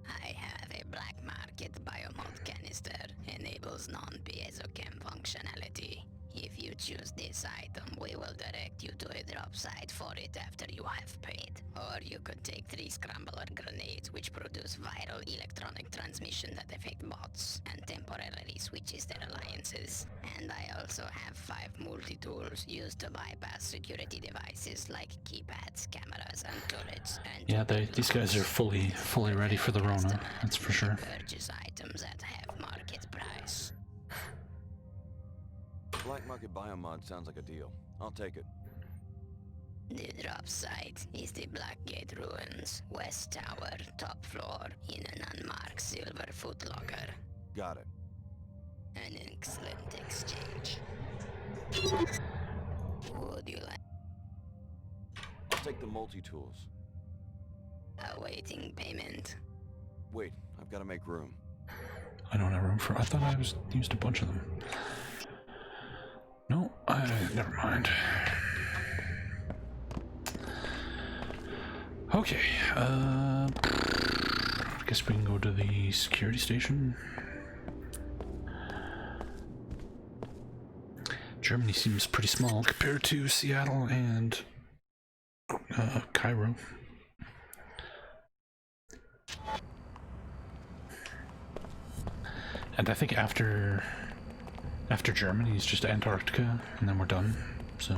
I have a black market biomod canister. Enables non-piezochem functionality. If you choose this item, we will direct you to a drop site for it after you have paid. Or you could take 3 scrambler grenades which produce viral electronic transmission that affect bots and temporarily switches their alliances. And I also have 5 multi-tools used to bypass security devices like keypads, cameras, and turrets. And Yeah, these guys are fully ready for the Rona, that's for sure. purchase items at half market price. Black market biomod sounds like a deal. I'll take it. The drop site is the Blackgate Ruins, West Tower, top floor, in an unmarked silver footlocker. Got it. An excellent exchange. Would you like... I'll take the multi-tools. Awaiting payment. Wait, I've got to make room. I don't have room for. I thought I used a bunch of them. No, never mind. Okay, I guess we can go to the security station. Germany seems pretty small compared to Seattle and Cairo. And I think after Germany is just Antarctica, and then we're done. So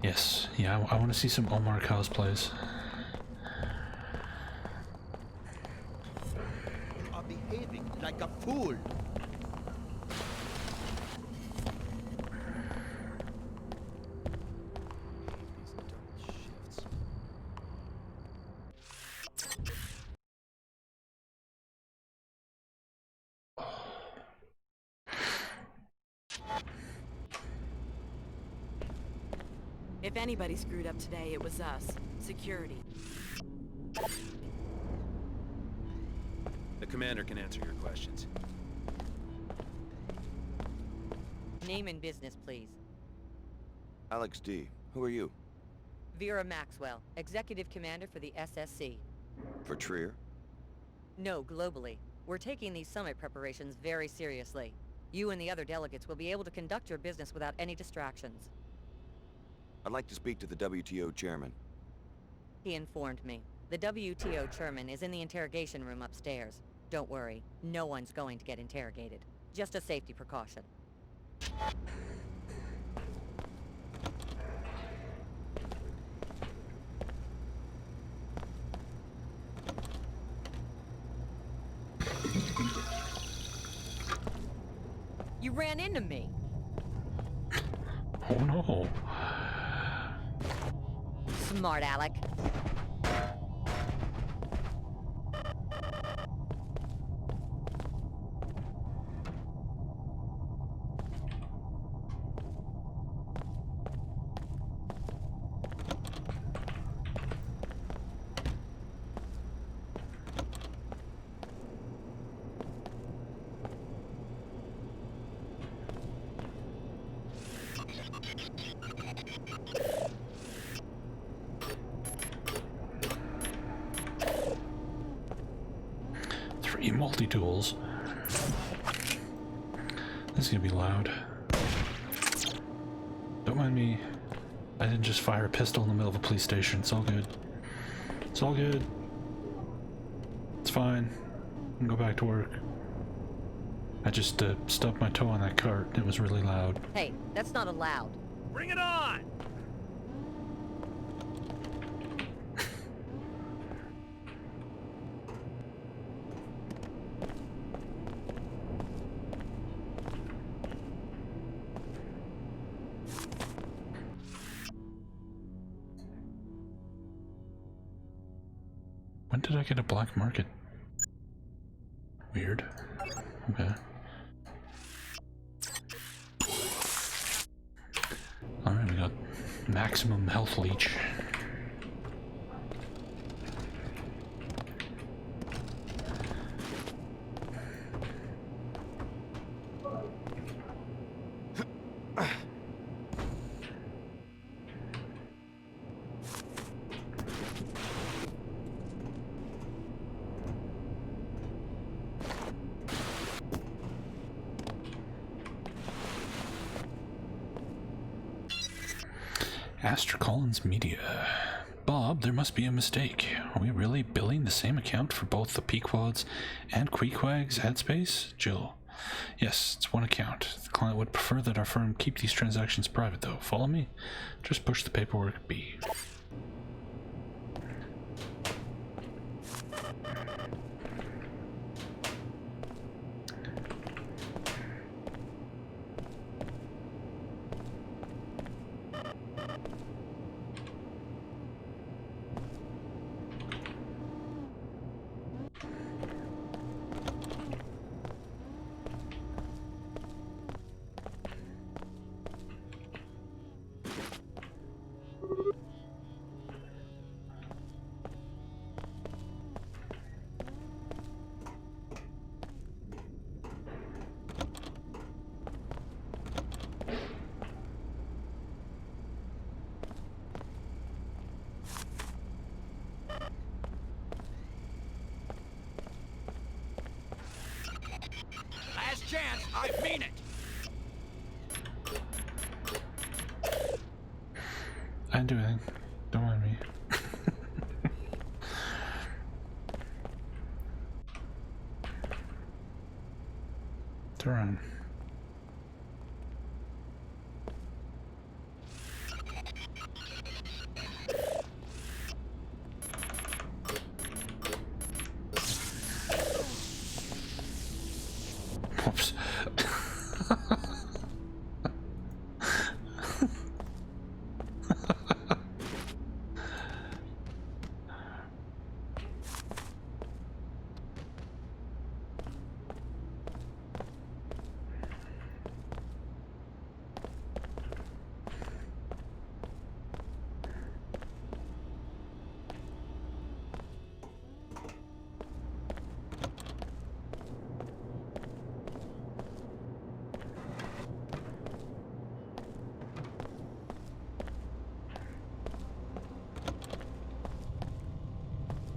yes, yeah, I want to see some Omar cosplays. You are behaving like a fool. If anybody screwed up today, it was us. Security. The commander can answer your questions. Name and business, please. Alex D. Who are you? Vera Maxwell, Executive Commander for the SSC. For Trier? No, globally. We're taking these summit preparations very seriously. You and the other delegates will be able to conduct your business without any distractions. I'd like to speak to the WTO chairman. He informed me. The WTO chairman is in the interrogation room upstairs. Don't worry, no one's going to get interrogated. Just a safety precaution. You ran into me. Oh no. Smart Alec. Multi-tools. This is gonna be loud. Don't mind me. I didn't just fire a pistol in the middle of a police station. It's all good. It's all good. It's fine. I can go back to work. I just stubbed my toe on that cart. It was really loud. Hey, that's not allowed. Bring it on! When did I get a black market? Weird. Okay. Alright, we got maximum health leech. Astor Collins Media. Bob, there must be a mistake. Are we really billing the same account for both the Pequods and Queequeg's ad space? Jill. Yes, it's one account. The client would prefer that our firm keep these transactions private, though. Follow me? Just push the paperwork B. Last chance, I mean it! I didn't do anything. Don't mind me. Turn around. Whoops.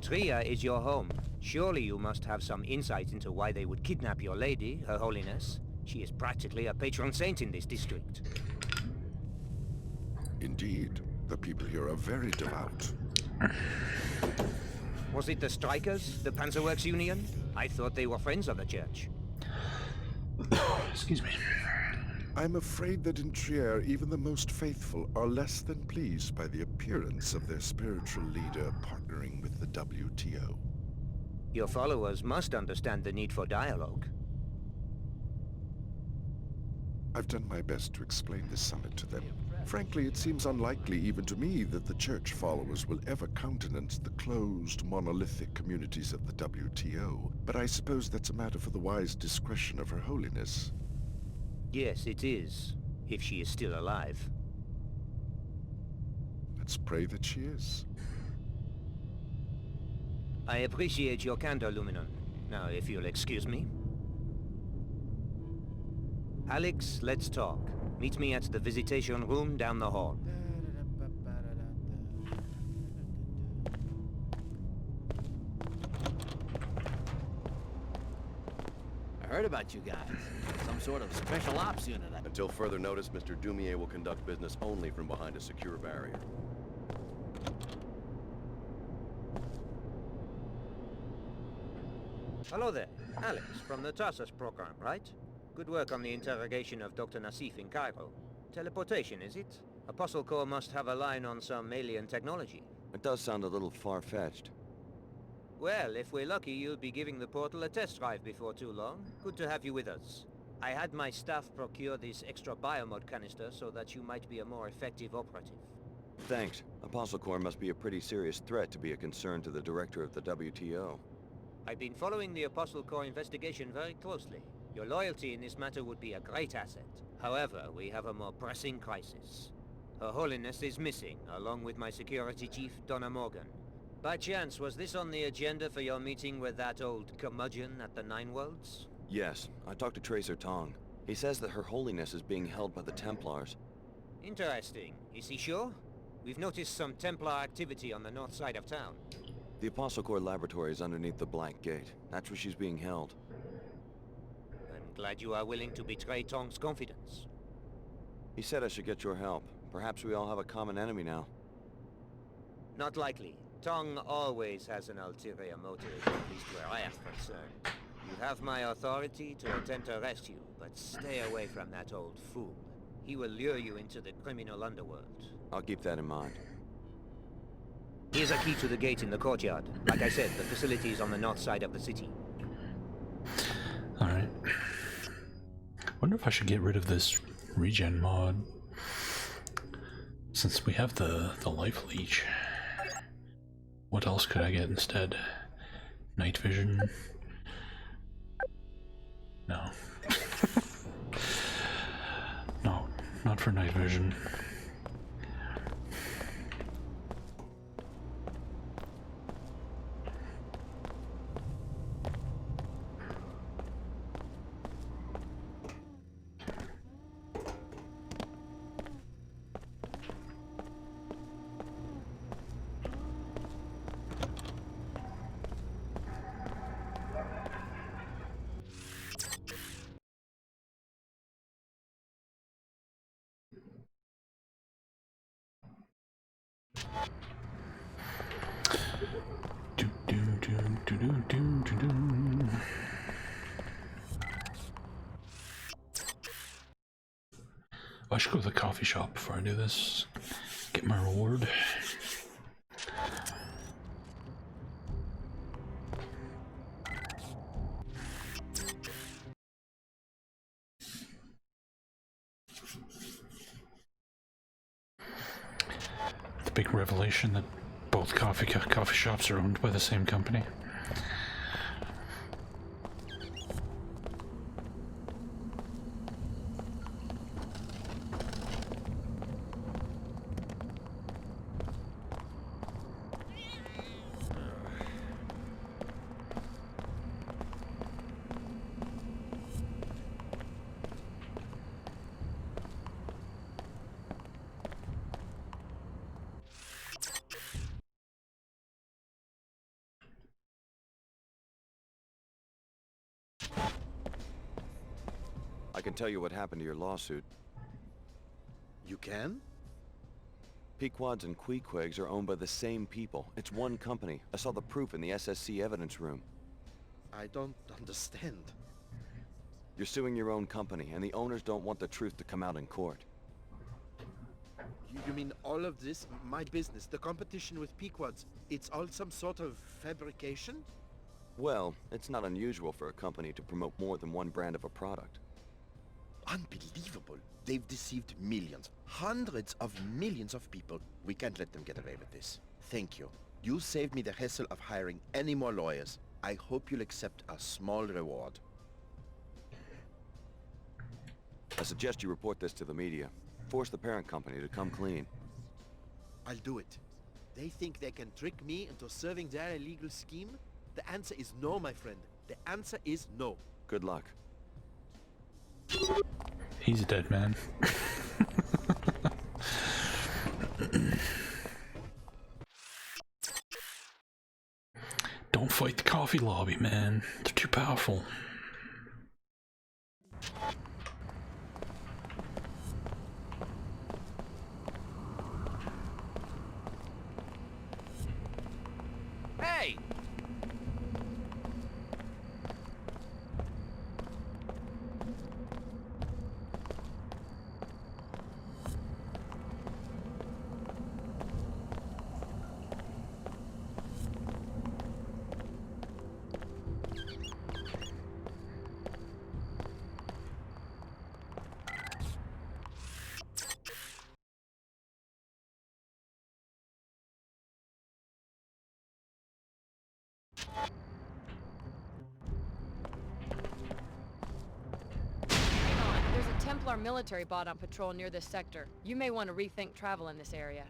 Tria is your home. Surely you must have some insight into why they would kidnap your lady, Her Holiness. She is practically a patron saint in this district. Indeed. The people here are very devout. Was it the strikers, the Panzerworks Union? I thought they were friends of the church. Excuse me. I'm afraid that in Trier, even the most faithful are less than pleased by the appearance of their spiritual leader partnering with the WTO. Your followers must understand the need for dialogue. I've done my best to explain this summit to them. Frankly, it seems unlikely even to me that the church followers will ever countenance the closed, monolithic communities of the WTO, but I suppose that's a matter for the wise discretion of Her Holiness. Yes, it is. If she is still alive. Let's pray that she is. I appreciate your candor, Luminon. Now, if you'll excuse me. Alex, let's talk. Meet me at the visitation room down the hall. I heard about you guys. Some sort of special ops unit. Until further notice, Mr. Dumier will conduct business only from behind a secure barrier. Hello there. Alex, from the Tarsus program, right? Good work on the interrogation of Dr. Nassif in Cairo. Teleportation, is it? Apostle Corps must have a line on some alien technology. It does sound a little far-fetched. Well, if we're lucky, you'll be giving the portal a test drive before too long. Good to have you with us. I had my staff procure this extra biomod canister so that you might be a more effective operative. Thanks. Apostle Corps must be a pretty serious threat to be a concern to the director of the WTO. I've been following the Apostle Corps investigation very closely. Your loyalty in this matter would be a great asset. However, we have a more pressing crisis. Her Holiness is missing, along with my security chief, Donna Morgan. By chance, was this on the agenda for your meeting with that old curmudgeon at the Nine Worlds? Yes, I talked to Tracer Tong. He says that Her Holiness is being held by the Templars. Interesting. Is he sure? We've noticed some Templar activity on the north side of town. The Apostle Corps laboratory is underneath the Black Gate. That's where she's being held. I'm glad you are willing to betray Tong's confidence. He said I should get your help. Perhaps we all have a common enemy now. Not likely. Tong always has an ulterior motive, at least where I am concerned. You have my authority to attempt to arrest you, but stay away from that old fool. He will lure you into the criminal underworld. I'll keep that in mind. Here's a key to the gate in the courtyard. Like I said, the facility is on the north side of the city. Alright. Wonder if I should get rid of this regen mod. Since we have the life leech. What else could I get instead? Night vision? No. No, not for night vision. I should go to the coffee shop before I do this. Get my reward. The big revelation that both coffee shops are owned by the same company. I can tell you what happened to your lawsuit. You can? Pequods and Queequegs are owned by the same people. It's one company. I saw the proof in the SSC evidence room. I don't understand. You're suing your own company, and the owners don't want the truth to come out in court. You mean all of this, my business, the competition with Pequods, it's all some sort of fabrication? Well, it's not unusual for a company to promote more than one brand of a product. Unbelievable. They've deceived millions, hundreds of millions of people. We can't let them get away with this. Thank you. You saved me the hassle of hiring any more lawyers. I hope you'll accept a small reward. I suggest you report this to the media. Force the parent company to come clean. I'll do it. They think they can trick me into serving their illegal scheme? The answer is no, my friend. The answer is no. Good luck. He's a dead man. Don't fight the coffee lobby, man. They're too powerful. Hey! Hang on, there's a Templar military bot on patrol near this sector. You may want to rethink travel in this area.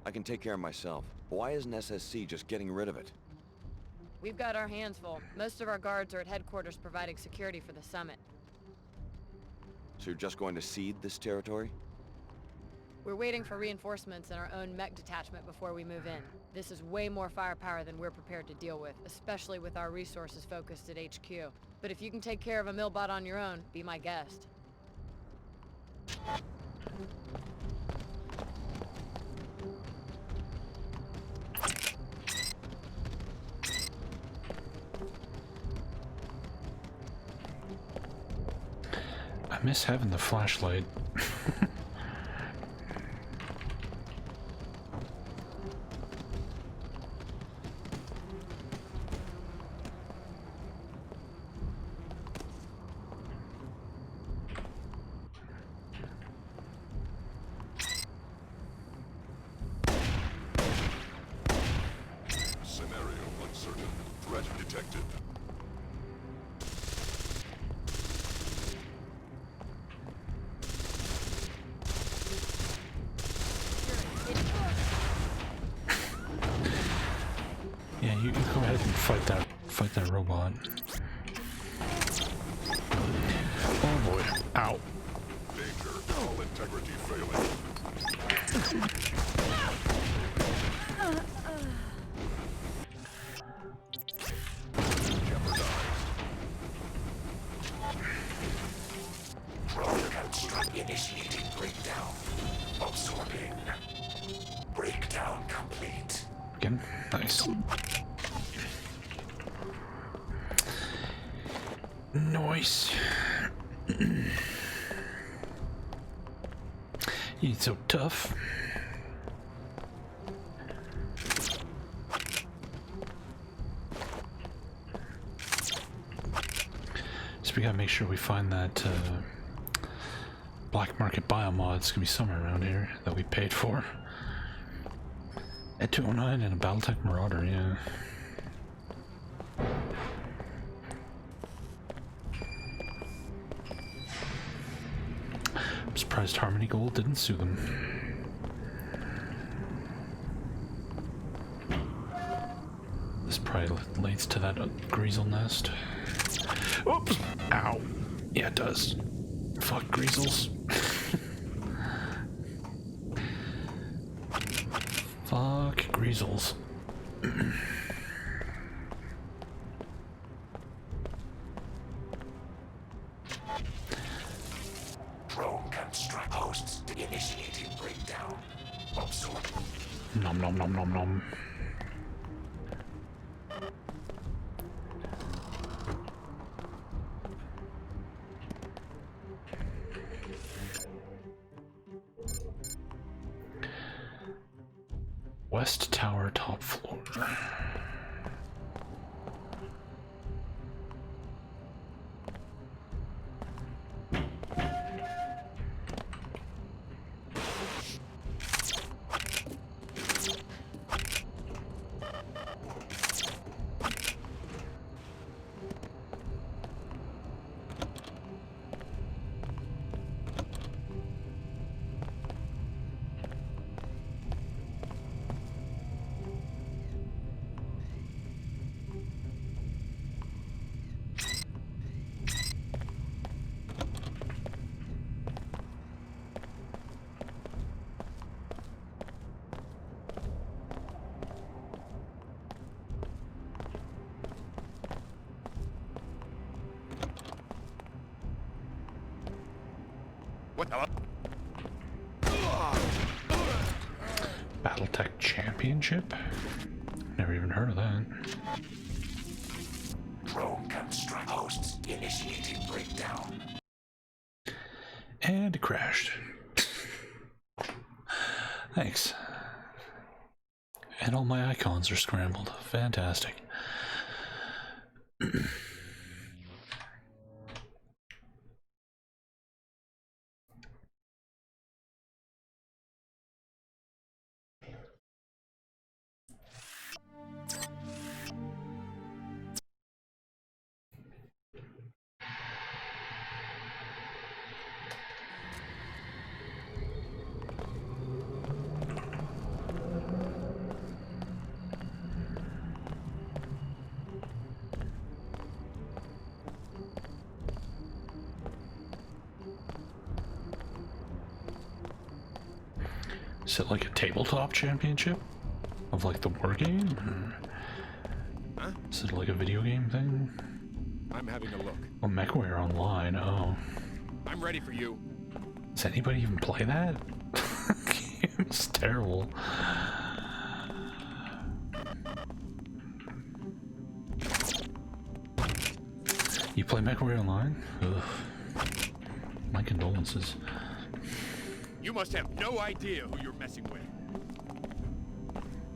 I can take care of myself. Why isn't SSC just getting rid of it? We've got our hands full. Most of our guards are at headquarters providing security for the summit. So you're just going to cede this territory? We're waiting for reinforcements and our own mech detachment before we move in. This is way more firepower than we're prepared to deal with, especially with our resources focused at HQ. But if you can take care of a millbot on your own, be my guest. I miss having the flashlight. Scenario uncertain. Threat detected. Yeah, you go ahead and fight that robot. Oh boy. Ow. Danger. All integrity failing. Drone construct initiating breakdown. Absorbing. Breakdown complete. Again. Nice. Nice. He's so tough. So we gotta make sure we find that black market biomod. It's gonna be somewhere around here that we paid for. At 209 and a Battletech Marauder, yeah. I'm surprised Harmony Gold didn't sue them. This probably leads to that Greasel nest. Oops! Ow! Yeah, it does. Fuck Greasels. Fuck Greasels. Drone construct hosts initiating breakdown. Absorb. Nom nom nom nom nom. West Tower, top floor. What? Battletech Championship? Never even heard of that. Drone construct hosts initiating breakdown. And it crashed. Thanks. And all my icons are scrambled. Fantastic. Is it like a tabletop championship of like the war game? Or is it like a video game thing? I'm having a look. Oh, MechWarrior Online. Oh, I'm ready for you. does anybody even play that? It's terrible. You play MechWarrior Online? Ugh. My condolences. You must have no idea who you're messing with.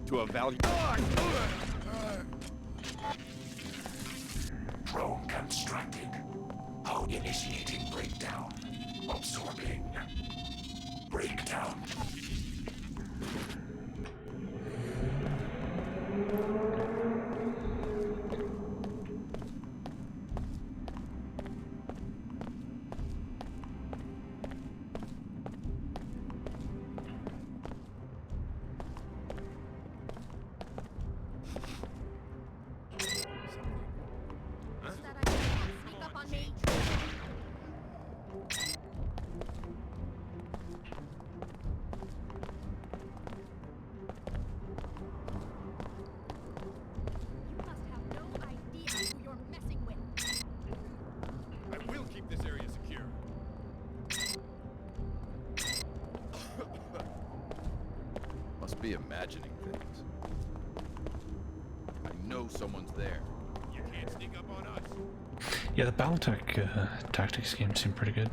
To evaluate. Drone constructed. Hull initiating breakdown. Absorbing. Breakdown. Be imagining things. I know someone's there. You can't sneak up on us. Yeah, the Battletech tactics game seemed pretty good.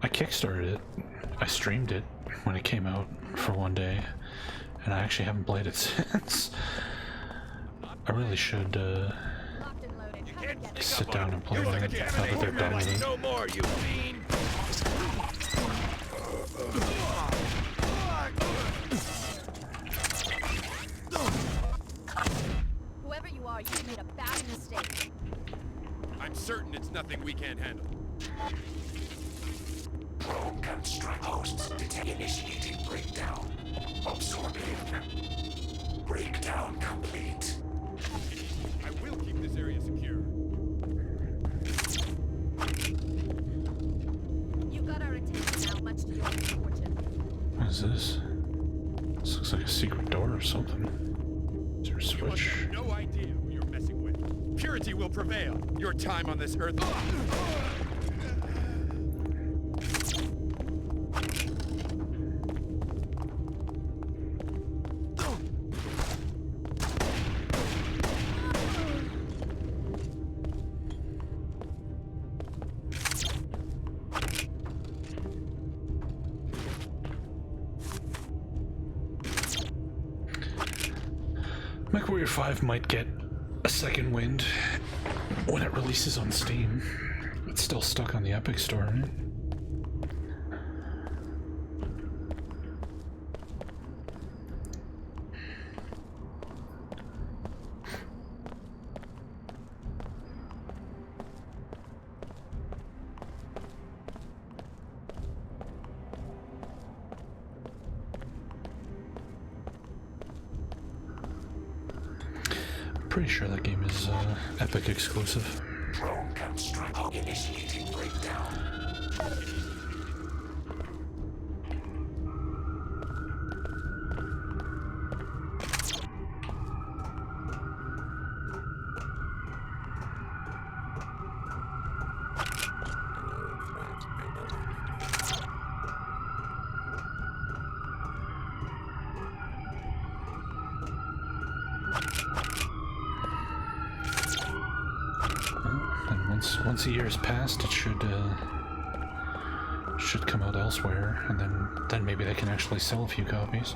I kickstarted it. I streamed it when it came out for one day, and I actually haven't played it since. I really should sit down and play it now that they're done with it. No more, you fiend! Whoever you are, you made a bad mistake. I'm certain it's nothing we can't handle. Drone construct hosts initiating breakdown. Absorbing. Breakdown complete. I will keep this area secure. You got our attention now, much to your misfortune. What is this? This looks like a secret door or something. Is there a switch? You must have no idea who you're messing with. Purity will prevail. Your time on this earth. MechWarrior 5 might get a second wind when it releases on Steam. It's still stuck on the Epic Store, right? Pretty sure that game is Epic exclusive. Drone construct initiating breakdown. Once a year has passed, it should come out elsewhere, and then maybe they can actually sell a few copies.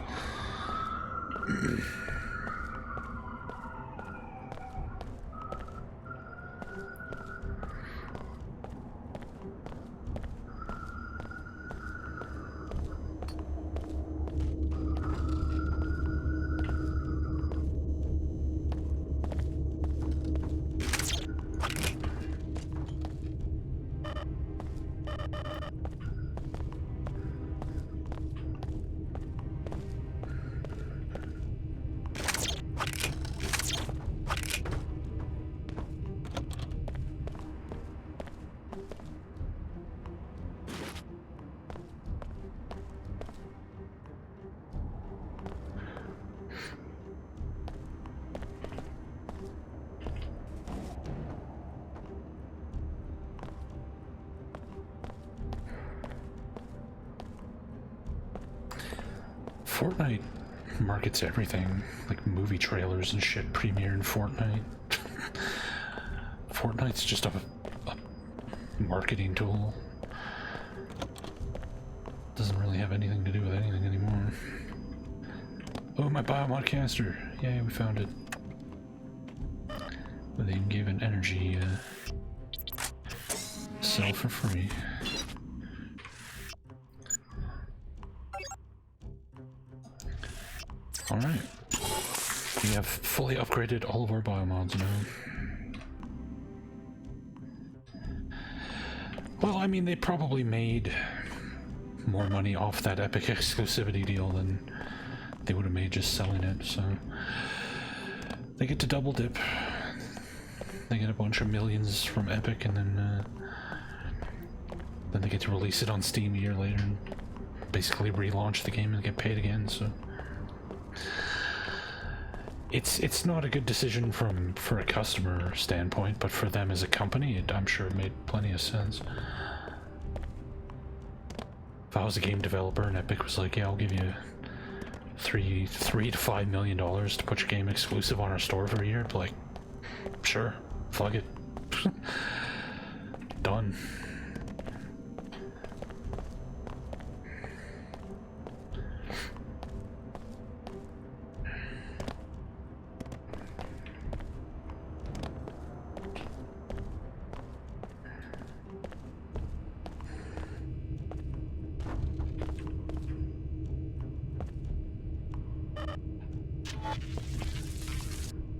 Fortnite markets everything, like movie trailers and shit premiere in Fortnite. Fortnite's just a marketing tool. Doesn't really have anything to do with anything anymore. Oh, my biomod caster! Yay, we found it. But they gave an energy cell for free. Alright. We have fully upgraded all of our biomods now. Well, I mean, they probably made more money off that Epic exclusivity deal than they would have made just selling it, so they get to double dip. They get a bunch of millions from Epic, and then they get to release it on Steam a year later and basically relaunch the game and get paid again, so it's not a good decision for a customer standpoint, but for them as a company, I'm sure it made plenty of sense. If I was a game developer and Epic was like, yeah, I'll give you $3 to $5 million to put your game exclusive on our store for a year, I'd be like, sure, fuck it. Done.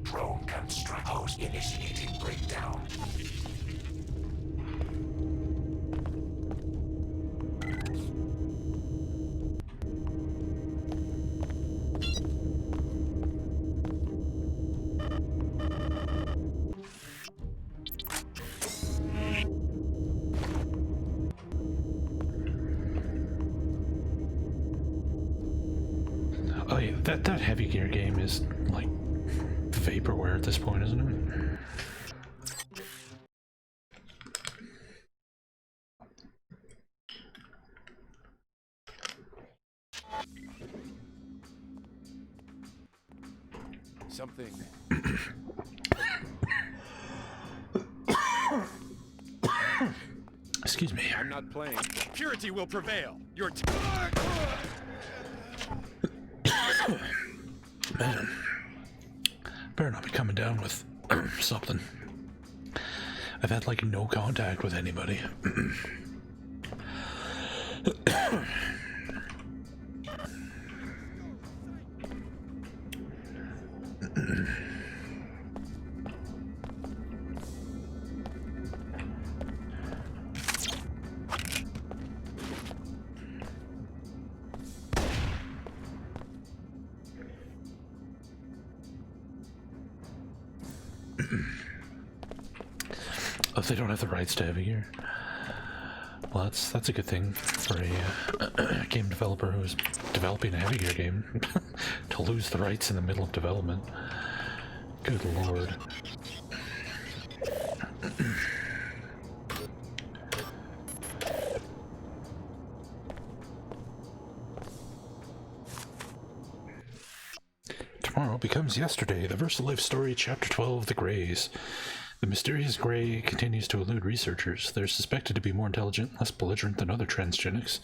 Drone construct host initiating breakdown. Oh yeah, that heavy gear game is like vaporware at this point, isn't it? Something. Excuse me. I'm not playing. Purity will prevail. You're Man, better not be coming down with something. I've had like no contact with anybody. Oh, they don't have the rights to heavy gear. Well, that's a good thing for a game developer who's developing a heavy gear game to lose the rights in the middle of development. Good lord. Tomorrow becomes yesterday. The VersaLife story, Chapter 12, The Greys. The mysterious Grey continues to elude researchers. They're suspected to be more intelligent, less belligerent than other transgenics.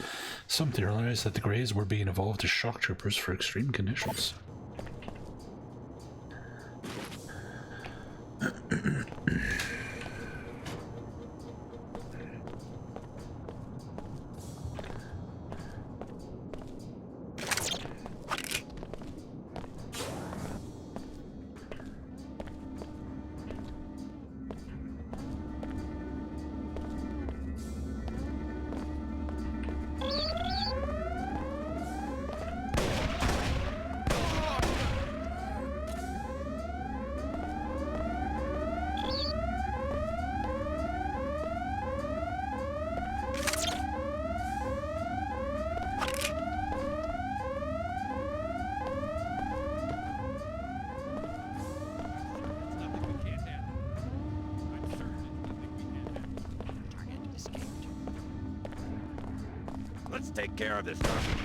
Some theorize that the Greys were being evolved as shock troopers for extreme conditions. Let's take care of this stuff.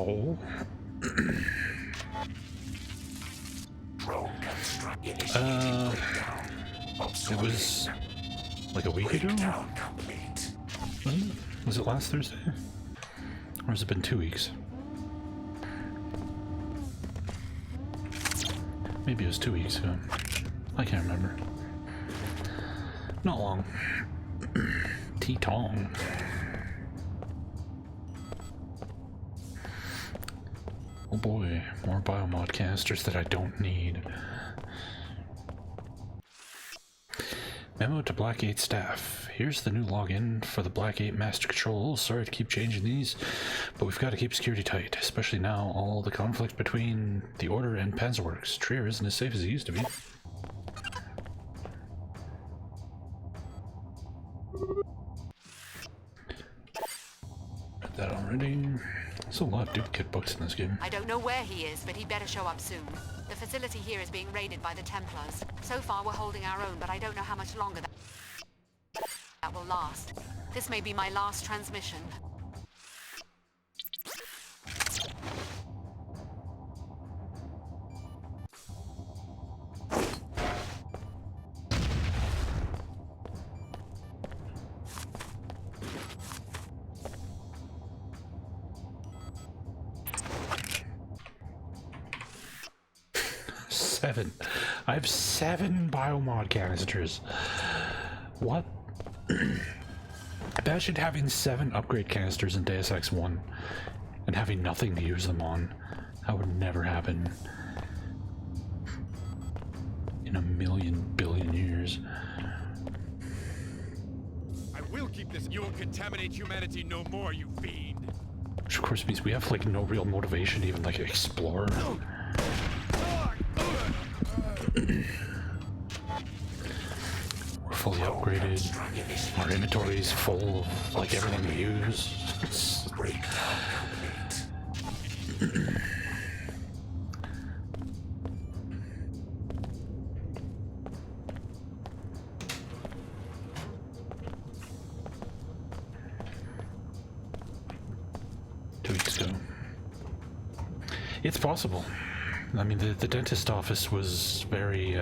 So... it was like a week ago? Wasn't it? Was it last Thursday? Or has it been 2 weeks? Maybe it was 2 weeks ago. I can't remember. Not long. T-Tong. Oh boy, more biomod canisters that I don't need. Memo to Black 8 staff. Here's the new login for the Black 8 Master Control. Sorry to keep changing these, but we've got to keep security tight, especially now all the conflict between the Order and Panzerworks. Trier isn't as safe as he used to be. Read that already. There's a lot of duplicate books in this game. I don't know where he is, but he better show up soon. The facility here is being raided by the Templars. So far we're holding our own, but I don't know how much longer that will last. This may be my last transmission. I have 7 biomod canisters. What? Imagine having 7 upgrade canisters in Deus Ex 1 and having nothing to use them on. That would never happen in a million billion years. I will keep this. You will contaminate humanity no more, you fiend. Which of course means we have like no real motivation to even like explore. We're fully upgraded. Our inventory is full of like everything we use. 2 weeks ago. It's possible. I mean, the dentist office was very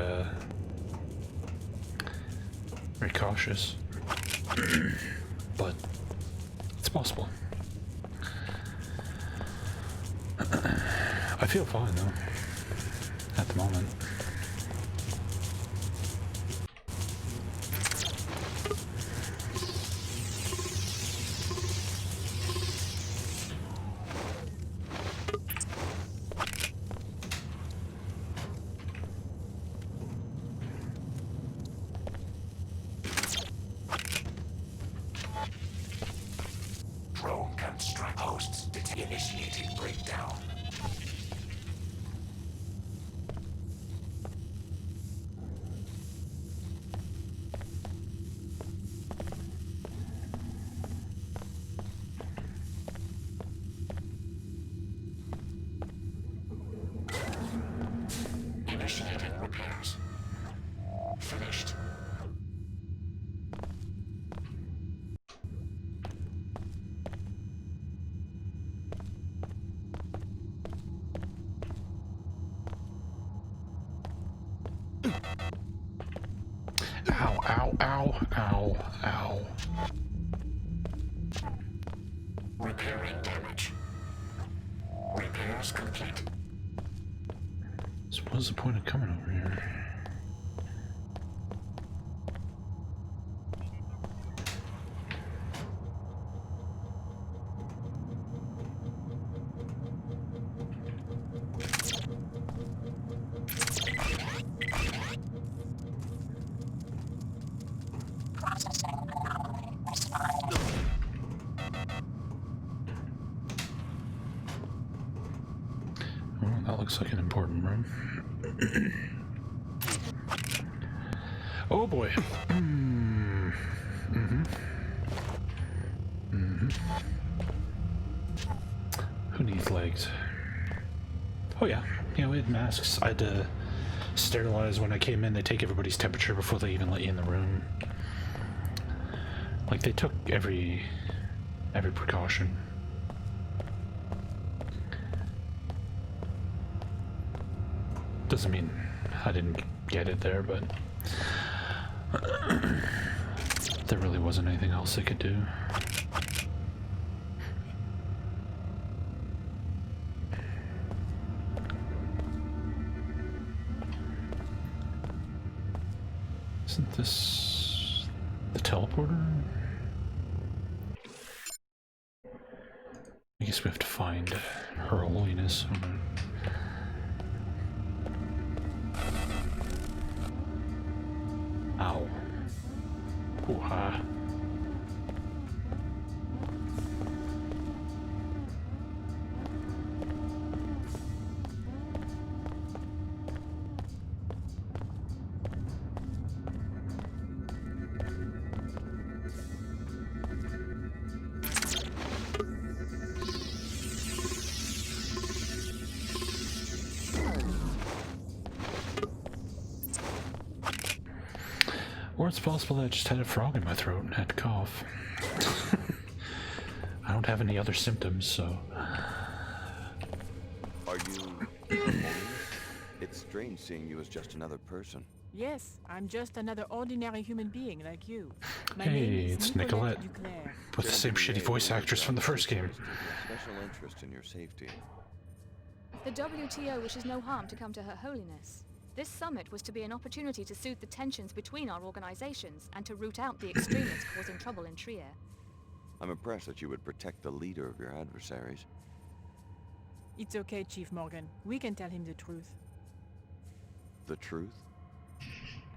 cautious, but it's possible. I feel fine though, at the moment. Ow, ow, ow, ow, ow. Repairing damage. Repairs complete. So what's the point of coming over here? Looks like an important room. Oh boy. Who needs legs? Oh yeah, we had masks. I had to sterilize when I came in. They take everybody's temperature before they even let you in the room. Like they took every precaution. Doesn't mean I didn't get it there, but there really wasn't anything else I could do. Isn't this the teleporter? I guess we have to find Her Holiness. Ow. Hoo-ha. Or it's possible that I just had a frog in my throat and had to cough. I don't have any other symptoms, so... Are you... homeless? It's strange seeing you as just another person. Yes, I'm just another ordinary human being like you. My hey, name is it's Nicolette. With the same shitty voice actress from the first game. Special interest in your safety. The WTO wishes no harm to come to Her Holiness. This summit was to be an opportunity to soothe the tensions between our organizations and to root out the extremists causing trouble in Trier. I'm impressed that you would protect the leader of your adversaries. It's okay, Chief Morgan. We can tell him the truth. The truth?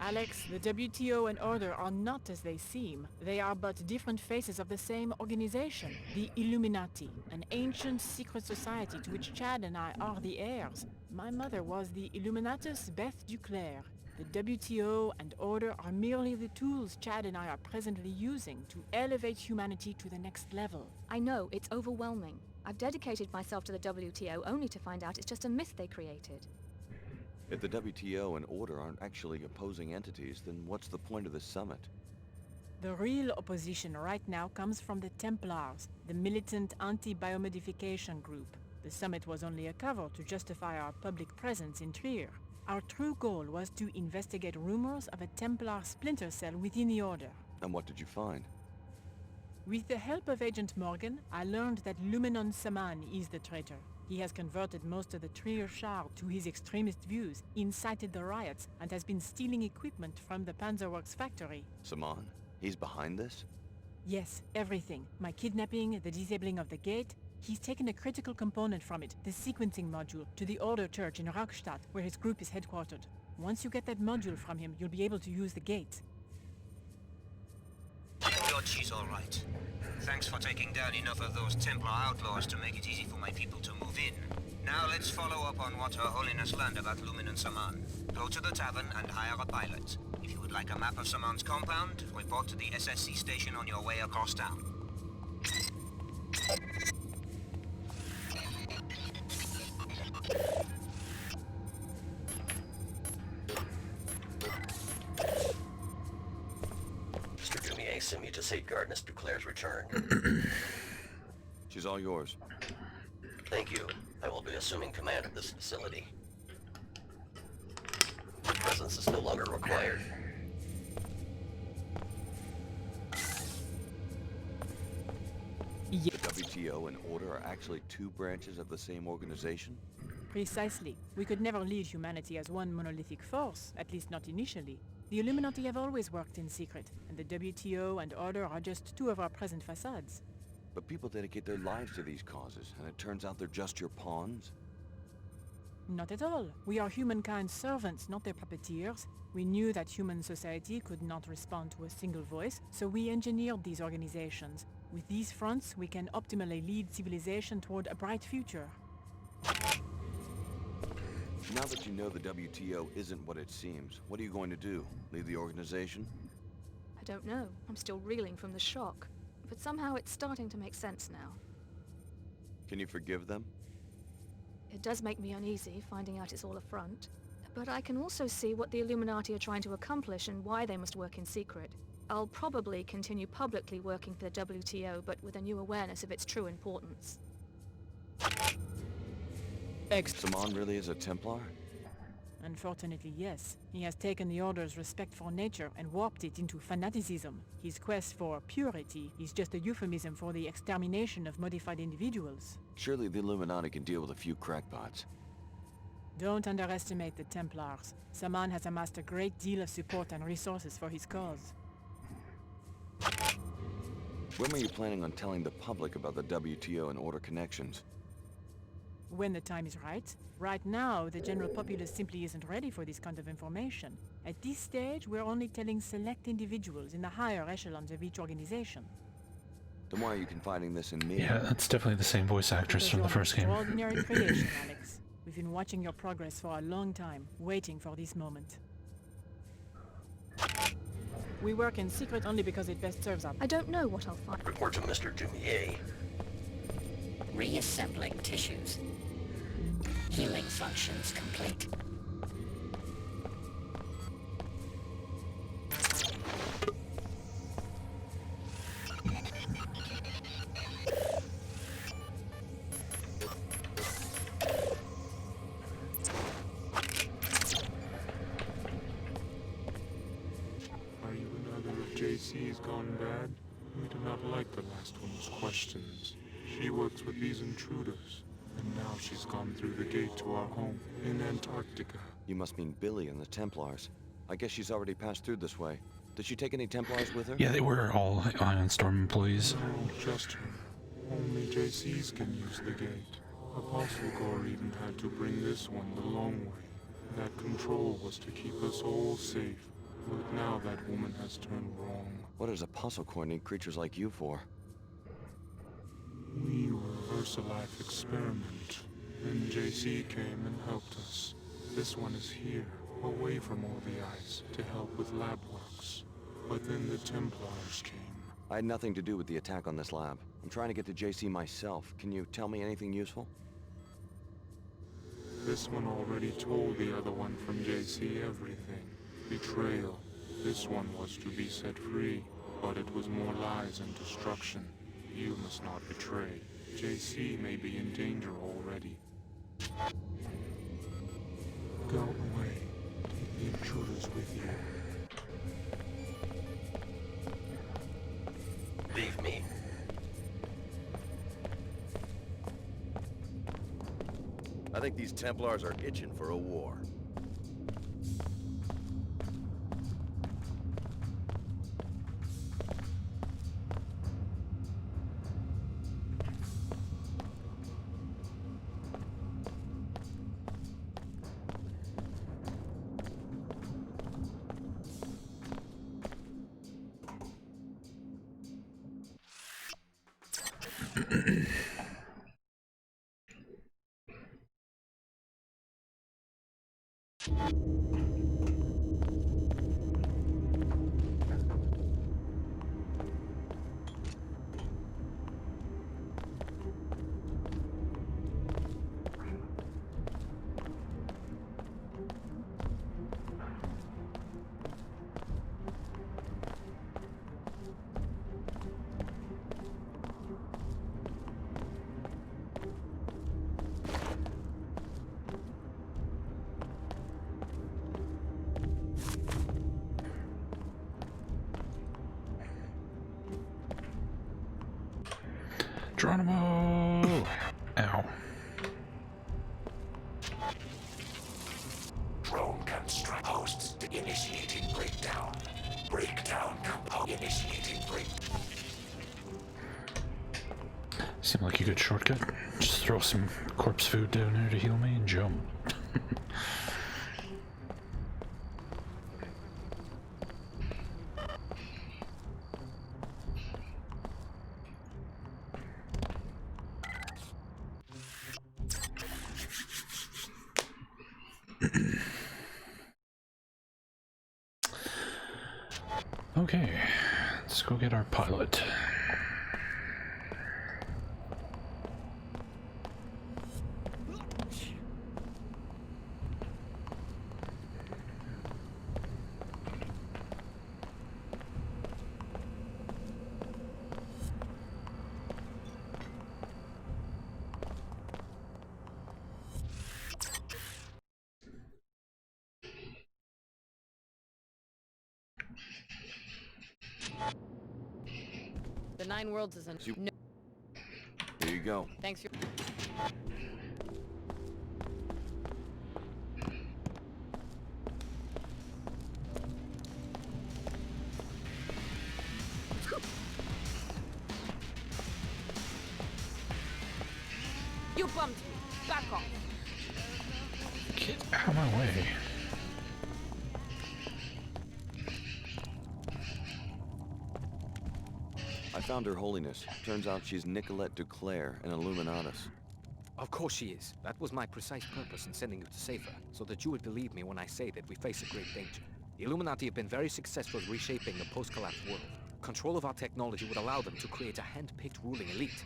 Alex, the WTO and Order are not as they seem. They are but different faces of the same organization, the Illuminati, an ancient secret society to which Chad and I are the heirs. My mother was the Illuminatus Beth Duclair. The WTO and Order are merely the tools Chad and I are presently using to elevate humanity to the next level. I know, it's overwhelming. I've dedicated myself to the WTO only to find out it's just a myth they created. If the WTO and Order aren't actually opposing entities, then what's the point of this summit? The real opposition right now comes from the Templars, the militant anti-biomodification group. The summit was only a cover to justify our public presence in Trier. Our true goal was to investigate rumors of a Templar splinter cell within the Order. And what did you find? With the help of Agent Morgan, I learned that Lumenon Saman is the traitor. He has converted most of the Trier Shard to his extremist views, incited the riots, and has been stealing equipment from the Panzerworks factory. Saman? He's behind this? Yes, everything. My kidnapping, the disabling of the gate. He's taken a critical component from it, the sequencing module, to the Order Church in Rockstadt, where his group is headquartered. Once you get that module from him, you'll be able to use the gate. God, she's all right. Thanks for taking down enough of those Templar outlaws to make it easy for my people to move in. Now let's follow up on what Her Holiness learned about Lumen and Saman. Go to the tavern and hire a pilot. If you would like a map of Saman's compound, report to the SSC station on your way across town. Mr. Dumier sent me to safeguard Miss Duclair's return. She's all yours. Thank you. I will be assuming command of this facility. My presence is no longer required. The WTO and Order are actually two branches of the same organization? Precisely. We could never lead humanity as one monolithic force, at least not initially. The Illuminati have always worked in secret, and the WTO and Order are just two of our present facades. But people dedicate their lives to these causes, and it turns out they're just your pawns? Not at all. We are humankind's servants, not their puppeteers. We knew that human society could not respond to a single voice, so we engineered these organizations. With these fronts, we can optimally lead civilization toward a bright future. Now that you know the WTO isn't what it seems, what are you going to do? Leave the organization? I don't know. I'm still reeling from the shock. But somehow it's starting to make sense now. Can you forgive them? It does make me uneasy, finding out it's all a front. But I can also see what the Illuminati are trying to accomplish and why they must work in secret. I'll probably continue publicly working for the WTO, but with a new awareness of its true importance. Saman really is a Templar? Unfortunately, yes. He has taken the Order's respect for nature and warped it into fanaticism. His quest for purity is just a euphemism for the extermination of modified individuals. Surely the Illuminati can deal with a few crackpots. Don't underestimate the Templars. Saman has amassed a great deal of support and resources for his cause. When were you planning on telling the public about the WTO and Order connections? When the time is right. Right now, the general populace simply isn't ready for this kind of information. At this stage, we're only telling select individuals in the higher echelons of each organization. Then why are you confiding this in me? Yeah, that's definitely the same voice actress Because from the you're an first game. extraordinary creation, Alex. We've been watching your progress for a long time, waiting for this moment. We work in secret only because it best serves our... I don't know what I'll find. Report to Mr. Dumier. Reassembling tissues. Healing functions complete. Are you another of JC's gone bad? We do not like the last one's questions. She works with these intruders, and now she's gone through the gate to our home in Antarctica. You must mean Billy and the Templars. I guess she's already passed through this way. Did she take any Templars with her? Yeah, they were all Ion Storm employees. No, just her. Only JC's can use the gate. Apostle Gore even had to bring this one the long way. That control was to keep us all safe. But now that woman has turned wrong. What does Apostle Corps need creatures like you for? We were a VersaLife experiment. Then JC came and helped us. This one is here, away from all the ice, to help with lab works. But then the Templars came. I had nothing to do with the attack on this lab. I'm trying to get to JC myself. Can you tell me anything useful? This one already told the other one from JC everything. Betrayal. This one was to be set free, but it was more lies and destruction. You must not betray. JC may be in danger already. Go away. Take the intruders with you. Leave me. I think these Templars are itching for a war. Geronimo! Ow. Drone construct hosts initiating breakdown. Breakdown compound initiating breakdown. Seemed like a good shortcut. Just throw some corpse food down there to heal me and jump. Okay, let's go get our pilot. The Nine Worlds is an... No. Here you go. Thanks for... You bumped me. Back off. Get out of my way. I found Her Holiness. Turns out she's Nicolette Duclair, an Illuminatus. Of course she is. That was my precise purpose in sending you to save her, so that you would believe me when I say that we face a great danger. The Illuminati have been very successful at reshaping the post-collapse world. Control of our technology would allow them to create a hand-picked ruling elite.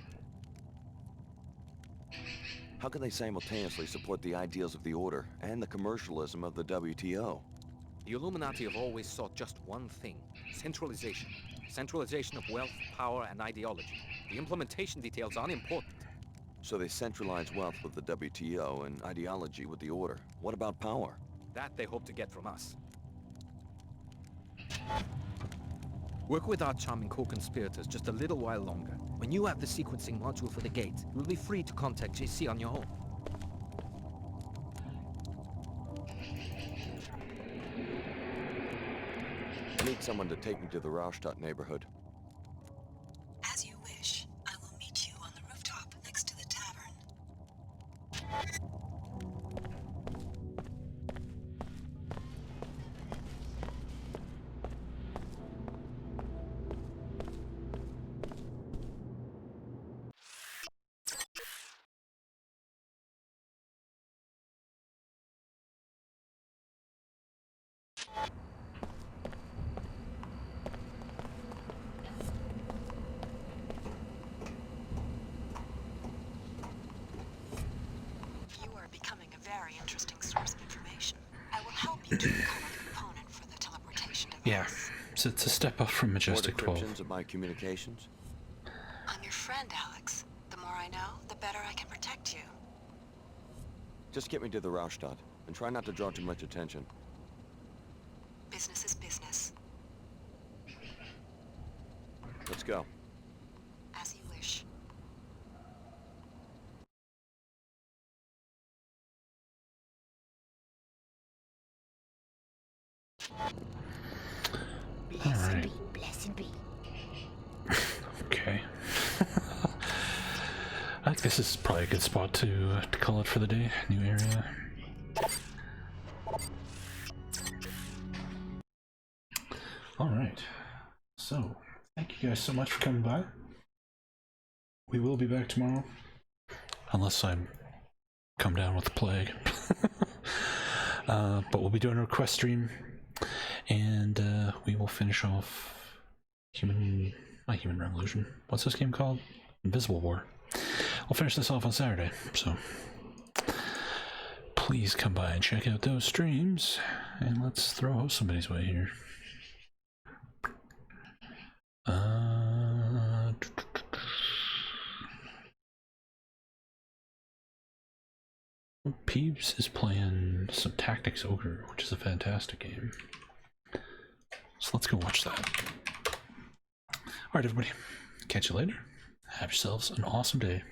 How can they simultaneously support the ideals of the Order and the commercialism of the WTO? The Illuminati have always sought just one thing: centralization. Centralization of wealth, power, and ideology. The implementation details are unimportant. So they centralize wealth with the WTO and ideology with the Order. What about power? That they hope to get from us. Work with our charming co-conspirators just a little while longer. When you have the sequencing module for the gate, you will be free to contact JC on your own. I need someone to take me to the Raustadt neighborhood. As you wish. I will meet you on the rooftop next to the tavern. You are becoming a very interesting source of information. I will help you to recover the component for the teleportation device. Yeah, so it's a step up from Majestic 12. More decryptions of my communications? I'm your friend, Alex. The more I know, the better I can protect you. Just get me to the Raustadt, and try not to draw too much attention. Business is business. Let's go. As you wish. Alright. Blessed be. Okay. I think this is probably a good spot to call it for the day. New area. Alright. So, thank you guys so much for coming by. We will be back tomorrow. Unless I come down with the plague. But we'll be doing a request stream. And we will finish off not Human Revolution. What's this game called? Invisible War. We'll finish this off on Saturday, so please come by and check out those streams, and let's throw somebody's way here. Peeves is playing some Tactics Ogre, which is a fantastic game. So let's go watch that. Alright everybody, catch you later. Have yourselves an awesome day.